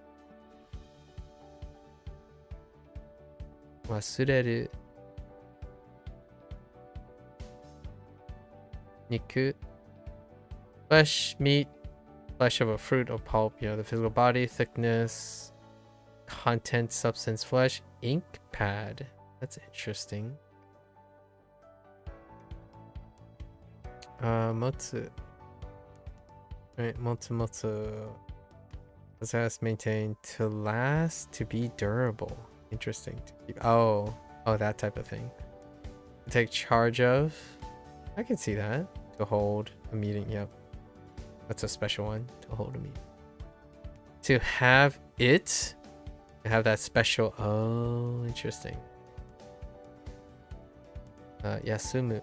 Wasureru. Niku. Flesh, meat. Flesh of a fruit or pulp. You know, the physical body, thickness, content, substance, flesh. Ink pad. That's interesting. Motsu. Right, motsu. Possess, maintain, to last, to be durable. Interesting. To keep. Oh, that type of thing. To take charge of. I can see that. To hold a meeting. Yep. That's a special one. To hold a meeting. To have it. To have that special. Oh, interesting. Yasumu.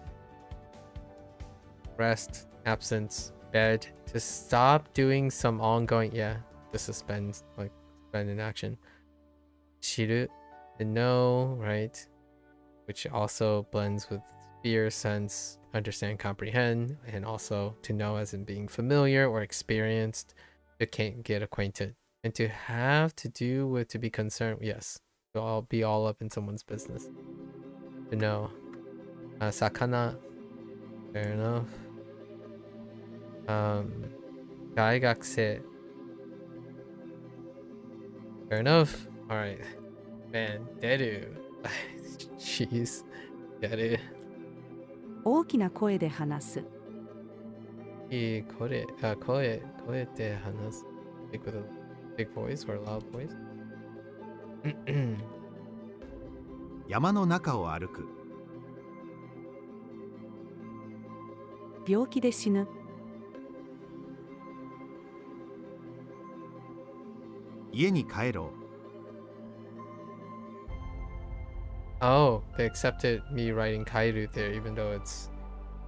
Rest, absence, bed. To stop doing some ongoing. Yeah. To suspend, like suspend in action. shiru, to know, right? Which also blends with fear, sense, understand, comprehend, and also to know as in being familiar or experienced, to get acquainted. And to have to do with to be concerned, yes. To all be all up in someone's business. To know. Sakana. Fair enough. Daigakse. Fair enough. Alright. Man, Deru. Jeez. Deru. 大きな声で話す。いい声で話す。Speak with a big voice or a loud voice. 山の中を歩く。病気で死ぬ。家に帰ろう。Oh, they accepted me writing Kairu there, even though it's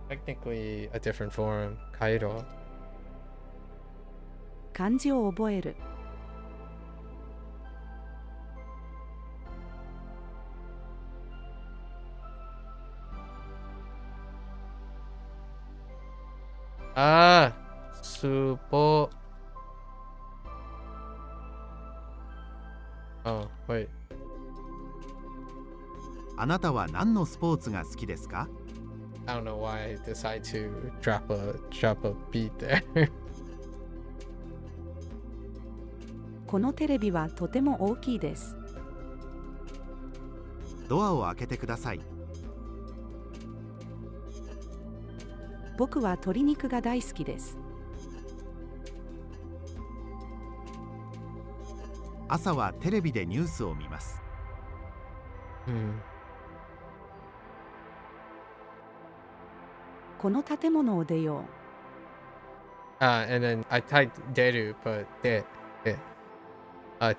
technically a different form. Kairo. 漢字を覚える。Ah, Supo. Oh, wait. あなたは何のスポーツが好きですか？ I don't know why I decided to drop a beat there. このテレビはとても大きいです。ドアを開けてください。僕は鶏肉が大好きです。朝はテレビでニュースを見ます。この建物を出よう。And then I typed deru, but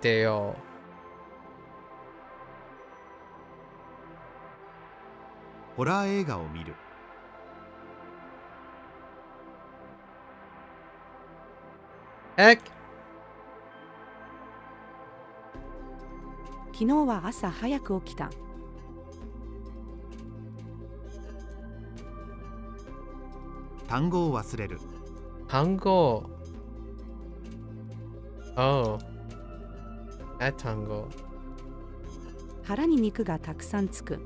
deo. ホラー映画を見る。Heck! 昨日は朝早く起きた。単語を忘れる。単語. Oh. That 単語. 腹に肉がたくさんつく。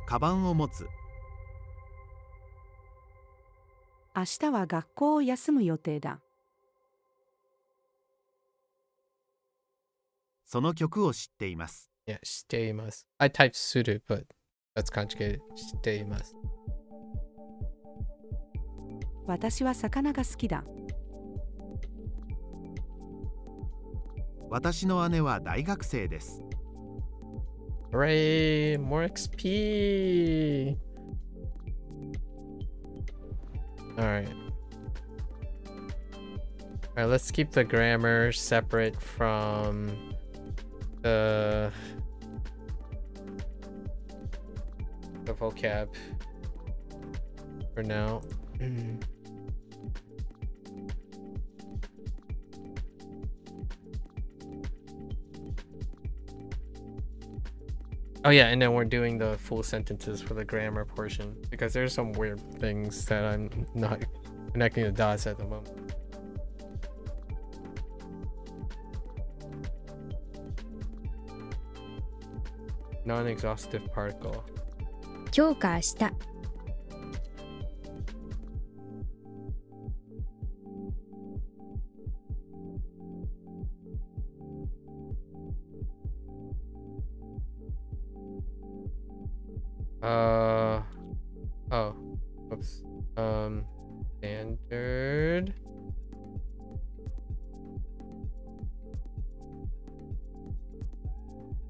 カバンを持つ。明日は学校を休む予定だ。その曲を知っています。Yeah, 知っています. I typed suru, but that's conjugated. 知っています. 私は魚が好きだ。私の姉は大学生です。Hooray! More XP! Alright. Alright, let's keep the grammar separate from the vocab for now. Oh yeah, and then we're doing the full sentences for the grammar portion because there's some weird things that I'm not connecting the dots at the moment. Non-exhaustive particle. 今日か明日。Oh, oops. Standard.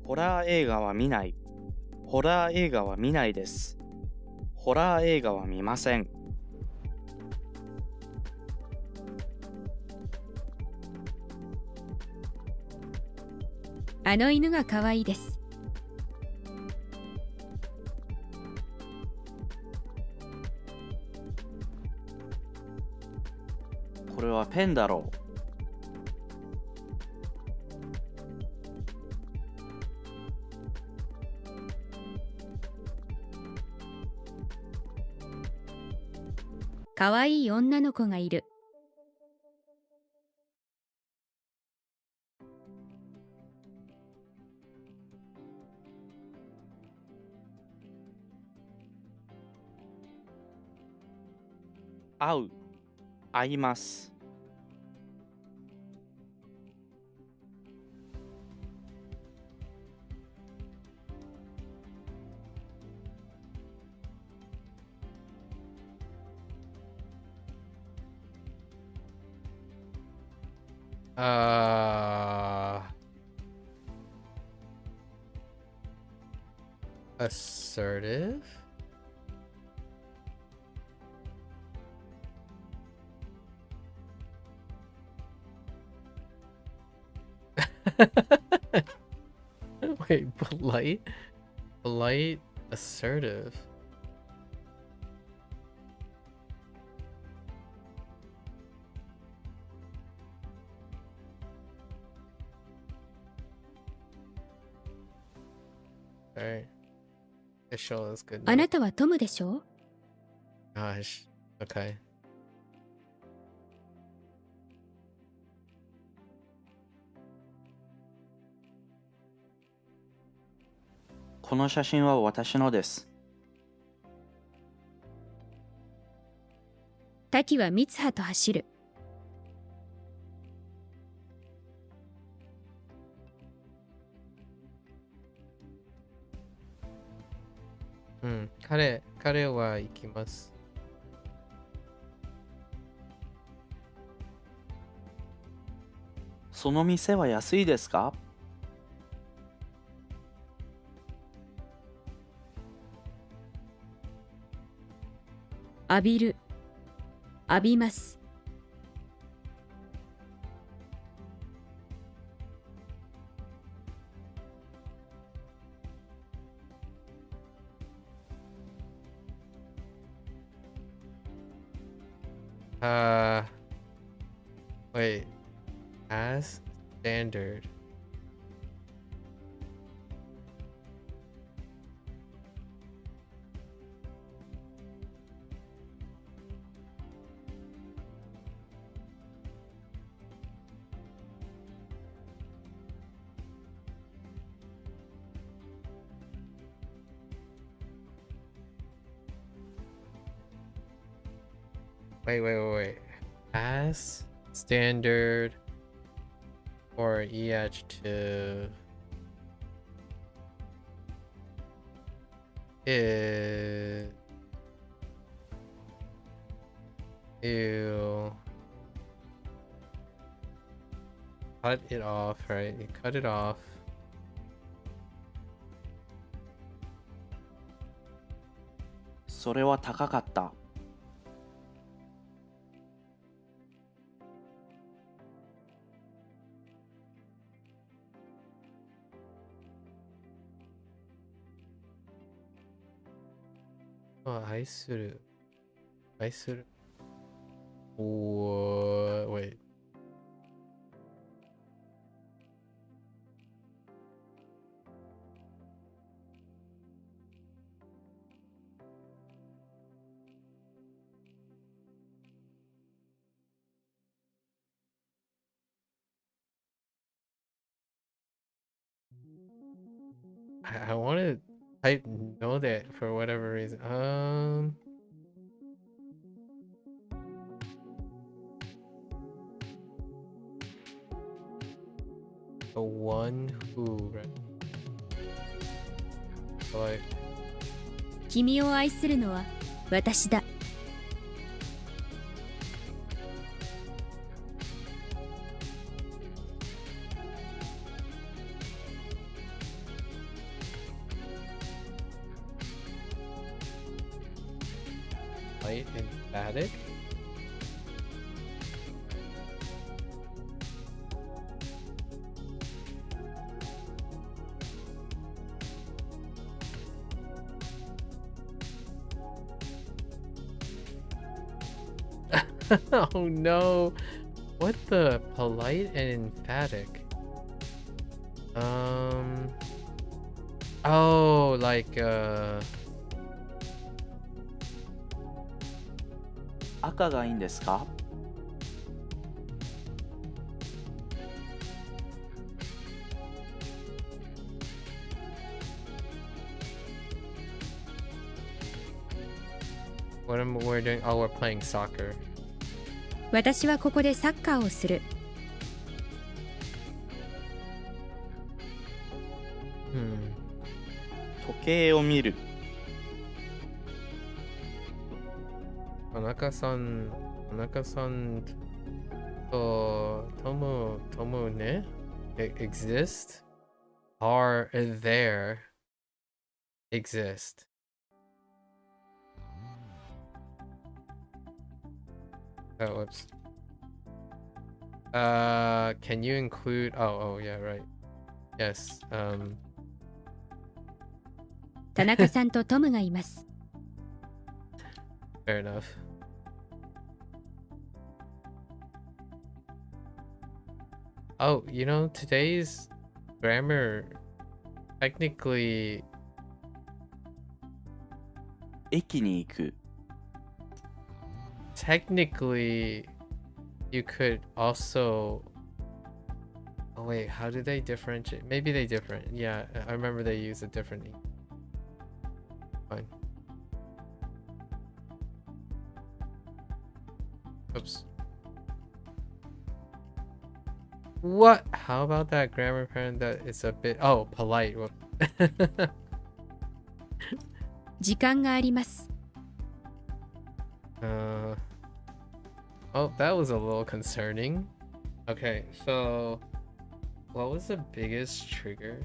ホラー映画は見ない。ホラー映画は見ないです。ホラー映画は見ません。あの犬が可愛いです。これはペンだろう。かわいい女の子がいる。会う、会います。Assertive? Wait, polite? Polite, assertive. Alright. Official is good あな enough. たはトムでしょ？ Gosh. Okay. この写真は私のです。滝は三葉と走る。彼は行きます。その店は安いですか？浴びる。浴びます。Wait. As standard. Wait. As standard or adjective is you cut it off, right? You cut it off.「それは高かった」。愛する。愛する。Wait. I want to type know that for whatever reason. The one who, right? Like, 君を愛するのは私だ。light, emphatic. Oh no. What the polite and emphatic? Oh, like 赤がいいんですか？ what am we're doing? Oh, we're playing soccer. 私はここでサッカーをする。 時計を見る。 Tanaka-san to Tomu ne exist are there exist. Oh, whoops. Can you include? Oh, yeah, right. Yes. 田中さんとトムがいます。 Fair enough. Oh, you know, today's grammar technically 駅に行く。 technically you could also oh wait, how do they differentiate? Maybe they different. Yeah, I remember they use a different fine. Oops. What? How about that grammar parent that it's a bit polite. 時間があります。 Oh, that was a little concerning. Okay, so what was the biggest trigger?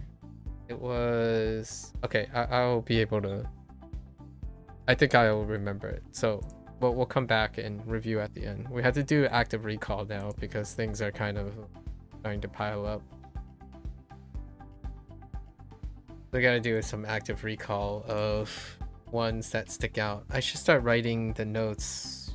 It was okay. I'll be able to. I think I'll remember it. So we'll come back and review at the end. We have to do active recall now because things are kind of starting to pile up. We gotta do some active recall of ones that stick out. I should start writing the notes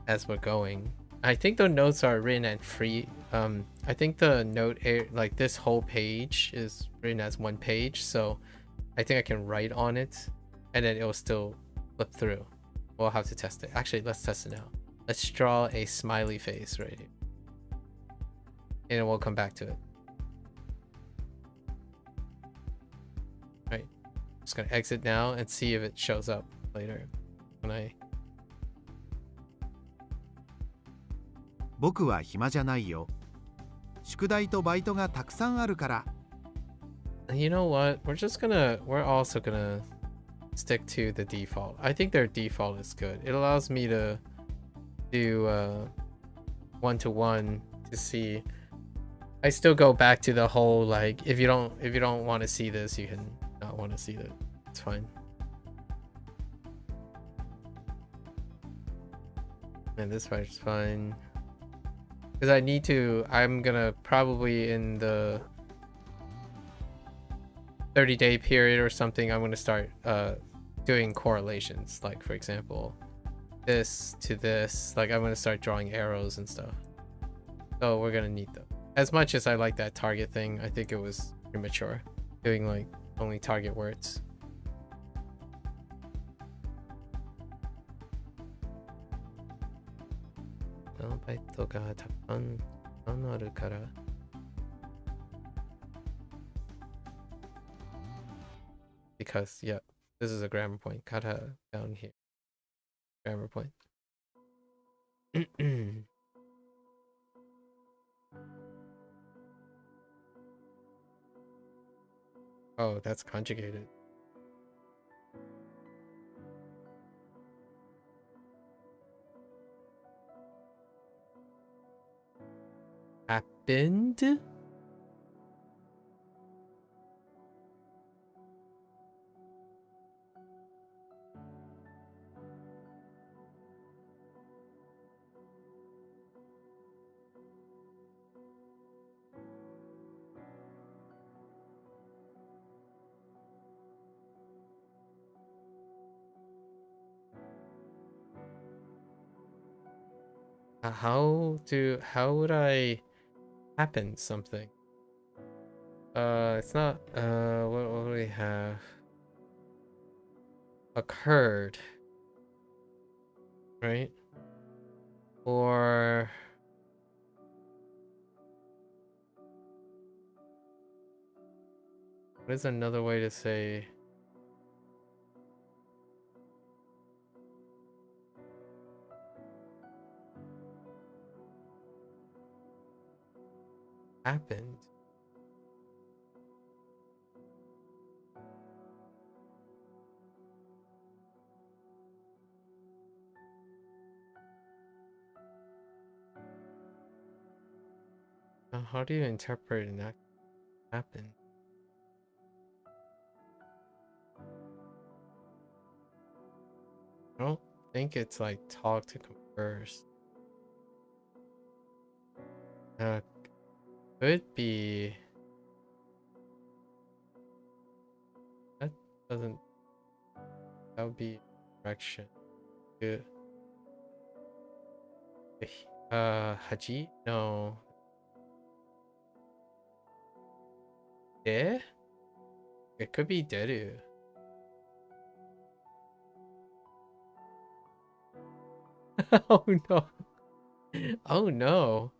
as we're going. I think the notes are written at free. I think the note like this whole page is written as one page, so I think I can write on it and then it'll still flip through. We'll have to test it. Actually, let's test it now. Let's draw a smiley face right here. And then we'll come back to it. Right. Just gonna exit now and see if it shows up later when I 僕は暇じゃないよ。宿題とバイトがたくさんあるから。You know what? We're also gonna stick to the default. I think their default is good. It allows me to do one-to-one to see. I still go back to the whole like if you don't want to see this, you can not want to see it. It's fine. And this part's fine. Because I'm gonna probably in the 30-day period or something, I'm gonna start doing correlations. Like for example, this to this, like I'm gonna start drawing arrows and stuff. So we're gonna need them. As much as I like that target thing, I think it was premature. Doing like only target words. Because yeah, this is a grammar point. Kata down here. Grammar point. Oh, that's conjugated. Happened? How would I happen something? It's not, what do we have? Occurred, right? Or what is another way to say happened? How do you interpret an act happen? I don't think it's like talk to converse. Uh, could be. That doesn't. That would be direction. Good. Haji? No. De? It could be deru. Oh no. Oh no.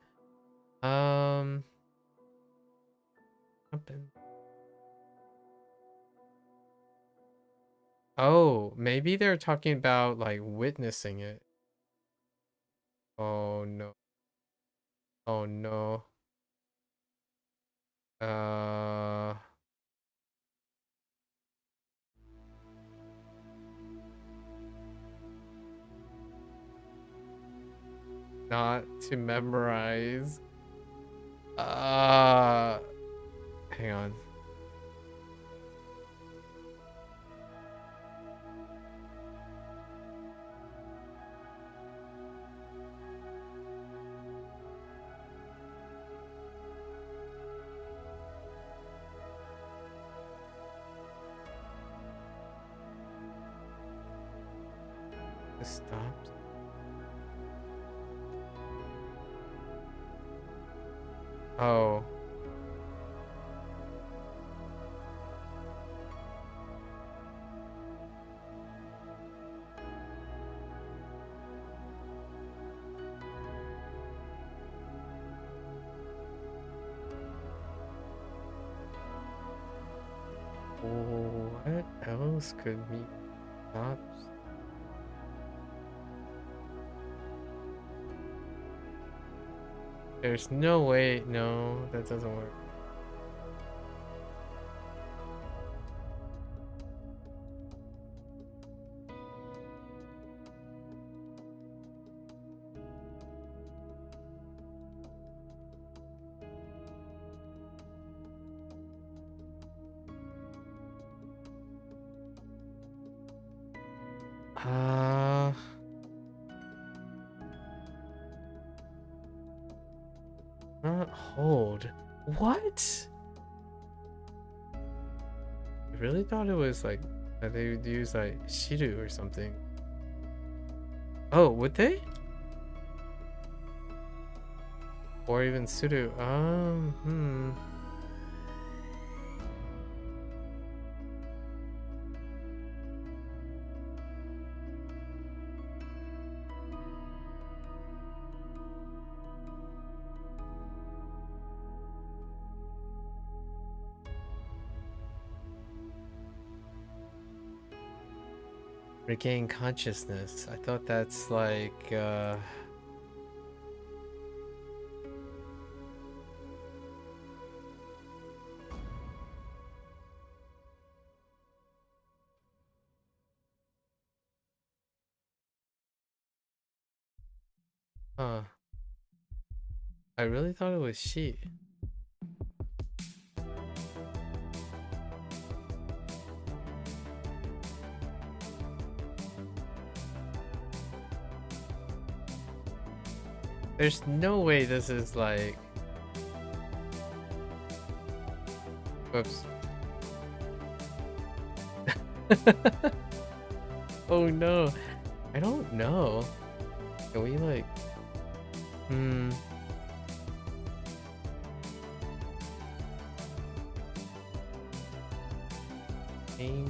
Happen. Oh, maybe they're talking about like witnessing it. Oh no. Oh no. Uh, Not to memorize. Hang on. It stopped. Oh. What else could be stopped? There's no way. No, that doesn't work. Not hold. What? I really thought it was like that they would use like shiru or something. Oh, would they? Or even suru. Regain consciousness. I thought that's like huh. I really thought it was she. There's no way this is like... Whoops. Oh no. I don't know. Can we like... Hmm. Game.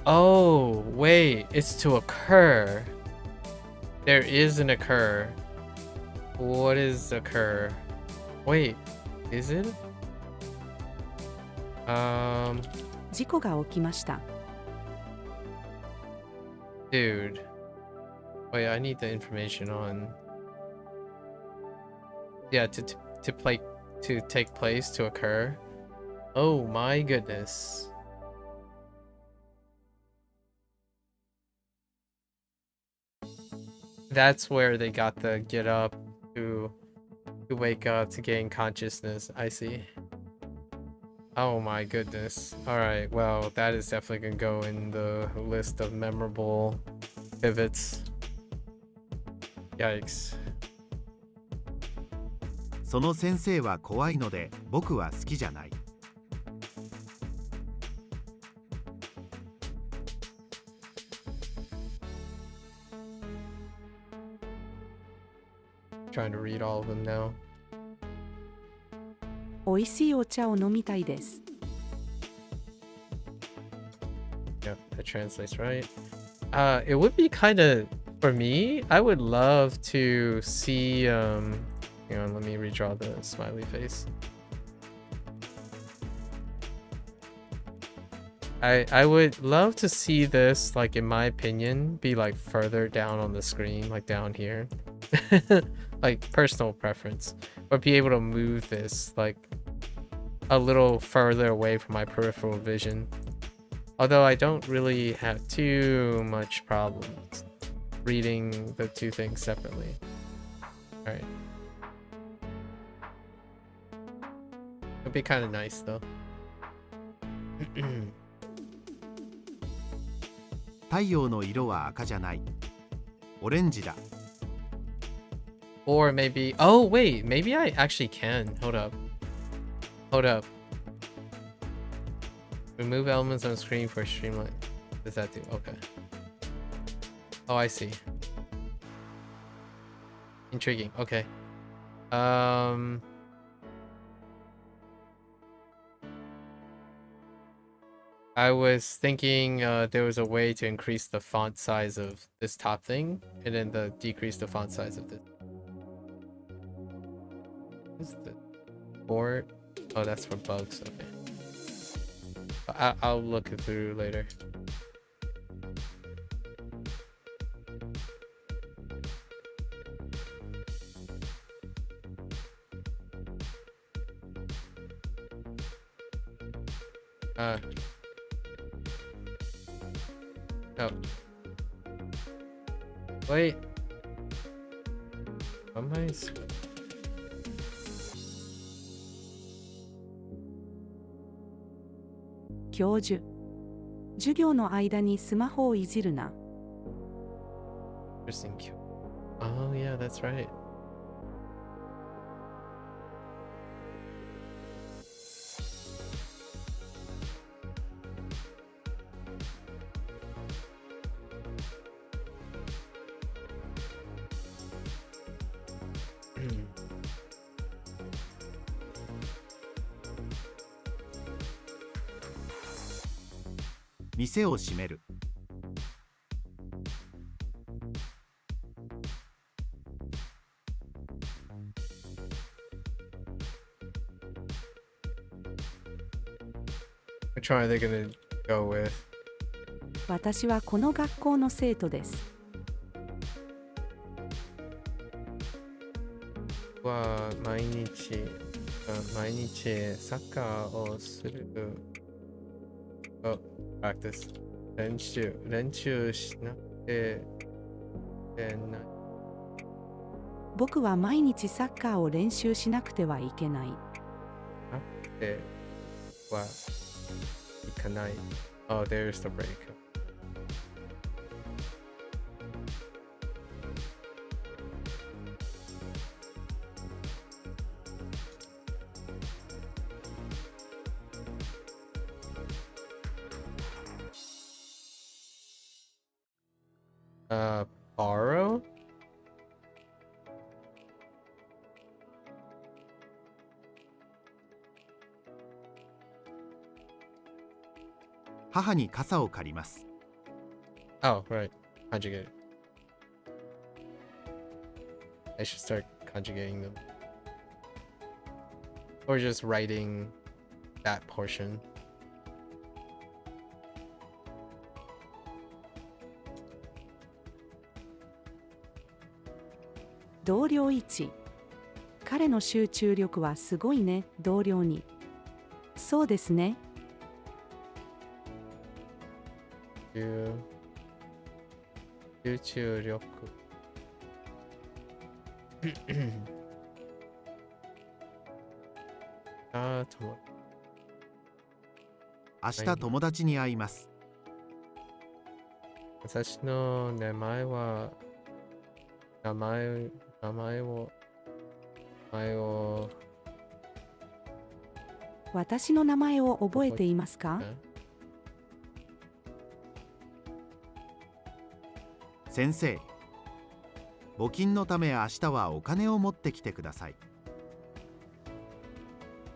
Oh, wait, it's to occur. There is an occur. What is occur? Wait, is it? 事故が起きました。 Dude. Wait, I need the information on. Yeah, to play, to take place, to occur. Oh my goodness. That's where they got the get up to wake up to gain consciousness. I see. Oh my goodness. Alright, well, that is definitely gonna go in the list of memorable pivots. Yikes. その先生は怖いので僕は好きじゃない。 Trying to read all of them now. 美味しいお茶を飲みたいです。 Yep, that translates right. It would be kind of, for me, I would love to see, hang on, let me redraw the smiley face. I would love to see this, like, in my opinion, be like further down on the screen, like down here. Like personal preference, or be able to move this like a little further away from my peripheral vision. Although I don't really have too much problems reading the two things separately. All right. It'd be kind of nice though. 太陽の色は赤じゃない。オレンジだ。 Or maybe, oh wait, maybe I actually can. Hold up. Hold up. Remove elements on screen for streamline. What does that do? Okay. Oh, I see. Intriguing. Okay. I was thinking there was a way to increase the font size of this top thing and then decrease the font size of this. What's the board? Oh, that's for bugs. Okay. I'll look it through later. Oh. Wait. Am I? 教授、授業の間にスマホをいじるな。 Interesting. Oh yeah, that's right. Hmm. 店を閉める。 Which one are they gonna go with? 私はこの学校の生徒です。は毎日サッカーをする。Oh, practice. 練習しなくてない。僕は毎日サッカーを練習しなくてはいけない。なくては Ikanai. Oh, there's the break. Borrow? 母に傘を借ります。 Oh, right. Conjugate. I should start conjugating them. Or just writing that portion. 同僚1。彼の集中力はすごいね、同僚2。そうですね。集中力。あー、明日友達に会います。私の名前は名前を私の名前を覚えていますか？先生、募金のため明日はお金を持ってきてください。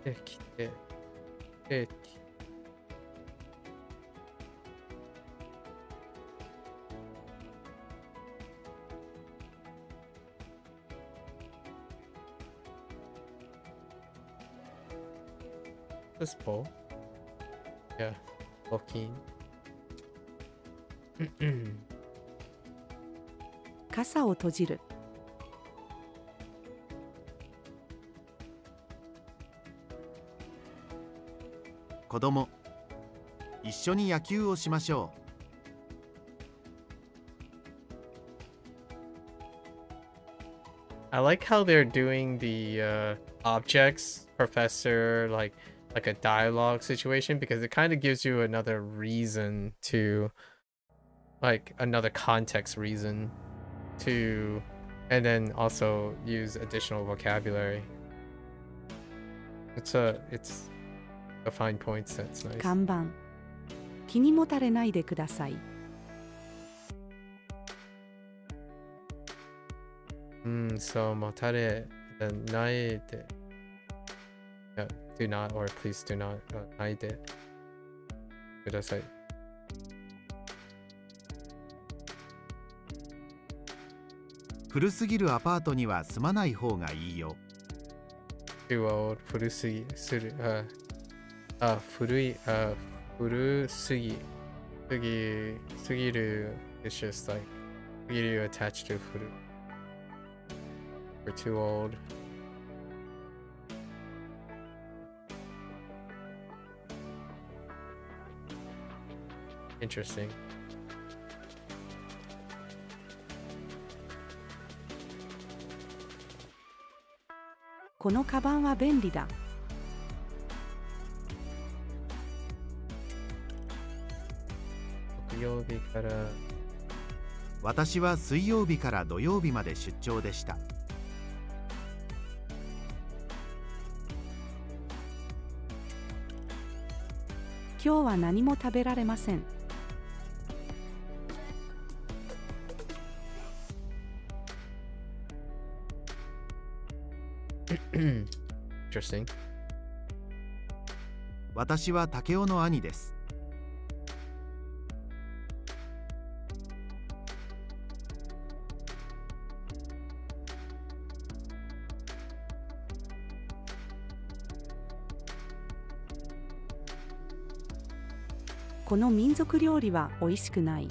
来てThis bowl? Yeah,募金. 傘を閉じる。子供、一緒に野球をしましょう。I like how they're doing the objects, professor, like a dialogue situation, because it kind of gives you another reason to, like another context reason to, and then also use additional vocabulary. It's a fine points. That's nice. 看板。気にもたれないでください。So もたれないで。Yeah, do not, or please do not ないでください。古すぎるアパートには住まない方がいいよ。Too old. 古すぎする。古すぎる It's just like すぎる attached to 古。We're too old. Interesting. このカバンは便利だ。木曜日から。私は水曜日から土曜日まで出張でした。今日は何も食べられません。Interesting. 私は竹雄の兄です。この民族料理は美味しくない。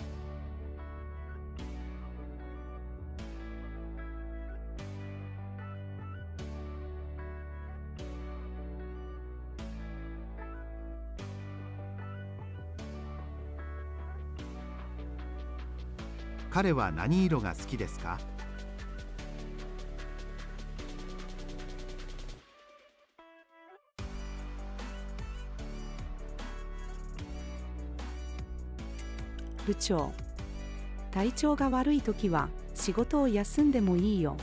彼は何色が好きですか？部長。体調が悪いときは仕事を休んでもいいよ。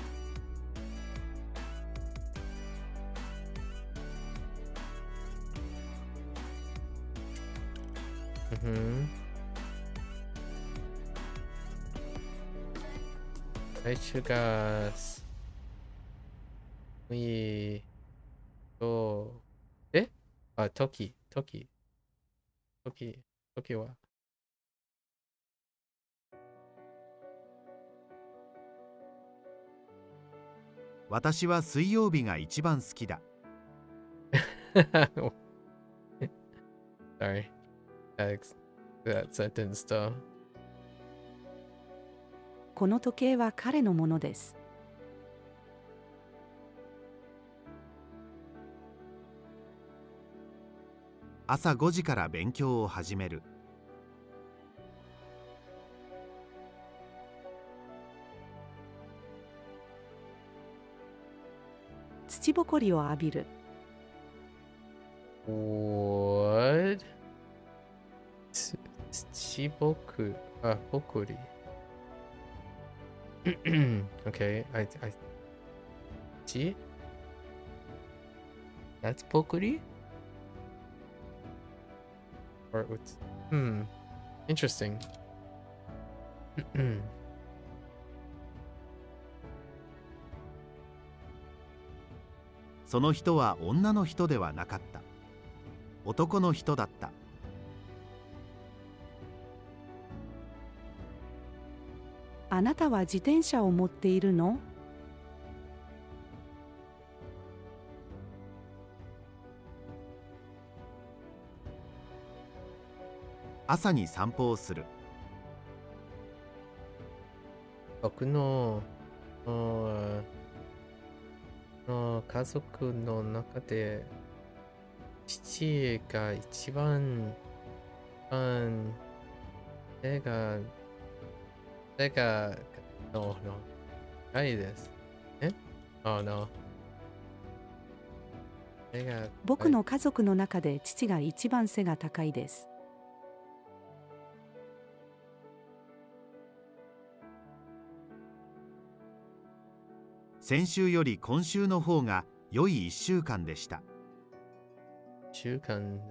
体調がいいと、時は私は水曜日が一番好きだ。Sorry. That sentence though. この時計は彼のものです。朝5時から勉強を始める。土ぼこりを浴びる。What? 土ぼこり。Okay, see? That's ぼこり? Or what's interesting. その人は女の人ではなかった。男の人だった。あなたは自転車を持っているの？朝に散歩をする。僕の家族の中で父が一番背がないです。no。僕の家族の中で父が一番背が高いです。先週より今週の方が良い1週間でした。週間。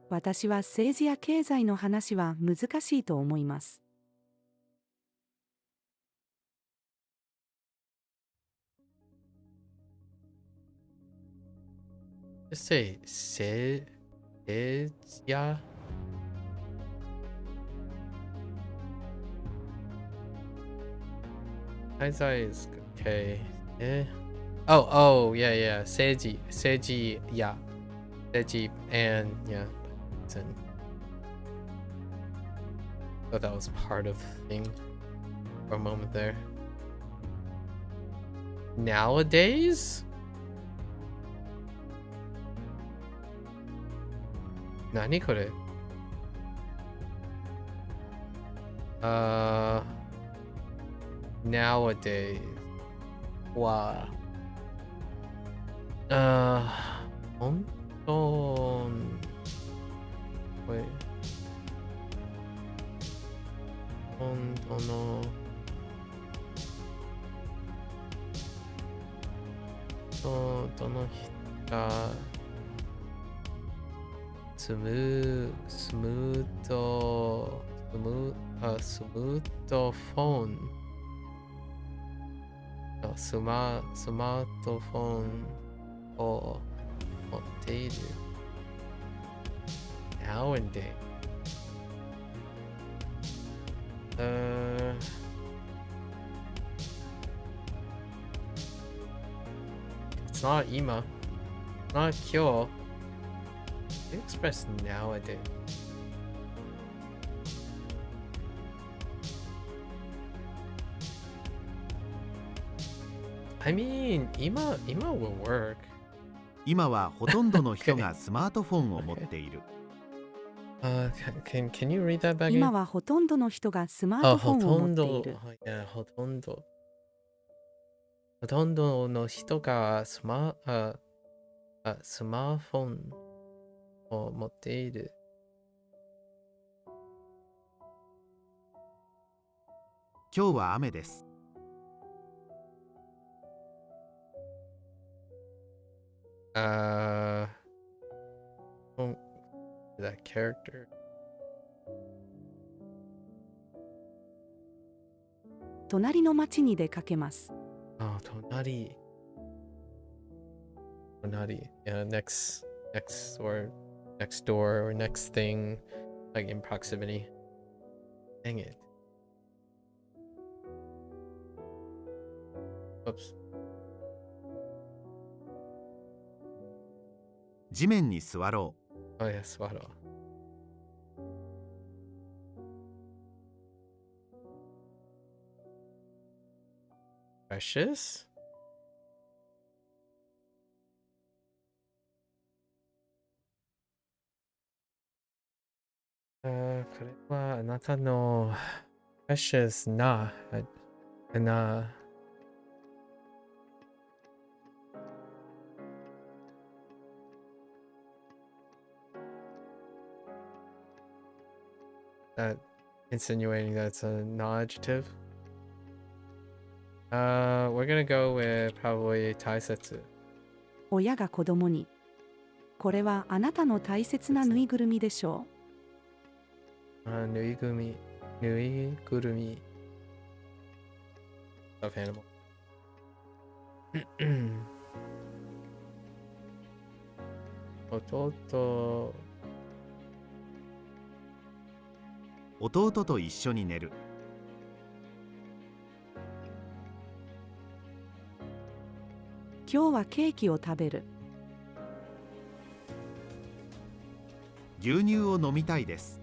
私は政治や経済の話は難しいと思います。Just say 政治や経済 is okay. Oh, yeah. 政治や政治 and yeah. Thought that was part of the thing for a moment there. Nowadays? 何これ？nowadays は本当本当の人がスムートフォンスマートフォンを持っている nowadays it's not 今 not 今日 you express nowadays I mean 今 will work 今はほとんどの人がスマートフォンを持っている。Can you read that back 今 again? はほとんどの人がスマー あ、トフォほンを持っていとんど、る。ほとんど。ほとんどの人がスマーフォンを持っている。今日は雨です。Oh, that character. 隣の町に出かけます。あ、隣。Yeah, next or next door or next thing, like in proximity. Dang it. Oops. 地面に座ろ Oh yeah, swallow. Precious? Uh, これはあなたの precious な、that insinuating that's a non-adjective. We're gonna go with probably 大切。親が子供に、これはあなたの大切なぬいぐるみでしょぬいぐるみ。Of animal. 弟と一緒に寝る。う。今日はケーキを食べる。牛乳を飲みたいです。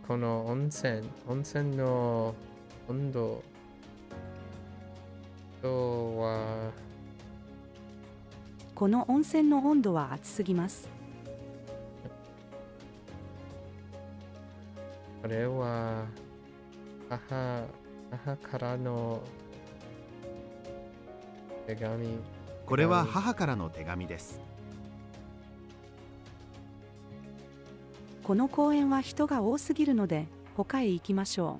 この温泉の温度はこの温泉の温度は暑すぎます。これは母からの手紙。これは母からの手紙です。この公園は人が多すぎるので他へ行きましょ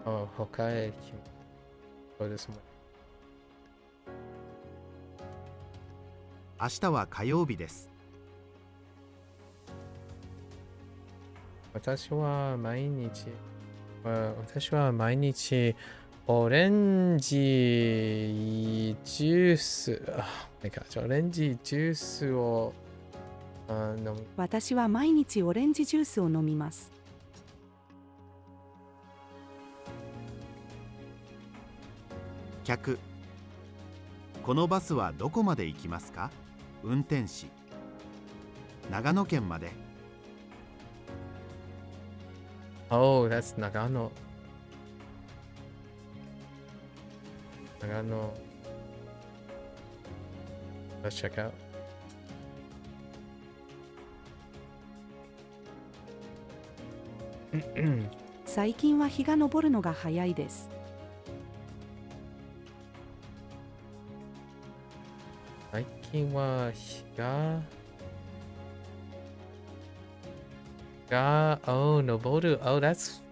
う。他へ行きそうですもん。明日は火曜日です。私は毎日オレンジジュース、オレンジジュースを飲む。う。私は毎日オレンジジュースを飲みます。客、このバスはどこまで行きますか？運転士、長野県まで。Oh, that's 長野。長野。Let's check out. 最近は日が昇るのが早いです。最近は日が昇る。Oh, that's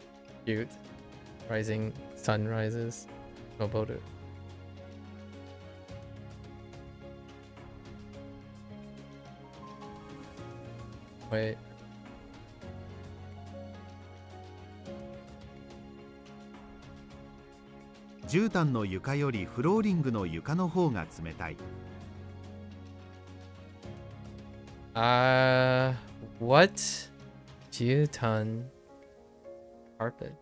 cute. Rising sun rises. 昇る。Wait. 絨毯の床よりフローリングの床の方が冷たい。What? Jutan carpet.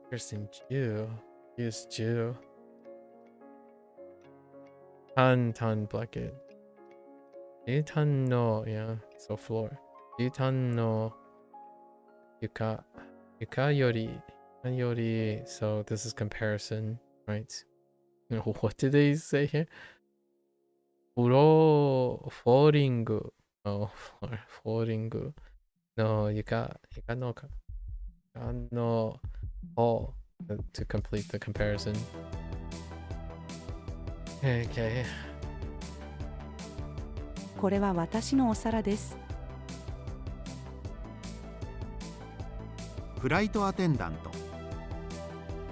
Interesting. Use Jew. Tan blanket. Jutan no, yeah, so floor. Jutan no yuka yori Yori, so this is comparison, right? What did they say here? Falling. Oh, falling. No, you got no all to complete the comparison. Okay. これは私のお皿です。フライトアテンダント。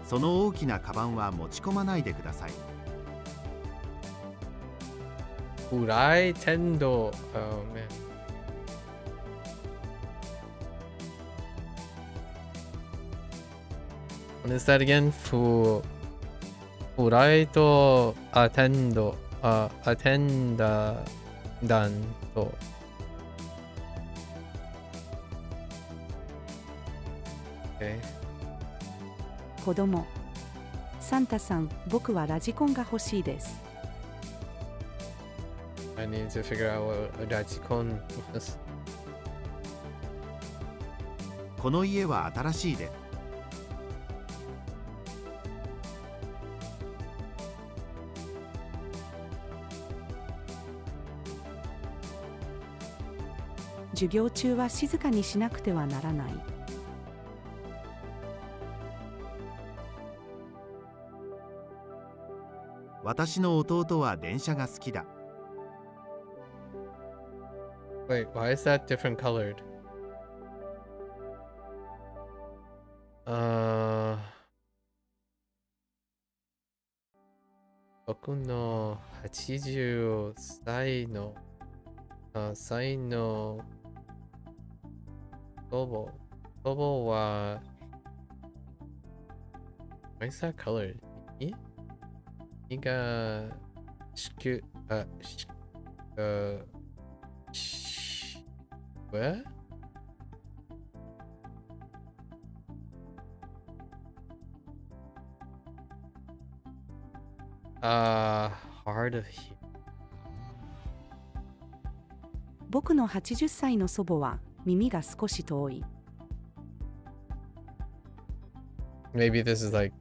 その大きなカバンは持ち込まないでください。Furai Tendo. Oh man. What is that again? Furai to attendo. Attendant. Okay. 子供。サンタさん、僕はラジコンが欲しいです。I need to figure out what a Rajikon was. この家は新しいで。授業中は静かにしなくてはならない。私の弟は電車が好きだ。Wait, why is that different colored? Boku no 80歳の歳の祖母は why is that colored? 右が子宮what? Hard of hearing. 僕の80歳の祖母は耳が少し遠い。Maybe this is like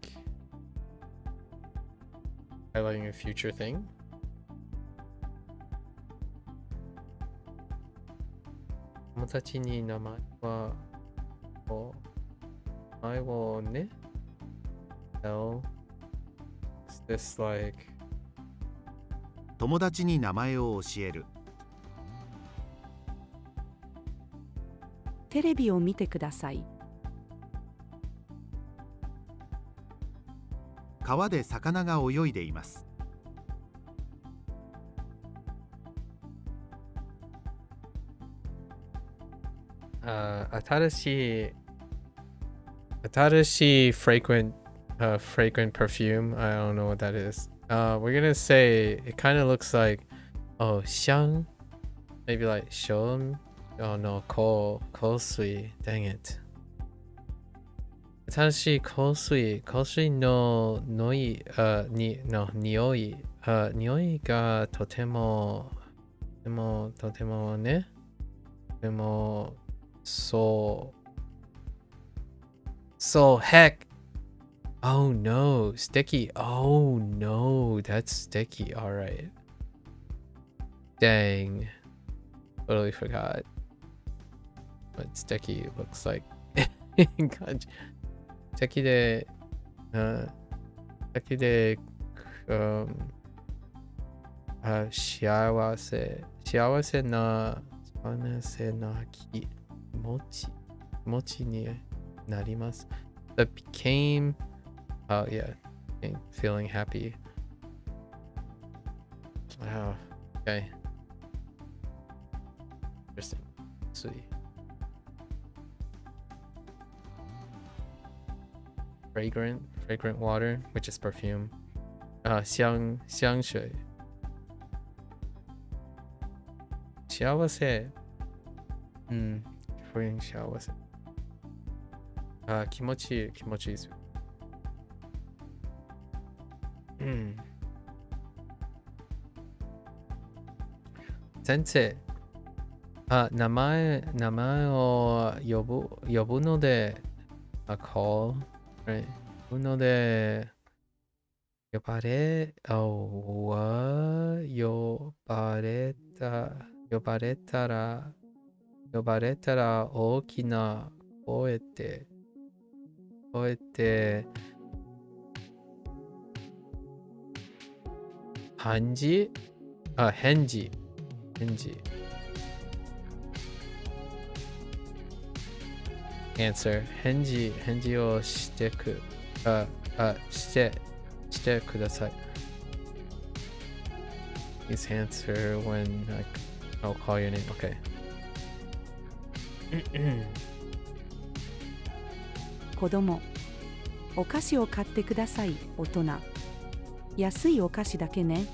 highlighting a future thing. 友達に名前は名前をね。No. Is this like 友達に名前を教える。テレビを見てください。川で魚が泳いでいます。新しいfragrant perfume. I don't know what that is. We're gonna say it kind of looks like香 maybe like 香 oh no 香水 dang it 新しい香水の匂いがとてもねでもSo heck. Oh no, sticky. Oh no, that's sticky. All right. Dang. Totally forgot what sticky looks like. God. Sticky de幸せな気持ちになります。That became, oh yeah, feeling happy. Wow, okay. Interesting. Sweet. Fragrant water, which is perfume. 香水。幸せ。feeling 幸せ。気持ちいいですよ。先生、名前を呼ぶので、call, Right. Uno de 呼ばれた大きな声で返事answer 返事をしてください Please answer when I'll call your name. Okay. 子供、お菓子を買ってください。大人、安いお菓子だけね。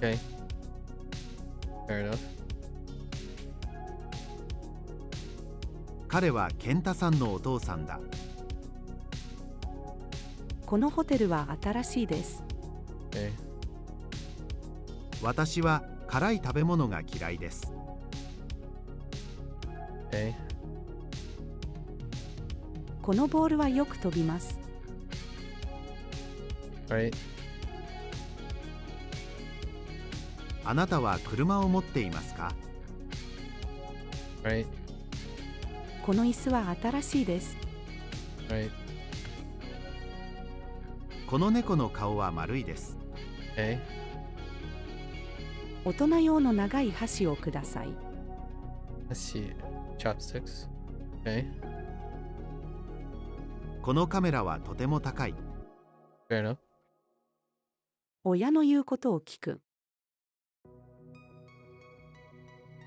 Okay. Fair enough. 彼は健太さんのお父さんだ。このホテルは新しいです。Okay. 私は辛い食べ物が嫌いです。Okay. このボールはよく飛びます。Right. あなたは車を持っていますか？ Right. この椅子は新しいです。Right. この猫の顔は丸いです。Okay. 大人用の長い箸をください。Let's see. Chopsticks. Okay. このカメラはとても高い。Fair enough. 親の言うことを聞く。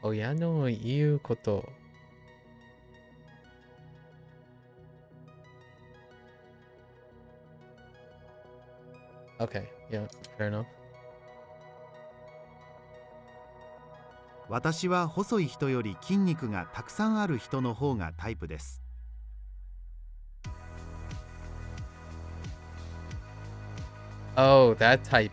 親の言うこと。Okay. Yeah. Fair enough. 私は細い人より筋肉がたくさんある人の方がタイプです。Oh, that type.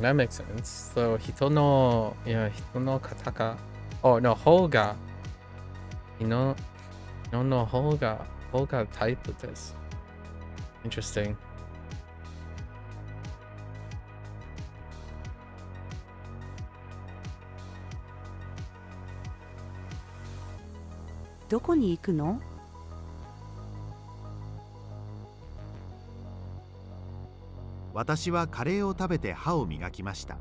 That makes sense. So, 人の方が、の方が、人の方がタイプです。Interesting. どこに行くの？私はカレーを食べて歯を磨きました。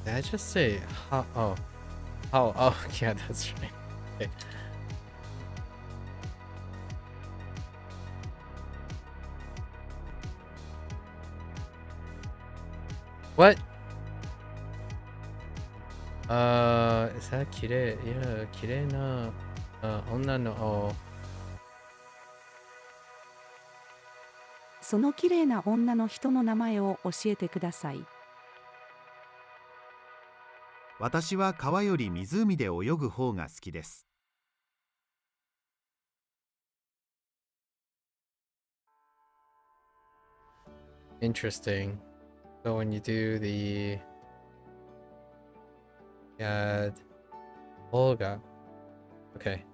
Did I just say how? Oh, yeah, that's right. Okay. What? Is that 綺麗? Yeah, 綺麗な女の。その綺麗な女の人の名前を教えてください。私は川より湖で泳ぐ方が好きです。Interesting. So when you do the add Olga. Okay,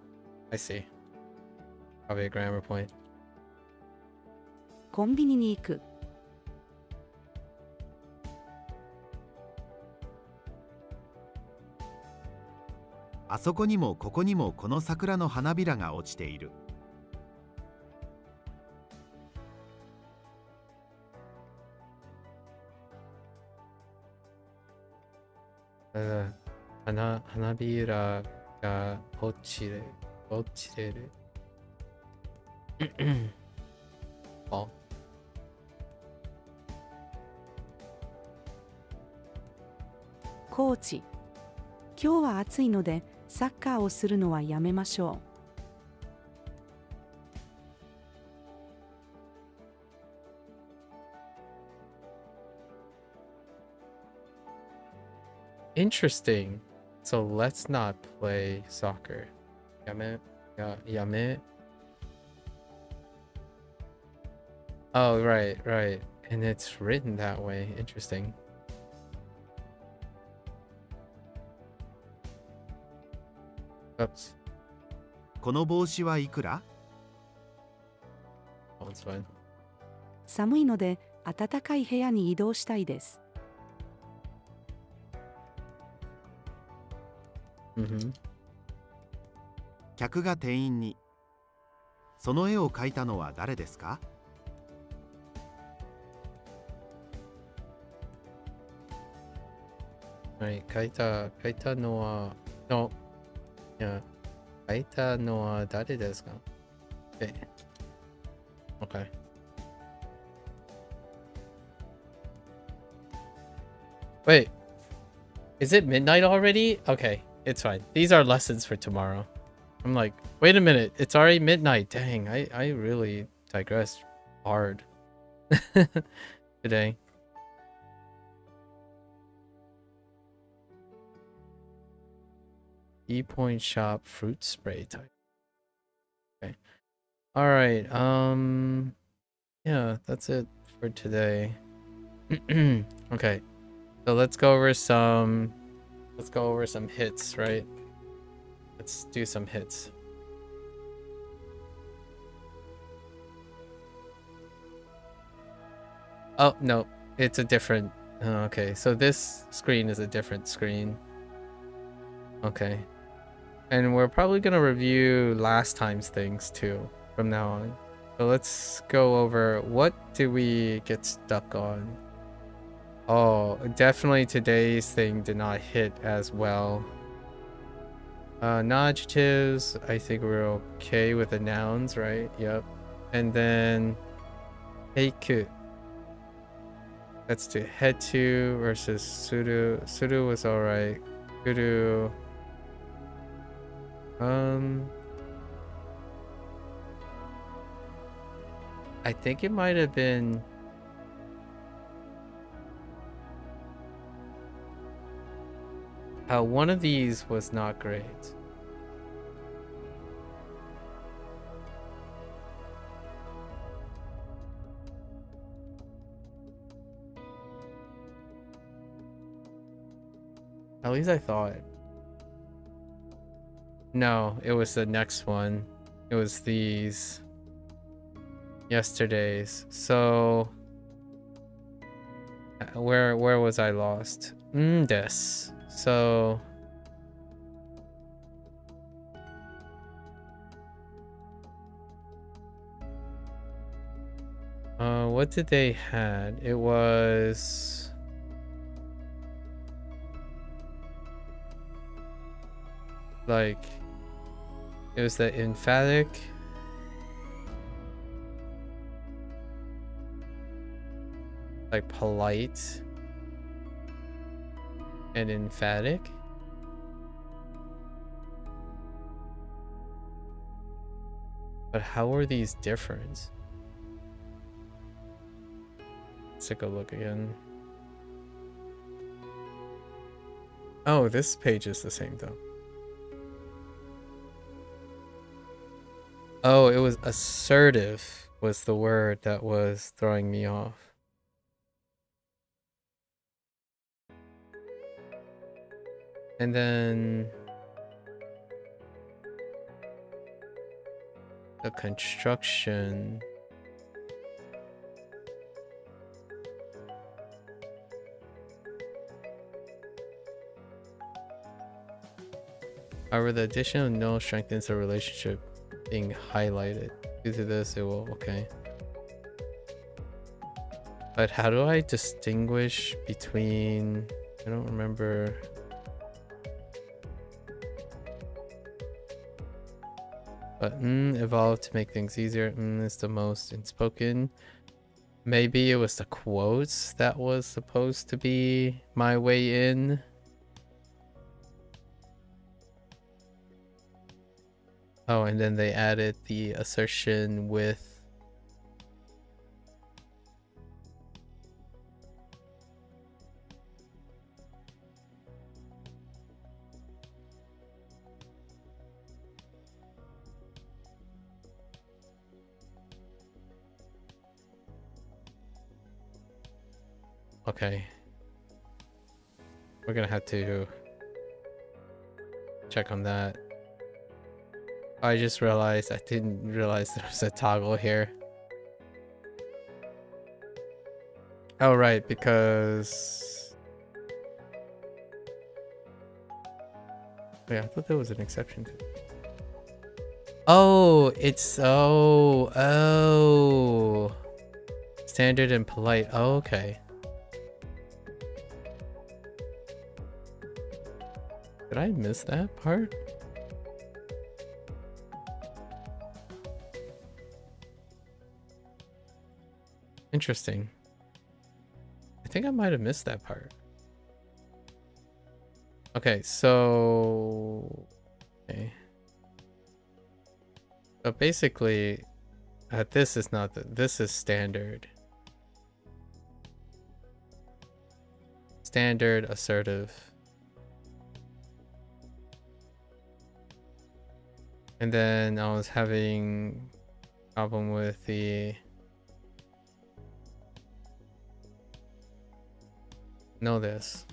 I see. Probably a grammar point. コンビニに行く。あそこにもここにもこの桜の花びらが落ちている。花びらが落ちる。あ。コーチ、今日は暑いのでサッカーをするのはやめましょ Interesting. So let's not play soccer. Yame? Yame? Oh, right, right. And it's written that way. Interesting. Oops. この帽子はいくら？ Oh, it's fine. 寒いので暖かい部屋に移動したいです。Mm-hmm. 客が店員に、その絵を描いたのは誰ですか？ Right, kaita no wa... No. Yeah. Kaita no wa dare desu ka? Okay. Okay. Wait. Is it midnight already? Okay, it's fine. These are lessons for tomorrow. I'm like, wait a minute, it's already midnight. Dang, I really digressed hard today. E-point shop fruit spray type. Okay. All right. Yeah, that's it for today. Okay. So let's go over some hits, right? Let's do some hits. Oh, no. It's a different... okay, so this screen is a different screen. Okay. And we're probably going to review last time's things too from now on. So let's go over what do we get stuck on. Oh, definitely today's thing did not hit as well. Non-adjectives, I think we're okay with the nouns, right? Yep. And then heiku. That's to head to versus suru. Suru was alright. Kuru. I think it might have been... one of these was not great. At least I thought. No, it was the next one. It was these. Yesterday's. So where was I lost? This. So what did they had? It was like it was the emphatic. Like polite and emphatic. But how are these different? Let's take a look again. Oh, this page is the same though. Oh, it was assertive was the word that was throwing me off. And then the construction. However, the addition of no strengthens the relationship being highlighted. Due to this, it will, okay. But how do I distinguish between, I don't remember. But evolved to make things easier. Is the most unspoken. Maybe it was the quotes that was supposed to be my way in. Oh, and then they added the assertion with Okay. We're gonna have to check on that. I just realized I didn't realize there was a toggle here. Oh, right, because... Wait, I thought there was an exception to it. Oh, it's... Oh. Standard and polite. Oh, okay. Did I miss that part? Interesting. I think I might have missed that part. Okay, so... Okay. So basically, this is not the... This is standard. Standard, assertive. And then I was having a problem with the... Know this,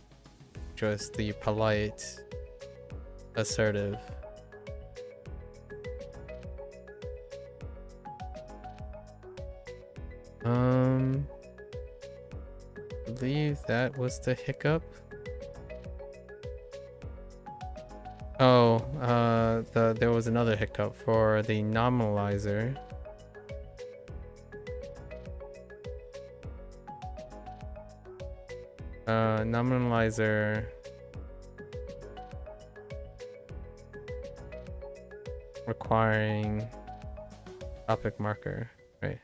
which was the polite, assertive. I believe that was the hiccup. Oh, there was another hiccup for the nominalizer. Nominalizer requiring topic marker, right?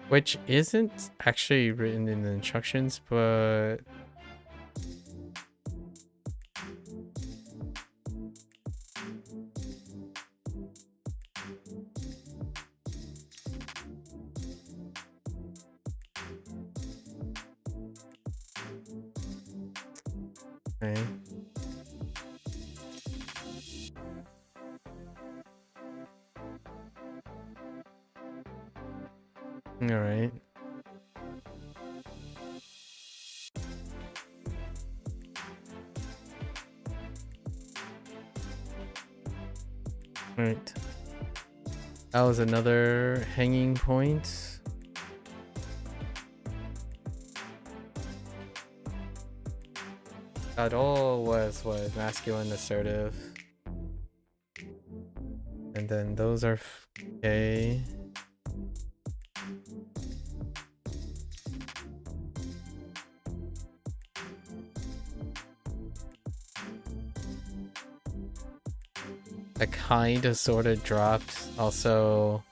Which isn't actually written in the instructions, but okay. All right. Right. That was another hanging point. That all was what? Masculine, assertive. And then those are okay. I kind of sort of dropped also.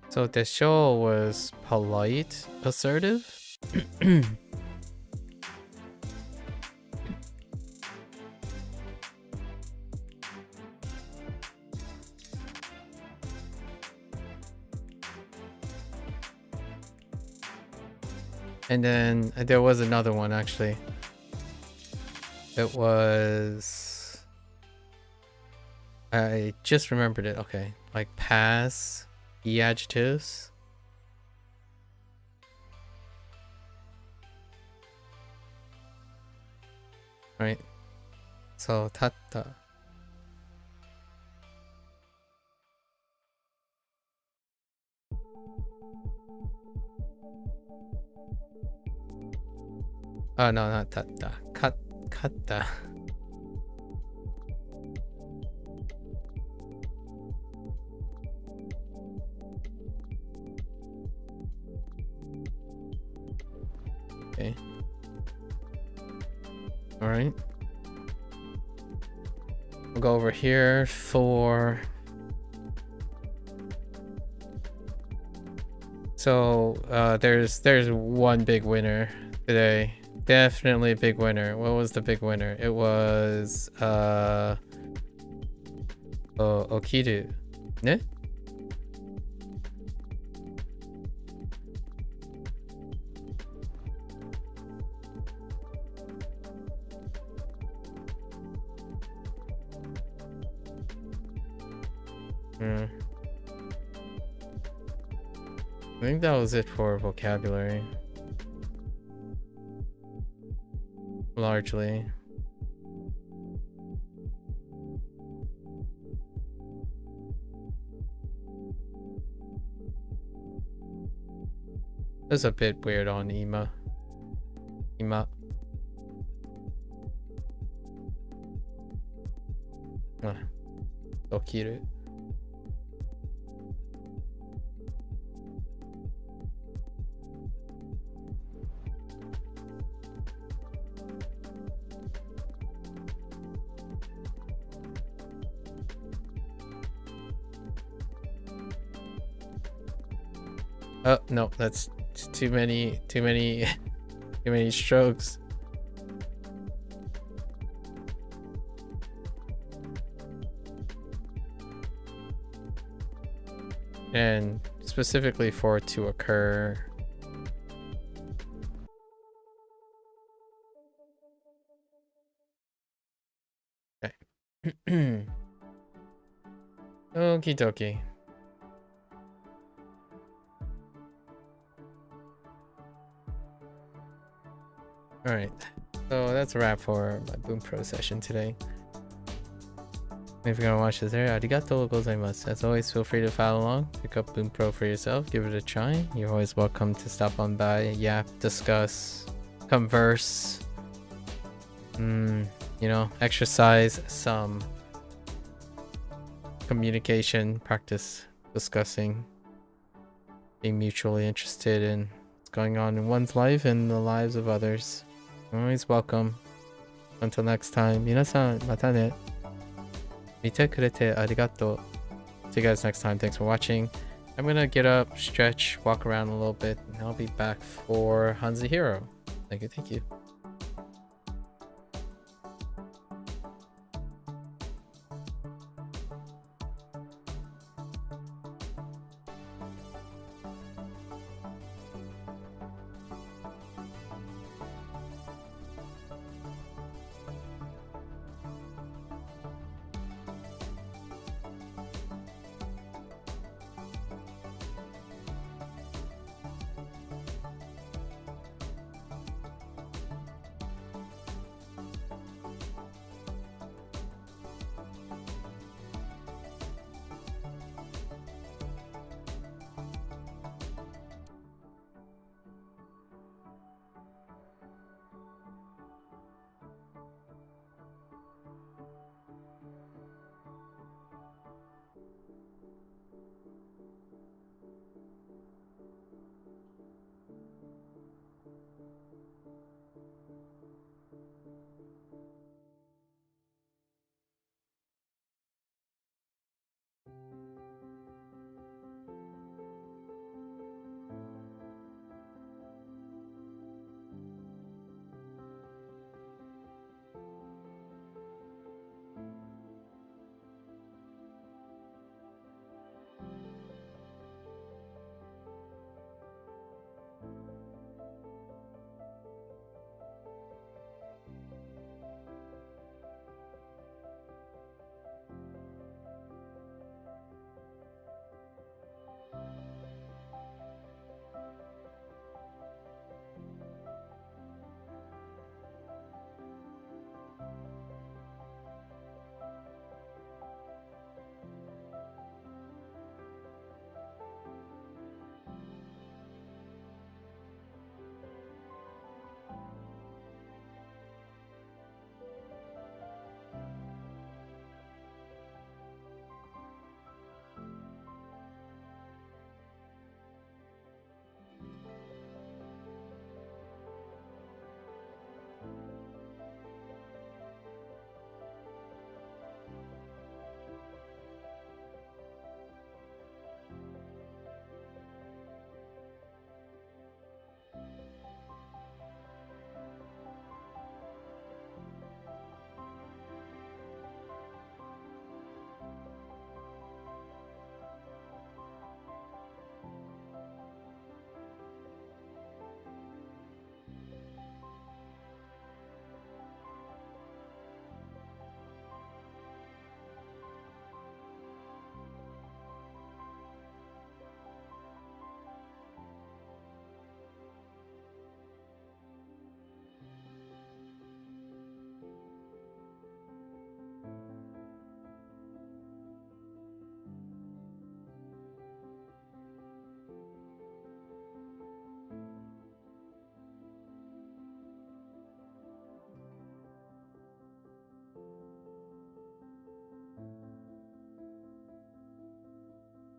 So the show was polite, assertive. And then there was another one actually. It was... I just remembered it. Okay. Like pass, E adjectives. Right. So tatta. Oh no, not tatta. Katta. Okay. All right. We'll go over here for... So there's one big winner today. Definitely a big winner. What was the big winner? It was Okiru. Ne? Hmm. I think that was it for vocabulary. Largely. It was a bit weird on Ima. Okiru. Oh no, that's too many too many strokes. And specifically for it to occur. Okay. Okie dokie. Alright, so that's a wrap for my Bunpro session today. If you're gonna watch this there, arigatou gozaimasu. As always, feel free to follow along, pick up Bunpro for yourself, give it a try. You're always welcome to stop on by, yap, discuss, converse, you know, exercise some communication, practice discussing, being mutually interested in what's going on in one's life and the lives of others. Always welcome. Until next time, minasan, mata ne. Mite kurete arigato. See you guys next time. Thanks for watching. I'm gonna get up, stretch, walk around a little bit, and I'll be back for HanziHero. Thank you, thank you.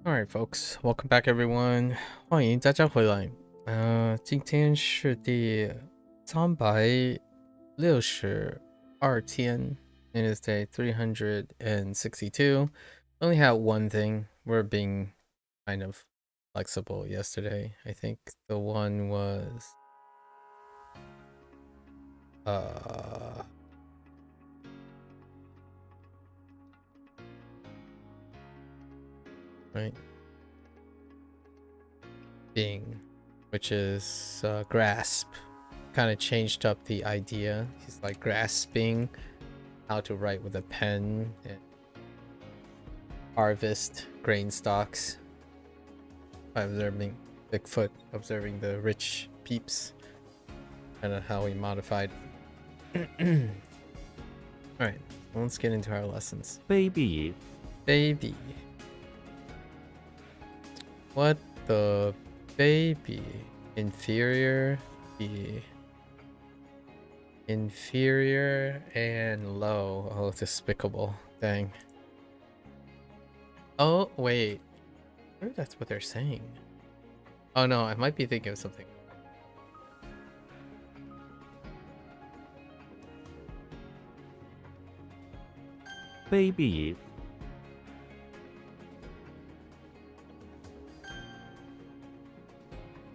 Alright, folks, welcome back, everyone. 欢迎大家回来。今天是第362天. It is day 362. Only had one thing. We're being kind of flexible yesterday. I think the one was right, being, which is grasp. Kind of changed up the idea. He's like grasping how to write with a pen and harvest grain stalks by observing Bigfoot, observing the rich peeps, kind of how we modified. Alright, let's get into our lessons. Baby. Baby. What the baby? Inferior, be inferior and low. Oh, despicable. Dang. Oh, wait. Maybe that's what they're saying. Oh no, I might be thinking of something. Baby.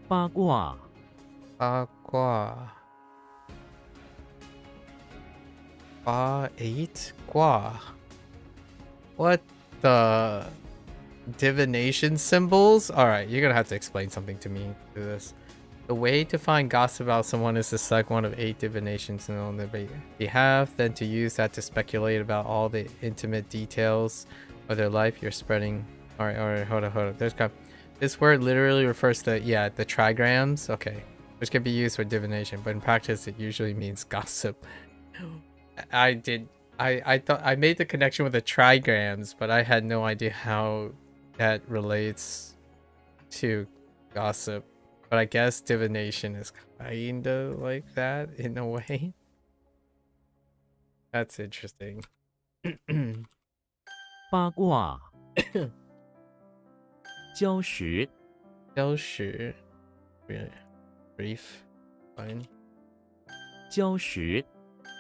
八卦。八卦。八eight gua. What the divination symbols? Alright, you're gonna have to explain something to me through this. The way to find gossip about someone is to select one of 8 divinations on their behalf, then to use that to speculate about all the intimate details of their life you're spreading. Alright, hold on. This word literally refers to, yeah, the trigrams, okay, which can be used for divination, but in practice it usually means gossip. I thought I made the connection with the trigrams, but I had no idea how that relates to gossip. But I guess divination is kinda like that in a way. That's interesting. 八卦。礁石。礁石 brief fine. 礁石。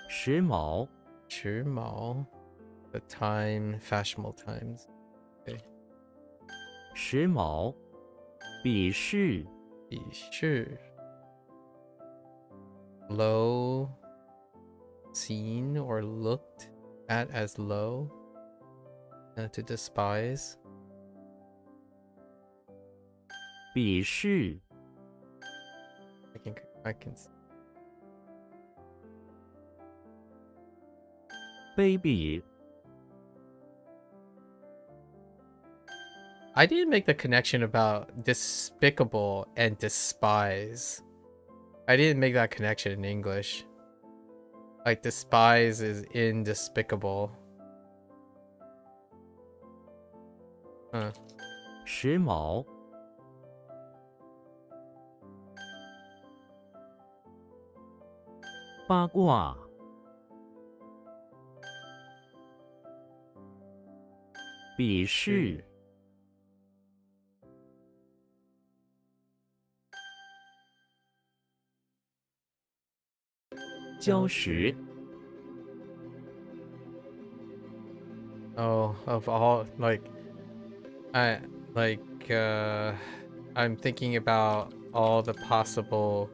时髦。时髦 the time, fashionable times. Okay. 时髦。鄙视。鄙视 low, seen or looked at as low, to despise. 鄙视。I can Baby. I didn't make the connection about despicable and despise. I didn't make that connection in English. Like despise is in despicable. Huh. 时髦。八卦。鄙视。礁石。Oh, of all, I'm thinking about all the possible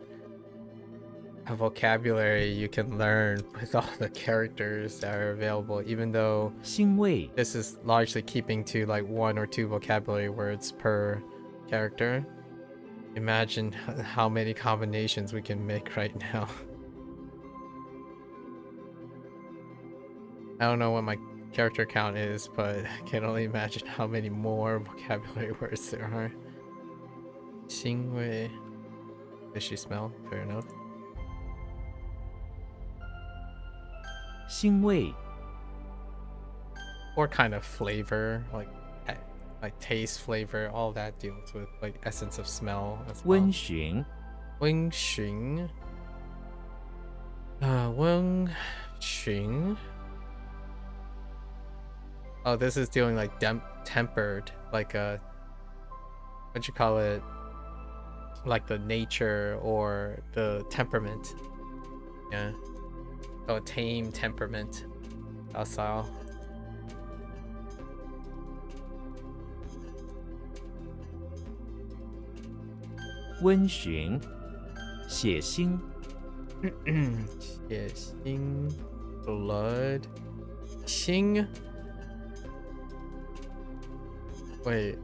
vocabulary you can learn with all the characters that are available, even though 欣慰。 this is largely keeping to like 1 or 2 vocabulary words per character. Imagine how many combinations we can make right now. I don't know what my character count is, but I can only imagine how many more vocabulary words there are. 欣慰 fishy smell, fair enough. 欣慰。 Or kind of flavor, like taste, flavor, all that deals with like essence of smell as well. 温驯。温驯 温驯 Oh, this is dealing like tempered, like what you call it, like the nature or the temperament. Yeah. So a tame temperament. Docile. 温驯，血腥，血腥 blood 腥 wait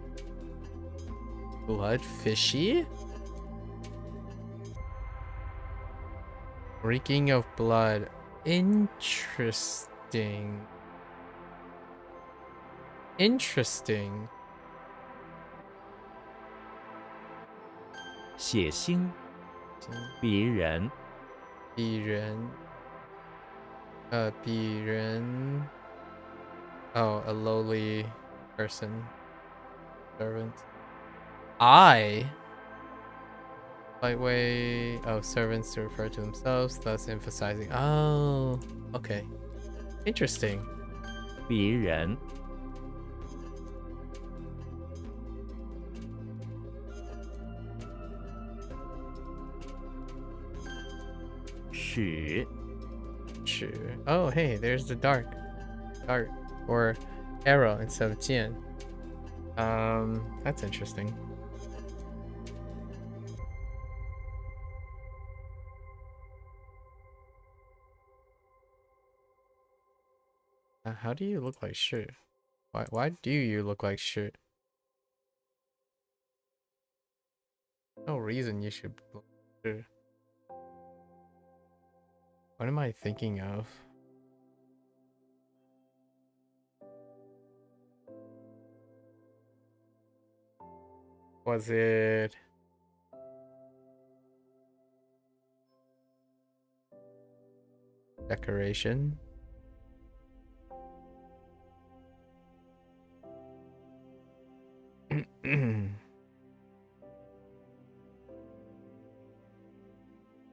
blood fishy reeking of blood interesting 血腥，鄙人，鄙人鄙人 oh a lowly person servant lightweight oh servants to refer to themselves thus emphasizing oh okay interesting 鄙人，使， Sure. Oh, hey, there's the dart or arrow instead of jian. That's interesting. How do you look like shit? Why do you look like shit? No reason you should look like shit. What am I thinking of? Was it decoration?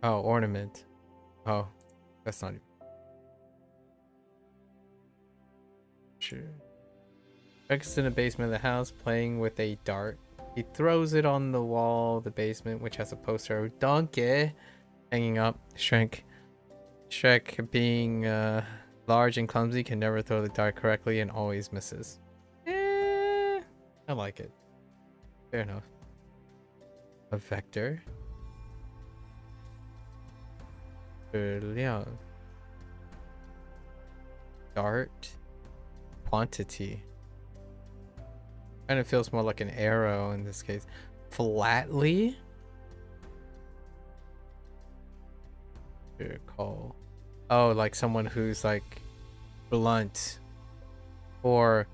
Oh, ornament. Oh, that's not even sure. Rex in the basement of the house playing with a dart. He throws it on the wall of the basement, which has a poster of Donkey hanging up. Shrek being large and clumsy can never throw the dart correctly and always misses. I like it. Fair enough. A vector. 质量 dart quantity kind of feels more like an arrow in this case. Flatly call oh like someone who's like blunt or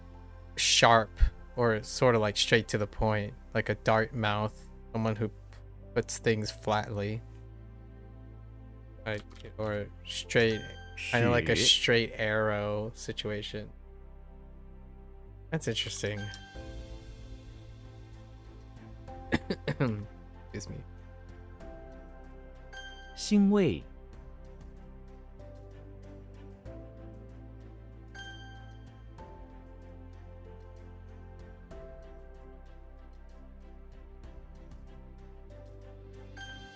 sharp or sort of like straight to the point, like a dart mouth, someone who puts things flatly. Or straight, kind of like a straight arrow situation. That's interesting. Excuse me. 腥味，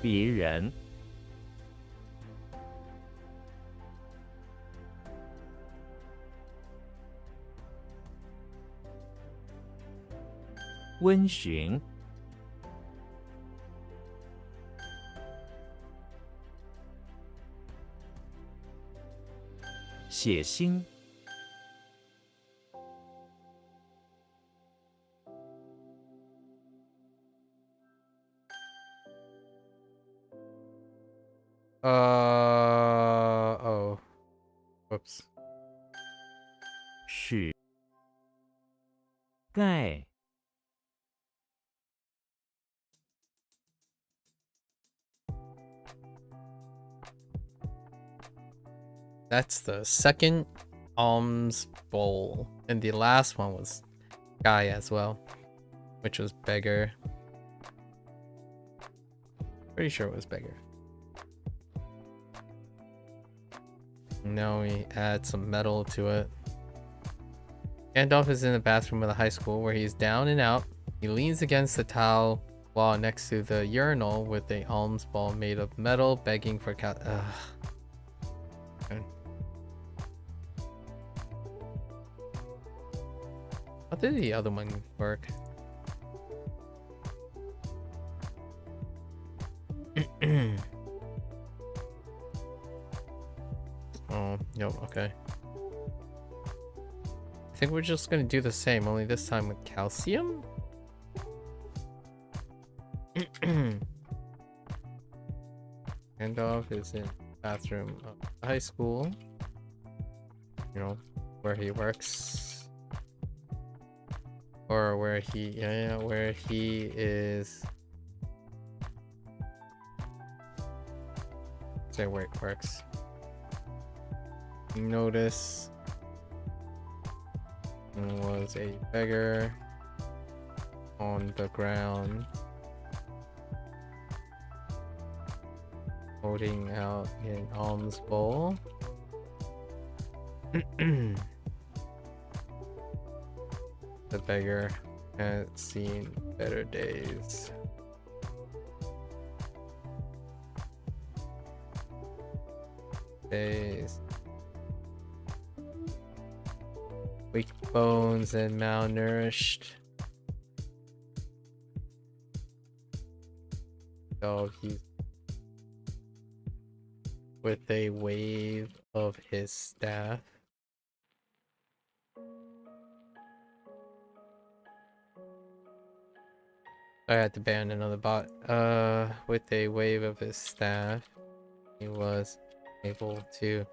鄙人，温驯，血腥，oh, whoops. 是，盖， That's the second alms bowl, and the last one was guy as well, which was beggar. Pretty sure it was beggar. Now we add some metal to it. Gandalf is in the bathroom of the high school where he's down and out He leans against the towel while next to the urinal with a alms ball made of metal, begging for cat. Okay. How did the other one work? Oh, yep, okay. I think we're just gonna do the same, only this time with calcium? Handoff is in bathroom of high school. You know, where he works. Or where he, where he is. Say where it works. Notice there was a beggar on the ground holding out an alms bowl. The beggar had seen better days. Weak bones and malnourished. So he's with a wave of his staff. I had to ban another bot. With a wave of his staff, he was able to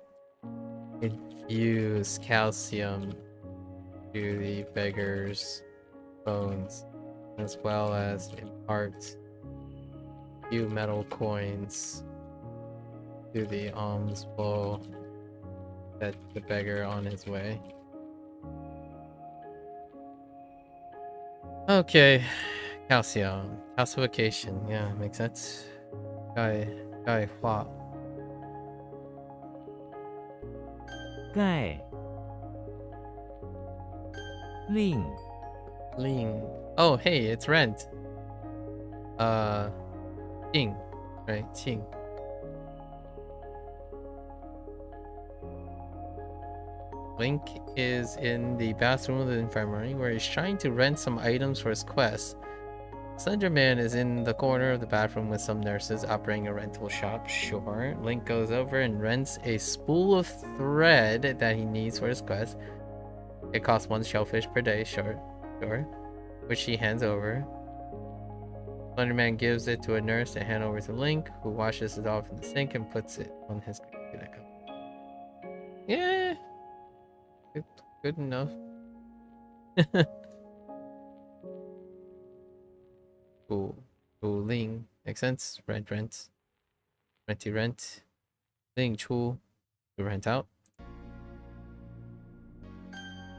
infuse calcium to the beggar's bones, as well as impart a few metal coins to the alms bowl, set the beggar on his way. Okay, calcium, calcification, yeah, makes sense. Guy Hua. 钙令 Ling. Oh, hey, it's Rent. Qing, right? Qing. Link is in the bathroom of the infirmary where he's trying to rent some items for his quest. Slender Man is in the corner of the bathroom with some nurses operating a rental shop. Sure. Link goes over and rents a spool of thread that he needs for his quest. It costs 1 shellfish per day, sure. Which he hands over. Slender Man gives it to a nurse to hand over to Link, who washes it off in the sink and puts it on his computer. Yeah. Good enough. Cool. Ling. Makes sense. Rent. Renty rent. Ling Chu. To rent out.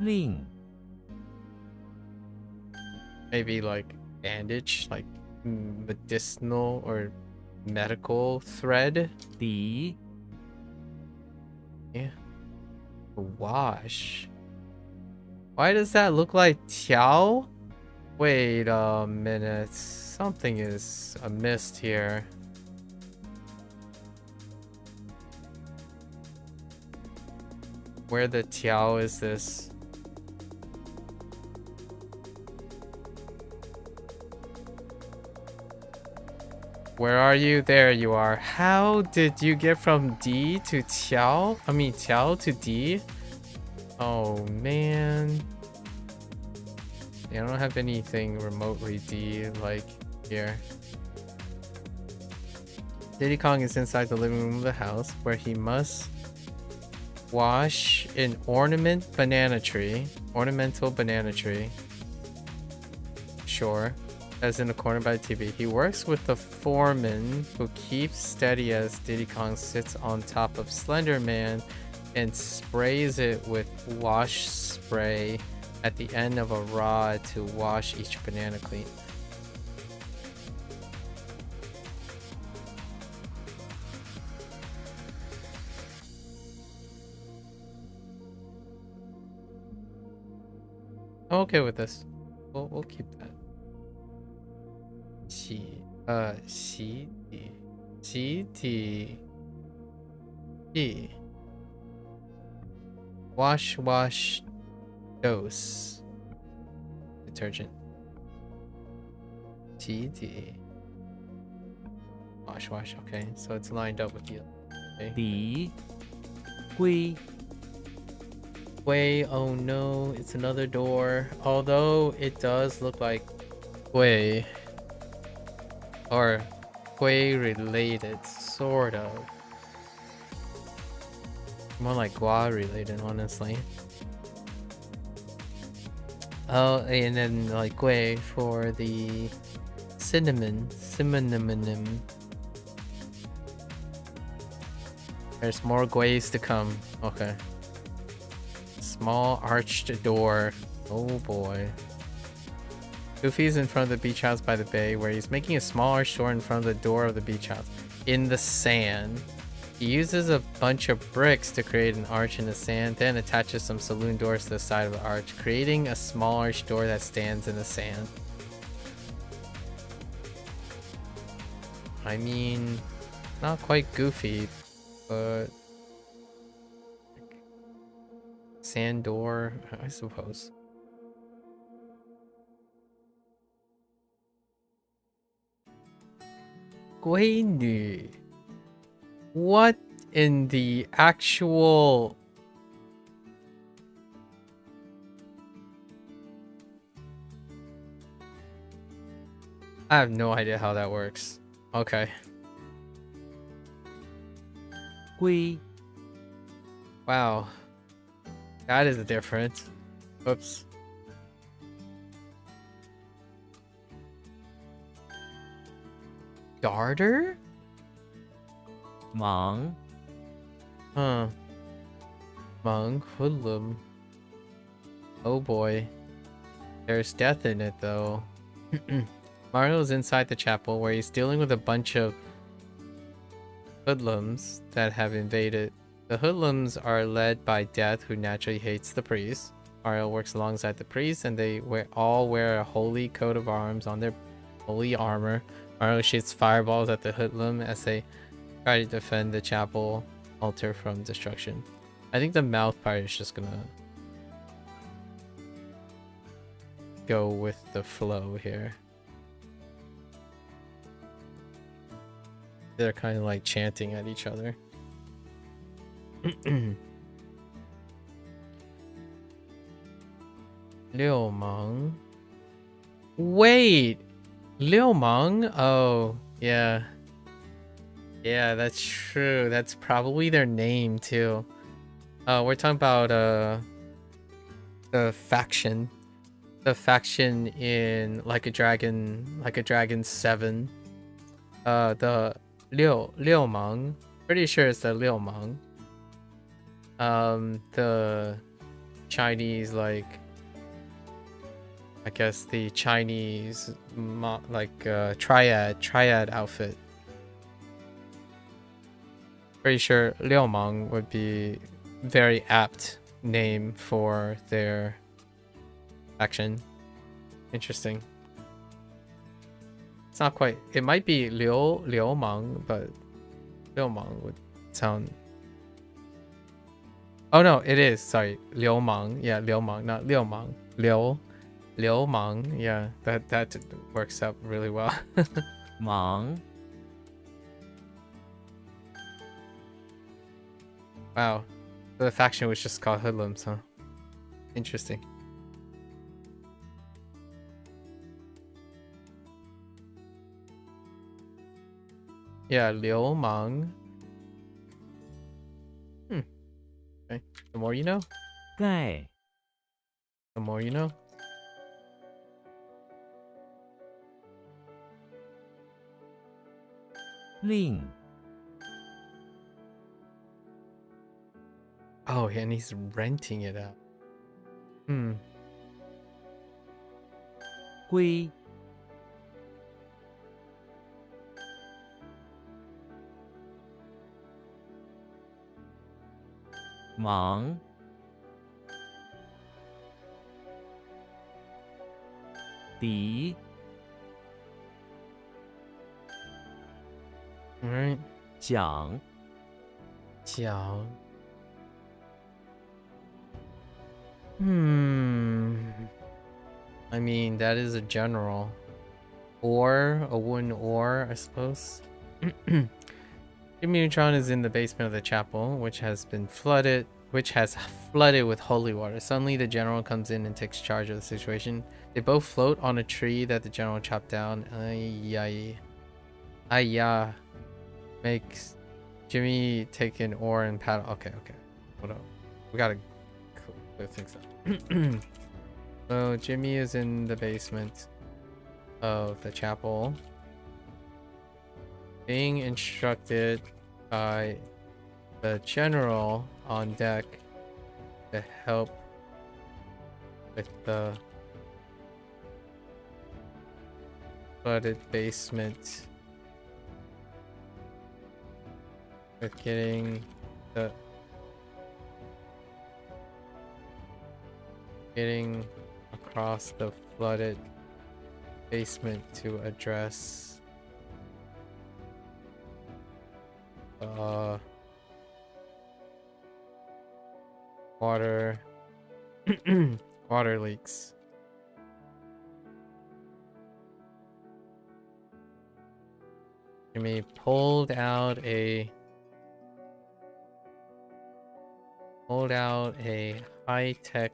令 Maybe like bandage, like medicinal or medical thread. 敌 Yeah. Wash. Why does that look like Tiao? Wait a minute. Something is amiss here. Where the Tiao is this? Where are you? There you are. How did you get from D to Tiao? I mean Tiao to D? Oh man. Yeah, I don't have anything remotely D like here. Diddy Kong is inside the living room of the house where he must wash an ornamental banana tree. Sure. As in the corner by the TV. He works with the foreman who keeps steady as Diddy Kong sits on top of Slender Man and sprays it with wash spray at the end of a rod to wash each banana clean. I'm okay with this. We'll keep that. 洗体液 wash dose detergent 洗体 wash okay, so it's lined up with you. Okay. 敌龟 Gui, oh no, it's another door. Although it does look like Gui. Or Gui related, sort of. More like Gua related, honestly. Oh, and then like Gui for the cinnamon. There's more Guis to come. Okay. Small arched door. Oh boy. Goofy's in front of the beach house by the bay, where he's making a small arched door in front of the door of the beach house. In the sand. He uses a bunch of bricks to create an arch in the sand, then attaches some saloon doors to the side of the arch, creating a small arched door that stands in the sand. I mean, not quite goofy, but sand door, I suppose. Guinu. What in the actual... I have no idea how that works. Okay. 龟 Wow. That is different. Oops. Darter? 忙 Huh. Monk, hoodlum. Oh boy. There's death in it though. Mario's inside the chapel where he's dealing with a bunch of hoodlums that have invaded. The hoodlums are led by Death, who naturally hates the priest. Mario works alongside the priest, and they all wear a holy coat of arms on their holy armor. Mario shoots fireballs at the hoodlum as they try to defend the chapel altar from destruction. I think the mouth part is just gonna go with the flow here. They're kind of like chanting at each other. Liu Meng. Wait! Liu Meng? Oh, yeah. Yeah, that's true. That's probably their name too. We're talking about the faction. The faction in Like a Dragon 7. The Liu Meng. Pretty sure it's the Liu Meng. The Chinese, like, I guess the Chinese triad outfit. Pretty sure Liu Meng would be very apt name for their faction. Interesting. It's not quite. It might be Liu Meng, but Liu Meng would sound. Oh no, it is. Sorry, Liu Meng. Yeah, Liu Meng, not Liu Meng. Liu Meng. Yeah, that works out really well. 忙 Wow, the faction was just called hoodlums, huh? Interesting. Yeah, Liu Meng. Okay, the more you know. 盖 The more you know. Ling Oh, and he's renting it out. Hmm. 龟 忙 敌 Alright. 讲 Jiao. I mean, that is a general. Or, a wooden oar, I suppose. Jimmy Neutron is in the basement of the chapel, which has flooded with holy water. Suddenly, the general comes in and takes charge of the situation. They both float on a tree that the general chopped down. Ayah makes Jimmy take an oar and paddle. Okay. Hold up. We gotta clear things up. So Jimmy is in the basement of the chapel, being instructed by the general on deck to help with the flooded basement, with getting across the flooded basement to address water leaks. Jimmy pulled out a high-tech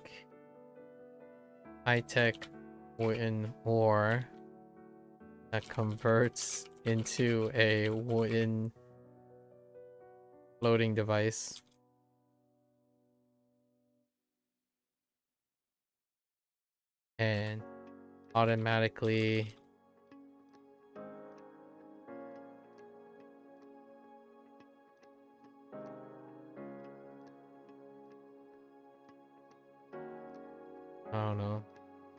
wooden oar that converts into a wooden floating device. And automatically I don't know.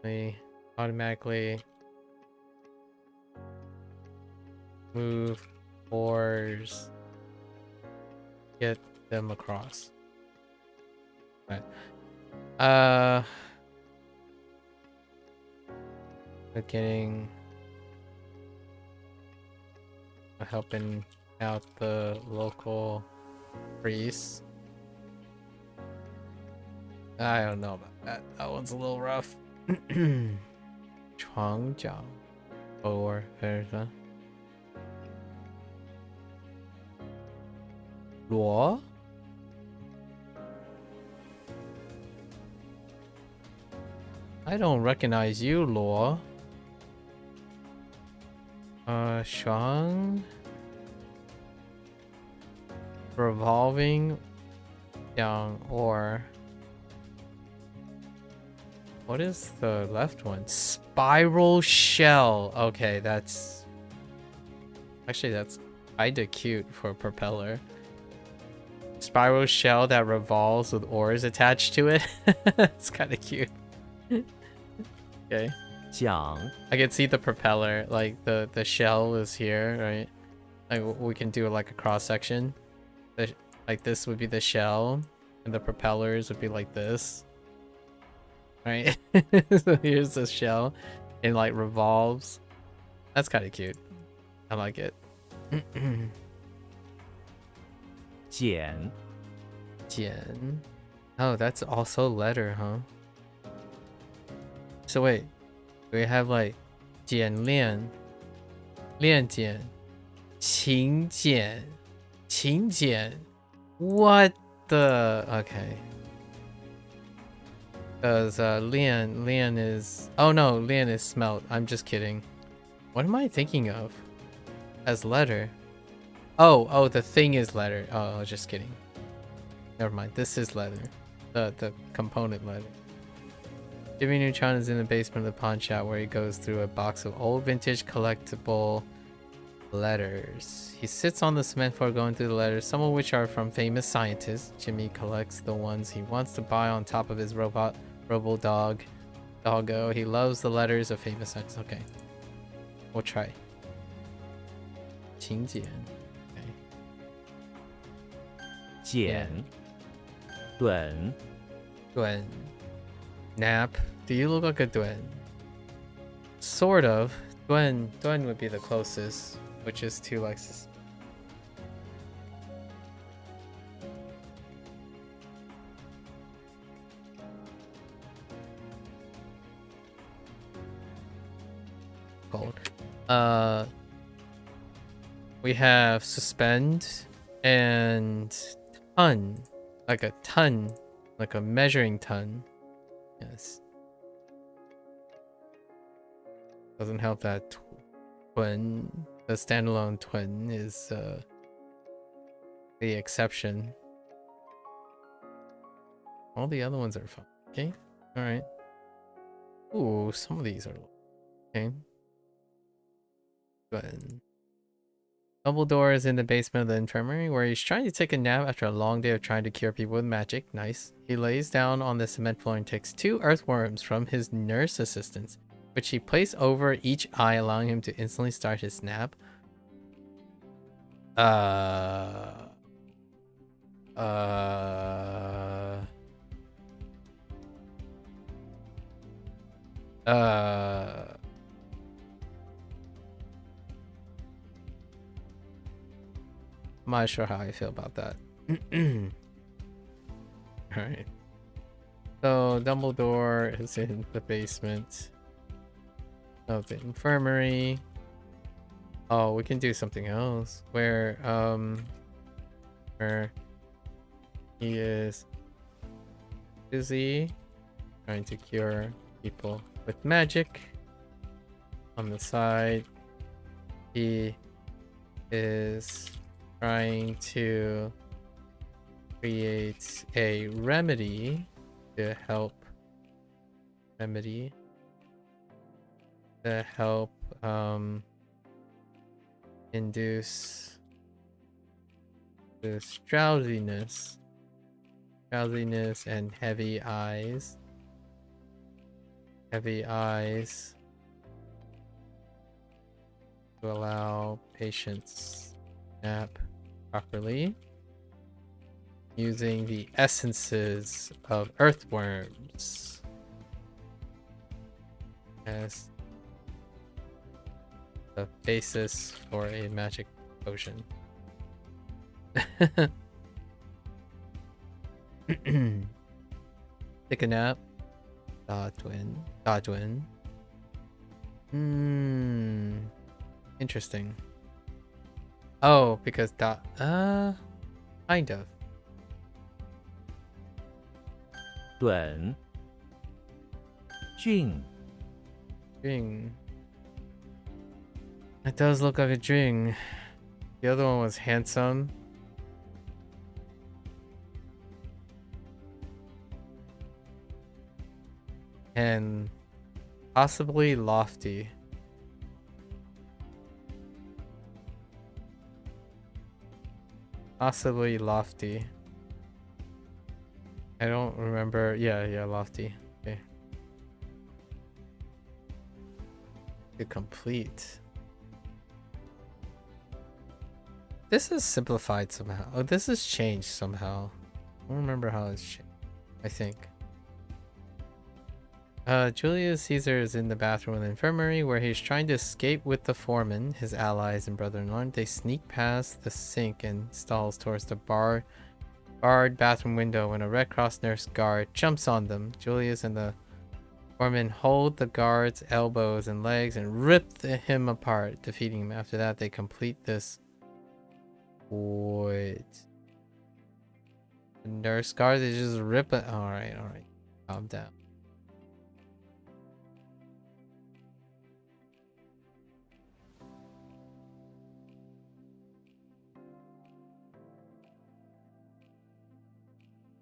They automatically move oars, get them across. Right. Helping out the local priests. I don't know about that. That one's a little rough. Changjiao. Or Persia. Luo? I don't recognize you, Luo. Shuang? Revolving down or what is the left one? Spiral shell. Okay, that's kinda cute for a propeller. Spiral shell that revolves with oars attached to it. It's kind of cute. Okay. 讲 I can see the propeller, like the shell is here, right? Like we can do like a cross section. Like this would be the shell, and the propellers would be like this, right? So here's the shell, and like revolves. That's kind of cute. I like it. 剪 Jian. Oh, that's also letter, huh? So wait, we have like Jian Lian, Lian Jian, Qing Jian, Qing Jian. What the? Okay. Because Lian is. Oh no, Lian is smelt. I'm just kidding. What am I thinking of as letter? Oh, the thing is letter. Oh, I was just kidding. Never mind. This is leather. The component leather. Jimmy Neutron is in the basement of the pawn shop where he goes through a box of old vintage collectible letters. He sits on the cement floor going through the letters, some of which are from famous scientists. Jimmy collects the ones he wants to buy on top of his doggo. He loves the letters of famous scientists. Okay. We'll try. Qingjian. Okay. 剪短 Duen. Nap. Do you look like a Duen? Sort of. Duen would be the closest, which is to like We have suspend and ton, like a ton, like a measuring ton. Yes. Doesn't help that twin, the standalone twin is the exception. All the other ones are fine. Okay. All right. Ooh, some of these are okay. Twin. Dumbledore is in the basement of the infirmary where he's trying to take a nap after a long day of trying to cure people with magic. Nice. He lays down on the cement floor and takes 2 earthworms from his nurse assistants, which he placed over each eye, allowing him to instantly start his nap. I'm not sure how I feel about that. Alright. So Dumbledore is in the basement of the infirmary. Oh, we can do something else where he is busy trying to cure people with magic. On the side, he is trying to create a remedy to help induce this drowsiness and heavy eyes to allow patients nap properly using the essences of earthworms as the basis for a magic potion. Take a nap. Godwin. Interesting. Oh, because kind of. 短俊 Dring. It does look like a dring. The other one was handsome. And possibly lofty. Possibly lofty. I don't remember. Yeah, lofty. Okay. To complete. This is simplified somehow. Oh, this is changed somehow. I don't remember how it's changed. I think. Julius Caesar is in the bathroom of the infirmary where he's trying to escape with the foreman, his allies and brother-in-law. They sneak past the sink and stalls towards the barred bathroom window when a Red Cross nurse guard jumps on them. Julius and the foreman hold the guard's elbows and legs and rip him apart, defeating him. After that, they complete this. Wait. The nurse guard, they just rip it. Alright. Calm down.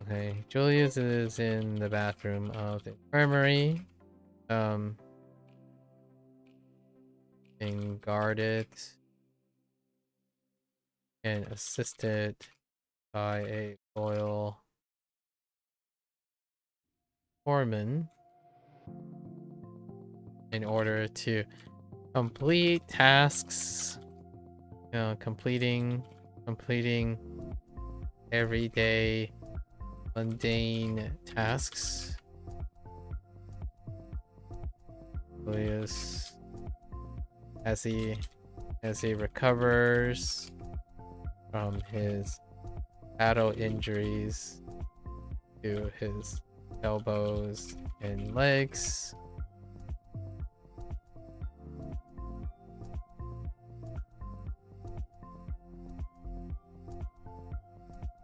Okay, Julius is in the bathroom of the infirmary. Being guarded and assisted by a loyal foreman in order to complete tasks. Completing everyday mundane tasks. Julius, as he recovers from his battle injuries to his elbows and legs,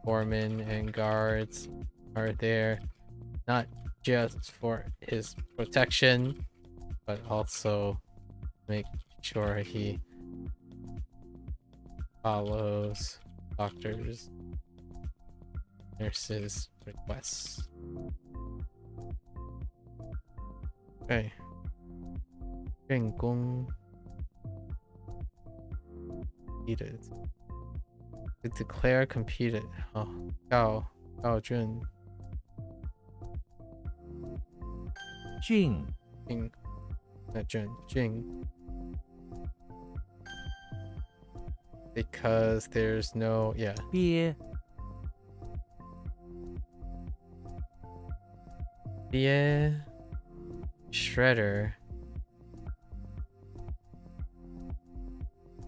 foremen and guards are there, not just for his protection, but also make sure he follows doctors, nurses' requests. Okay. 任工 competed. To declare competed. Oh, Gao Jun. 俊 Jing. Not Jun. Jing. Because there's no, yeah. 鳖 Yeah. Shredder.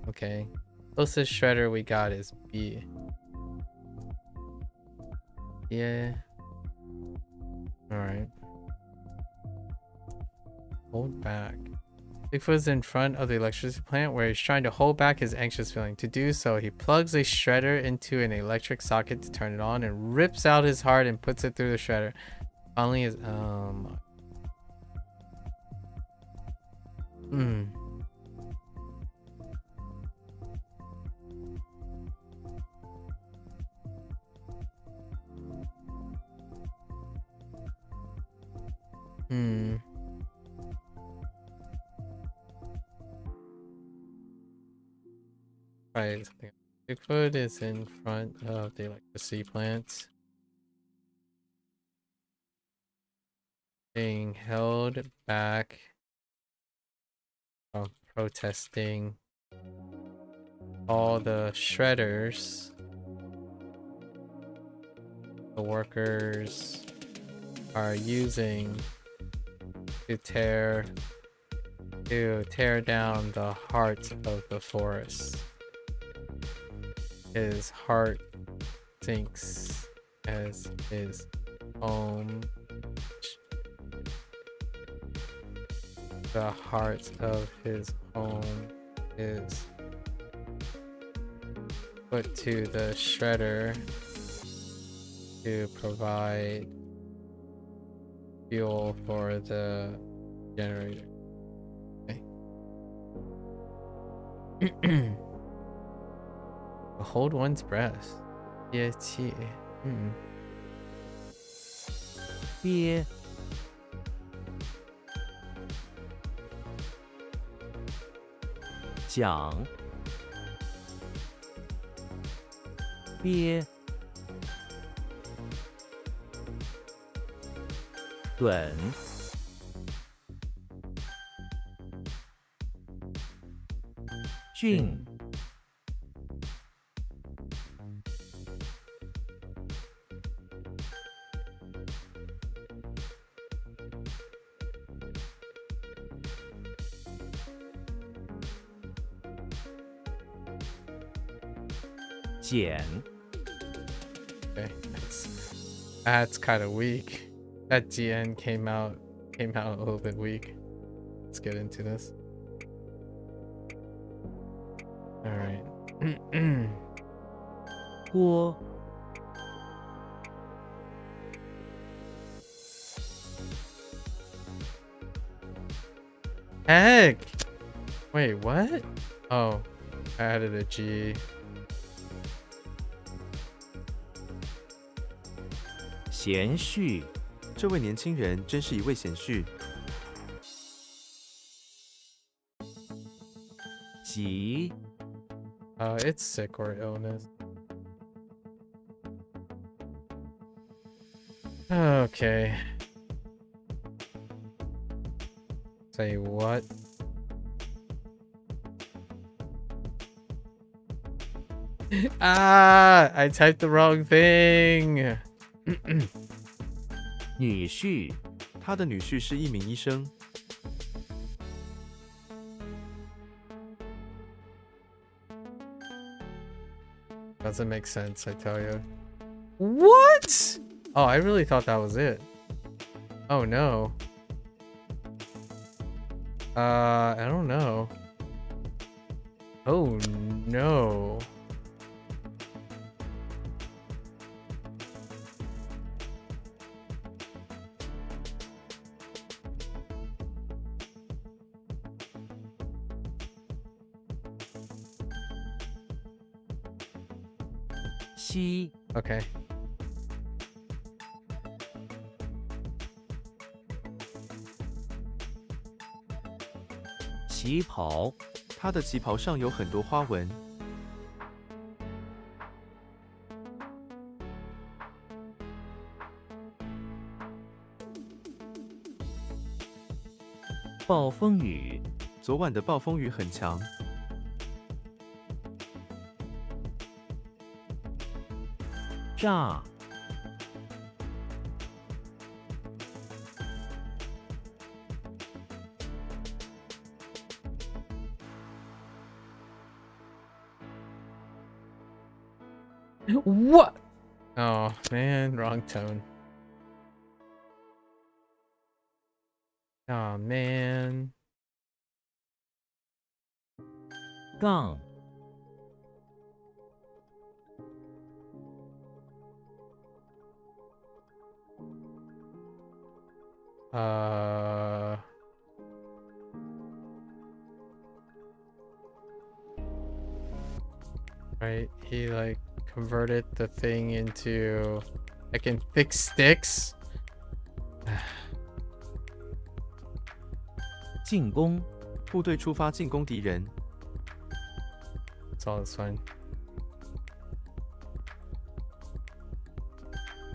Okay. Closest shredder we got is B. Yeah. Alright. Hold back. Bigfoot's in front of the electricity plant where he's trying to hold back his anxious feeling. To do so, he plugs a shredder into an electric socket to turn it on and rips out his heart and puts it through the shredder. Finally his Right. Bigfoot is in front of the electricity plant, being held back from protesting. All the shredders, the workers are using to tear down the heart of the forest. His heart sinks as his home. The heart of his home is put to the shredder to provide fuel for the generator. Okay. Hold one's breath. Yeah, 鳖 讲 鳖 短 俊 简 Okay, that's kind of weak. That GN came out a little bit weak. Let's get into this. All right. 锅 Heck! Wait, what? Oh, I added a G. 贤婿 这位年轻人真是一位贤婿。急 It's sick or illness. Okay. Say what? I typed the wrong thing. 女婿他的女婿是一名医生。 Doesn't make sense, I tell you. What? Oh, I really thought that was it. Oh no. I don't know. Oh no. 西 Okay. 旗袍他的旗袍上有很多花纹。暴风雨昨晚的暴风雨很强。炸 What? Oh man, wrong tone. Oh man. 杠 Right, he like converted the thing into I can fix sticks. 进攻部队出发进攻敌人。 That's all it's fine.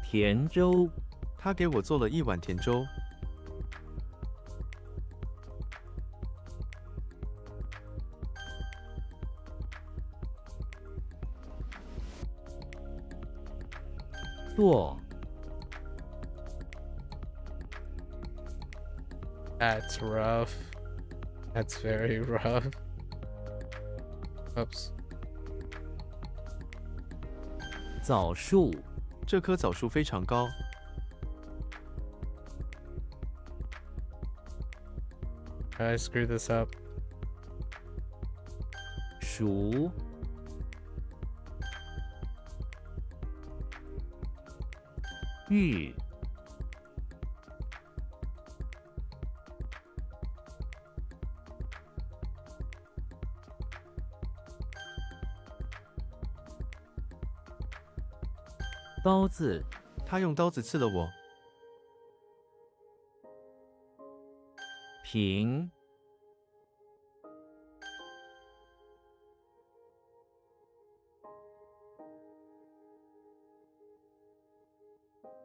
甜粥他给我做了一碗甜粥。剁 That's rough. That's very rough. Oops. 枣树这棵枣树非常高。 I screwed this up. 薯玉刀子他用刀子刺了我。平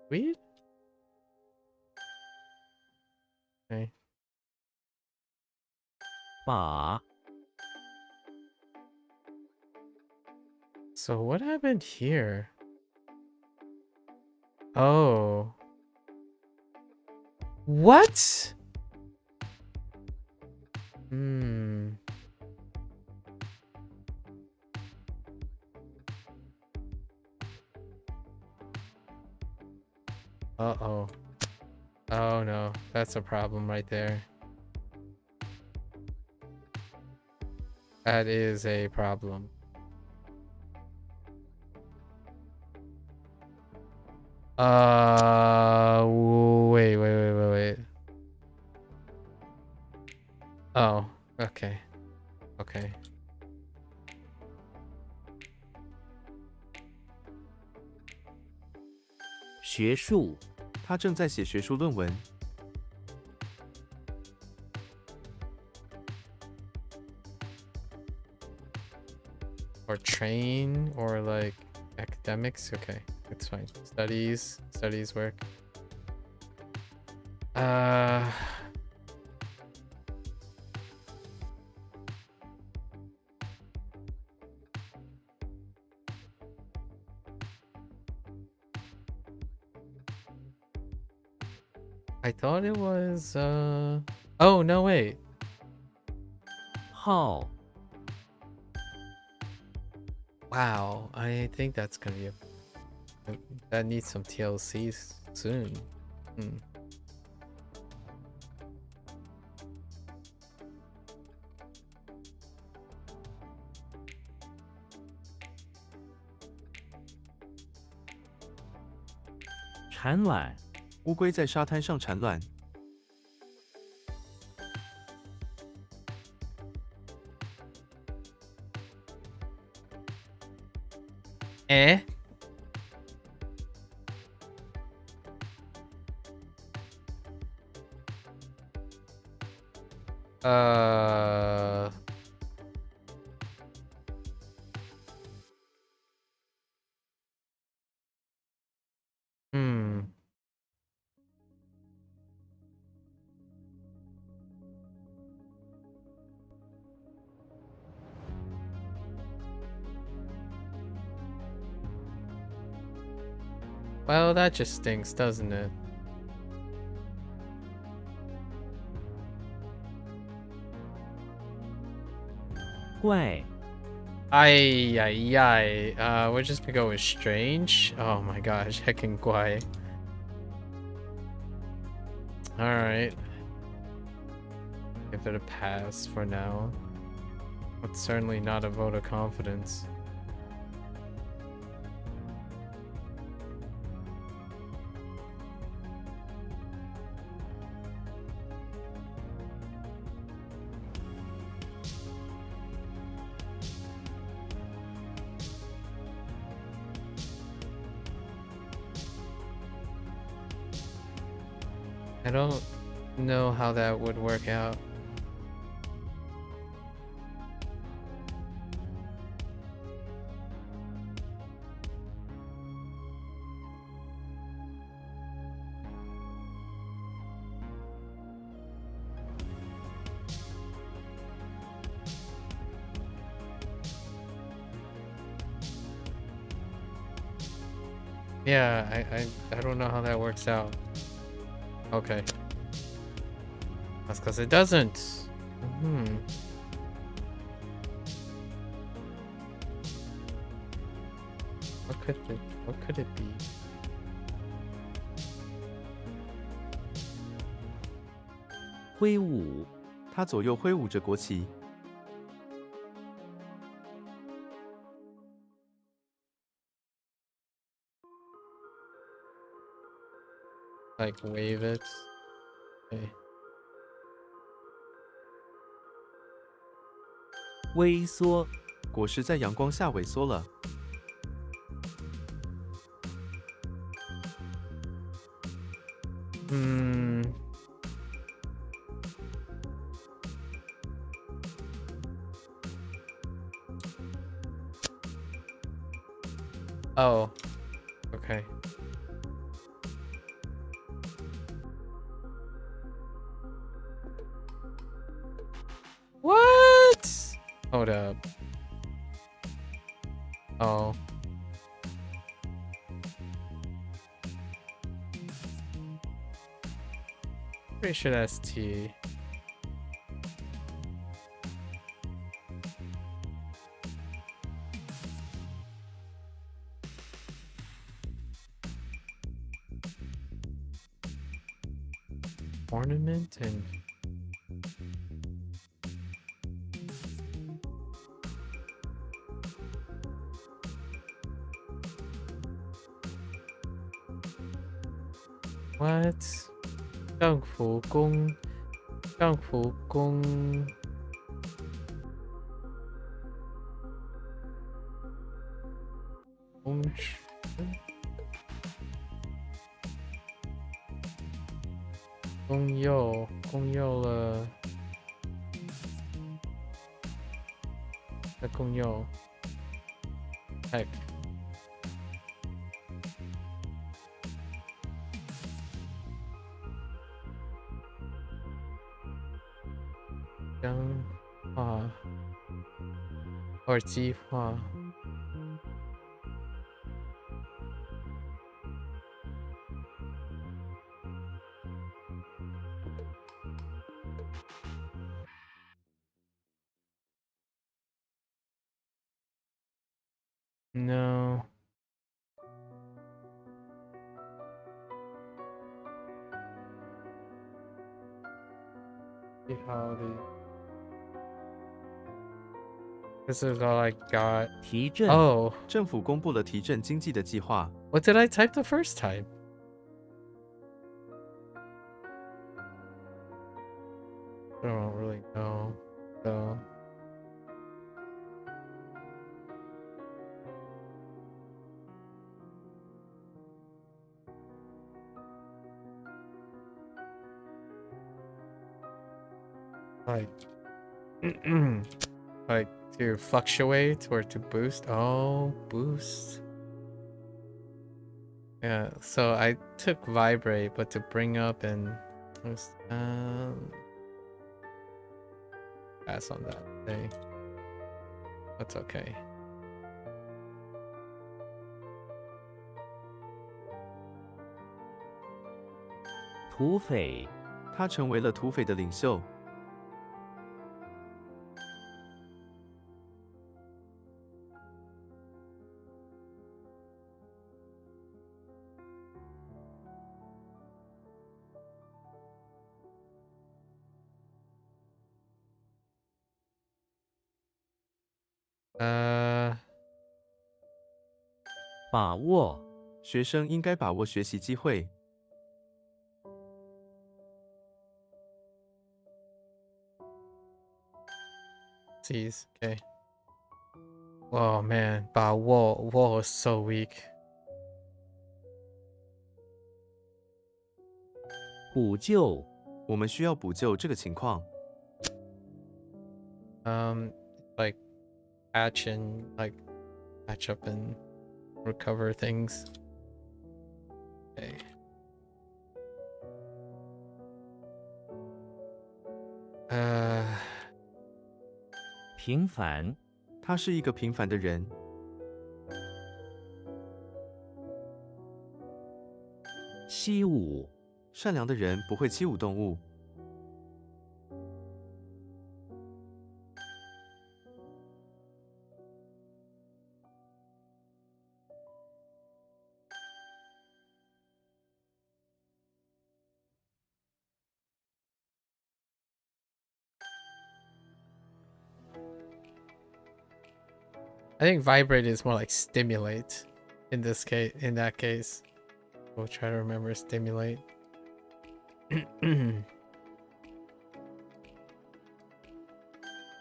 Weird? Okay. 把 So what happened here? Oh. What? Hmm. Uh-oh. Oh no, that's a problem right there. That is a problem. Wait. Oh, okay. Okay. 学术他正在写学术论文。 Or train or like academics. Okay, it's fine. Studies work. I thought it was oh no, wait. 号 Wow, I think that's gonna be that needs some TLCs soon. Hmm. "产卵乌龟在沙滩上产卵。 Eh? Uh... Hmm. Well, that just stinks, doesn't it? Guai. We're just gonna go with strange. Oh my gosh, heckin' guai. Alright. Give it a pass for now. But certainly not a vote of confidence. I don't know how that would work out. Yeah, I don't know how that works out. Okay. That's because it doesn't. What could it be? 挥舞。他左右挥舞着国旗。 Like wave it. Okay. 微缩。果实在阳光下萎缩了。 Oh. Okay. What? Hold up. Oh. Pretty sure that's T. Ornament and what? 丈夫宫公主公幼了，在公幼 heck。 僵化或者激化。 No. See how this is all I got. 提振。 Oh. 政府公布了提振经济的计划。 What did I type the first time? I don't really know. So. like like to fluctuate or to boost. Oh, boost. Yeah, so I took vibrate, but to bring up and pass on that thing. That's okay. 土匪，他成为了土匪的领袖。把握，学生应该把握学习机会。 Seize, okay. Oh man, but wall is so weak. 补救，我们需要补救这个情况。Like patch and like patch up and recover things. Okay. 平凡，他是一个平凡的人。欺侮，善良的人不会欺侮动物。 I think vibrate is more like stimulate in this case. In that case, we'll try to remember stimulate.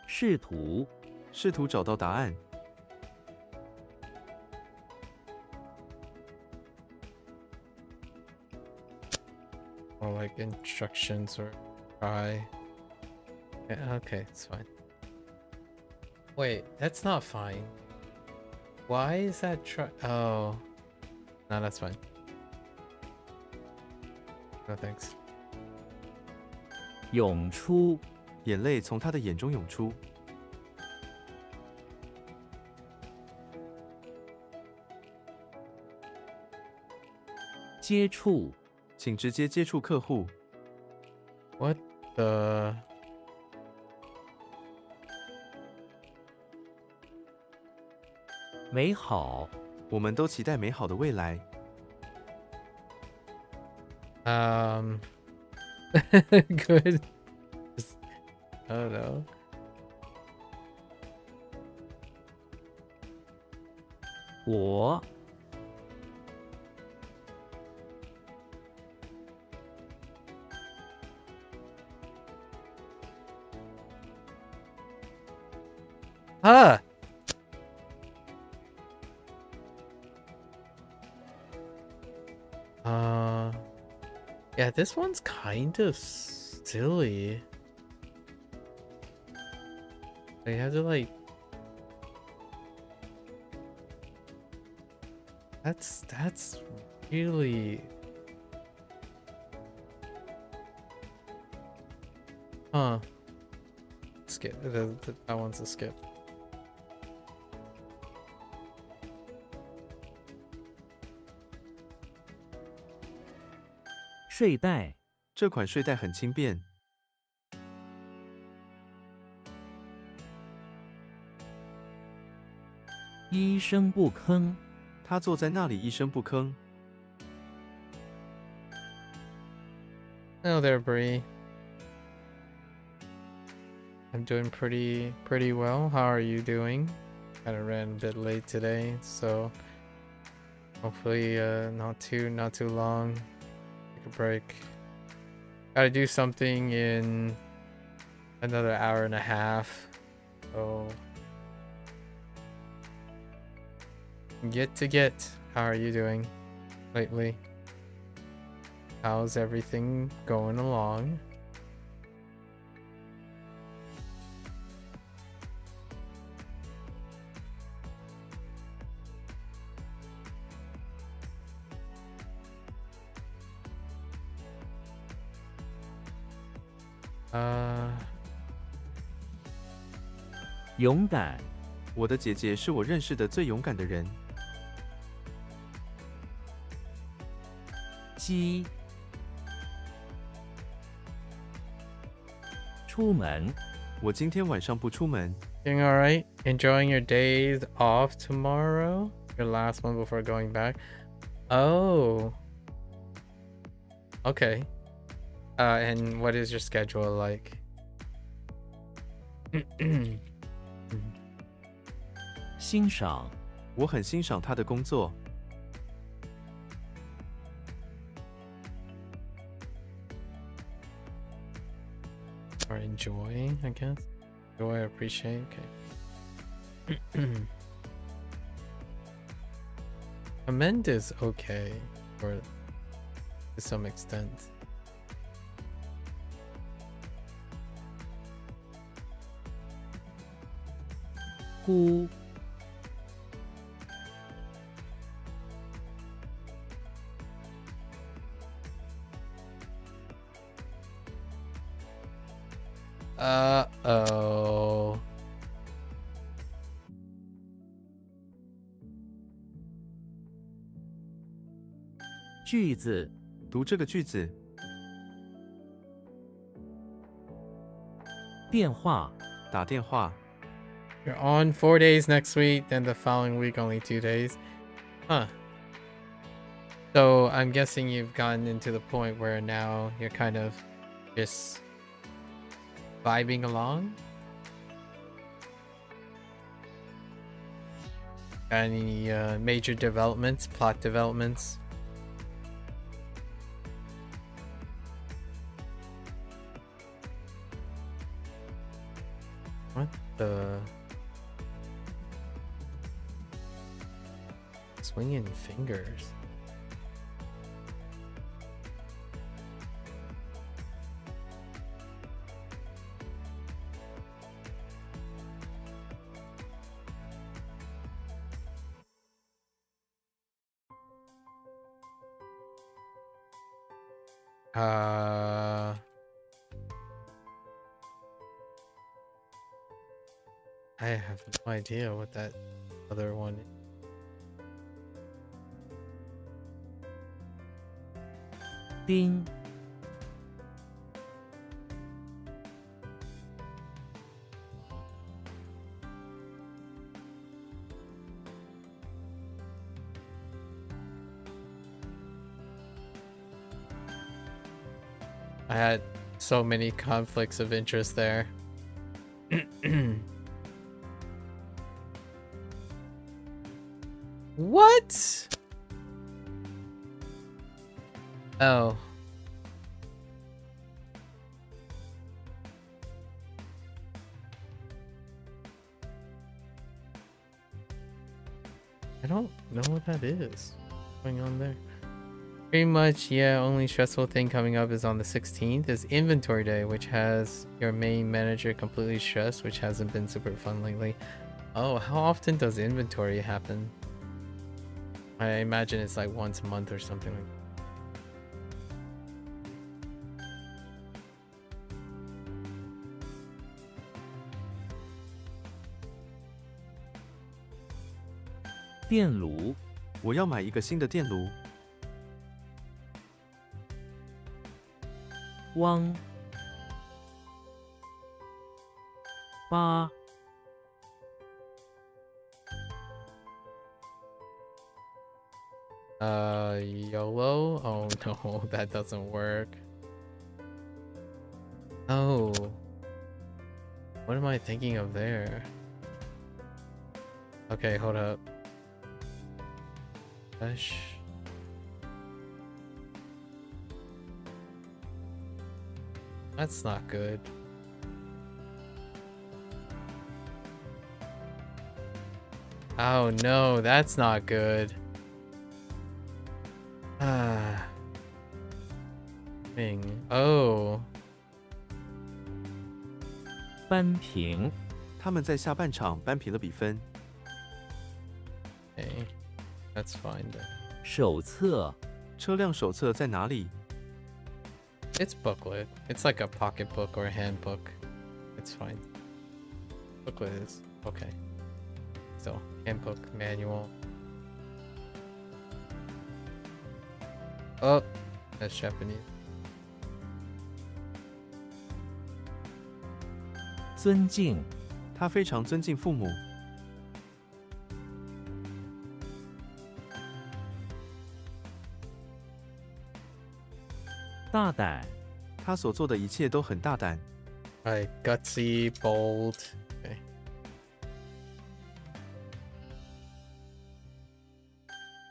试图，试图找到答案。 Or like instructions or try. Yeah, okay, it's fine. Wait, that's not fine. Why is that try? Oh, no, that's fine. No thanks. 涌出，眼泪从他的眼中涌出。接触，请直接接触客户。 What the? 美好，我们都期待美好的未来。Good. I don't know. 我，Ah! Yeah, this one's kind of silly. They have to like... That's really... Huh. Skip. That one's a skip. 睡袋，这款睡袋很轻便。一声不吭，他坐在那里一声不吭。 Hello there, Bree. I'm doing pretty well. How are you doing? Kind of ran a bit late today, so hopefully not too long. Take a break. Gotta do something in another hour and a half. So get. How are you doing lately? How's everything going along? 勇敢，我的姐姐是我认识的最勇敢的人。鸡，出门，我今天晚上不出门。 Doing alright? Enjoying your days off tomorrow? Your last one before going back? Oh. Okay. And what is your schedule like? 欣赏，我很欣赏她的工作。 Or enjoy, I guess. Enjoy, appreciate. Okay. Commend is okay, or to some extent.姑，Uh-oh. 句子，读这个句子。电话，打电话。 You're on 4 days next week, then the following week only 2 days. Huh. So I'm guessing you've gotten into the point where now you're kind of just vibing along? Any major developments, plot developments? What the? Swinging fingers. I have no idea what that other one is. Ding. I had so many conflicts of interest there. What? Oh. I don't know what that is. What's going on there? Pretty much, yeah, only stressful thing coming up is on the 16th is inventory day, which has your main manager completely stressed, which hasn't been super fun lately. Oh, how often does inventory happen? I imagine it's like once a month or something like that. Dian Lu. 我要买一个新的电炉。汪。八。YOLO? Oh no, that doesn't work. Oh. What am I thinking of there? Okay, hold up. Gosh. That's not good. Oh no, that's not good. Ah. Dang. Oh. 扳平。他们在下半场扳平了比分。 Okay. That's fine then. 手册。车辆手册在哪里？ It's booklet. It's like a pocketbook or a handbook. It's fine. Booklet is okay. So, handbook, manual. Oh, that's Japanese. 尊敬，他非常尊敬父母。大胆，他所做的一切都很大胆。 Alright, gutsy, bold. Okay.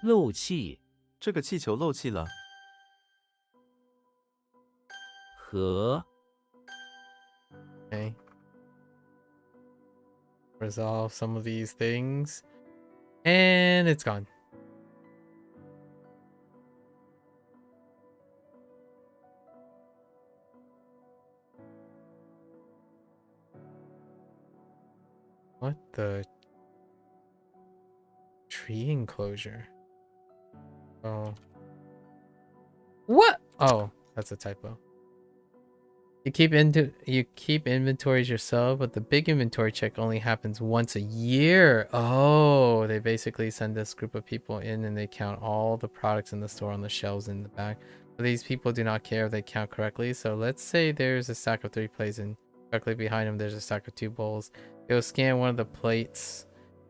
漏气，这个气球漏气了。和 Okay. Resolve some of these things. And it's gone. What the tree enclosure? Oh. What? Oh, that's a typo. You keep inventories yourself, but the big inventory check only happens once a year. Oh, they basically send this group of people in and they count all the products in the store on the shelves in the back. But these people do not care if they count correctly. So let's say there's a stack of 3 plates and directly behind them there's a stack of 2 bowls. It will scan one of the plates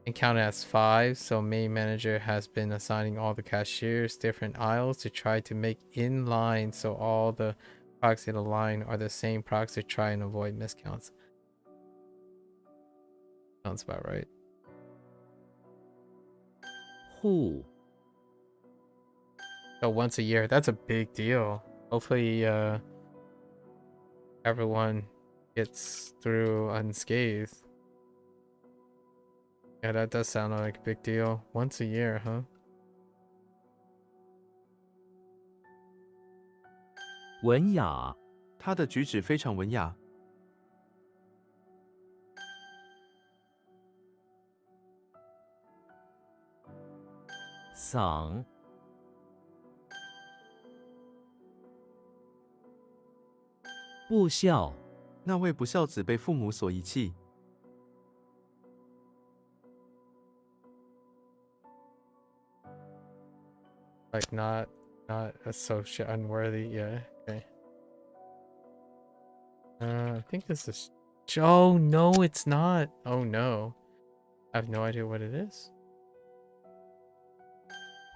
and count it as 5. So main manager has been assigning all the cashiers different aisles to try to make in line so all the products in the line are the same products to try and avoid miscounts. Sounds about right. 户 So once a year, that's a big deal. Hopefully everyone gets through unscathed. Yeah, that does sound like a big deal. Once a year, huh? 文雅，他的举止非常文雅。嗓，不孝，那位不孝子被父母所遗弃。 Like not associate unworthy. Yeah. Okay. I think this is. Oh no, it's not. Oh no, I have no idea what it is.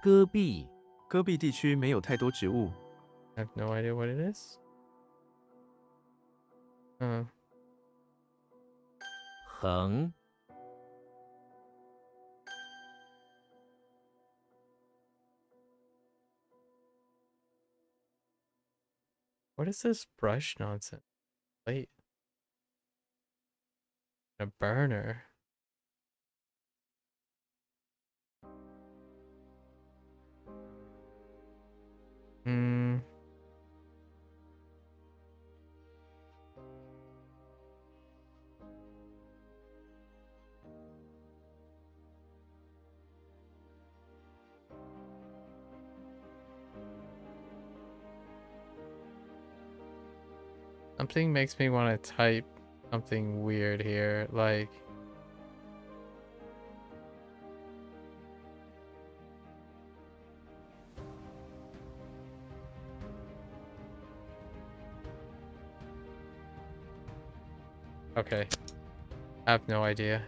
戈壁，戈壁地区没有太多植物。 I have no idea what it is. 横， What is this brush nonsense? Wait. A burner. Hmm. Something makes me want to type something weird here, like okay. I have no idea.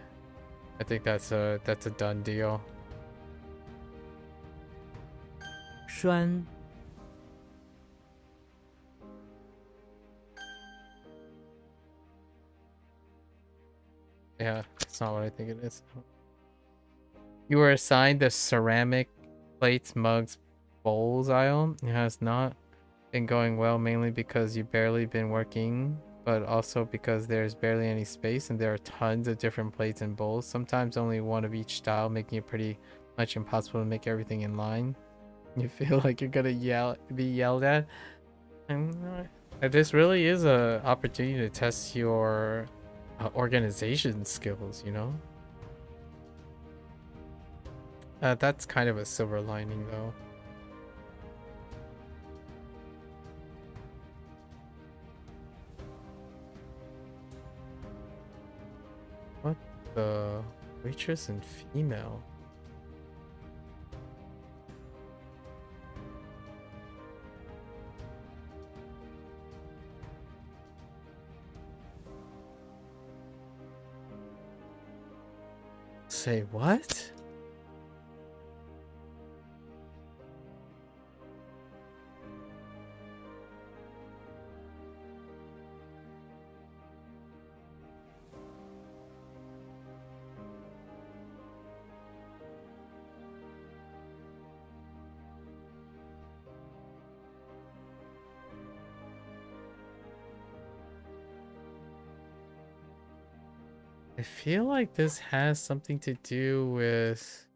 I think that's a done deal. 栓， Yeah, that's not what I think it is. You were assigned the ceramic plates, mugs, bowls aisle. It has not been going well, mainly because you've barely been working, but also because there's barely any space and there are tons of different plates and bowls, sometimes only one of each style, making it pretty much impossible to make everything in line. You feel like you're gonna be yelled at. And this really is a opportunity to test your organization skills, you know? That's kind of a silver lining though. the waitress and female. Say what? I feel like this has something to do with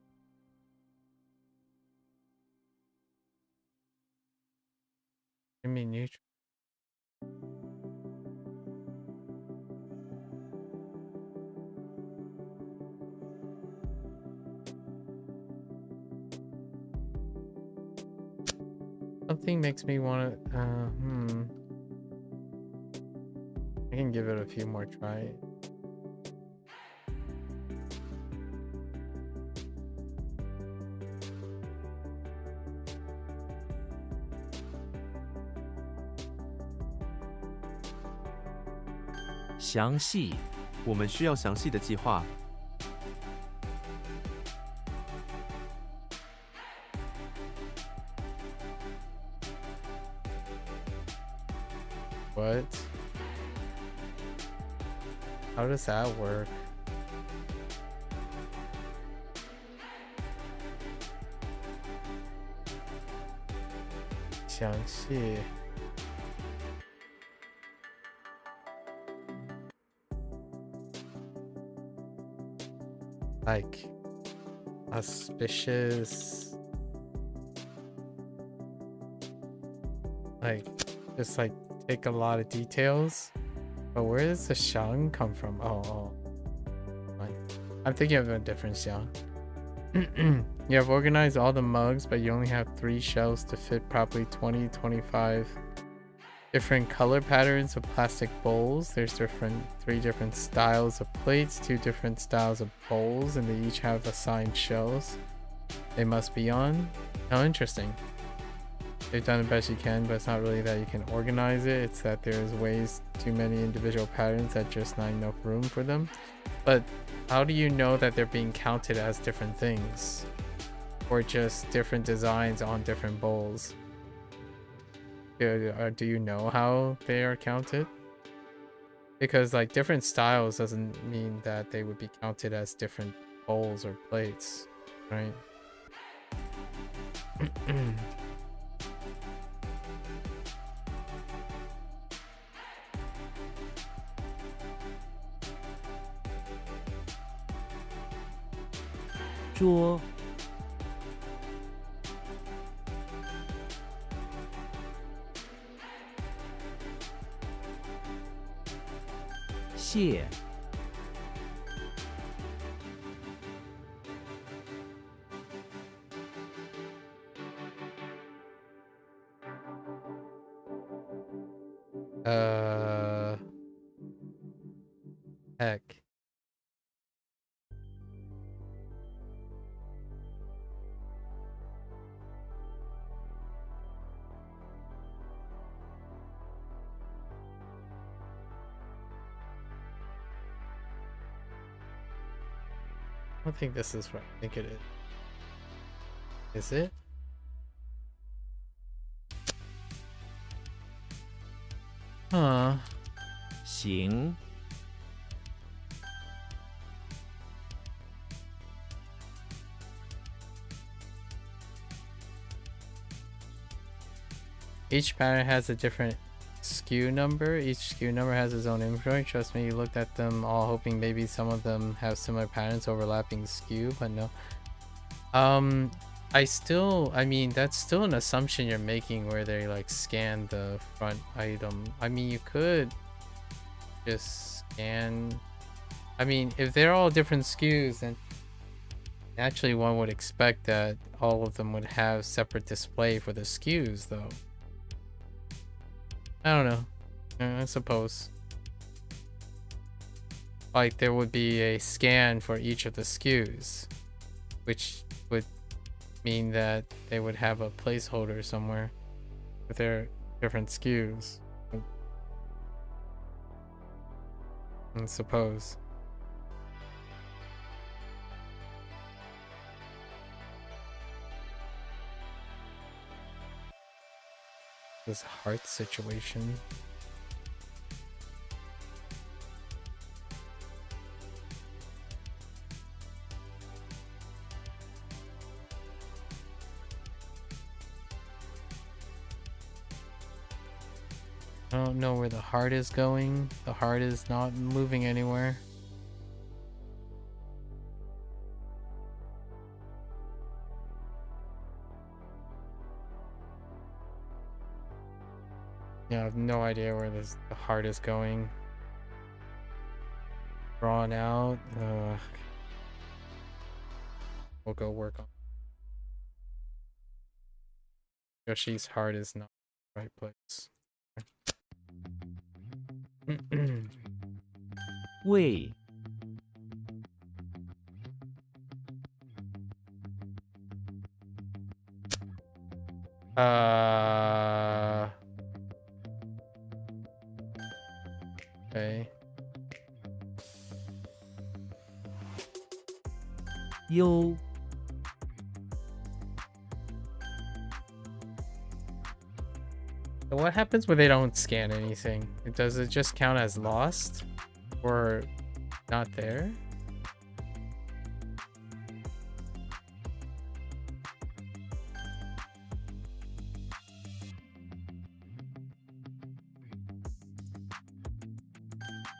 neutral. Something makes me want to. I can give it a few more tries.详细，我们需要详细的计划。What? How does that work? Xiangxi. Like auspicious, like just like take a lot of details. But where does the Xiang come from? Oh. I'm thinking of a different Xiang. You have organized all the mugs, but you only have 3 shelves to fit properly 25 different color patterns of plastic bowls. There's 3 different styles of plates, 2 different styles of bowls, and they each have assigned shelves they must be on. Oh, interesting. They've done the best you can, but it's not really that you can organize it. It's that there's ways, too many individual patterns that just not enough room for them. But how do you know that they're being counted as different things? Or just different designs on different bowls? Do you know how they are counted? Because like different styles doesn't mean that they would be counted as different bowls or plates, right? Draw. 谢 Heck. I don't think this is what I think it is. Is it? Huh. 行 Each pattern has a different SKU number. Each SKU number has its own inventory. Trust me, you looked at them all hoping maybe some of them have similar patterns overlapping SKU, but no. I mean, that's still an assumption you're making where they like scan the front item. I mean, you could just scan. I mean, if they're all different SKUs, then naturally one would expect that all of them would have separate display for the SKUs, though. I don't know. I suppose. like there would be a scan for each of the SKUs, which would mean that they would have a placeholder somewhere with their different SKUs. I suppose. This heart situation. I don't know where the heart is going. The heart is not moving anywhere. Yeah, I have no idea where the heart is going. Drawn out. We'll go work on. Yoshi's heart is not the right place. 胃 Okay. 忧 So what happens when they don't scan anything? Does it just count as lost or not there?「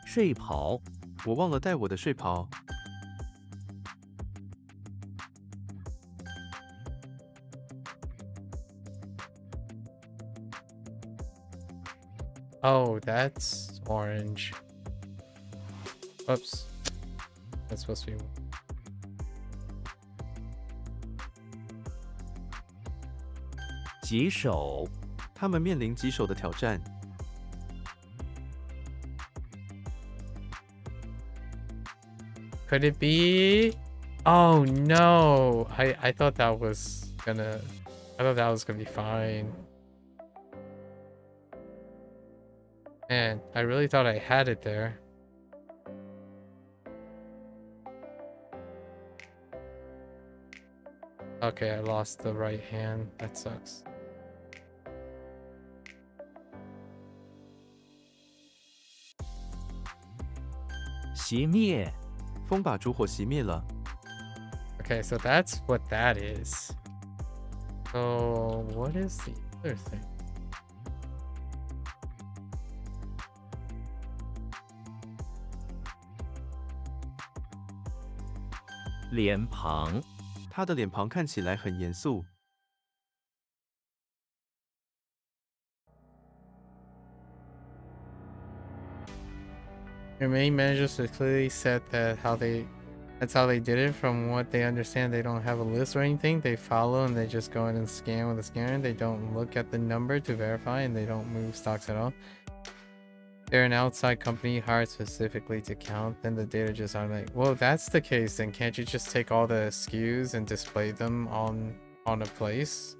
睡袍 我忘了带我的睡袍。 Oh, that's orange. Oops. That's supposed to be. 棘手 他们面临棘手的挑战。 Could it be? Oh no! I thought that was gonna. I thought that was gonna be fine. Man, I really thought I had it there. Okay, I lost the right hand. That sucks. 熄灭 风把烛火熄灭了。 Okay, so that's what that is. So what is the other thing? 脸庞 他的脸庞看起来很严肃。 Your main managers have clearly said that that's how they did it. From what they understand, they don't have a list or anything. They follow and they just go in and scan with a scanner. They don't look at the number to verify and they don't move stocks at all. They're an outside company hired specifically to count, then the data just automatic. Well, if that's the case, then can't you just take all the SKUs and display them on a place?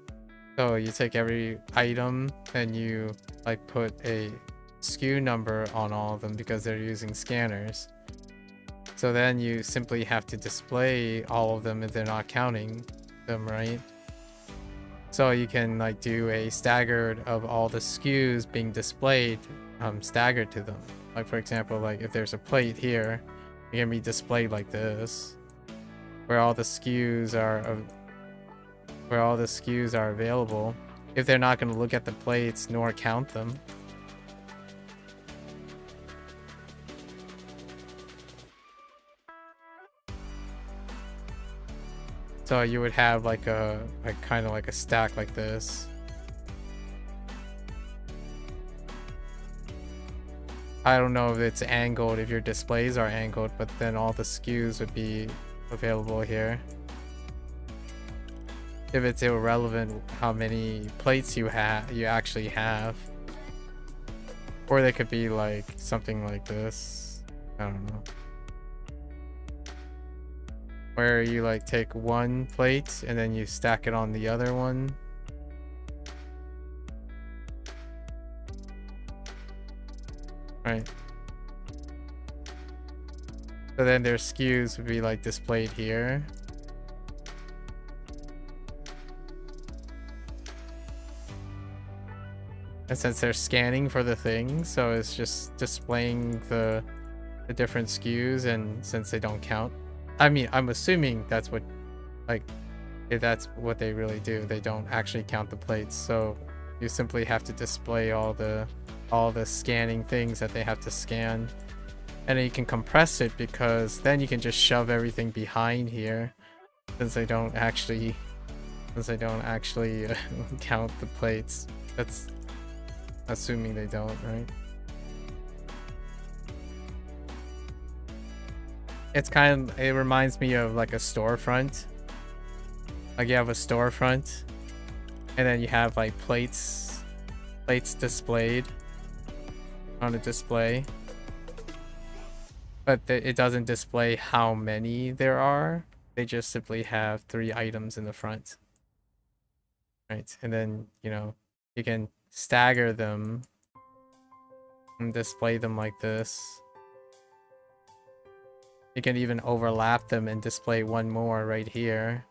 So you take every item and you like put a SKU number on all of them because they're using scanners. So then you simply have to display all of them if they're not counting them, right? So you can like do a staggered of all the SKUs being displayed staggered to them. Like for example, like if there's a plate here, it can be displayed like this, where all the SKUs are available. If they're not going to look at the plates nor count them. So you would have like kind of like a stack like this. I don't know if it's angled, if your displays are angled, but then all the SKUs would be available here. If it's irrelevant how many plates you actually have. Or they could be like something like this. I don't know. where you like take one plate and then you stack it on the other one. Right. So then their SKUs would be like displayed here. And since they're scanning for the thing, so it's just displaying the different SKUs, and since they don't count, I mean, I'm assuming that's what, like, if that's what they really do. They don't actually count the plates, so you simply have to display all the scanning things that they have to scan. And then you can compress it, because then you can just shove everything behind here, since they don't actually count the plates. That's assuming they don't, right? It reminds me of like a storefront. Like you have a storefront, and then you have like plates displayed on a display. But it doesn't display how many there are. They just simply have 3 items in the front. Right, and then, you know, you can stagger them and display them like this. You can even overlap them and display one more right here.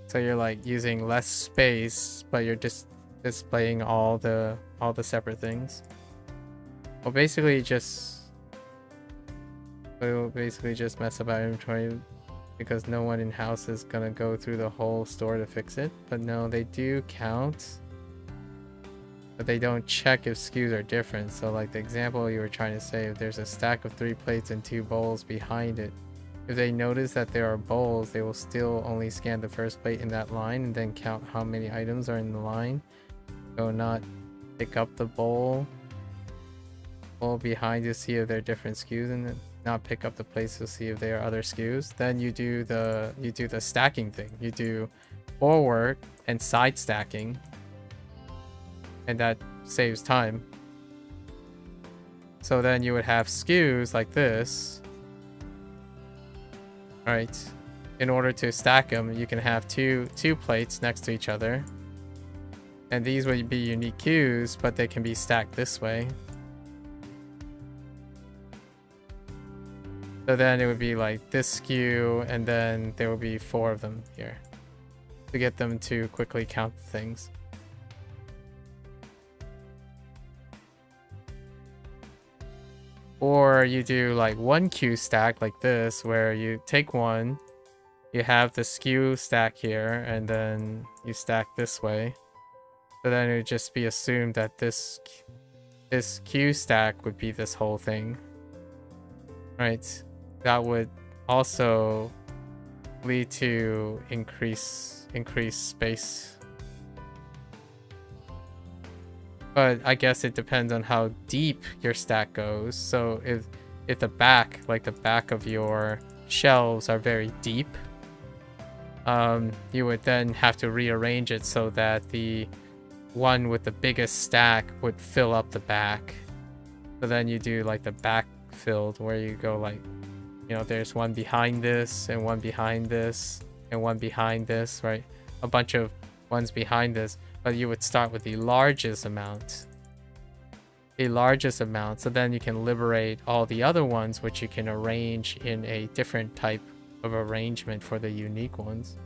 So you're like using less space, but you're just displaying all the separate things. We'll basically just mess about inventory, because no one in house is gonna go through the whole store to fix it. But no, they do count, but they don't check if SKUs are different. So like the example you were trying to say, if there's a stack of 3 plates and 2 bowls behind it, if they notice that there are bowls, they will still only scan the first plate in that line and then count how many items are in the line. So not pick up the bowl behind to see if there are different SKUs, and then not pick up the plates to see if there are other SKUs. Then you do the stacking thing. You do forward and side stacking, and that saves time. So then you would have SKUs like this. Alright, in order to stack them, you can have two plates next to each other, and these would be unique queues, but they can be stacked this way. So then it would be like this SKU, and then there will be 4 of them here to get them to quickly count things. Or you do like 1 queue stack like this, where you take one, you have the SKU stack here, and then you stack this way. So then it would just be assumed that this queue stack would be this whole thing. Right? That would also lead to increased space. But I guess it depends on how deep your stack goes. So if the back, like the back of your shelves are very deep, you would then have to rearrange it so that the one with the biggest stack would fill up the back. So then you do like the back filled, where you go like, you know, there's one behind this, and one behind this, and one behind this, right? A bunch of ones behind this, but you would start with the largest amount. So then you can liberate all the other ones, which you can arrange in a different type of arrangement for the unique ones.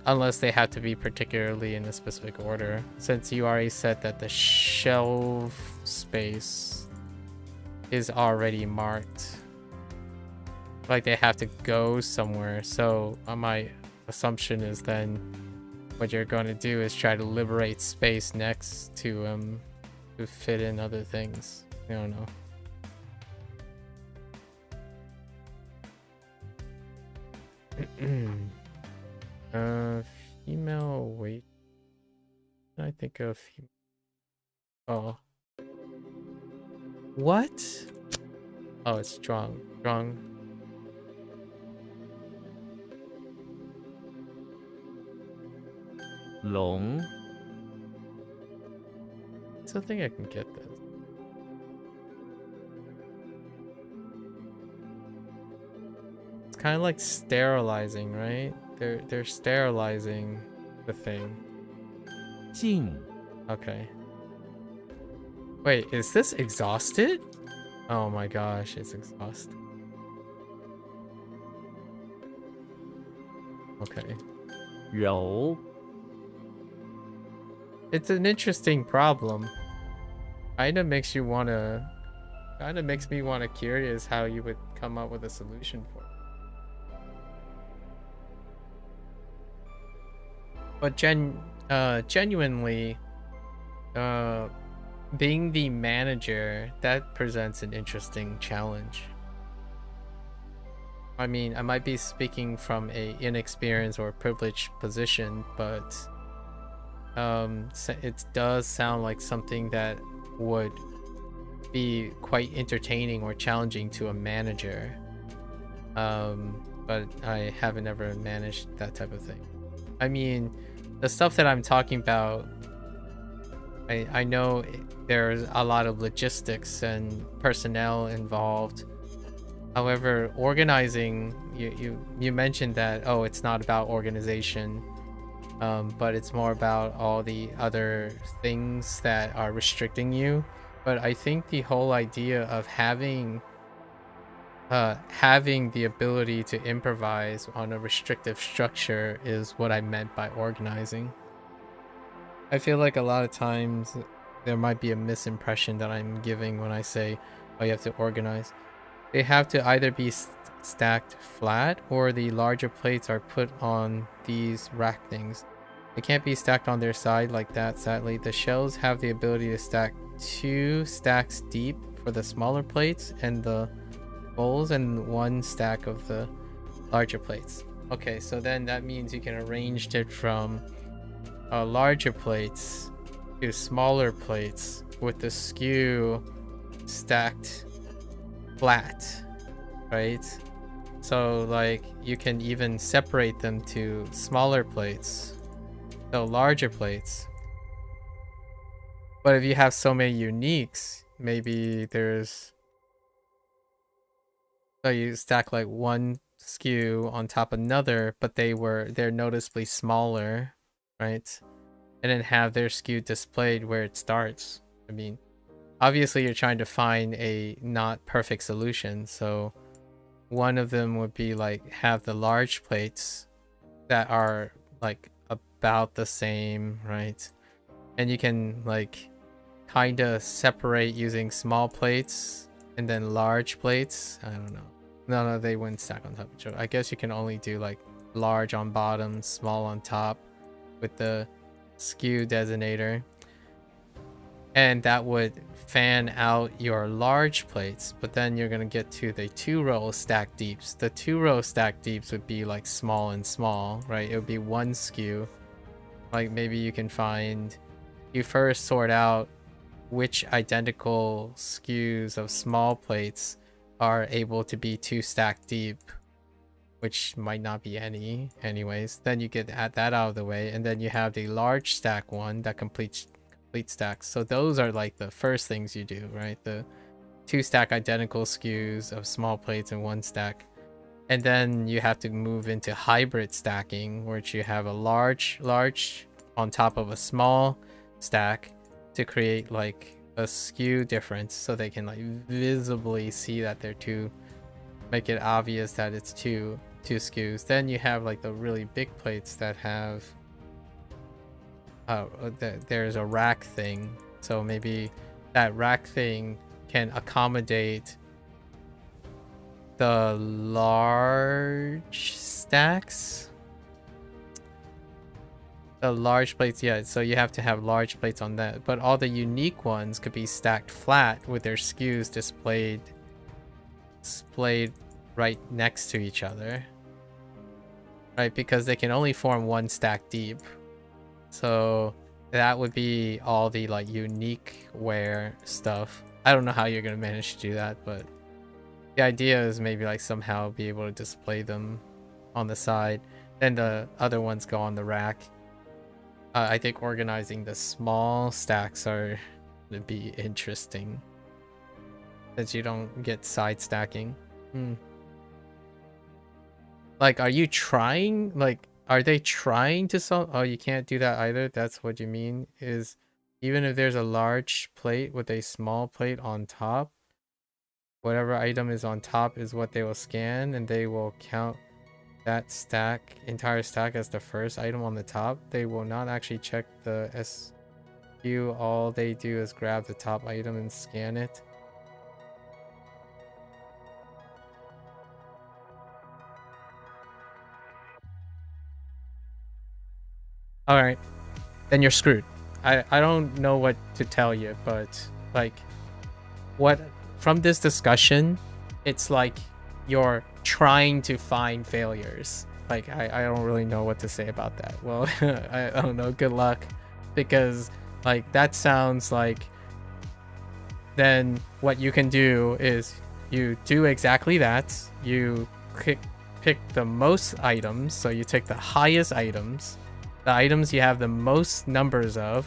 Unless they have to be particularly in a specific order, since you already said that the shelf space is already marked. Like they have to go somewhere. So my assumption is then what you're going to do is try to liberate space next to fit in other things. I don't know. Female weight. I think of. Oh. What? Oh, it's strong. Long. I still think I can get this. It's kind of like sterilizing, right? They're sterilizing the thing. 进 Okay. Wait, is this exhausted? Oh my gosh, it's exhausted. Okay. 柔 It's an interesting problem. Kinda makes me wanna curious how you would come up with a solution for it. But genuinely, being the manager, that presents an interesting challenge. I mean, I might be speaking from a inexperienced or privileged position, but it does sound like something that would be quite entertaining or challenging to a manager. But I haven't ever managed that type of thing. I mean, the stuff that I'm talking about, I know there's a lot of logistics and personnel involved. However, organizing, you mentioned that, oh, it's not about organization, but it's more about all the other things that are restricting you. But I think the whole idea of having the ability to improvise on a restrictive structure is what I meant by organizing. I feel like a lot of times there might be a misimpression that I'm giving when I say, oh, you have to organize. They have to either be stacked flat or the larger plates are put on these rack things. They can't be stacked on their side like that, sadly. The shells have the ability to stack 2 stacks deep for the smaller plates and the bowls, and 1 stack of the larger plates. Okay, so then that means you can arrange it from larger plates to smaller plates with the skew stacked flat, right? So like you can even separate them to smaller plates, so larger plates. But if you have so many uniques, maybe there's, so you stack like 1 skew on top of another, but they're noticeably smaller, right? And then have their skew displayed where it starts. I mean, obviously you're trying to find a not perfect solution, so one of them would be like have the large plates that are like about the same, right? And you can like kind of separate using small plates and then large plates. I don't know. No, they wouldn't stack on top of each other. I guess you can only do like large on bottom, small on top with the skew designator. And that would fan out your large plates, but then you're going to get to the 2-row stack deeps. The 2-row stack deeps would be like small and small, right? It would be 1 skew. Like maybe you can find, you first sort out which identical skews of small plates are able to be 2 stack deep, which might not be any anyways. Then you get that out of the way, and then you have the large stack one that completes complete stacks. So those are like the first things you do, right? The 2 stack identical skews of small plates in 1 stack. And then you have to move into hybrid stacking, which you have a large on top of a small stack to create like a skew difference, so they can like visibly see that they're 2, make it obvious that it's two skews. Then you have like the really big plates that have there's a rack thing, so maybe that rack thing can accommodate the large stacks, the large plates. Yeah, so you have to have large plates on that, but all the unique ones could be stacked flat with their skews displayed right next to each other, right? Because they can only form 1 stack deep. So that would be all the like unique wear stuff. I don't know how you're gonna manage to do that, but the idea is maybe like somehow be able to display them on the side. Then the other ones go on the rack. I think organizing the small stacks are gonna be interesting, since you don't get side stacking. Like, are you trying? Like, are they trying to solve? Oh, you can't do that either. That's what you mean is even if there's a large plate with a small plate on top, whatever item is on top is what they will scan, and they will count that stack, entire stack, as the first item on the top. They will not actually check the SKU. All they do is grab the top item and scan it. All right, then you're screwed. I don't know what to tell you, but like, what from this discussion, it's like you're trying to find failures. Like, I don't really know what to say about that. Well, I don't know. Good luck, because like that sounds like then what you can do is you do exactly that. You pick the most items, so you take the highest items. The items you have the most numbers of,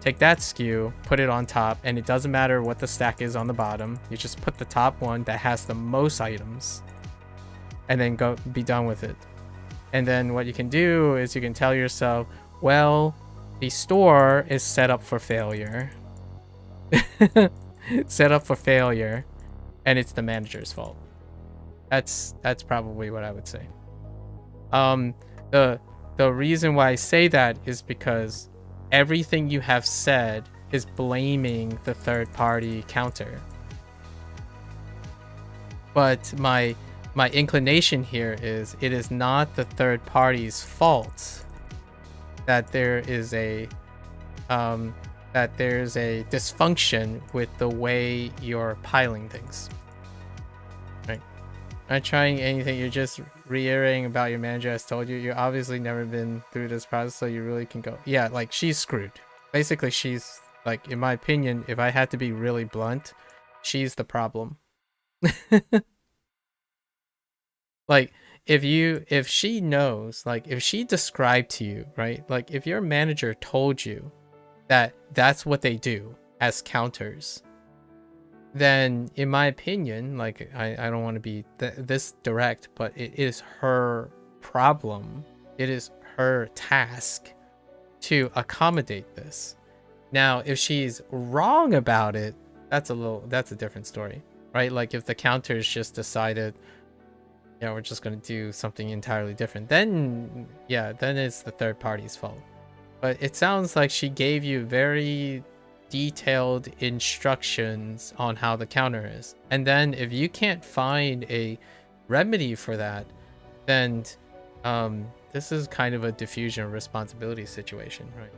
take that SKU, put it on top, and it doesn't matter what the stack is on the bottom. You just put the top one that has the most items, and then go be done with it. And then what you can do is you can tell yourself, well, the store is set up for failure. Set up for failure, and it's the manager's fault. That's probably what I would say. The reason why I say that is because everything you have said is blaming the third party counter. But my inclination here is it is not the third party's fault that there is a dysfunction with the way you're piling things. Right? Not trying anything, you're just reiterating about your manager has told you. You've obviously never been through this process, so you really can go, yeah, like she's screwed. Basically, she's like, in my opinion, if I had to be really blunt, she's the problem. Like, if she knows, like if she described to you, right? Like if your manager told you that that's what they do as counters, then in my opinion, like I don't want to be this direct, but it is her problem. It is her task to accommodate this. Now, if she's wrong about it, that's a different story, right? Like if the counters just decided, yeah, we're just going to do something entirely different, then yeah, then it's the third party's fault. But it sounds like she gave you very detailed instructions on how the counter is. And then if you can't find a remedy for that, then this is kind of a diffusion of responsibility situation, right?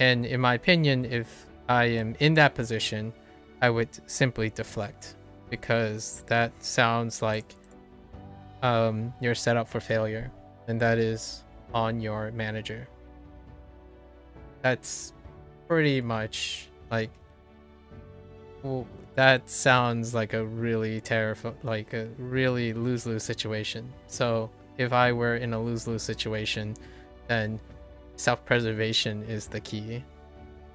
And in my opinion, if I am in that position, I would simply deflect, because that sounds like you're set up for failure, and that is on your manager. That's pretty much like, well, that sounds like a really terrifying, like a really lose-lose situation. So if I were in a lose-lose situation, then self-preservation is the key.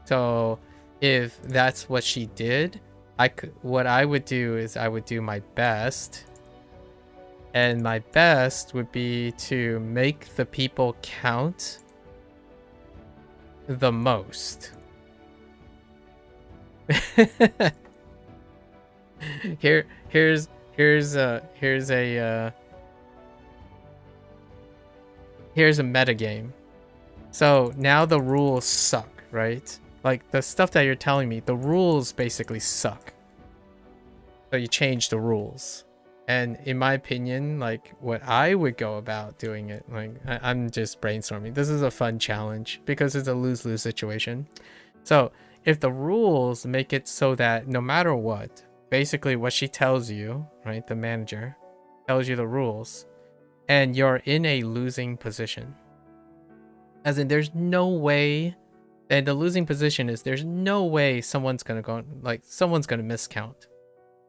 So if that's what she did, what I would do is I would do my best, and my best would be to make the people count the most. Here's a meta game. So now the rules suck, right? Like the stuff that you're telling me, the rules basically suck. So you change the rules. And in my opinion, like what I would go about doing it, like I'm just brainstorming. This is a fun challenge because it's a lose-lose situation. So if the rules make it so that no matter what, basically what she tells you, right, the manager tells you the rules, and you're in a losing position. As in, there's no way, and the losing position is there's no way someone's gonna go, like someone's gonna miscount,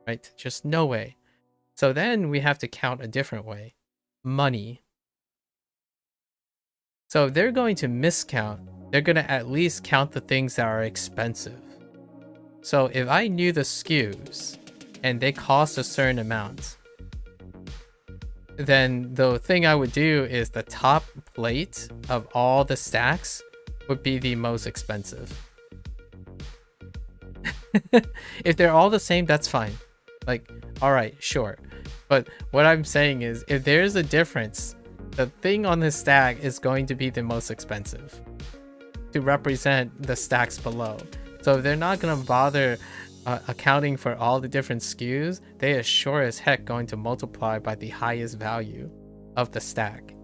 right? Just no way. So then we have to count a different way. Money. So if they're going to miscount, they're going to at least count the things that are expensive. So if I knew the SKUs and they cost a certain amount, then the thing I would do is the top plate of all the stacks would be the most expensive. If they're all the same, that's fine. Like, all right, sure. But what I'm saying is, if there's a difference, the thing on the stack is going to be the most expensive to represent the stacks below. So if they're not going to bother accounting for all the different SKUs, they are sure as heck going to multiply by the highest value of the stack.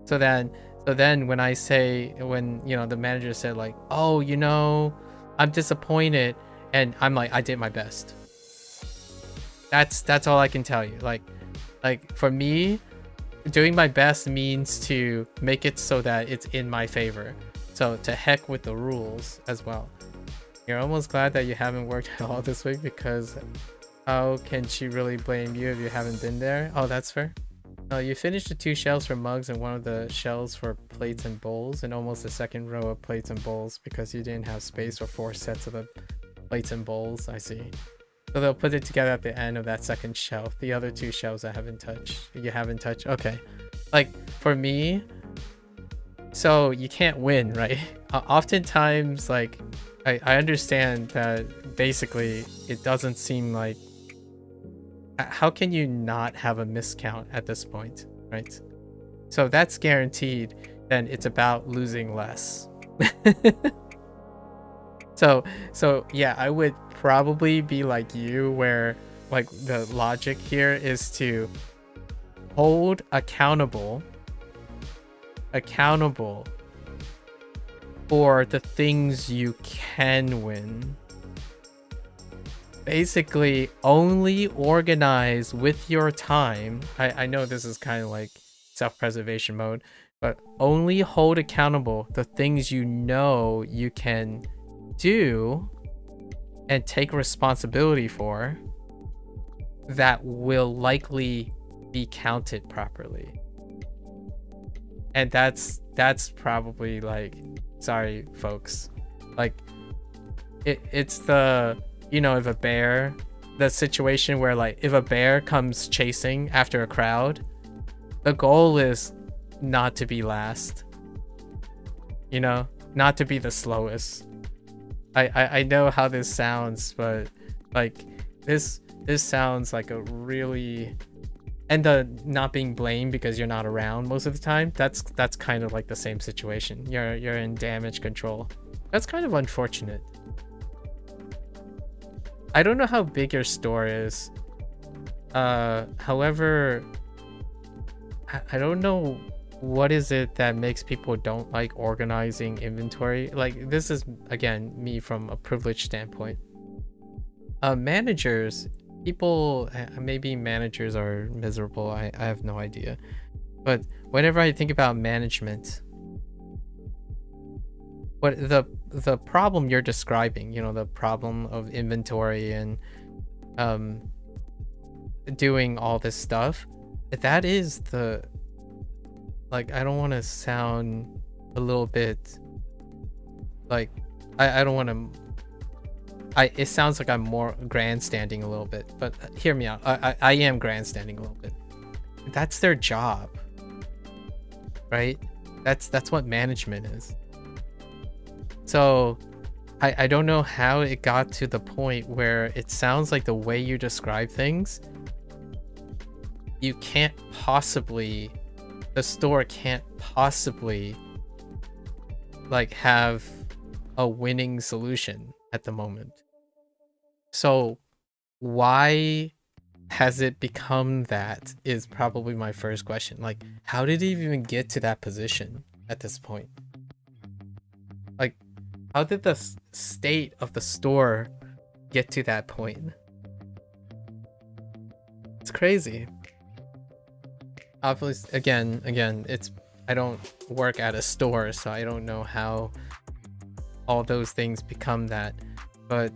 So then when I say, when, you know, the manager said like, oh, you know, I'm disappointed, and I'm like, I did my best. That's all I can tell you. Like for me, doing my best means to make it so that it's in my favor. So to heck with the rules as well. You're almost glad that you haven't worked at all this week, because how can she really blame you if you haven't been there? Oh, that's fair. You finished the 2 shelves for mugs and one of the shelves for plates and bowls, and almost the second row of plates and bowls because you didn't have space for 4 sets of the plates and bowls. I see. So they'll put it together at the end of that second shelf. The other 2 shelves I haven't touched. You haven't touched. Okay. Like for me, so you can't win, right? Oftentimes, like I understand that basically it doesn't seem like, how can you not have a miscount at this point, right? So that's guaranteed. Then it's about losing less. So yeah, I would probably be like you, where like the logic here is to hold accountable for the things you can win. Basically, only organize with your time. I know this is kind of like self-preservation mode, but only hold accountable the things you know you can do and take responsibility for that will likely be counted properly. And that's probably like, sorry folks, like it's the, you know, if a bear, the situation where like if a bear comes chasing after a crowd, the goal is not to be last, you know, not to be the slowest. I know how this sounds, but like this sounds like a really, and the not being blamed because you're not around most of the time, that's kind of like the same situation. You're in damage control. That's kind of unfortunate. I don't know how big your store is. However, I don't know what is it that makes people don't like organizing inventory. Like, this is again me from a privileged standpoint. Managers, people, maybe managers are miserable, I have no idea, but whenever I think about management, what the problem you're describing, you know, the problem of inventory and doing all this stuff, that is the, like, I don't want to sound a little bit like, I don't want to, it sounds like I'm more grandstanding a little bit, but hear me out. I am grandstanding a little bit. That's their job, right? That's what management is. So I don't know how it got to the point where it sounds like the way you describe things, you can't possibly, the store can't possibly like have a winning solution at the moment. So why has it become that is probably my first question. Like, how did it even get to that position at this point? Like, how did the state of the store get to that point? It's crazy. Obviously, again, it's, I don't work at a store, so I don't know how all those things become that, but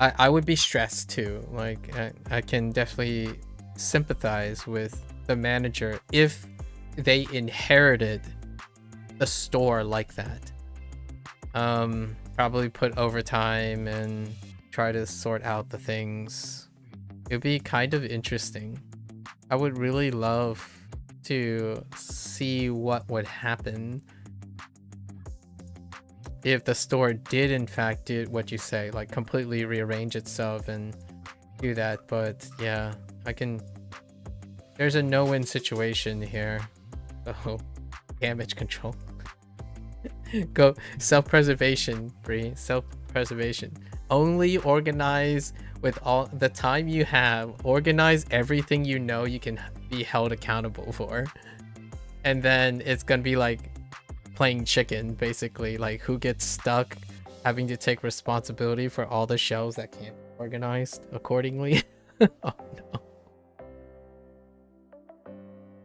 I would be stressed too. Like, I can definitely sympathize with the manager if they inherited the store like that. Probably put overtime and try to sort out the things. It'd be kind of interesting. I would really love to see what would happen if the store did in fact do what you say, like completely rearrange itself and do that. But yeah, there's a no-win situation here. So damage control. Go self-preservation, Bree. Self-preservation. Only organize with all the time you have. Organize everything you know you can be held accountable for. And then it's gonna be like playing chicken, basically. Like, who gets stuck having to take responsibility for all the shelves that can't be organized accordingly. Oh no.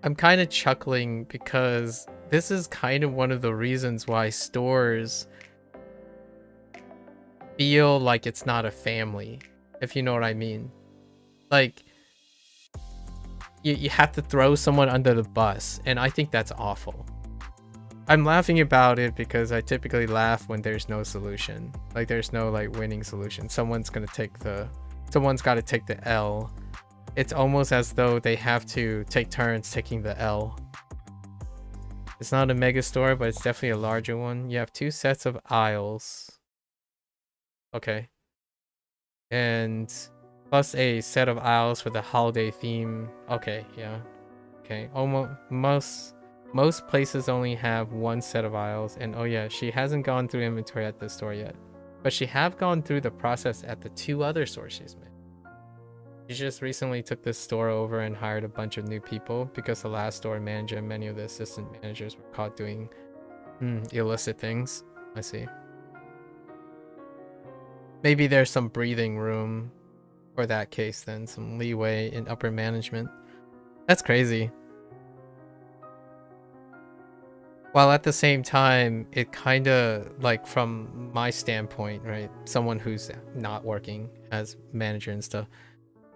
I'm kind of chuckling because this is kind of one of the reasons why stores feel like it's not a family, if you know what I mean. Like, you have to throw someone under the bus, and I think that's awful. I'm laughing about it because I typically laugh when there's no solution. Like, there's no like winning solution. Someone's got to take the L. It's almost as though they have to take turns taking the L. It's not a mega store, but it's definitely a larger one. You have 2 sets of aisles. Okay. And plus a set of aisles for the holiday theme. Okay, yeah. Okay. Almost most places only have 1 set of aisles. And oh yeah, she hasn't gone through inventory at this store yet. But she have gone through the process at the 2 other stores she's made. She just recently took this store over and hired a bunch of new people because the last store manager and many of the assistant managers were caught doing illicit things. I see. Maybe there's some breathing room for that case then, some leeway in upper management. That's crazy. While at the same time, it kind of, like, from my standpoint, right, someone who's not working as manager and stuff,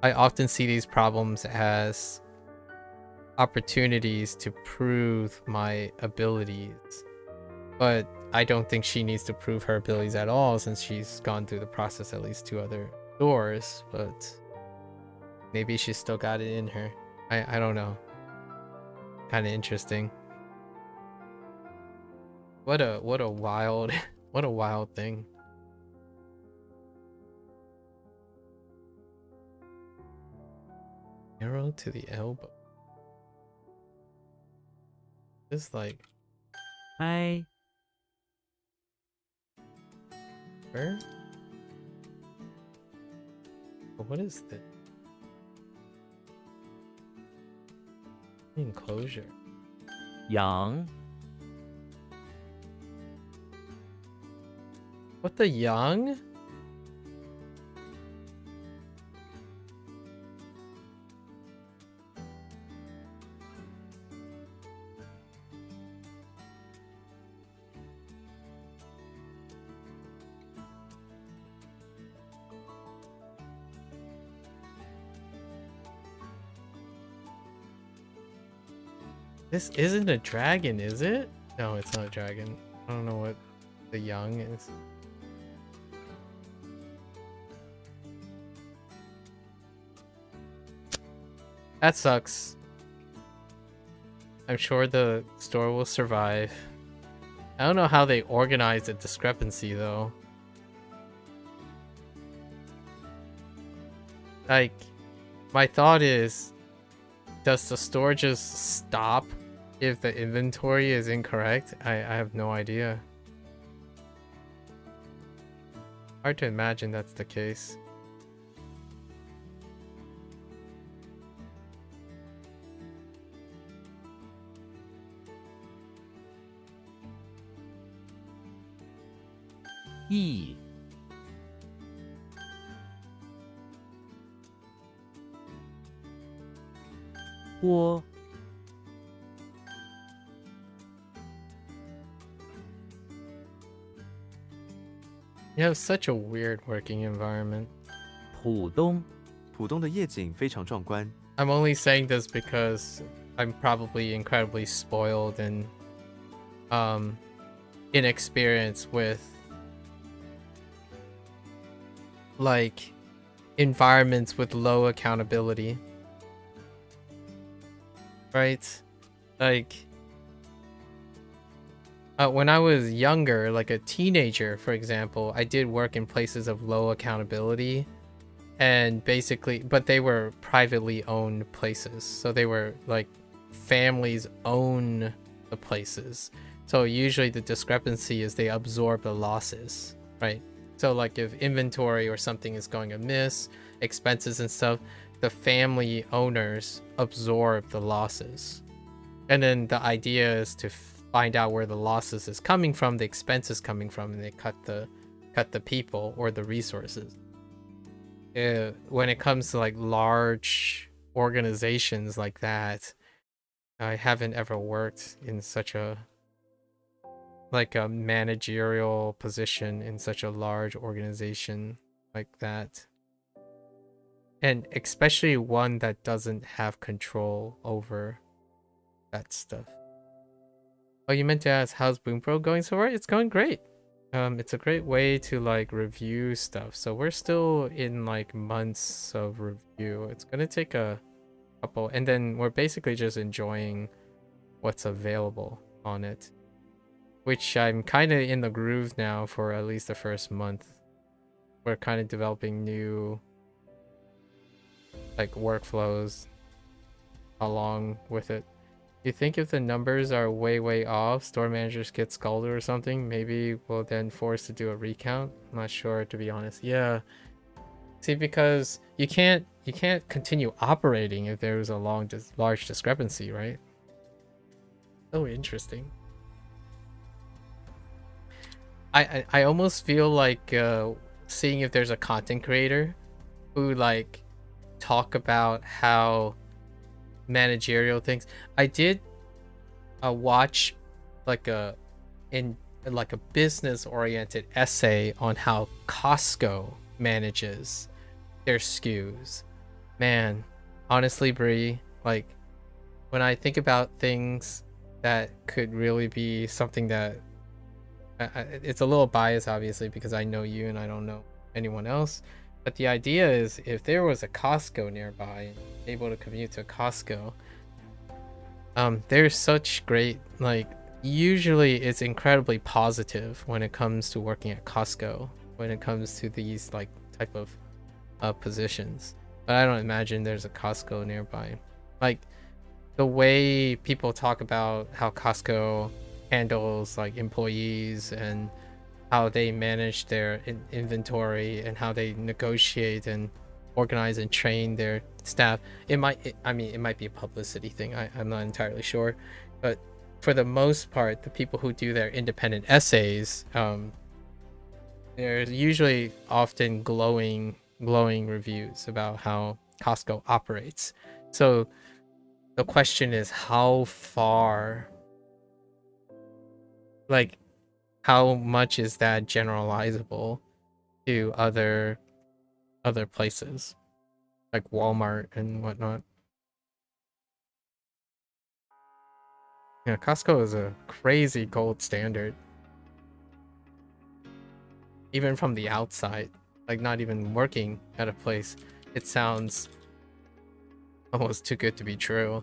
I often see these problems as opportunities to prove my abilities. But I don't think she needs to prove her abilities at all since she's gone through the process at least 2 other doors. But maybe she's still got it in her. I don't know. Kind of interesting. What a wild what a wild thing. Arrow to the elbow. Just like I where? What is this? Enclosure. Yang What the yang? This isn't a dragon, is it? No, it's not a dragon. I don't know what the yang is. That sucks. I'm sure the store will survive. I don't know how they organize the discrepancy though. Like, my thought is, does the store just stop if the inventory is incorrect? I have no idea. Hard to imagine that's the case. Yi Guo You have such a weird working environment. 浦东浦东的夜景非常壮观。 I'm only saying this because I'm probably incredibly spoiled and inexperienced with like environments with low accountability. right? Like, when I was younger, like a teenager, for example, I did work in places of low accountability, and basically, but they were privately owned places. So they were like families own the places. So usually the discrepancy is they absorb the losses, right? So like if inventory or something is going amiss, expenses and stuff, the family owners absorb the losses. And then the idea is to find out where the losses is coming from, the expenses coming from, and they cut the people or the resources. When it comes to like large organizations like that, I haven't ever worked in such a managerial position in such a large organization like that. And especially one that doesn't have control over that stuff. Oh, you meant to ask, how's Bunpro going so far? It's going great. It's a great way to like review stuff. So we're still in like months of review. It's gonna take a couple, and then we're basically just enjoying what's available on it, which I'm kind of in the groove now for at least the first month. We're kind of developing new like workflows along with it. You think if the numbers are way off, store managers get scolded or something, maybe we'll then force to do a recount? I'm not sure, to be honest. Yeah. See, because you can't continue operating if there's a large discrepancy, right? So interesting. I almost feel like seeing if there's a content creator who like talk about how managerial things. I did watch like a business oriented essay on how Costco manages their SKUs. Man, honestly, Bree, like when I think about things that could really be something that it's a little biased, obviously, because I know you and I don't know anyone else. But the idea is if there was a Costco nearby, able to commute to a Costco, there's such great, like, usually it's incredibly positive when it comes to working at Costco, when it comes to these like type of positions. But I don't imagine there's a Costco nearby. Like the way people talk about how Costco handles like employees and how they manage their inventory and how they negotiate and organize and train their staff. It might be a publicity thing. I'm not entirely sure, but for the most part, the people who do their independent essays, there's usually often glowing reviews about how Costco operates. So the question is, how far, like, how much is that generalizable to other places like Walmart and whatnot? Yeah, Costco is a crazy gold standard. Even from the outside, like not even working at a place, it sounds almost too good to be true.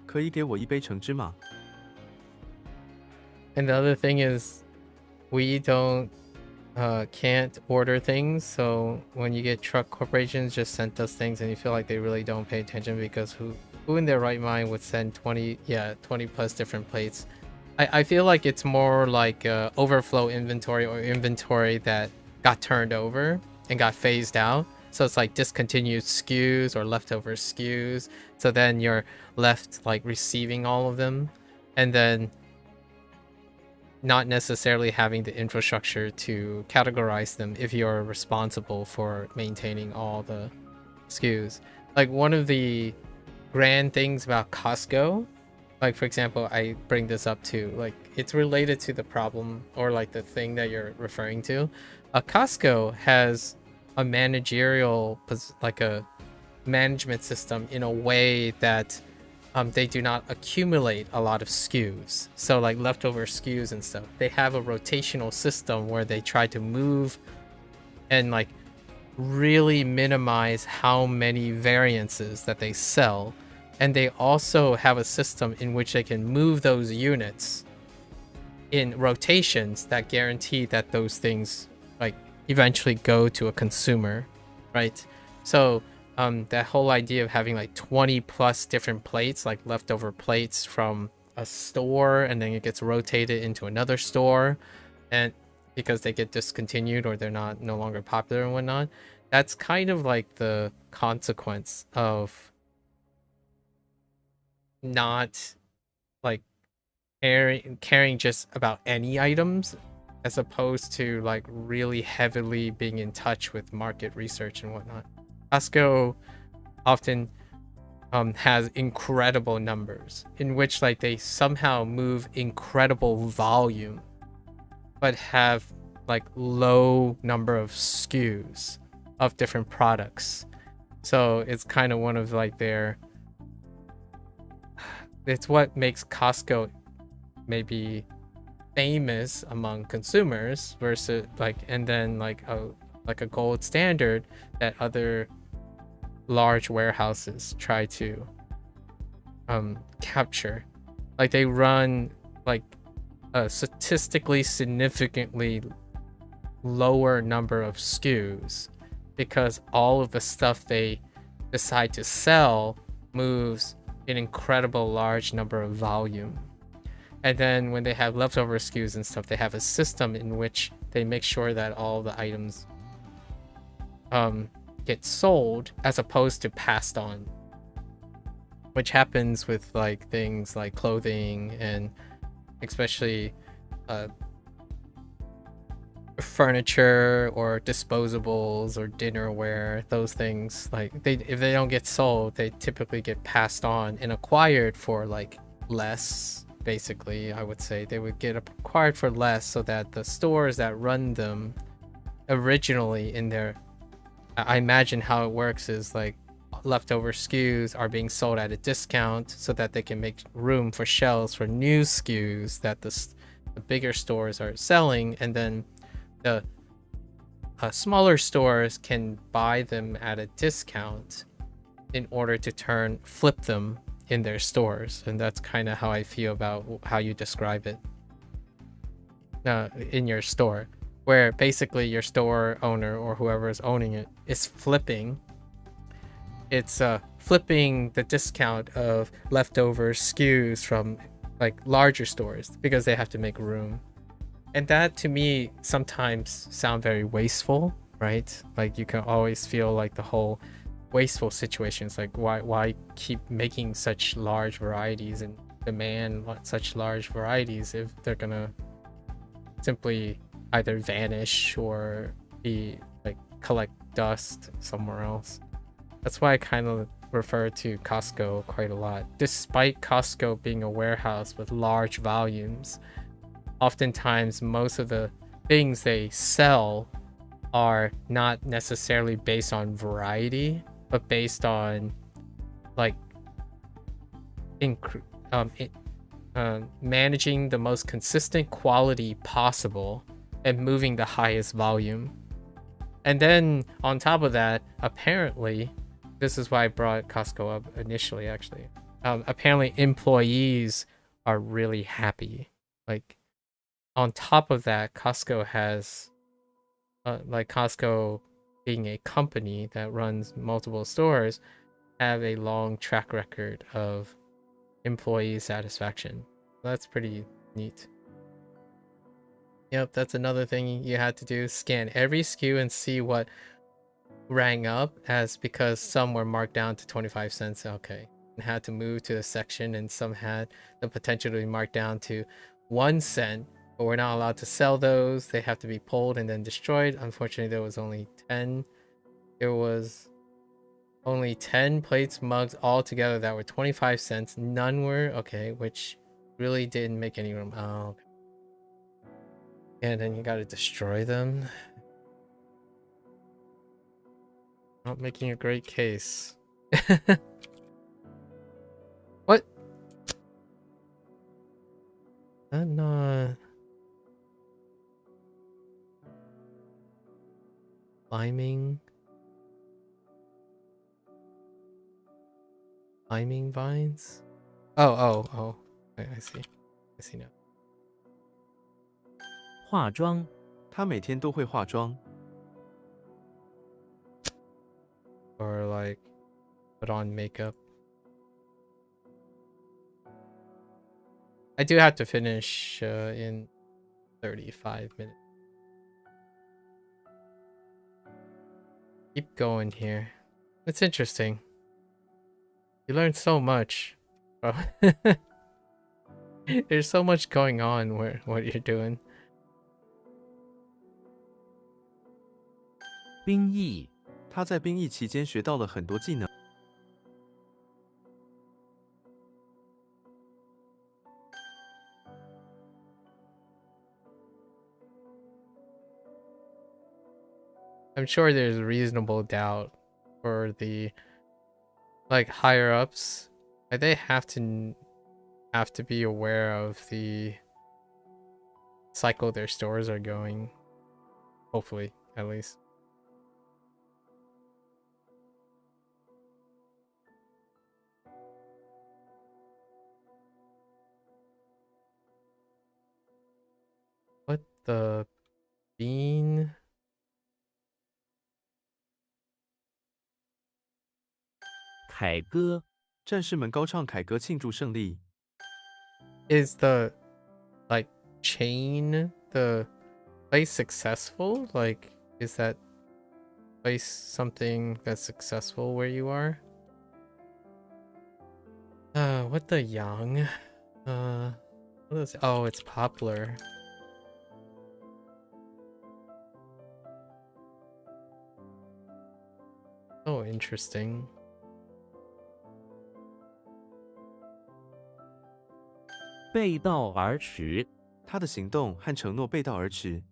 可以给我一杯橙汁吗? And the other thing is, we can't order things, so when you get truck corporations just sent us things and you feel like they really don't pay attention, because who in their right mind would send 20 plus different plates? I feel like it's more like overflow inventory or inventory that got turned over and got phased out. So it's like discontinued SKUs or leftover SKUs. So then you're left like receiving all of them and then not necessarily having the infrastructure to categorize them if you're responsible for maintaining all the SKUs. Like one of the grand things about Costco, like for example, I bring this up too, like it's related to the problem or like the thing that you're referring to. Costco has a managerial, like a management system in a way that they do not accumulate a lot of SKUs. So like leftover SKUs and stuff. They have a rotational system where they try to move and like really minimize how many variances that they sell. And they also have a system in which they can move those units in rotations that guarantee that those things like eventually go to a consumer, right? So that whole idea of having like 20 plus different plates, like leftover plates from a store, and then it gets rotated into another store, and because they get discontinued or they're no longer popular and whatnot, that's kind of like the consequence of not like caring just about any items, as opposed to like really heavily being in touch with market research and whatnot. Costco often has incredible numbers in which like they somehow move incredible volume but have like low number of SKUs of different products. So it's kind of one of like it's what makes Costco maybe famous among consumers versus like, and then like a gold standard that other large warehouses try to capture. Like they run like a statistically significantly lower number of SKUs because all of the stuff they decide to sell moves an incredible large number of volume. And then when they have leftover SKUs and stuff, they have a system in which they make sure that all the items get sold as opposed to passed on, which happens with like things like clothing and especially furniture or disposables or dinnerware. Those things, like if they don't get sold, they typically get passed on and acquired for like less. Basically, I would say they would get acquired for less so that the stores that run them originally in their, I imagine how it works is like leftover SKUs are being sold at a discount so that they can make room for shelves for new SKUs that the bigger stores are selling, and then the smaller stores can buy them at a discount in order to flip them in their stores. And that's kind of how I feel about how you describe it in your store, where basically your store owner or whoever is owning it is flipping the discount of leftover SKUs from like larger stores because they have to make room. And that to me sometimes sound very wasteful, right? Like you can always feel like the whole wasteful situations, like why keep making such large varieties and demand such large varieties if they're gonna simply either vanish or be like collect dust somewhere else. That's why I kind of refer to Costco quite a lot. Despite Costco being a warehouse with large volumes, oftentimes most of the things they sell are not necessarily based on variety, but based on like managing the most consistent quality possible and moving the highest volume. And then on top of that, apparently, this is why I brought Costco up initially, actually. Apparently employees are really happy. Like on top of that, Costco has like Costco being a company that runs multiple stores, have a long track record of employee satisfaction. That's pretty neat. Yep, that's another thing you had to do. Scan every SKU and see what rang up as, because some were marked down to 25 cents. Okay. And had to move to a section, and some had the potential to be marked down to 1 cent, but we're not allowed to sell those. They have to be pulled and then destroyed. Unfortunately, there was only 10. There was only 10 plates, mugs all together that were 25 cents. None were, okay, which really didn't make any room. Oh, okay. And then you gotta destroy them. Not making a great case. What? No. Climbing vines? Oh. I see. I see now. 化妆他每天都会化妆。 Or like put on makeup. I do have to finish in 35 minutes. Keep going here. It's interesting. You learn so much. Bro. There's so much going on where what you're doing. 兵役他在兵役期间学到了很多技能。 I'm sure there's reasonable doubt for the like higher ups. Like they have to be aware of the cycle their stores are going. Hopefully, at least. What the bean? 凯歌 战士们高唱凯歌庆祝胜利。 Is the like chain the place successful? Like is that place something that's successful where you are? What the yang? What is oh, it's poplar. Oh, interesting. 背道而驰他的行动和承诺背道而驰。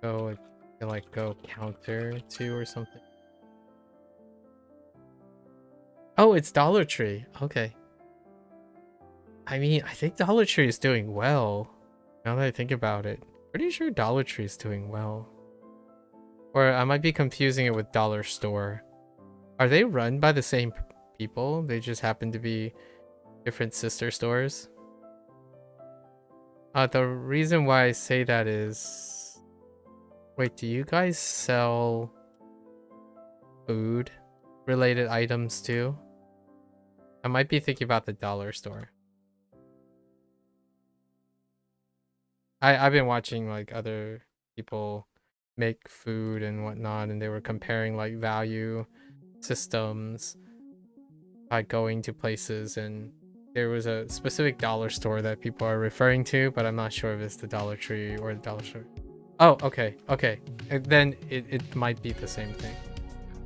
Go like go counter to or something. Oh, it's Dollar Tree. Okay. I mean, I think Dollar Tree is doing well. Now that I think about it. Pretty sure Dollar Tree is doing well. Or I might be confusing it with Dollar Store. Are they run by the same people? They just happen to be different sister stores. The reason why I say that is... Wait, do you guys sell food related items too? I might be thinking about the dollar store. I've been watching like other people make food and whatnot, and they were comparing like value systems by going to places, and there was a specific dollar store that people are referring to, but I'm not sure if it's the Dollar Tree or the dollar store. Oh, okay. And then it might be the same thing.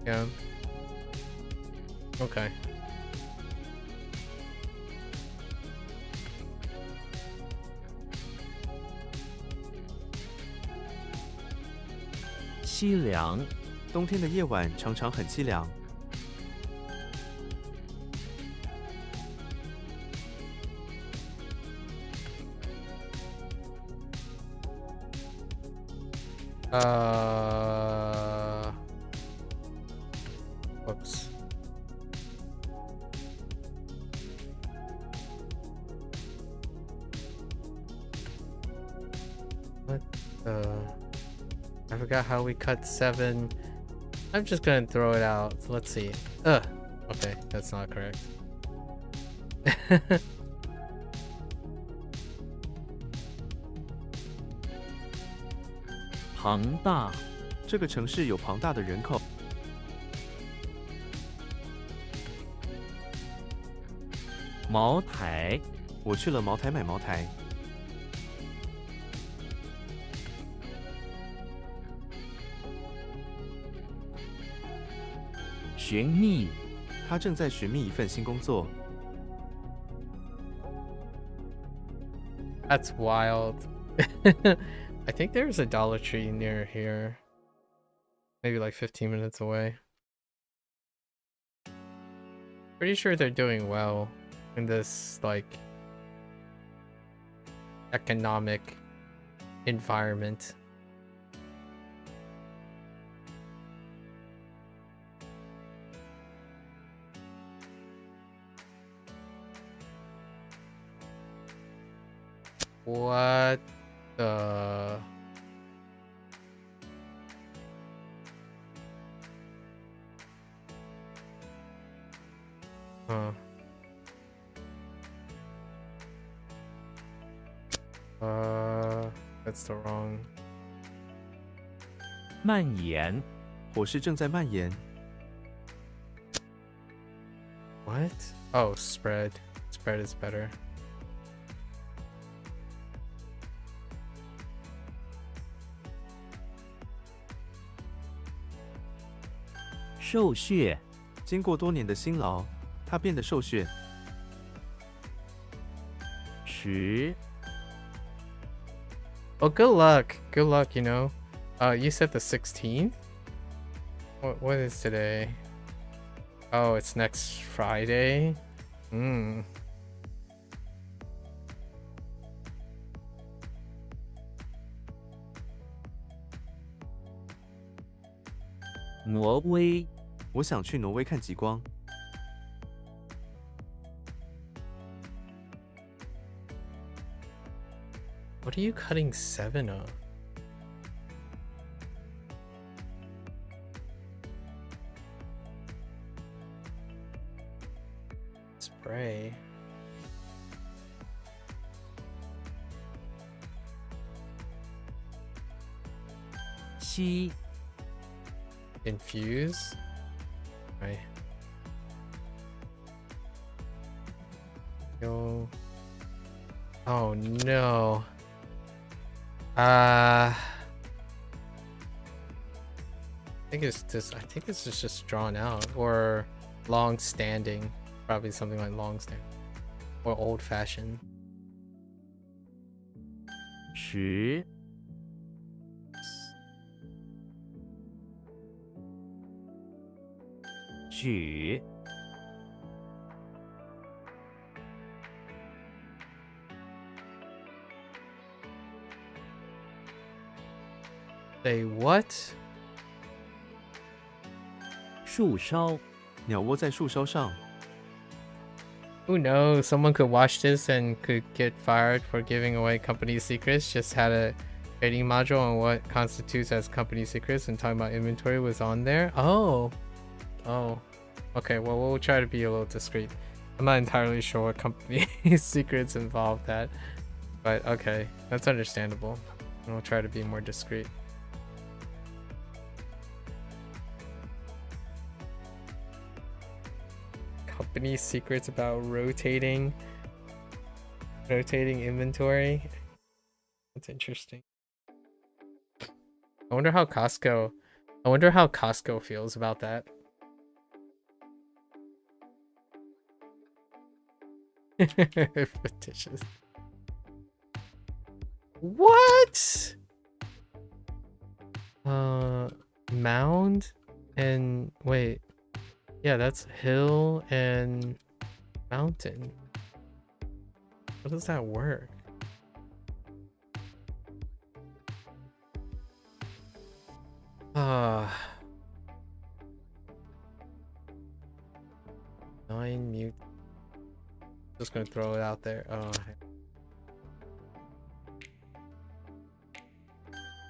Yeah. Okay. "凄凉"冬天的夜晚常常很凄凉。 Whoops. What the... I forgot how we cut 7. I'm just gonna throw it out. Let's see. Okay, that's not correct. 庞大这个城市有庞大的人口。 茅台我去了茅台买茅台。 寻觅他正在寻觅一份新工作。 That's wild. I think there's a Dollar Tree near here. Maybe like 15 minutes away. Pretty sure they're doing well in this like economic environment. What the? Huh. That's the wrong. 蔓延，火势正在蔓延。 What? Oh, spread. Spread is better. 受血，经过多年的辛劳，他变得瘦削。时， Well, good luck. Good luck, you know. You said the 16th? What is today? Oh, it's next Friday? Hmm. 挪威，我想去挪威看极光。 What are you cutting 7 of? Spray. C, Infuse? Right. Yo. Oh no. I think it's just drawn out or long standing. Probably something like long standing. Or old fashioned. 时，举， Say what? 树梢，鸟窝在树梢上。 Who knows? Someone could watch this and could get fired for giving away company secrets. Just had a trading module on what constitutes as company secrets and talking about inventory was on there. Oh. Okay, well, we'll try to be a little discreet. I'm not entirely sure what company secrets involve that. But okay, that's understandable. And we'll try to be more discreet. Company secrets about rotating inventory. That's interesting. I wonder how Costco feels about that. Fictitious. What? Mound and wait. Yeah, that's hill and mountain. How does that work? Nine mute. Just gonna throw it out there. Oh.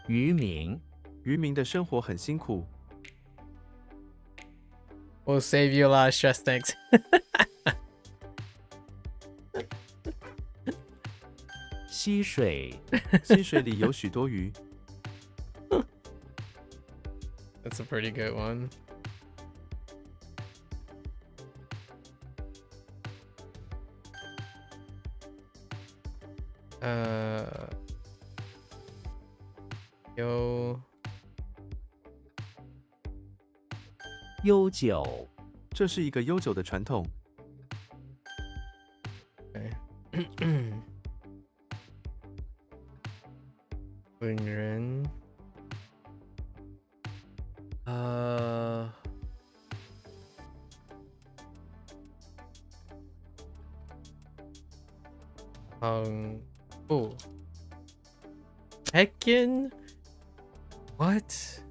渔民，渔民的生活很辛苦。 We'll save you a lot of stress, thanks. 溪水，溪水里有许多鱼。 That's a pretty good one. Yo. 悠久，这是一个悠久的传统。 Okay. 本人。Oh. Heckin? What?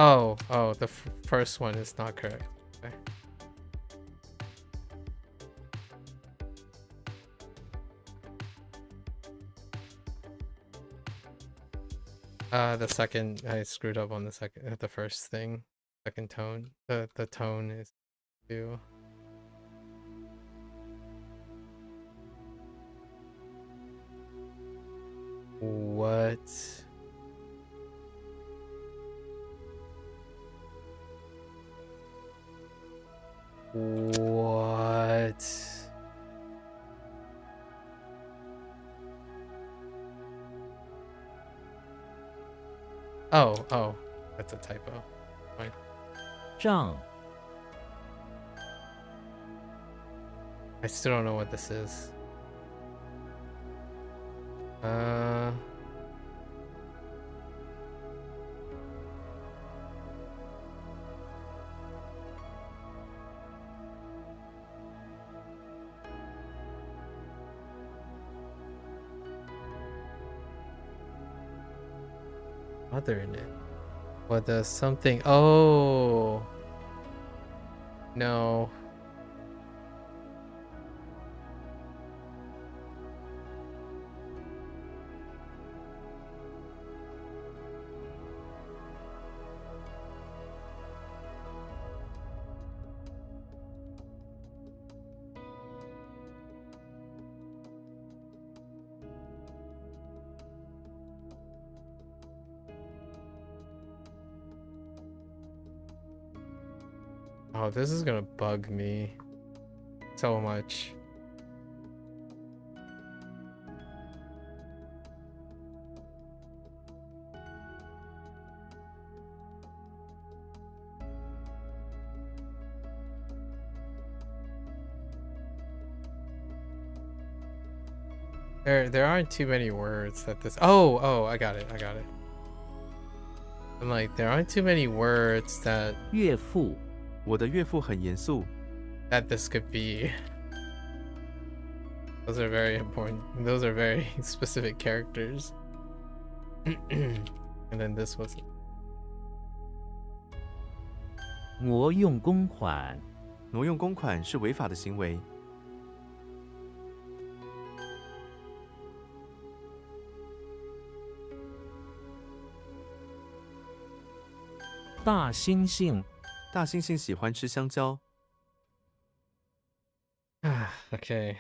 Oh, the first one is not correct. Okay. The second, I screwed up on the first thing. Second tone. The tone is 2. What? What? Oh, that's a typo. Fine. 账 I still don't know what this is. Other in it. What the something? Oh no. Oh, this is gonna bug me so much. There aren't too many words that this. Oh, I got it. I'm like, there aren't too many words that 岳父 我的岳父很严肃。 that this could be. Those are very important. Those are very specific characters. And then this was 挪用公款 挪用公款是违法的行为。 大猩猩 大猩猩喜欢吃香蕉。 okay.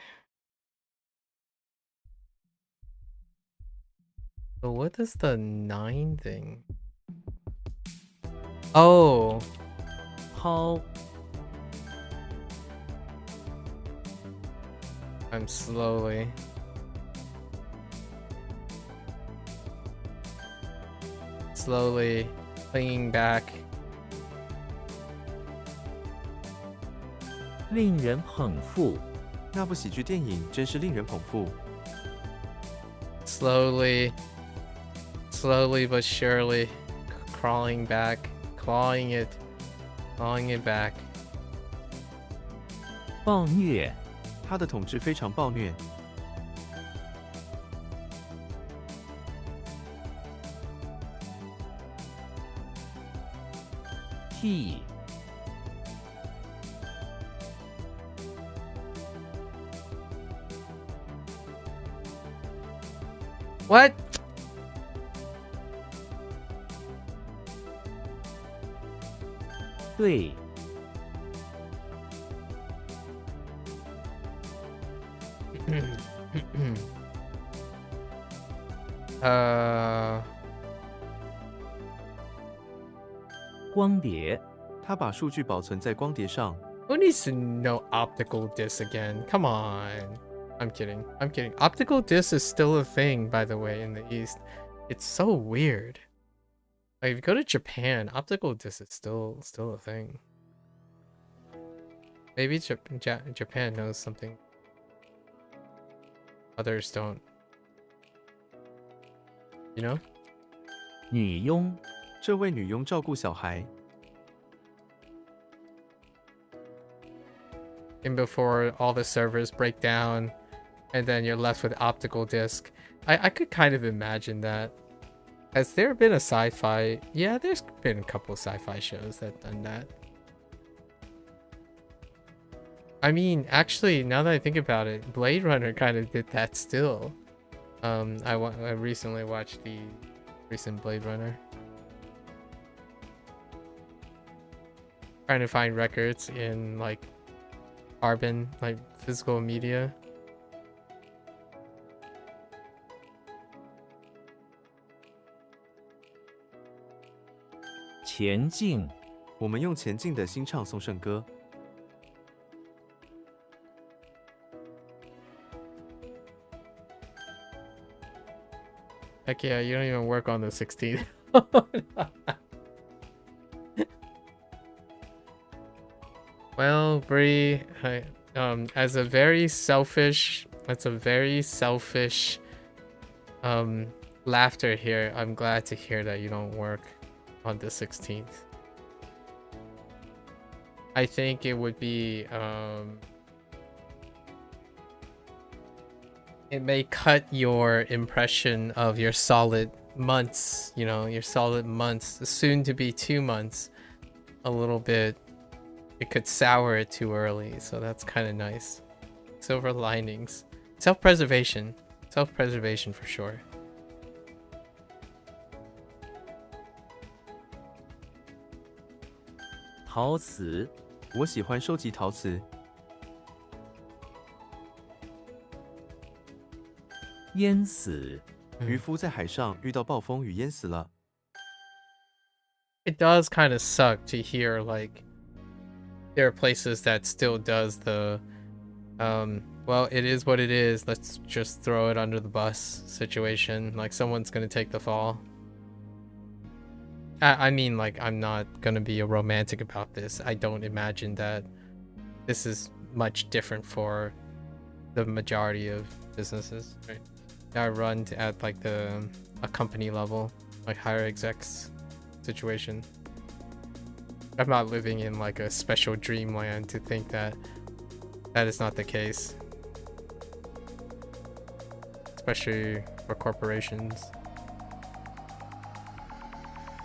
So what is the 9 thing? Oh, 抛 I'm slowly clinging back. 令人捧腹 那部喜剧电影真是令人捧腹。 Slowly but surely crawling back, clawing it back. 暴虐 他的统治非常暴虐。 替 What? « 对 光碟 他把数据保存在光碟上。 Who needs to know optical disc again? Come on. I'm kidding. Optical disc is still a thing, by the way, in the East. It's so weird. Like, if you go to Japan, optical disc is still a thing. Maybe Japan knows something others don't. You know? 女佣 这位女佣照顾小孩。 And before all the servers break down, and then you're left with optical disc. I could kind of imagine that. Has there been a sci-fi? Yeah, there's been a couple sci-fi shows that done that. I mean, actually, now that I think about it, Blade Runner kind of did that still. I recently watched the recent Blade Runner. Trying to find records in like carbon, like physical media. 前进，我们用前进的心唱颂圣歌。 Heck yeah, you don't even work on the 16th. Well, Bree, as a very selfish, laughter here. I'm glad to hear that you don't work on the 16th. I think it would be, it may cut your impression of your solid months, you know, your solid months, soon to be 2 months, a little bit. It could sour it too early, so that's kind of nice. Silver linings. Self-preservation. Self-preservation for sure. 陶瓷，我喜欢收集陶瓷。 淹死，渔夫在海上遇到暴风雨淹死了。 It does kind of suck to hear like there are places that still does the well, it is what it is, let's just throw it under the bus situation, like someone's gonna take the fall. I mean, like, I'm not gonna be a romantic about this. I don't imagine that this is much different for the majority of businesses, right? I run at like a company level, like higher execs situation. I'm not living in like a special dreamland to think that that is not the case, especially for corporations.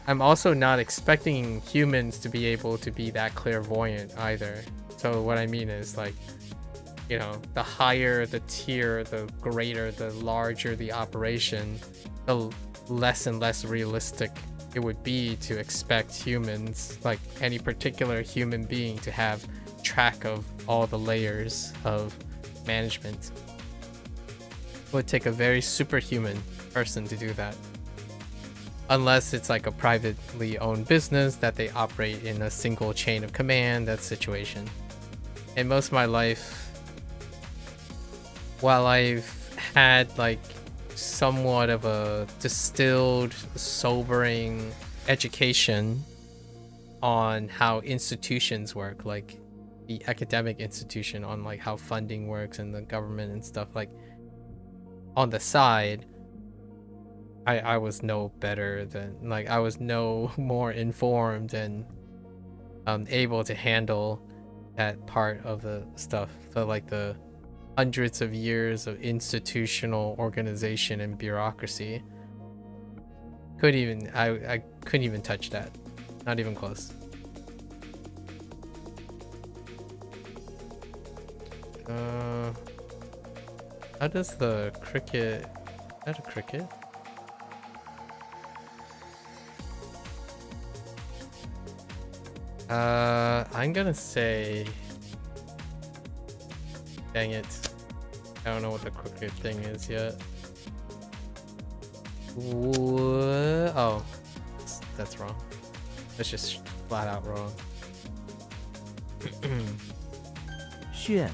I'm also not expecting humans to be able to be that clairvoyant either. So what I mean is, like, you know, the higher the tier, the greater, the larger the operation, the less and less realistic it would be to expect humans, like any particular human being, to have track of all the layers of management. It would take a very superhuman person to do that. Unless it's like a privately owned business that they operate in a single chain of command, that situation. In most of my life, while I've had like somewhat of a distilled, sobering education on how institutions work, like the academic institution, on like how funding works and the government and stuff, like on the side, I was no better than, like, I was no more informed and able to handle that part of the stuff. So like the hundreds of years of institutional organization and bureaucracy. I couldn't even touch that. Not even close. How does the cricket... Is that a cricket? I'm gonna say... Dang it. I don't know what the cricket thing is yet. Oh. That's wrong. That's just flat out wrong. 炫，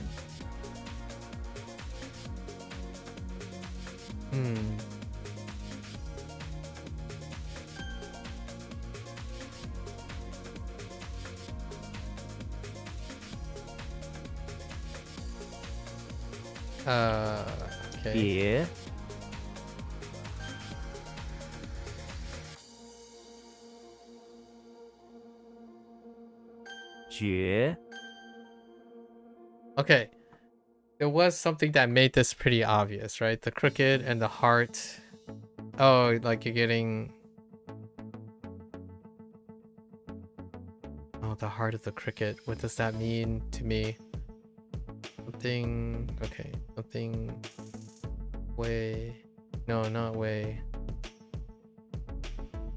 Okay. 别， 绝， Okay. There was something that made this pretty obvious, right? The cricket and the heart. Oh, like you're getting Oh, the heart of the cricket. What does that mean to me? Something. Okay. Something. Way. No, not way.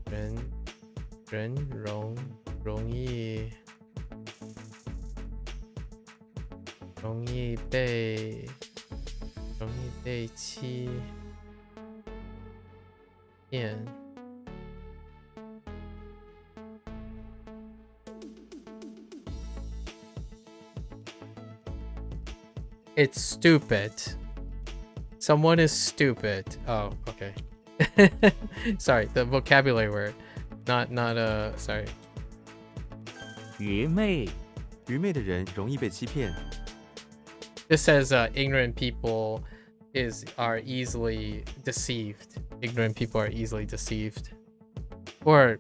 Ren, Rong, Rongi. 容易被欺骗。It's stupid. Someone is stupid. Oh, okay. Sorry, the vocabulary word. Not sorry. 愚昧，愚昧的人容易被欺骗。 This says ignorant people are easily deceived. Ignorant people are easily deceived. Or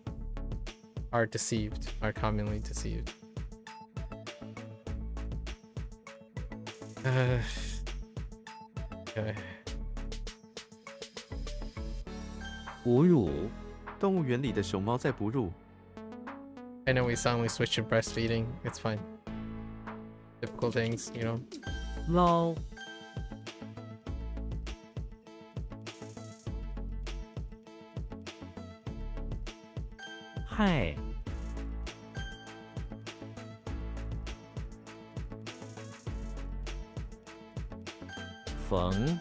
are deceived, are commonly deceived. Okay. 哺乳，动物园里的熊猫在哺乳。 I know we suddenly switched to breastfeeding. It's fine. Typical things, you know. 捞，害，缝，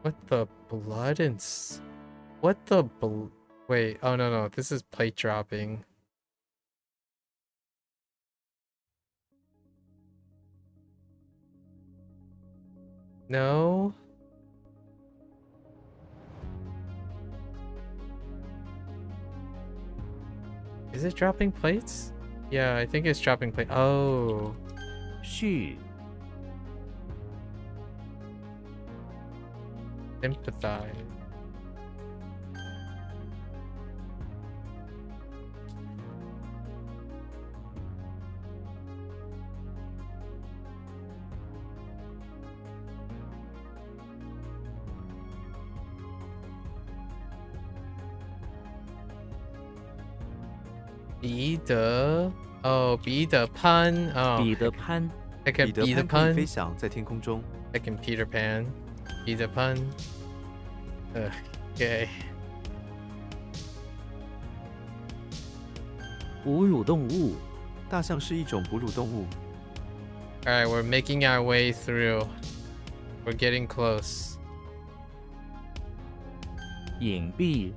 What the blood and what the wait, oh no, this is plate dropping. No. Is it dropping plates? Yeah, I think it's dropping plate. Oh. 续， Sympathize. Be the pun. Oh, 彼得潘， I can 彼得 be the 潘可以 pun. 飞翔在天空中。 I can Peter Pan. Be the pun. Okay. 哺乳动物，大象是一种哺乳动物。 Alright, we're making our way through. We're getting close. 隐蔽，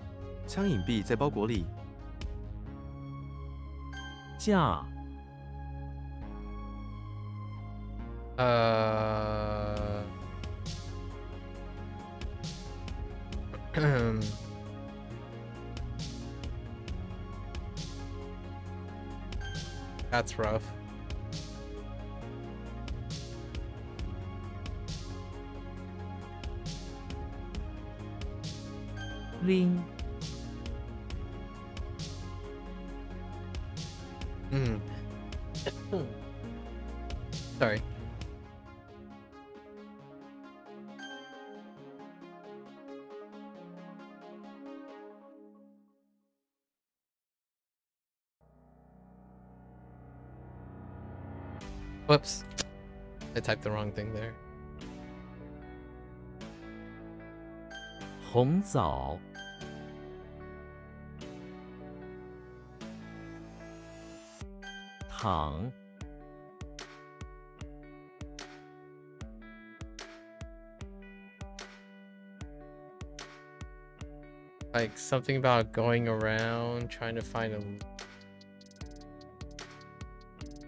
枪隐蔽在包裹里。架， That's rough. Ling. Sorry. Whoops. I typed the wrong thing there. 红枣， 糖， Like something about going around trying to find a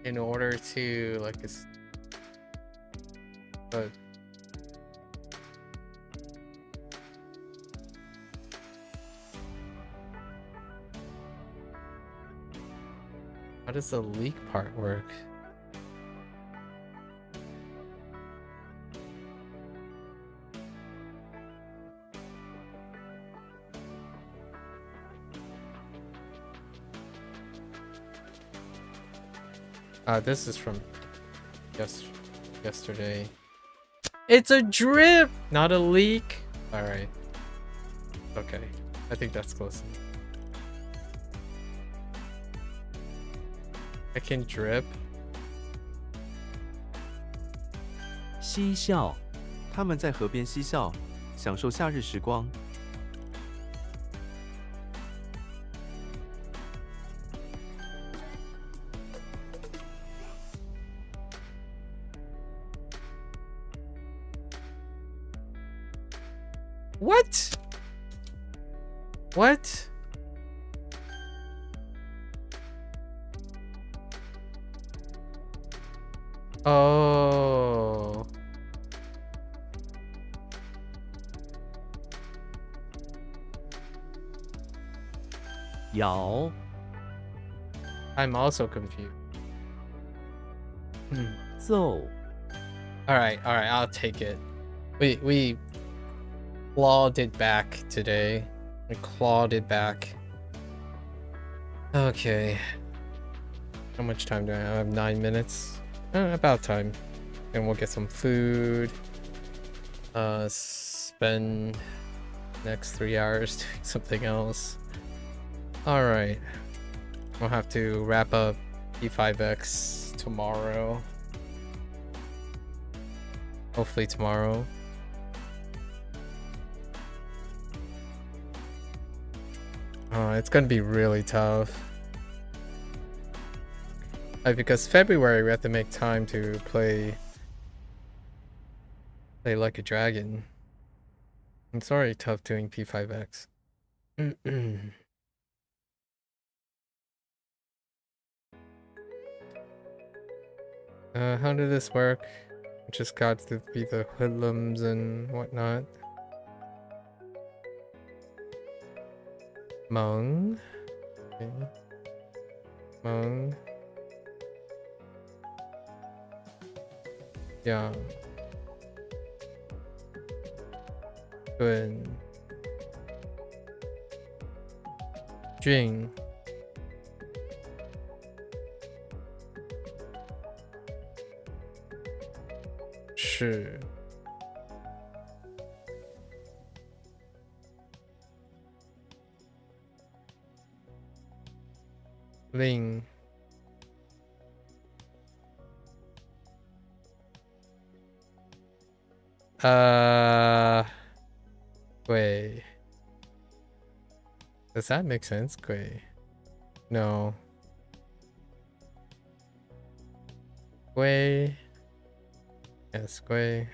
in order to like but how does the leak part work? This is from yesterday. It's a drip, not a leak. All right. Okay, I think that's close enough. I can drip. 嬉笑，他们在河边嬉笑，享受夏日时光。 What? What? Oh.摇， I'm also confused. 奏， All right, I'll take it. We clawed it back today. We clawed it back. Okay. How much time do I have? I have 9 minutes. About time. And we'll get some food. Spend next 3 hours doing something else. All right. We'll have to wrap up P5X tomorrow. Hopefully tomorrow. It's gonna be really tough. Because February we have to make time to play like a dragon. It's already tough doing P5X. How did this work? Just got to be the hoodlums and whatnot. Hmong. Okay. Hmong. Yeah. Good. Jing. 是 令 wait, does that make sense? Wait, no. Wait. Yes, Gui.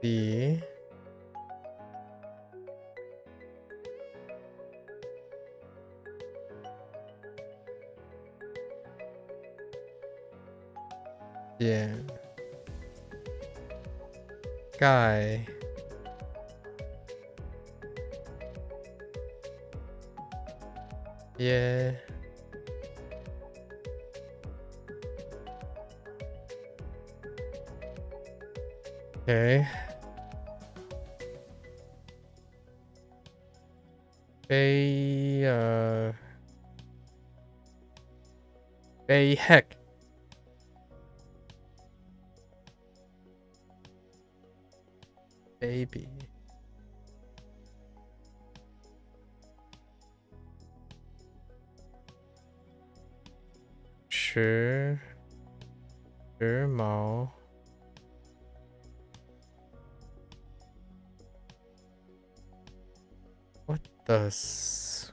B. Yeah. Guy. Yeah. Okay. Bay heck. Baby. Sure. Sure, Mao.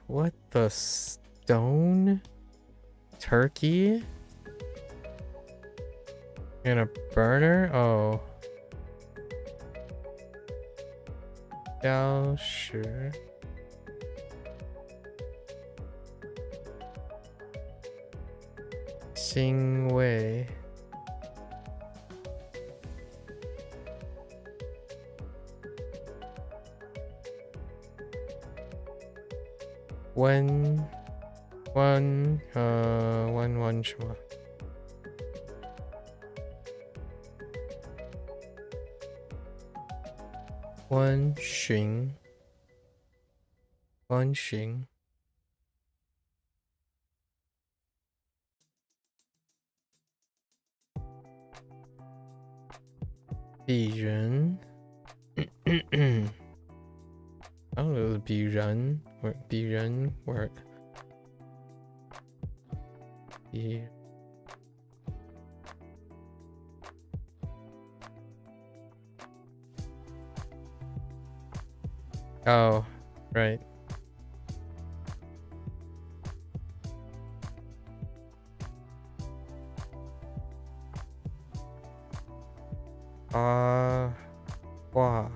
What the stone? Turkey? And a burner? Oh. Yeah, sure. Xing Wei. One 什么？ One 寻 Bunching. Biren. I don't know, Biren work. Oh, right. Wow.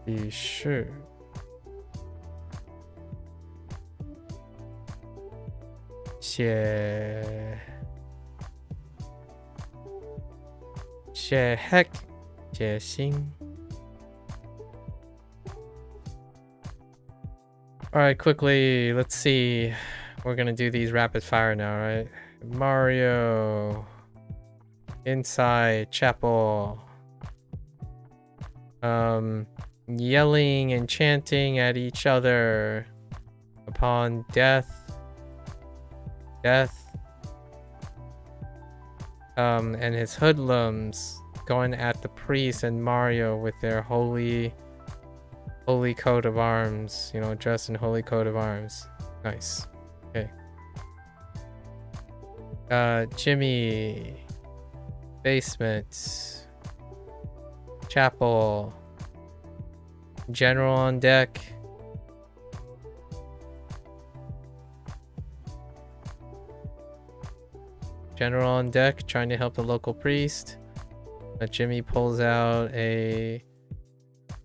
于是 写 heck 写心 Alright, quickly, let's see. We're gonna do these rapid fire now, right? Mario. Inside chapel. Yelling and chanting at each other upon death. And his hoodlums going at the priest and Mario with their holy coat of arms, you know, dressed in holy coat of arms. Nice. Okay. Jimmy, basement, chapel, general on deck. General on deck trying to help the local priest. Jimmy pulls out a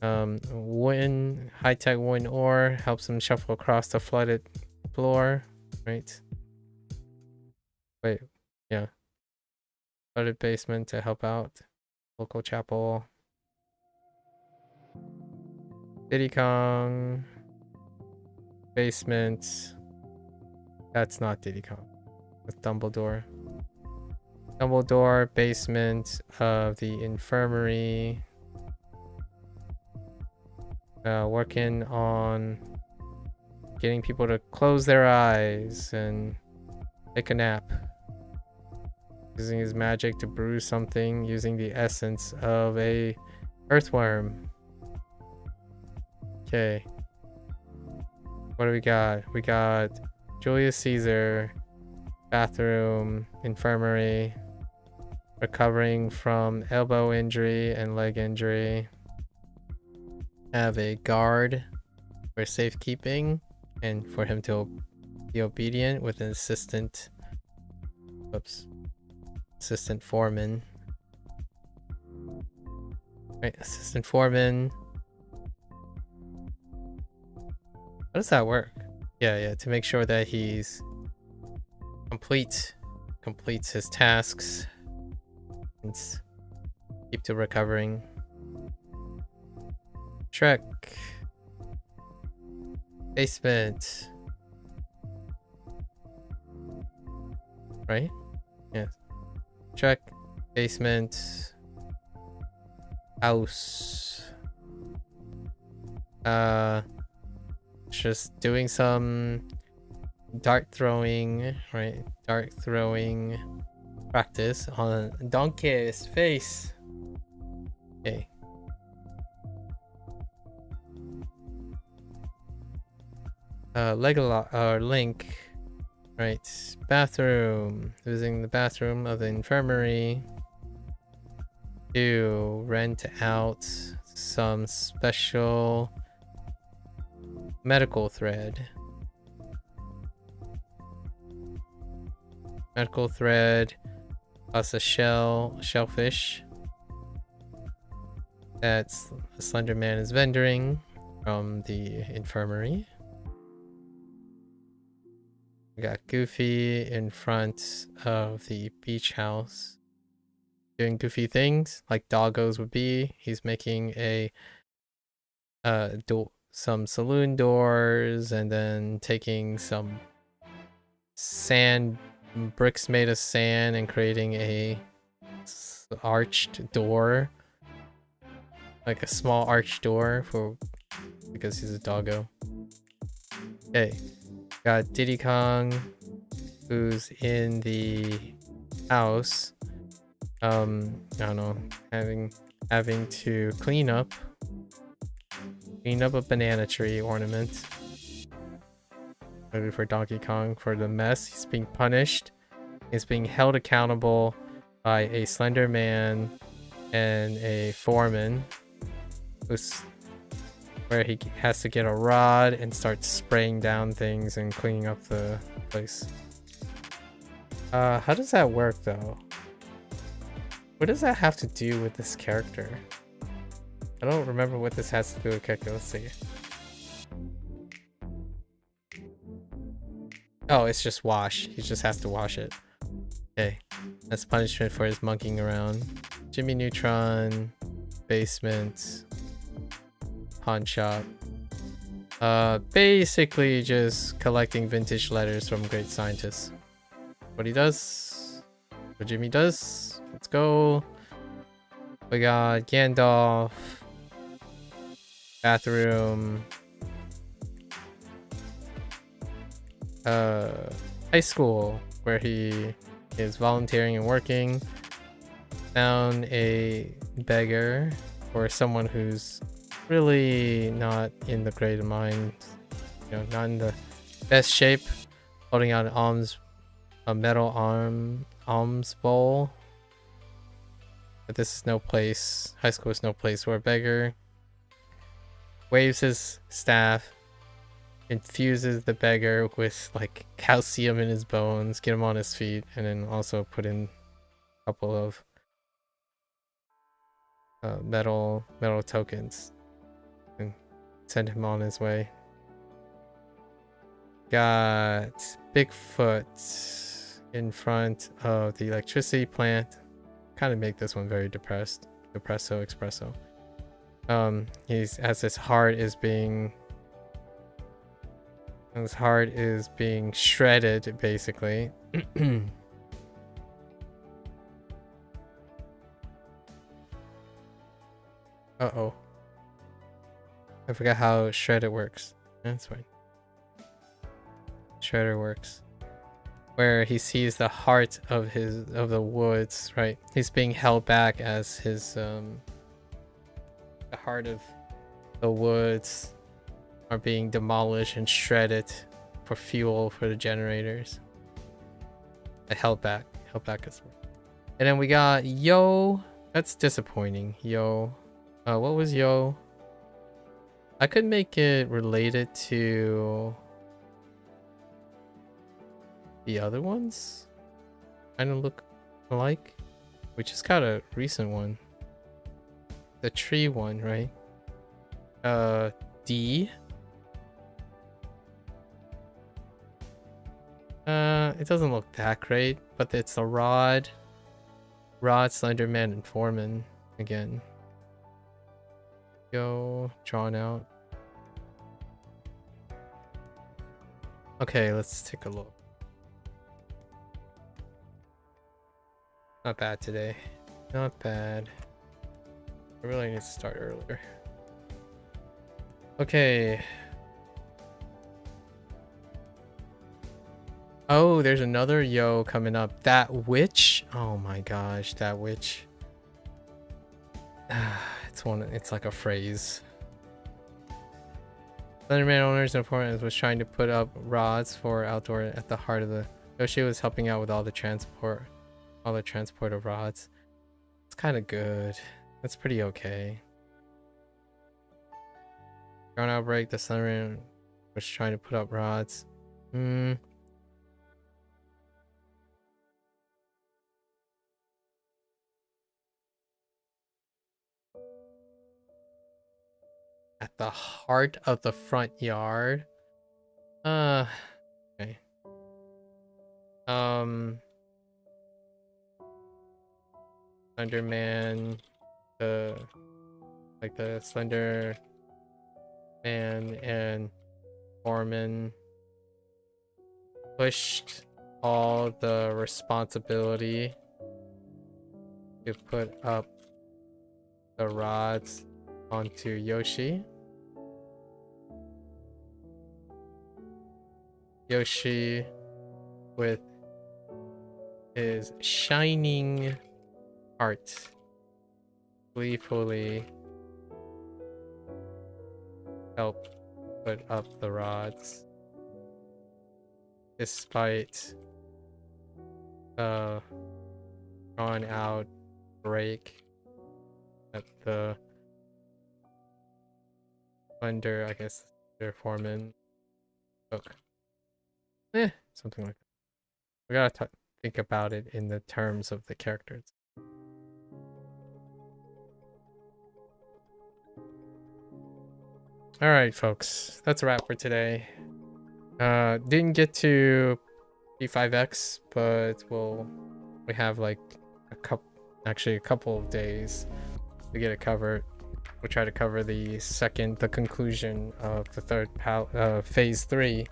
wooden, high-tech wooden oar, helps him shuffle across the flooded floor, right? Wait, yeah. Flooded basement to help out local chapel. Diddy Kong. Basement. That's not Diddy Kong. That's Dumbledore. Dumbledore, basement of the infirmary. Working on getting people to close their eyes and take a nap. Using his magic to brew something using the essence of a earthworm. Okay. What do we got? We got Julius Caesar, bathroom, infirmary, recovering from elbow injury and leg injury. Have a guard for safekeeping and for him to be obedient with an assistant. Whoops. Assistant foreman. Right, assistant foreman. How does that work? Yeah, to make sure that he's completes his tasks and keep to recovering. Trek. Basement. Right? Yes. Trek. Basement. House. Just doing some dart throwing, right? Dart throwing practice on Donkey's face. Okay. Link, right? Bathroom. Using the bathroom of the infirmary to rent out some special medical thread. Medical thread plus a shellfish that's the Slender Man is vendoring from the infirmary. We got Goofy in front of the beach house doing goofy things like doggos would be. He's making a some saloon doors and then taking some bricks made of sand and creating a arched door like a small arch door for because he's a doggo. Okay, got Diddy Kong, who's in the house. I don't know, having to clean up a banana tree ornament. Maybe for Donkey Kong for the mess. He's being punished. He's being held accountable by a slender man and a foreman, where he has to get a rod and start spraying down things and cleaning up the place. How does that work though? What does that have to do with this character? I don't remember what this has to do with character. Let's see. Oh, it's just wash. He just has to wash it. Okay. That's punishment for his monkeying around. Jimmy Neutron. Basement. Pawn shop. Basically just collecting vintage letters from great scientists. What he does. What Jimmy does. Let's go. We got Gandalf. Bathroom. High school, where he is volunteering and working. Found a beggar, or someone who's really not in the great of mind, you know, not in the best shape, holding out a metal alms bowl. But this is no place, high school is no place where a beggar waves his staff, infuses the beggar with like calcium in his bones, get him on his feet, and then also put in a couple of metal tokens and send him on his way. Got Bigfoot in front of the electricity plant. Kind of make this one very depressed. Depresso espresso. He's as his heart is being shredded, basically. Uh-oh. I forgot how shredder works. That's fine. Shredder works. Where he sees the heart of the woods, right? He's being held back as his the heart of the woods are being demolished and shredded for fuel for the generators. I held back as well. And then we got Yo. That's disappointing. Yo. What was Yo? I could make it related to the other ones. Kind of look alike, which is kind of recent one. The tree one, right? D. It doesn't look that great, but it's a Rod, Slenderman, and Foreman again. Go drawn out. Okay, let's take a look. Not bad today. Not bad. I really need to start earlier. Okay. Oh, there's another Yo coming up. That witch. Oh my gosh, that witch. It's like a phrase. Slenderman owners and foreigners was trying to put up rods for outdoor at the heart of the. Yoshi was helping out with all the transport of rods. It's kind of good. That's pretty okay. Ground outbreak. The Slenderman was trying to put up rods. At the heart of the front yard. Okay. Slenderman, the Slender Man and Foreman pushed all the responsibility to put up the rods On to Yoshi. Yoshi with his shining heart gleefully help put up the rods despite the drawn out break at the under, I guess, their foreman took. Something like that. We gotta think about it in the terms of the characters. Alright, folks. That's a wrap for today. Didn't get to P5X, but we have like a couple of days to get it covered. We'll try to cover the conclusion of the third phase 3.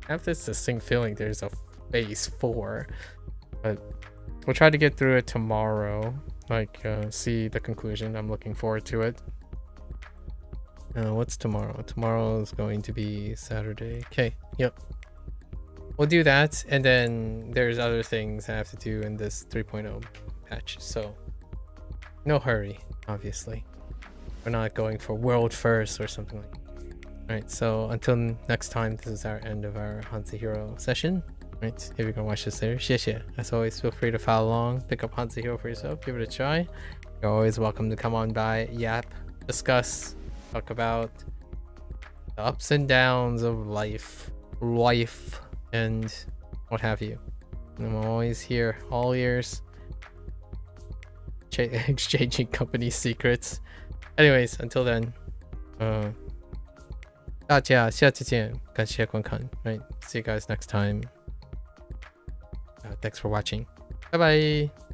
I have this distinct feeling there's a phase 4, but we'll try to get through it tomorrow. See the conclusion. I'm looking forward to it. What's tomorrow? Tomorrow is going to be Saturday. Okay, yep. We'll do that, and then there's other things I have to do in this 3.0 patch, so no hurry, obviously. We're not going for world first or something like that. Alright, so until next time, this is our end of our HanziHero session. Alright, if you're gonna watch this later, 谢谢. As always, feel free to follow along, pick up HanziHero for yourself, give it a try. You're always welcome to come on by, yap, discuss, talk about the ups and downs of life, and what have you. I'm always here, all ears, exchanging company secrets. Anyways, until then, 大家下次见，感谢观看. Right, see you guys next time. Thanks for watching. Bye bye.